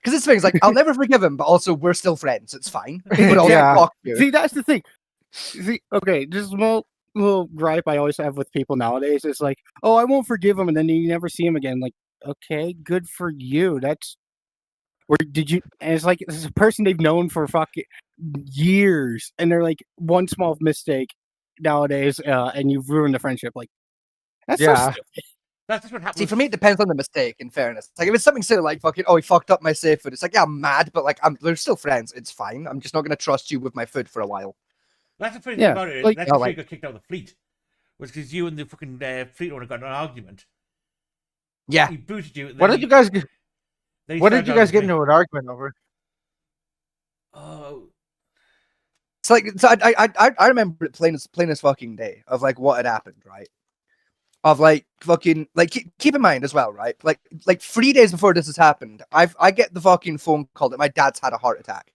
this thing's like, I'll never forgive him, but also we're still friends. It's fine. But also, Yeah. fuck you. See, that's the thing. See, okay, this small little gripe I always have with people nowadays is like, oh, I won't forgive him, and then you never see him again. Like, okay, good for you. That's where did you? And it's like this is a person they've known for fucking years, and they're like one small mistake nowadays, and you've ruined the friendship. Like, that's so Yeah. stupid. That's just what happens. See, for me, it depends on the mistake, in fairness. Like, if it's something silly like fucking, oh, he fucked up my safe food, it's like, yeah, I'm mad, but like, we're still friends. It's fine. I'm just not going to trust you with my food for a while. That's the funny Yeah, thing about it. like- That's why you got kicked out of the fleet. Was because you and the fucking fleet owner got in an argument. Yeah. He booted you. What did you guys? then he What did started you down guys the get drain. into an argument over? Oh, It's like, so I remember it plain as fucking day of like what had happened, right? Of like fucking, like, keep in mind as well, right? Like 3 days before this has happened, I get the fucking phone call that my dad's had a heart attack.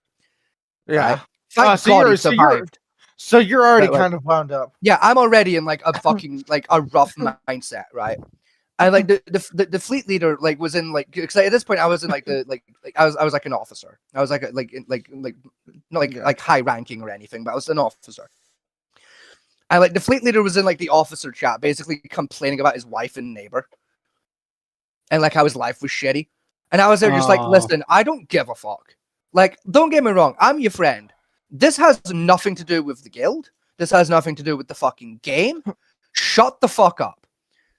Yeah. Right? Thank so God he you're- survived. So you're already Right, like- kind of wound up. Yeah, I'm already in like a fucking like a rough mindset, right? And like the fleet leader like was in like, because at this point I was in like the like I was like an officer. I was like not like high ranking or anything, but I was an officer. And like the fleet leader was in like the officer chat, basically complaining about his wife and neighbor, and like how his life was shitty. And I was there just like, Aw. listen, I don't give a fuck. Like, don't get me wrong, I'm your friend. This has nothing to do with the guild. This has nothing to do with the fucking game. Shut the fuck up.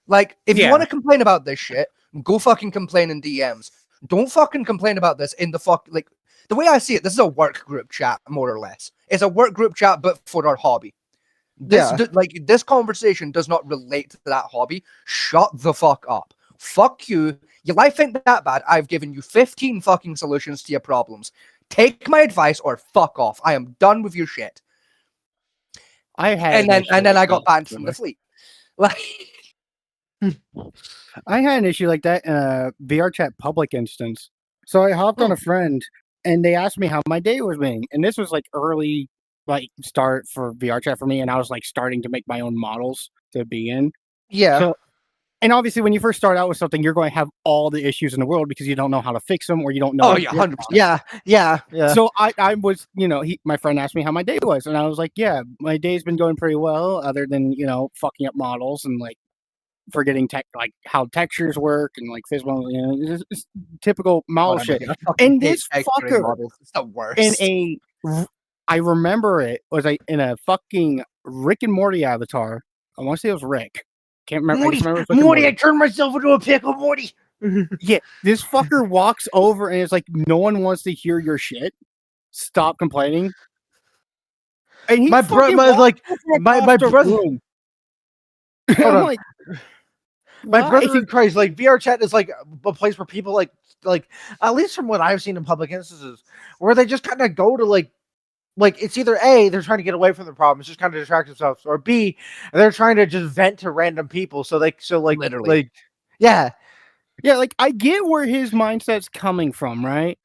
Like, if you Yeah. want to complain about this shit, go fucking complain in DMs. Don't fucking complain about this in the like, the way I see it, this is a work group chat, more or less. It's a work group chat, but for our hobby. This this conversation does not relate to that hobby. Shut the fuck up. Fuck you. Your life ain't that bad. I've given you 15 fucking solutions to your problems. Take my advice or fuck off. I am done with your shit. I had And an then issue and then like I got that, banned from the fleet. Like, I had an issue like that in a VR chat public instance. So I hopped on a friend and they asked me how my day was being. And this was like early like start for VR chat for me, and I was like starting to make my own models to be in. yeah. So and obviously when you first start out with something, you're going to have all the issues in the world because you don't know how to fix them or you don't know. Oh what yeah, to work 100%. on. Yeah. Yeah. So I was, my friend asked me how my day was, and I was like, yeah, my day's been going pretty well, other than fucking up models and like forgetting like how textures work and like physical, it's typical model God, shit. I fucking And hate this texturing fucker models. It's the worst. I remember it was like in a fucking Rick and Morty avatar. I want to say it was Rick. Can't remember. I just remember it was Rick and Morty, I Morty. turned myself into a pickle, Morty. Yeah, this fucker walks over and it's like, no one wants to hear your shit. Stop complaining. And he My bro- fucking my- walked like, over my across the brother- room. Hold I'm on. like, My why? brother in Christ, like VR chat is like a place where people like at least from what I've seen in public instances, where they just kind of go to like it's either A, they're trying to get away from the problems, just kind of distract themselves, or B, they're trying to just vent to random people. Literally. Yeah. Yeah, like I get where his mindset's coming from, right?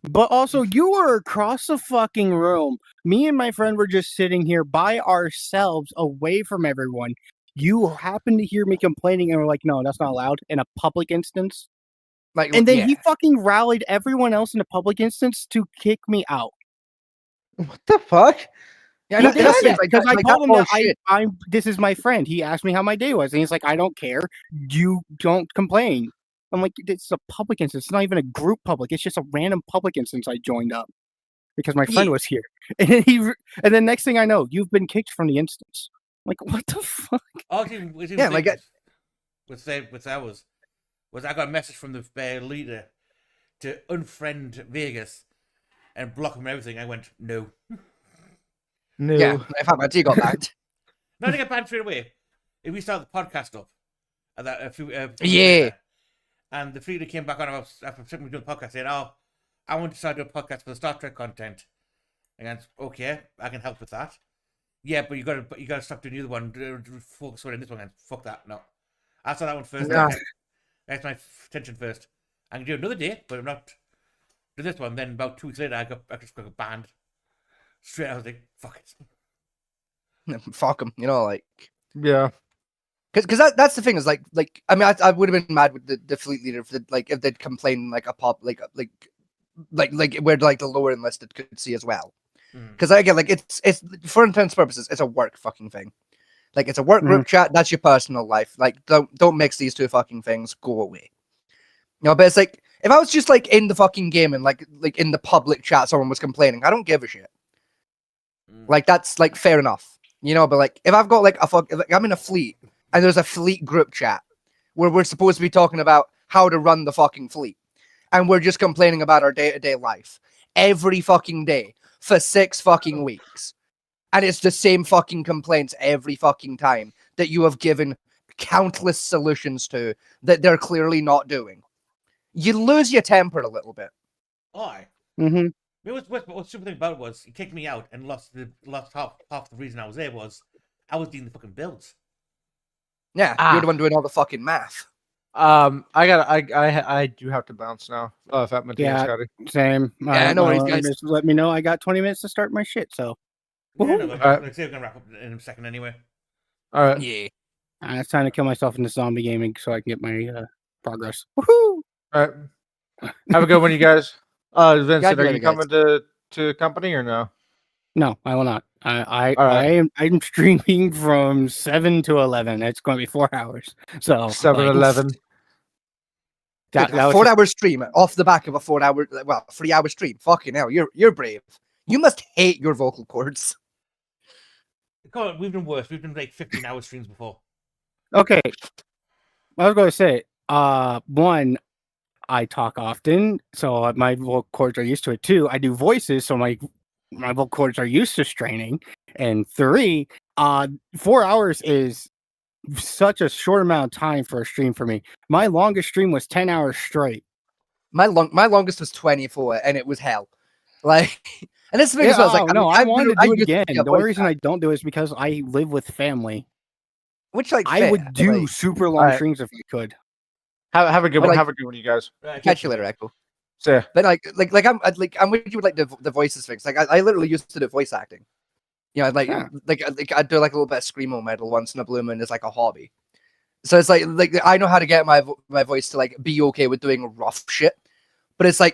But also, you were across the fucking room. Me and my friend were just sitting here by ourselves, away from everyone. You happened to hear me complaining, and we're like, "No, that's not allowed." In a public instance, Like, and then yeah. he fucking rallied everyone else in a public instance to kick me out. What the fuck? Yeah, He no, did that's that like because I like told him that bullshit. I'm. This is my friend. He asked me how my day was, and he's like, "I don't care. You don't complain." I'm like, "It's a public instance. It's not even a group public. It's just a random public instance I joined up because my friend Yeah. was here." And then and then next thing I know, you've been kicked from the instance. I'm like, what the fuck? Yeah, like, with ours was I got a message from the leader to unfriend Vegas and block him and everything. I went no. No. Yeah, if I got banned. Not to get banned straight away. If we start the podcast up, That a few weeks Yeah. later. And the Frida came back on after doing the podcast, saying, "Oh, I want to start doing a podcast for the Star Trek content." And I went, "Okay, I can help with that." Yeah, but you gotta stop doing the other one. Focus on this one. And fuck that. No, I saw that one first. Nah. That's my attention first. I can do another day, but I'm not do this one. Then about 2 weeks later, I just got banned. Straight, I was like, "Fuck it." Fuck them, you know, like. Yeah. Because that's the thing is like I mean I would have been mad with the fleet leader if they'd complain like a pop like where like the lower enlisted could see as well. Mhm. Because again, like it's for intents purposes, it's a work fucking thing. Like it's a work group chat. That's your personal life. Like don't mix these two fucking things. Go away. You know, but it's like if I was just like in the fucking game and like in the public chat, someone was complaining. I don't give a shit. Like that's like fair enough. You know, but like if I've got like I'm in a fleet and there's a fleet group chat where we're supposed to be talking about how to run the fucking fleet, and we're just complaining about our day-to-day life every fucking day for 6 fucking weeks. And it's the same fucking complaints every fucking time that you have given countless solutions to that they're clearly not doing. You lose your temper a little bit. Why? Mm-hmm. What's stupid thing about it was he kicked me out and lost half the reason I was there was I was doing the fucking builds. Yeah, you're the one doing all the fucking math. I do have to bounce now. Fat Martina, Yeah. Scotty. Same. Yeah, no worries, guys. Just let me know. I got 20 minutes to start my shit. So Yeah, no, Woohoo. but like I say, we're gonna wrap up in a second anyway. All right. Yeah. it's time to kill myself into zombie gaming so I can get my progress. Woohoo! All right. Have a good one, you guys. Vincent, Got are you you guys. coming to company or no? No, I will not. All right. I'm streaming from 7 to 11. It's going to be 4 hours. So 7-Eleven. That a was 4-hour stream off the back of a 3-hour stream. Fucking hell, you're brave. You must hate your vocal cords. God, we've done worse. We've done like 15-hour streams before. okay. I was going to say, one, I talk often, so my vocal cords are used to it. 2, I do voices, so my vocal cords are used to straining. And 3, 4 hours is such a short amount of time for a stream for me. My longest stream was 10 hours straight. My longest was 24, and it was hell. Like, and this is the thing as well. It's like, no, I wanted to do it used again. be a The only voice reason actor, I don't do it is because I live with family. which like I fair, would but, do like, super long Alright. streams if I could. Have a good But, one. like- Have a good one, you guys. Right, catch you later, Echo. See ya. But I'm with you with like the voices things. Like I literally used to do voice acting. You know, like Yeah. I do like a little bit of screamo metal once in a blue moon as like a hobby. So it's like I know how to get my voice to like be okay with doing rough shit, but it's I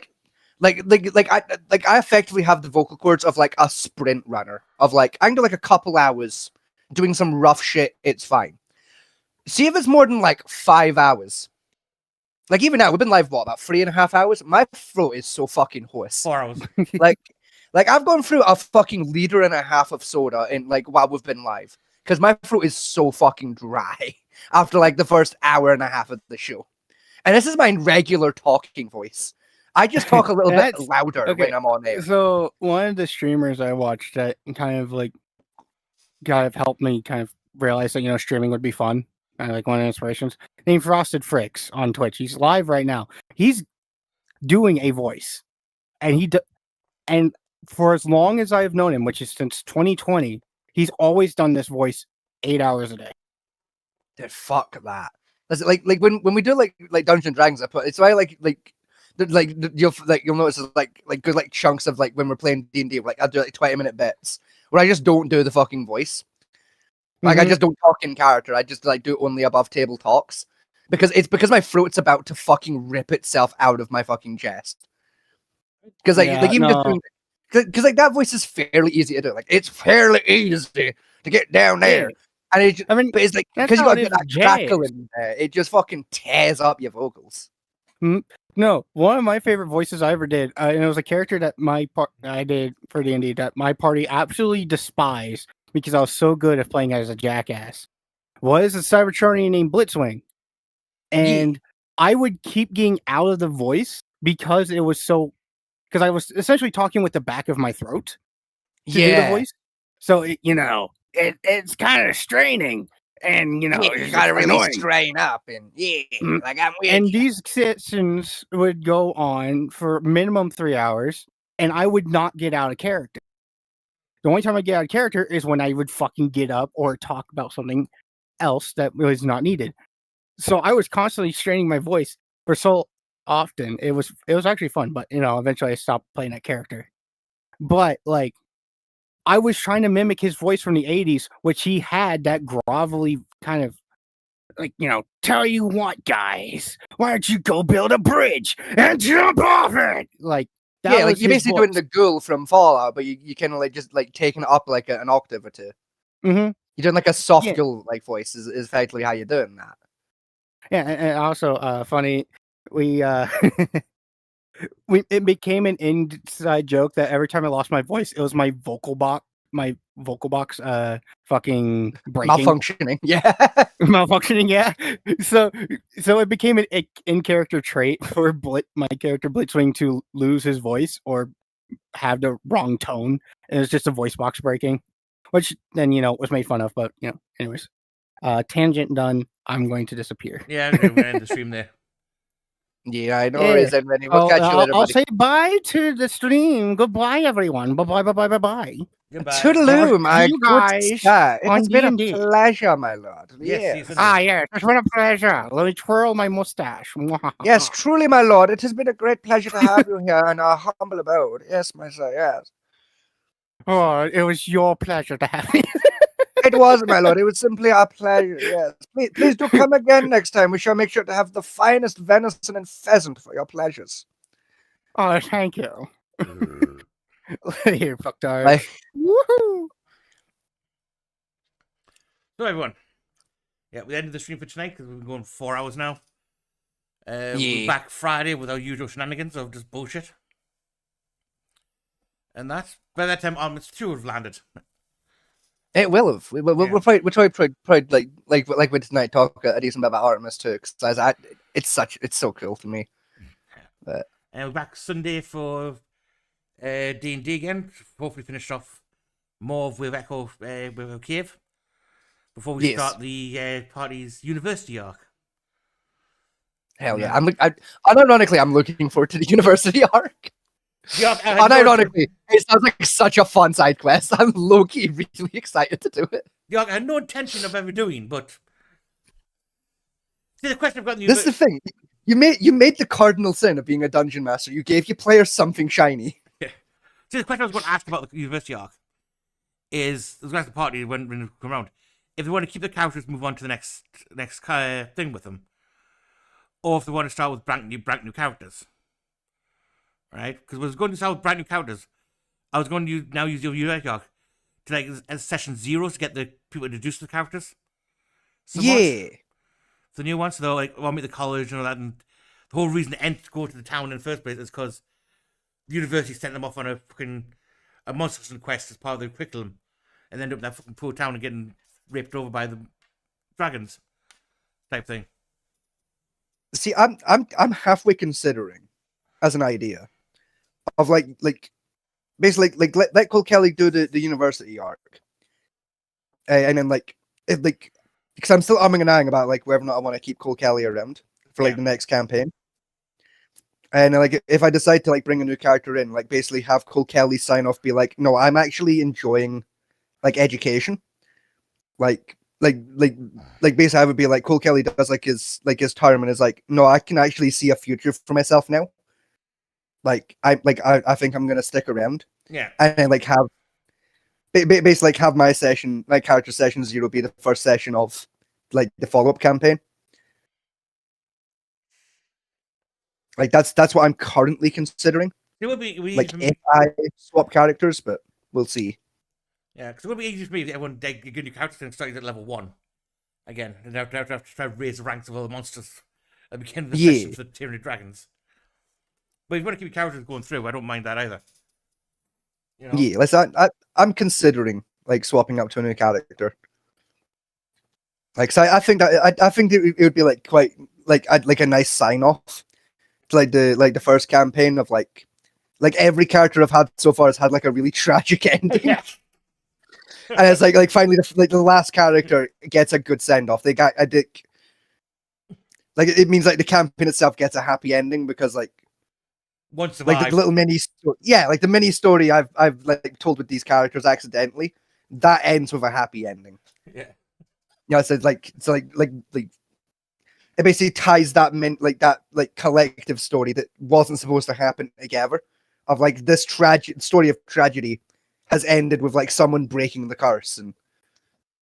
effectively have the vocal cords of like a sprint runner of like I can do like a couple hours doing some rough shit. It's fine. See if it's more than like 5 hours. Like even now we've been live about 3.5 hours. My throat is so fucking hoarse. 4 hours. like I've gone through a fucking liter and a half of soda in like while we've been live because my throat is so fucking dry after like the first hour and a half of the show. And this is my regular talking voice. I just talk a little bit That's- louder okay, when I'm on air. So one of the streamers I watched that kind of helped me kind of realize that streaming would be fun. Like one of the inspirations named Frosted Fricks on Twitch. He's live right now. He's doing a voice, and and for as long as I've known him, which is since 2020, he's always done this voice 8 hours a day. Dude, fuck that. That's like when we do like Dungeons and Dragons, I put it's why you'll notice like good like chunks of like when we're playing D&D, like I'll do like 20-minute bits where I just don't do the fucking voice. Like I just don't talk in character. I just like do only above table talks because my throat's about to fucking rip itself out of my fucking chest. Because because like that voice is fairly easy to do. Like it's fairly easy to get down there. And it just, I mean, but it's like that's because you how got it to is get that with jazz. crackle in there, it just fucking tears up your vocals. No, one of my favorite voices I ever did, and it was a character that I did for D&D that my party absolutely despised because I was so good at playing as a jackass, was a Cybertronian named Blitzwing. And I would keep getting out of the voice because I was essentially talking with the back of my throat to do the voice. So, it's kind of straining. and you it's gotta really annoying. strain up and Mm. like I'm with And you. these sessions would go on for minimum 3 hours, and I would not get out of character. The only time I get out of character is when I would fucking get up or talk about something else that was not needed. So I was constantly straining my voice for so often. It was actually fun, but eventually I stopped playing that character. But like, I was trying to mimic his voice from the 80s, which he had that grovelly kind of like, tell you what, guys, why don't you go build a bridge and jump off it? Like, that Yeah, like was you're his basically doing voice. the ghoul from Fallout, but you kind of like just like taking it up like an octave or two. Mhm. You're doing like a soft Yeah. ghoul like voice is effectively how you're doing that. Yeah, and also funny, we it became an inside joke that every time I lost my voice, it was my vocal box fucking breaking. Malfunctioning. Yeah. Malfunctioning, yeah. So it became an in character trait for my character Blitzwing to lose his voice or have the wrong tone, and it's just a voice box breaking, which then was made fun of. But anyways, tangent done. I'm going to disappear. Yeah, we're gonna end the stream there. Yeah, I know. Yeah. Is everybody? We'll catch you later, I'll buddy. say bye to the stream. Goodbye, everyone. Bye bye. Goodbye. Toodaloo, my you good guys sir. It on has been a D&D. pleasure, my lord. Yes, Yeah. yes, Yes, it's been a pleasure. Let me twirl my mustache. Yes, truly, my lord. It has been a great pleasure to have you here in our humble abode. Yes, my sir. Yes. Oh, it was your pleasure to have me. It was, my lord. It was simply our pleasure. Yes. Please do come again next time. We shall make sure to have the finest venison and pheasant for your pleasures. Oh, thank you. Here, fucktard. Bye. Woohoo! So everyone, yeah, we ended the stream for tonight because we've been going 4 hours now. We're Yeah. back Friday with our usual shenanigans of just bullshit. And that's by that time Artemis 2 have landed. It will have. We'll probably like with tonight talk a decent bit about Artemis too, because it's so cool to me. And we're back Sunday for D&D again. Hopefully finish off more with Echo with Cave before we Yes. start the party's university arc. Hell yeah! Unironically, I'm looking forward to the university arc. Yeah, I had no- Unironically, it sounds like such a fun side quest. I'm low-key really excited to do it. yeah, I had no intention of ever doing, but see the question I've got in the This is the thing. You made the cardinal sin of being a dungeon master. You gave your players something shiny. See, the question I was going to ask about the university arc is, I was going to ask the party when we come around, if they want to keep the characters, move on to the next thing with them, or if they want to start with brand new characters, right? Because I was going to start with brand new characters. I was going to use your university arc to like as session 0 to get the people introduced to the characters. somewhat. Yeah. The new ones, so they'll like meet the college and all that, and the whole reason to go to the town in the first place is because the university sent them off on a monster quest as part of the curriculum, and end up in that fucking poor town and getting raped over by the dragons, type thing. See, I'm halfway considering as an idea of like basically like let Cole Kelly do the university arc, and then because I'm still umming and ahhing about like whether or not I want to keep Cole Kelly around for like the next campaign. And like if I decide to like bring a new character in, like basically have Cole Kelly sign off, be like, no, I'm actually enjoying like education. Like basically I would be like Cole Kelly does like his term and is like, no, I can actually see a future for myself now. I think I'm gonna stick around. Yeah. And then like have basically like have my session, like character session 0 be the first session of like the follow-up campaign. Like that's what I'm currently considering. It would be Like if I swap characters, but we'll see. yeah, because it would be easy for me if everyone get new characters and started at level 1 again, and have to try to raise the ranks of all the monsters at the beginning of the session for the Tyranny Dragons. But if you want to keep your characters going through, I don't mind that either. You know? Yeah, I'm considering like swapping up to a new character. Like, so I think that I think it would be like quite like a nice sign off to like the first campaign of like every character I've had so far has had like a really tragic ending. Yeah. and it's like finally the last character gets a good send off. They got a dick. Like it means like the campaign itself gets a happy ending because like One the survived. little mini like the mini story I've like told with these characters accidentally that ends with a happy ending. Yeah. You know, it's like it basically ties that that collective story that wasn't supposed to happen together. Of like this story of tragedy has ended with like someone breaking the curse, and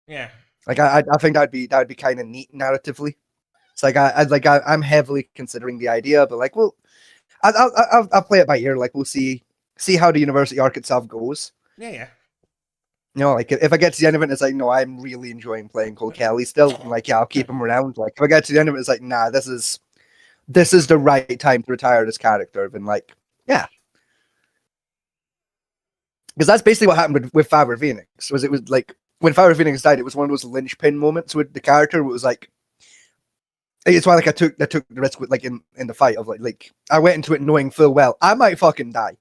Yeah. like I think that'd be kind of neat narratively. It's like I'm heavily considering the idea, but like I'll play it by ear. Like we'll see how the university arc itself goes. Yeah. You know, like if I get to the end of it, it's like no, I'm really enjoying playing Cole Kelly still. And like yeah, I'll keep him around. Like if I get to the end of it, it's like nah, this is the right time to retire this character. And like yeah. Because that's basically what happened with Faber Phoenix. It was like when Faber Phoenix died, it was one of those linchpin moments with the character. It was like it's why like I took the risk with like in the fight of like I went into it knowing full well I might fucking die.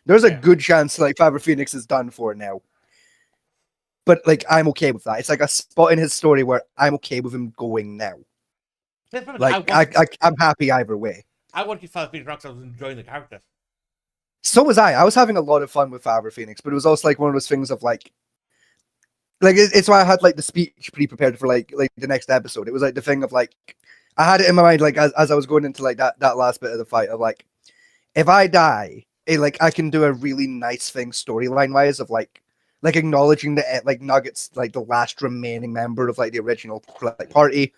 There's a good chance like Faber Phoenix is done for now. But like I'm okay with that. It's like a spot in his story where I'm okay with him going now. Like I'm happy either way. I wanted to follow Phoenix Rocks. I was enjoying the character. So was I. I was having a lot of fun with Faber Phoenix, but it was also like one of those things of like it's why I had like the speech pre-prepared for like the next episode. It was like the thing of like I had it in my mind like as I was going into like that last bit of the fight of like if I die, like I can do a really nice thing storyline wise of like acknowledging that like Nugget's like the last remaining member of like the original like party.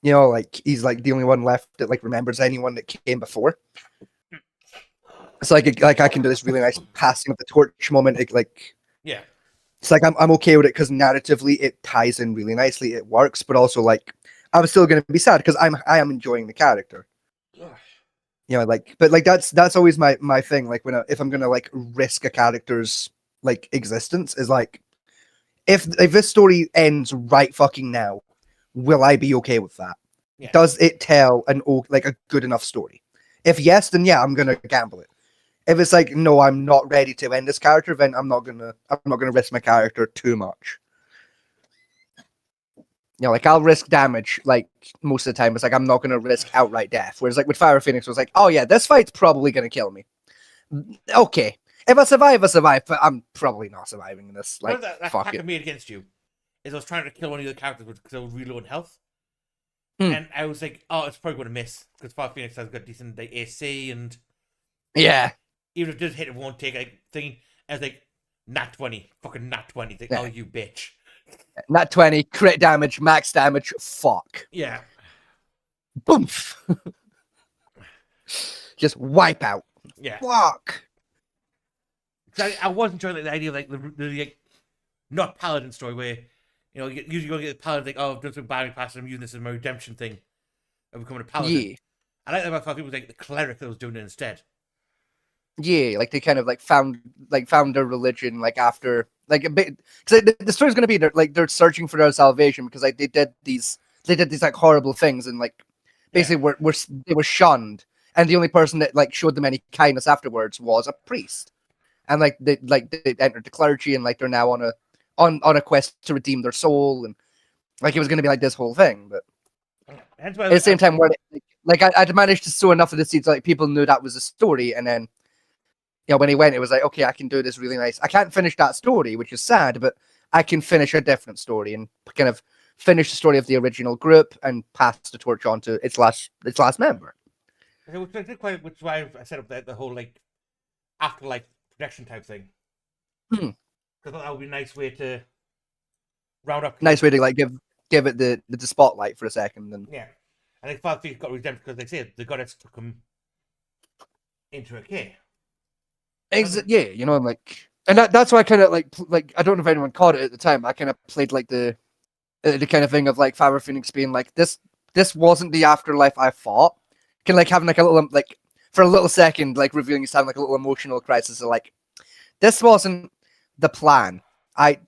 You know, like he's like the only one left that like remembers anyone that came before. It's like I can do this really nice passing of the torch moment. Yeah. It's like I'm okay with it because narratively it ties in really nicely. It works, but also like I'm still gonna be sad because I am enjoying the character. You know, like but like that's always my thing. Like if I'm gonna like risk a character's like existence is like if this story ends right fucking now, will I be okay with that? Yeah. Does it tell like a good enough story? If yes, then yeah, I'm gonna gamble it. If it's like no, I'm not ready to end this character, then I'm not gonna risk my character too much. You know, like I'll risk damage like most of the time. It's like I'm not gonna risk outright death. Whereas like with Fire Phoenix, it was like, oh yeah, this fight's probably gonna kill me. Okay, if I survive, but I'm probably not surviving this. Like that fuck attack I it. made against you is I was trying to kill one of the characters because I was really low in health. Hmm. And I was like, oh, it's probably going to miss because Fire Phoenix has got decent like, AC and Yeah. even if it does hit, it won't take like thing. I was like, nat 20, fucking nat 20. It's like, Yeah. oh, you bitch. Nat 20, crit damage, max damage. Fuck. Yeah. Boomf. Just wipe out. Yeah. Fuck. 'Cause I was enjoying the idea of like the like, not paladin story where you know usually you go get the paladin like, oh, I've done some bad past, I'm using this as my redemption thing of becoming a paladin. Yeah. I like that about people like the cleric that was doing it instead. Yeah, like they kind of like found their religion like after like a bit because the story's gonna be they're searching for their salvation because like they did these like horrible things and like basically they were shunned and the only person that like showed them any kindness afterwards was a priest and like they entered the clergy and like they're now on a quest to redeem their soul and like it was gonna be like this whole thing but Hence why at the same time where I'd managed to sow enough of the seeds like people knew that was a story and then. You know, when he went, it was like, okay, I can do this really nice. I can't finish that story, which is sad, but I can finish a different story and kind of finish the story of the original group and pass the torch on to its last member. which is why I set up the whole like afterlife protection type thing. Hmm. Because that would be a nice way to round up. Nice way to like give it the spotlight for a second. And Yeah, and I thought he got redemption because they say the goddess took him into a cave. yeah, you know, like, and that's why I kind of like I don't know if anyone caught it at the time. I kind of played like the kind of thing of like Faber Phoenix being like this wasn't the afterlife I thought. Kind of like having like a little like for a little second like revealing you sound like a little emotional crisis of like this wasn't the plan. I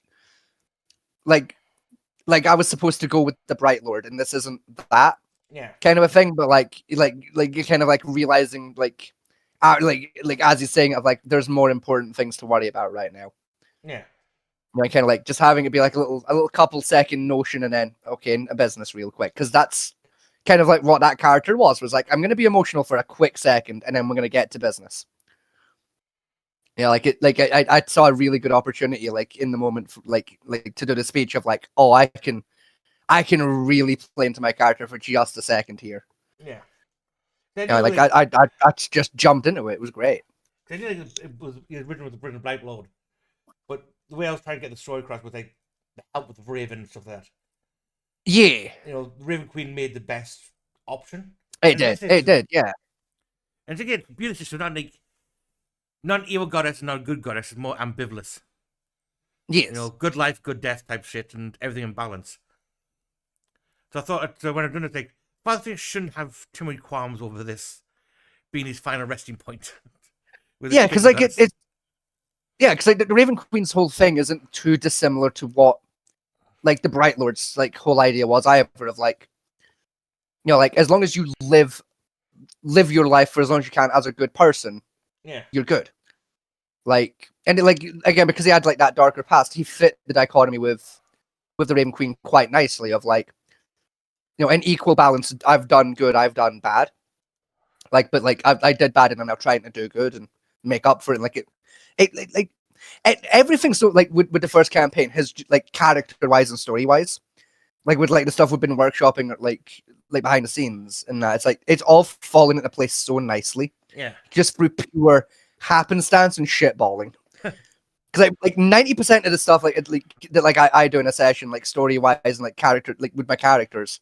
I was supposed to go with the Bright Lord, and this isn't that Yeah, kind of a thing. But like you're kind of like realizing like as he's saying of like there's more important things to worry about right now. yeah. You know, kind of like just having it be like a little couple second notion, and then okay, in a business real quick, because that's kind of like what that character was like. I'm going to be emotional for a quick second, and then we're going to get to business. Yeah, like it, like I saw a really good opportunity, like in the moment, like to do the speech of like, oh, I can really play into my character for just a second here. Yeah. Yeah, like I just jumped into it. It was great. I did like it was written with the Britain Blight Lord, but the way I was trying to get the story across was like the help with the Raven and stuff like that. Yeah, You know, the Raven Queen made the best option. it did. Yeah, And again, beauty system, not an evil goddess, not a good goddess, it's more ambivalent. yes. You know, good life, good death type shit, and everything in balance. So I thought when I'm doing it, like, Father Phoenix shouldn't have too many qualms over this being his final resting point. Yeah, because like it's yeah, because like the Raven Queen's whole thing isn't too dissimilar to what like the Bright Lord's like whole idea was either of like, you know, like as long as you live your life for as long as you can as a good person, yeah, you're good. Like, and it, like again, because he had like that darker past, he fit the dichotomy with the Raven Queen quite nicely of like, you know, an equal balance. I've done good, I've done bad. Like, but like I did bad, and I'm now trying to do good and make up for it. Like everything. So like with the first campaign, his like character wise and story wise, like with like the stuff we've been workshopping, like behind the scenes, and it's like it's all falling into place so nicely. yeah. Just through pure happenstance and shitballing. Because like 90% of the stuff that I do in a session, like story wise and like character, like with my characters,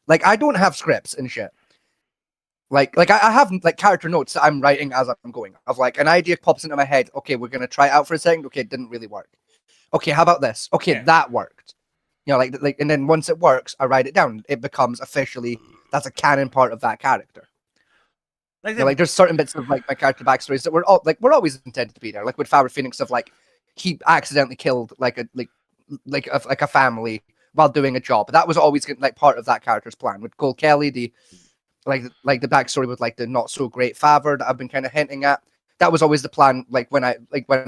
like I don't have scripts and shit. Like I have like character notes that I'm writing as I'm going. Of like an idea pops into my head. Okay, we're gonna try it out for a second. Okay, it didn't really work. Okay, how about this? Okay, Yeah. that worked. You know, like, and then once it works, I write it down. It becomes officially that's a canon part of that character. Like, You know, like there's certain bits of like my character backstories that were always intended to be there. Like with Fabric Phoenix of like he accidentally killed like a family while doing a job. That was always like part of that character's plan. With Gold Kelly, the backstory with like the not so great Favor that I've been kind of hinting at. That was always the plan. Like when I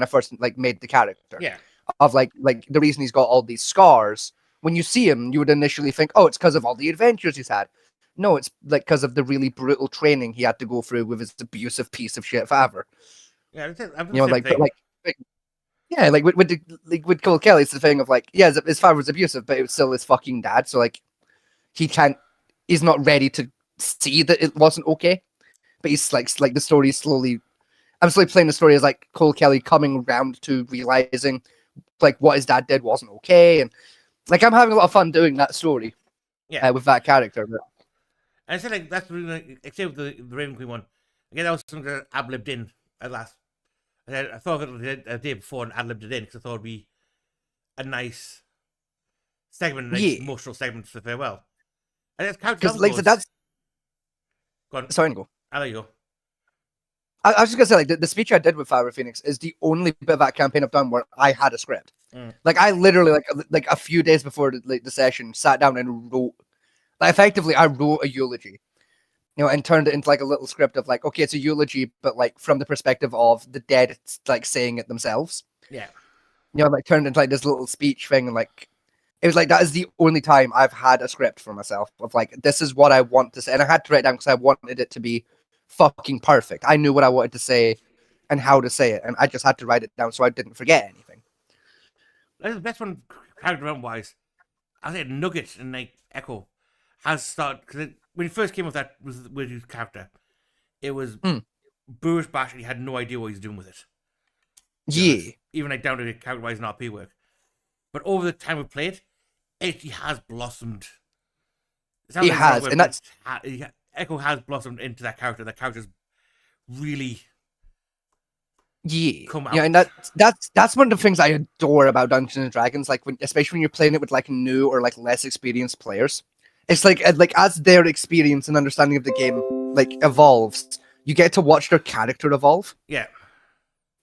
first like made the character yeah, of like the reason he's got all these scars. When you see him, you would initially think, oh, it's because of all the adventures he's had. No, it's like because of the really brutal training he had to go through with his abusive piece of shit Favor. yeah. I've You know, like, but, like yeah, like with Cole Kelly, it's the thing of like, yeah, his father was abusive, but it was still his fucking dad. So like, he's not ready to see that it wasn't okay. But he's like the story slowly. I'm slowly playing the story as like Cole Kelly coming around to realizing like what his dad did wasn't okay, and like I'm having a lot of fun doing that story. Yeah. With that character. But And I said like that's really like, except with the Raven Queen one. Again, that was something that ad libbed in at last. I thought of it a day before and ad libbed it in because I thought it'd be a nice segment, a nice emotional segment for farewell. And that's because like that's go on. sorry, go. I'll let you go. I was just gonna say like the speech I did with Fabric Phoenix is the only bit of that campaign I've done where I had a script. Like I literally like a few days before the session sat down and wrote. Like effectively, I wrote a eulogy, you know, and turned it into like a little script of like, okay, it's a eulogy, but like from the perspective of the dead, like saying it themselves. Yeah. You know, like turned into like this little speech thing, and like it was like that is the only time I've had a script for myself of like this is what I want to say, and I had to write it down because I wanted it to be fucking perfect. I knew what I wanted to say and how to say it, and I just had to write it down so I didn't forget anything. Like the best one, character development wise, I think Nugget and like Echo has started because when he first came with his character, it was boorish bash and he had no idea what he was doing with it. Yeah, Even like down to the character wise and RP work. But over the time we played, he has blossomed. He has, and that's Echo has blossomed into that character. That character's really come out. Yeah, and that's one of the things I adore about Dungeons and Dragons. Like especially when you're playing it with like new or like less experienced players, it's like as their experience and understanding of the game like evolves, you get to watch their character evolve. Yeah,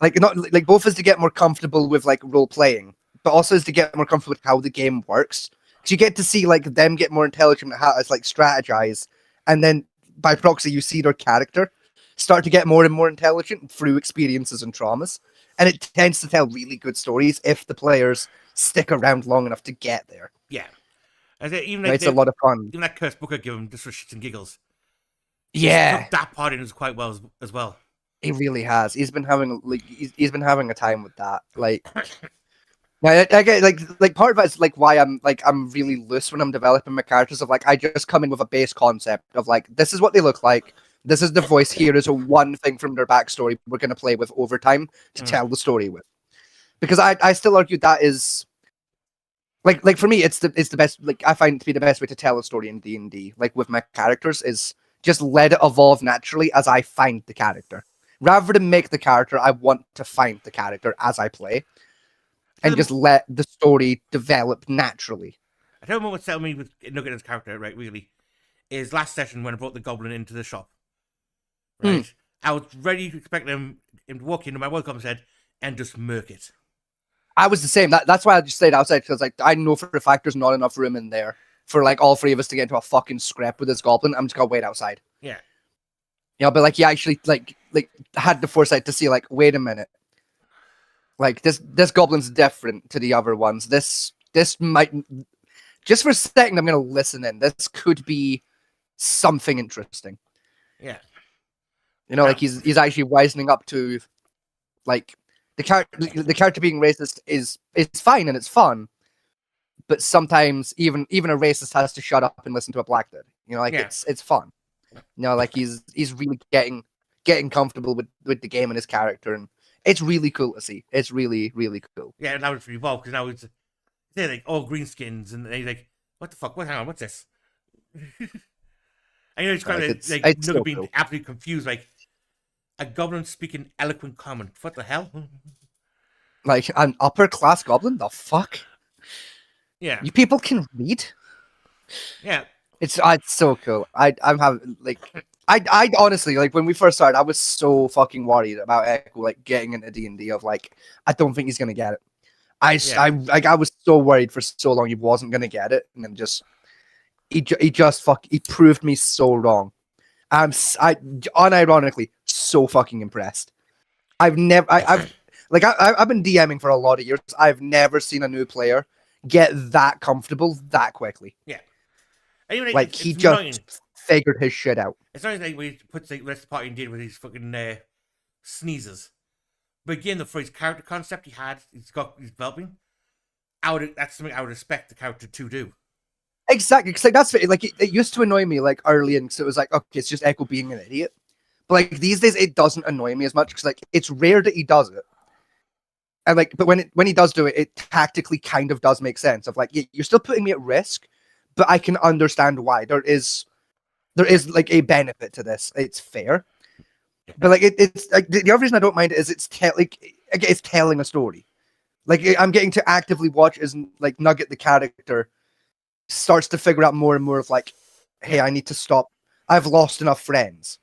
like not like both is to get more comfortable with like role playing, but also is to get more comfortable with how the game works. So you get to see like them get more intelligent, how to like strategize, and then by proxy you see their character start to get more and more intelligent through experiences and traumas. and it tends to tell really good stories if the players stick around long enough to get there. Yeah. I say, even You know, like it's a lot of fun. even that Curse Booker give him just for shits and giggles. Yeah, Took that part in as quite well as well. he really has. He's been having he's been having a time with that. Like, I get like part of it's like why I'm really loose when I'm developing my characters. Of like, I just come in with a base concept of like, this is what they look like. This is the voice. Here is a one thing from their backstory we're going to play with over time to tell the story with. Because I still argue that is like for me it's the best. Like I find it to be the best way to tell a story in D&D. Like with my characters is just let it evolve naturally as I find the character. Rather than make the character, I want to find the character as I play, and just let the story develop naturally. I tell you what settled me with Nugget as character, right? Really, is last session when I brought the goblin into the shop. Right, I was ready to expect him to walk into my welcome set and just murk it. I was the same. That's why I just stayed outside, because like I know for a fact there's not enough room in there for like all three of us to get into a fucking scrap with this goblin. I'm just gonna wait outside. Yeah. You know, but like he actually like had the foresight to see like, wait a minute, like this goblin's different to the other ones. This might, just for a second, I'm gonna listen in. This could be something interesting. Yeah. You know, like he's actually wisening up to like the character being racist is fine and it's fun, but sometimes even a racist has to shut up and listen to a black dude. You know, like it's fun. You know, like he's really getting comfortable with the game and his character, and it's really cool to see. It's really, really cool. Yeah, and now it's evolved because now they're like all greenskins, and he's like, "What the fuck? Hang on, what's this?" And you know, it's kind of it's Nugget so being cool. absolutely confused, like a goblin speaking eloquent common. What the hell? Like an upper class goblin? The fuck? Yeah, You people can read? yeah, It's so cool. I'm having like I honestly, like when we first started, I was so fucking worried about Echo like getting into D&D. Of like, I don't think he's gonna get it. I was so worried for so long he wasn't gonna get it, and then he proved me so wrong. I unironically so fucking impressed. I've been DMing for a lot of years. I've never seen a new player get that comfortable that quickly. yeah. And even, Like it's he annoying. just figured his shit out. It's not like when he puts the rest of the party in deal with his fucking sneezes. But again, for his character concept he's developing. That's something I would expect the character to do. Exactly, because like that's like it used to annoy me like early, and so it was like, okay, it's just Echo being an idiot. But like these days, it doesn't annoy me as much because like it's rare that he does it, and like, but when he does do it, it tactically kind of does make sense. Of like, you're still putting me at risk, but I can understand why. There is like a benefit to this. It's fair, but like it's like the other reason I don't mind it is it's telling a story. Like I'm getting to actively watch as like Nugget the character starts to figure out more and more of like, hey, I need to stop. I've lost enough friends.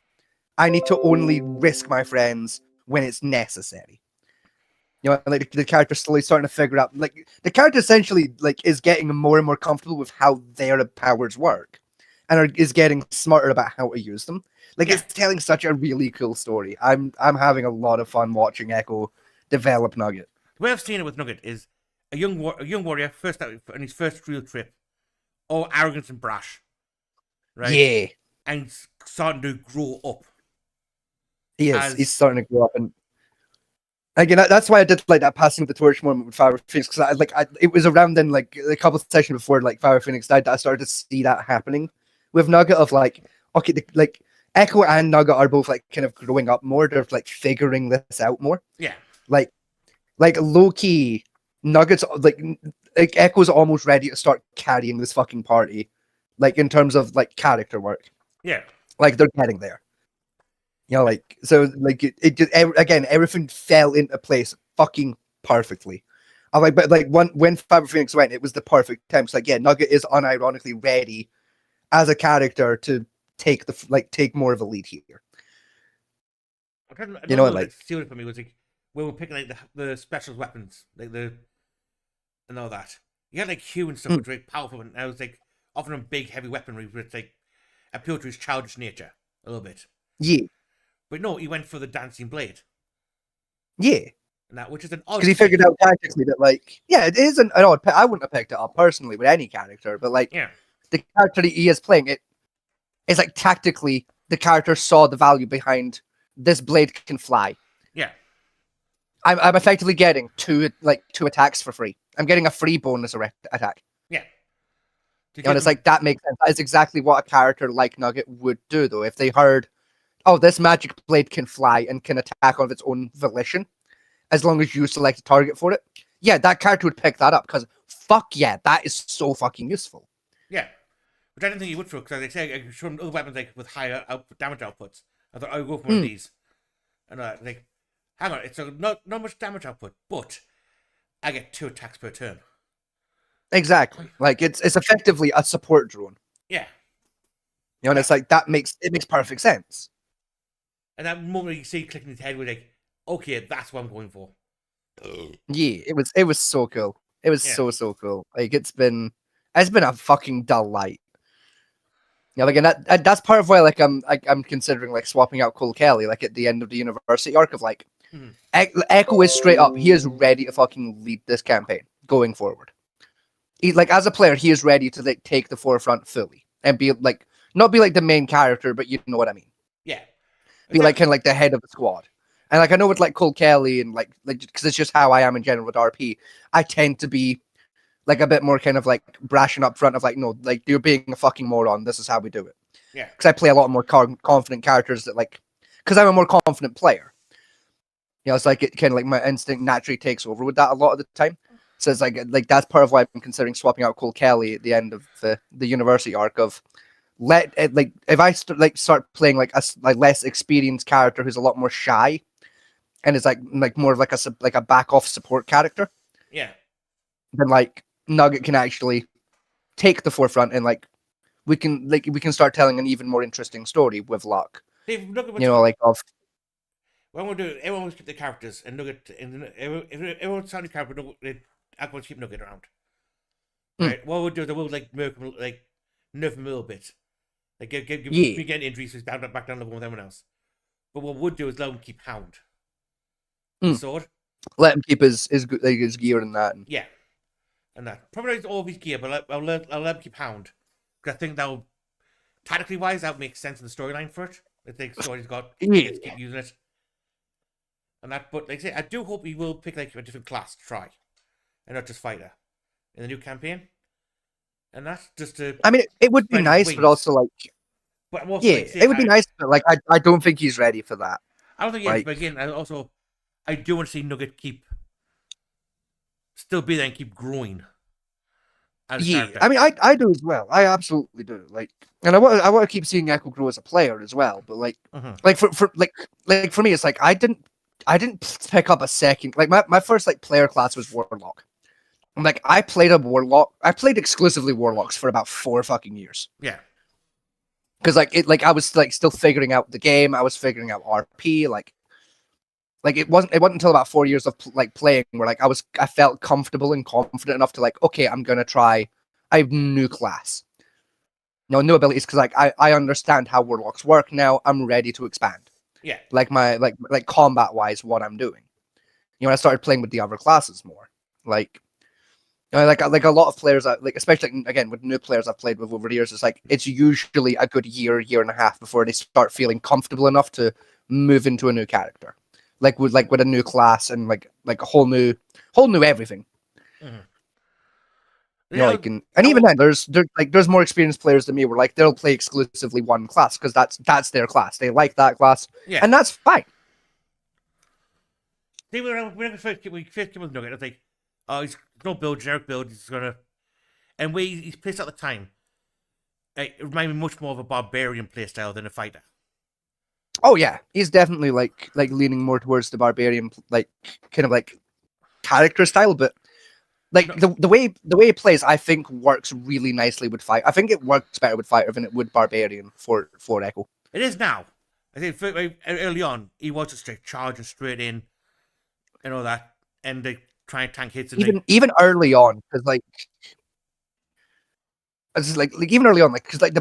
I need to only risk my friends when it's necessary. You know, like the character slowly starting to figure out, like the character essentially like is getting more and more comfortable with how their powers work, and is getting smarter about how to use them. Like it's telling such a really cool story. I'm having a lot of fun watching Echo develop Nugget. The way I've seen it with Nugget is a young warrior first out on his first real trip, all arrogance and brash, right? Yeah, And starting to grow up. he is. He's starting to grow up, and again, that's why I did like that passing the torch moment with Fire Phoenix, because it was around then, like a couple of sessions before like Fire Phoenix died, that I started to see that happening with Nugget. Of like, okay, like Echo and Nugget are both like kind of growing up more. They're like figuring this out more. Yeah. Like low key, Nugget's like Echo's almost ready to start carrying this fucking party, like in terms of like character work. Yeah. Like they're getting there. You know, like so, like it just again, everything fell into place fucking perfectly. I'm like, but like when Fire Phoenix went, it was the perfect time. It's like, yeah, Nugget is unironically ready as a character to take more of a lead here. You know what, like sealed it for me was like when we're picking like the special weapons, like and all that. You had like Hugh and stuff, which was very powerful, and I was like offering him big, heavy weaponry, which like appealed to his childish nature a little bit. Yeah. But no, he went for the dancing blade. Yeah. and that, which is an odd because he figured out tactically that, like, yeah, it isn't. I know I wouldn't have picked it up personally with any character, but like Yeah, the character that he is playing, it's like tactically the character saw the value behind this blade can fly. yeah, I'm effectively getting two attacks for free. I'm getting a free bonus attack. yeah. And it's like that makes sense. That's exactly what a character like Nugget would do, though. If they heard, oh, this magic blade can fly and can attack of its own volition, as long as you select a target for it, yeah, that character would pick that up because fuck yeah, that is so fucking useful. Yeah, which I didn't think he would throw because they say I could show him other weapons like with higher damage outputs. I thought I'll go for one of these, and like, hang on, it's not much damage output, but I get 2 attacks per turn. Exactly, like it's effectively a support drone. Yeah, And it's like it makes perfect sense. and that moment you see clicking his head, we're like, okay, that's what I'm going for. Yeah, it was so cool. It was Yeah. so cool. Like it's been a fucking delight. Yeah, like, and that's part of why like I'm considering like swapping out Cole Kelly like at the end of the university arc of like Mhm. Echo is straight up. He is ready to fucking lead this campaign going forward. He like as a player, he is ready to like take the forefront fully and be like not be like the main character, but you know what I mean. Yeah, Be like kind of like the head of the squad. And like I know with like Cole Kelly and like because it's just how I am in general with RP, I tend to be like a bit more kind of like brashing up front of like no, like you're being a fucking moron. This is how we do it. Yeah. Because I play a lot more confident characters that like because I'm a more confident player. You know, it's like it kind of like my instinct naturally takes over with that a lot of the time. So it's like that's part of why I'm considering swapping out Cole Kelly at the end of the university arc of let it, like if I start playing like a less experienced character who's a lot more shy and is like more of like a back off support character, yeah, then like Nugget can actually take the forefront and like we can start telling an even more interesting story with luck. Dave, look at You know, like of what we'll do. Everyone will keep the characters and Nugget, and everyone's sounding character. Everyone keep Nugget around. Right. What we'll do is we'll like nerf him a little bit. Like give Yeah. me getting injuries, so he's back down level with everyone else. But what we'll do is let him keep Hound. The sword. let him keep his gear and that. Yeah. And that. Probably not all of his gear, but I'll let him keep Hound. Because I think that'll, tactically wise, that would make sense in the storyline for it. I think the story's got, he gets to keep using it. And that, but like I say, I do hope he will pick like a different class to try. And not just fighter. In the new campaign. And that's just to, I mean, it would be spread his nice, but wings. also like but I'm also, yeah, like, say, it would be nice, but like I don't think he's ready for that. I don't think he is, like- but again, I do want to see Nugget still be there and keep growing. As a Yeah, character. I mean, I do as well. I absolutely do. Like, and I want to keep seeing Echo grow as a player as well. But like, Mhm. like for me, it's like I didn't pick up a second. Like my first like player class was Warlock. And like I played a Warlock. I played exclusively Warlocks for about 4 fucking years. Yeah. Because like I was like still figuring out the game. I was figuring out RP. Like it wasn't until about 4 years of playing where like I felt comfortable and confident enough to like, okay, I'm gonna try a new class. No new abilities because like I understand how Warlocks work now. I'm ready to expand. Yeah. Like my like combat wise, what I'm doing. You know, I started playing with the other classes more. Like you know, like a lot of players, like especially again with new players I've played with over the years, it's like it's usually a good year and a half before they start feeling comfortable enough to move into a new character, like with a new class and like a whole new everything. Mhm. You know, like and even then, there's more experienced players than me where like they'll play exclusively one class because that's their class. They like that class, Yeah. and that's fine. See, when we first came with Nugget, I was like, oh, he's no build, generic build. He's gonna, and he's placed at the time. It reminded me much more of a barbarian playstyle than a fighter. Oh yeah, he's definitely like leaning more towards the barbarian like kind of like character style, but like the way he plays, I think works really nicely with fight. I think it works better with fighter than it would barbarian for Echo. It is now. I think early on he was just straight charging straight in, and all that, and they try and tank hits. And Even early on, because like it's just like even early on, like because like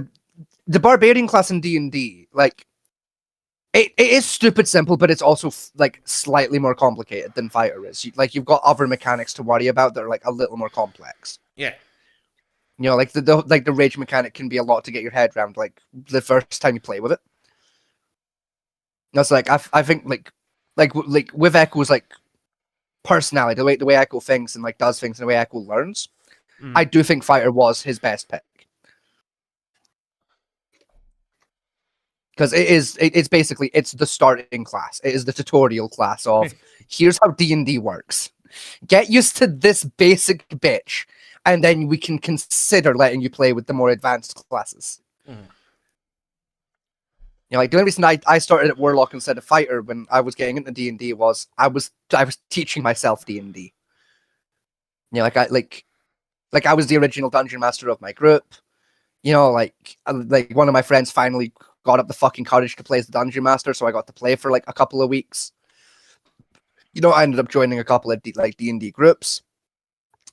the barbarian class in D&D, like it is stupid simple, but it's also like slightly more complicated than Fighter is. You've got other mechanics to worry about that are like a little more complex. Yeah. You know, like the rage mechanic can be a lot to get your head around. Like the first time you play with it, that's like I think like with Echo's like personality, the way Echo thinks and like does things and the way Echo learns. Mm. I do think Fighter was his best pick. Because it's basically the starting class. It is the tutorial class of here's how D&D works. Get used to this basic bitch, and then we can consider letting you play with the more advanced classes. Mm. You know, like the only reason I started at Warlock instead of Fighter when I was getting into D&D was I was teaching myself D&D. You know, like I was the original dungeon master of my group. You know, like one of my friends finally got up the fucking courage to play as the dungeon master, so I got to play for like a couple of weeks. You know, I ended up joining a couple of D&D groups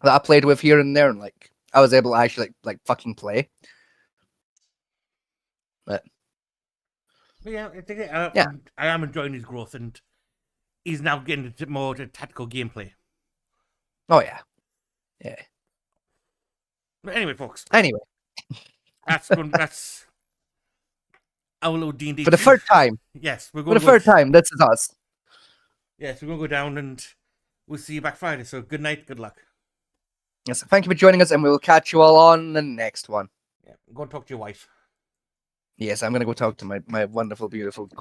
that I played with here and there, and like I was able to actually like fucking play. But Yeah, Yeah. I am enjoying his growth, and he's now getting more to tactical gameplay. oh yeah. But anyway, folks, Anyway, that's our little D&D. for the third time, Yes, we're for going the third time, this is us. Yes, we're going to go down, and we'll see you back Friday. So good night, good luck. Yes, thank you for joining us, and we'll catch you all on the next one. Yeah, go and talk to your wife. Yes, I'm gonna go talk to my wonderful, beautiful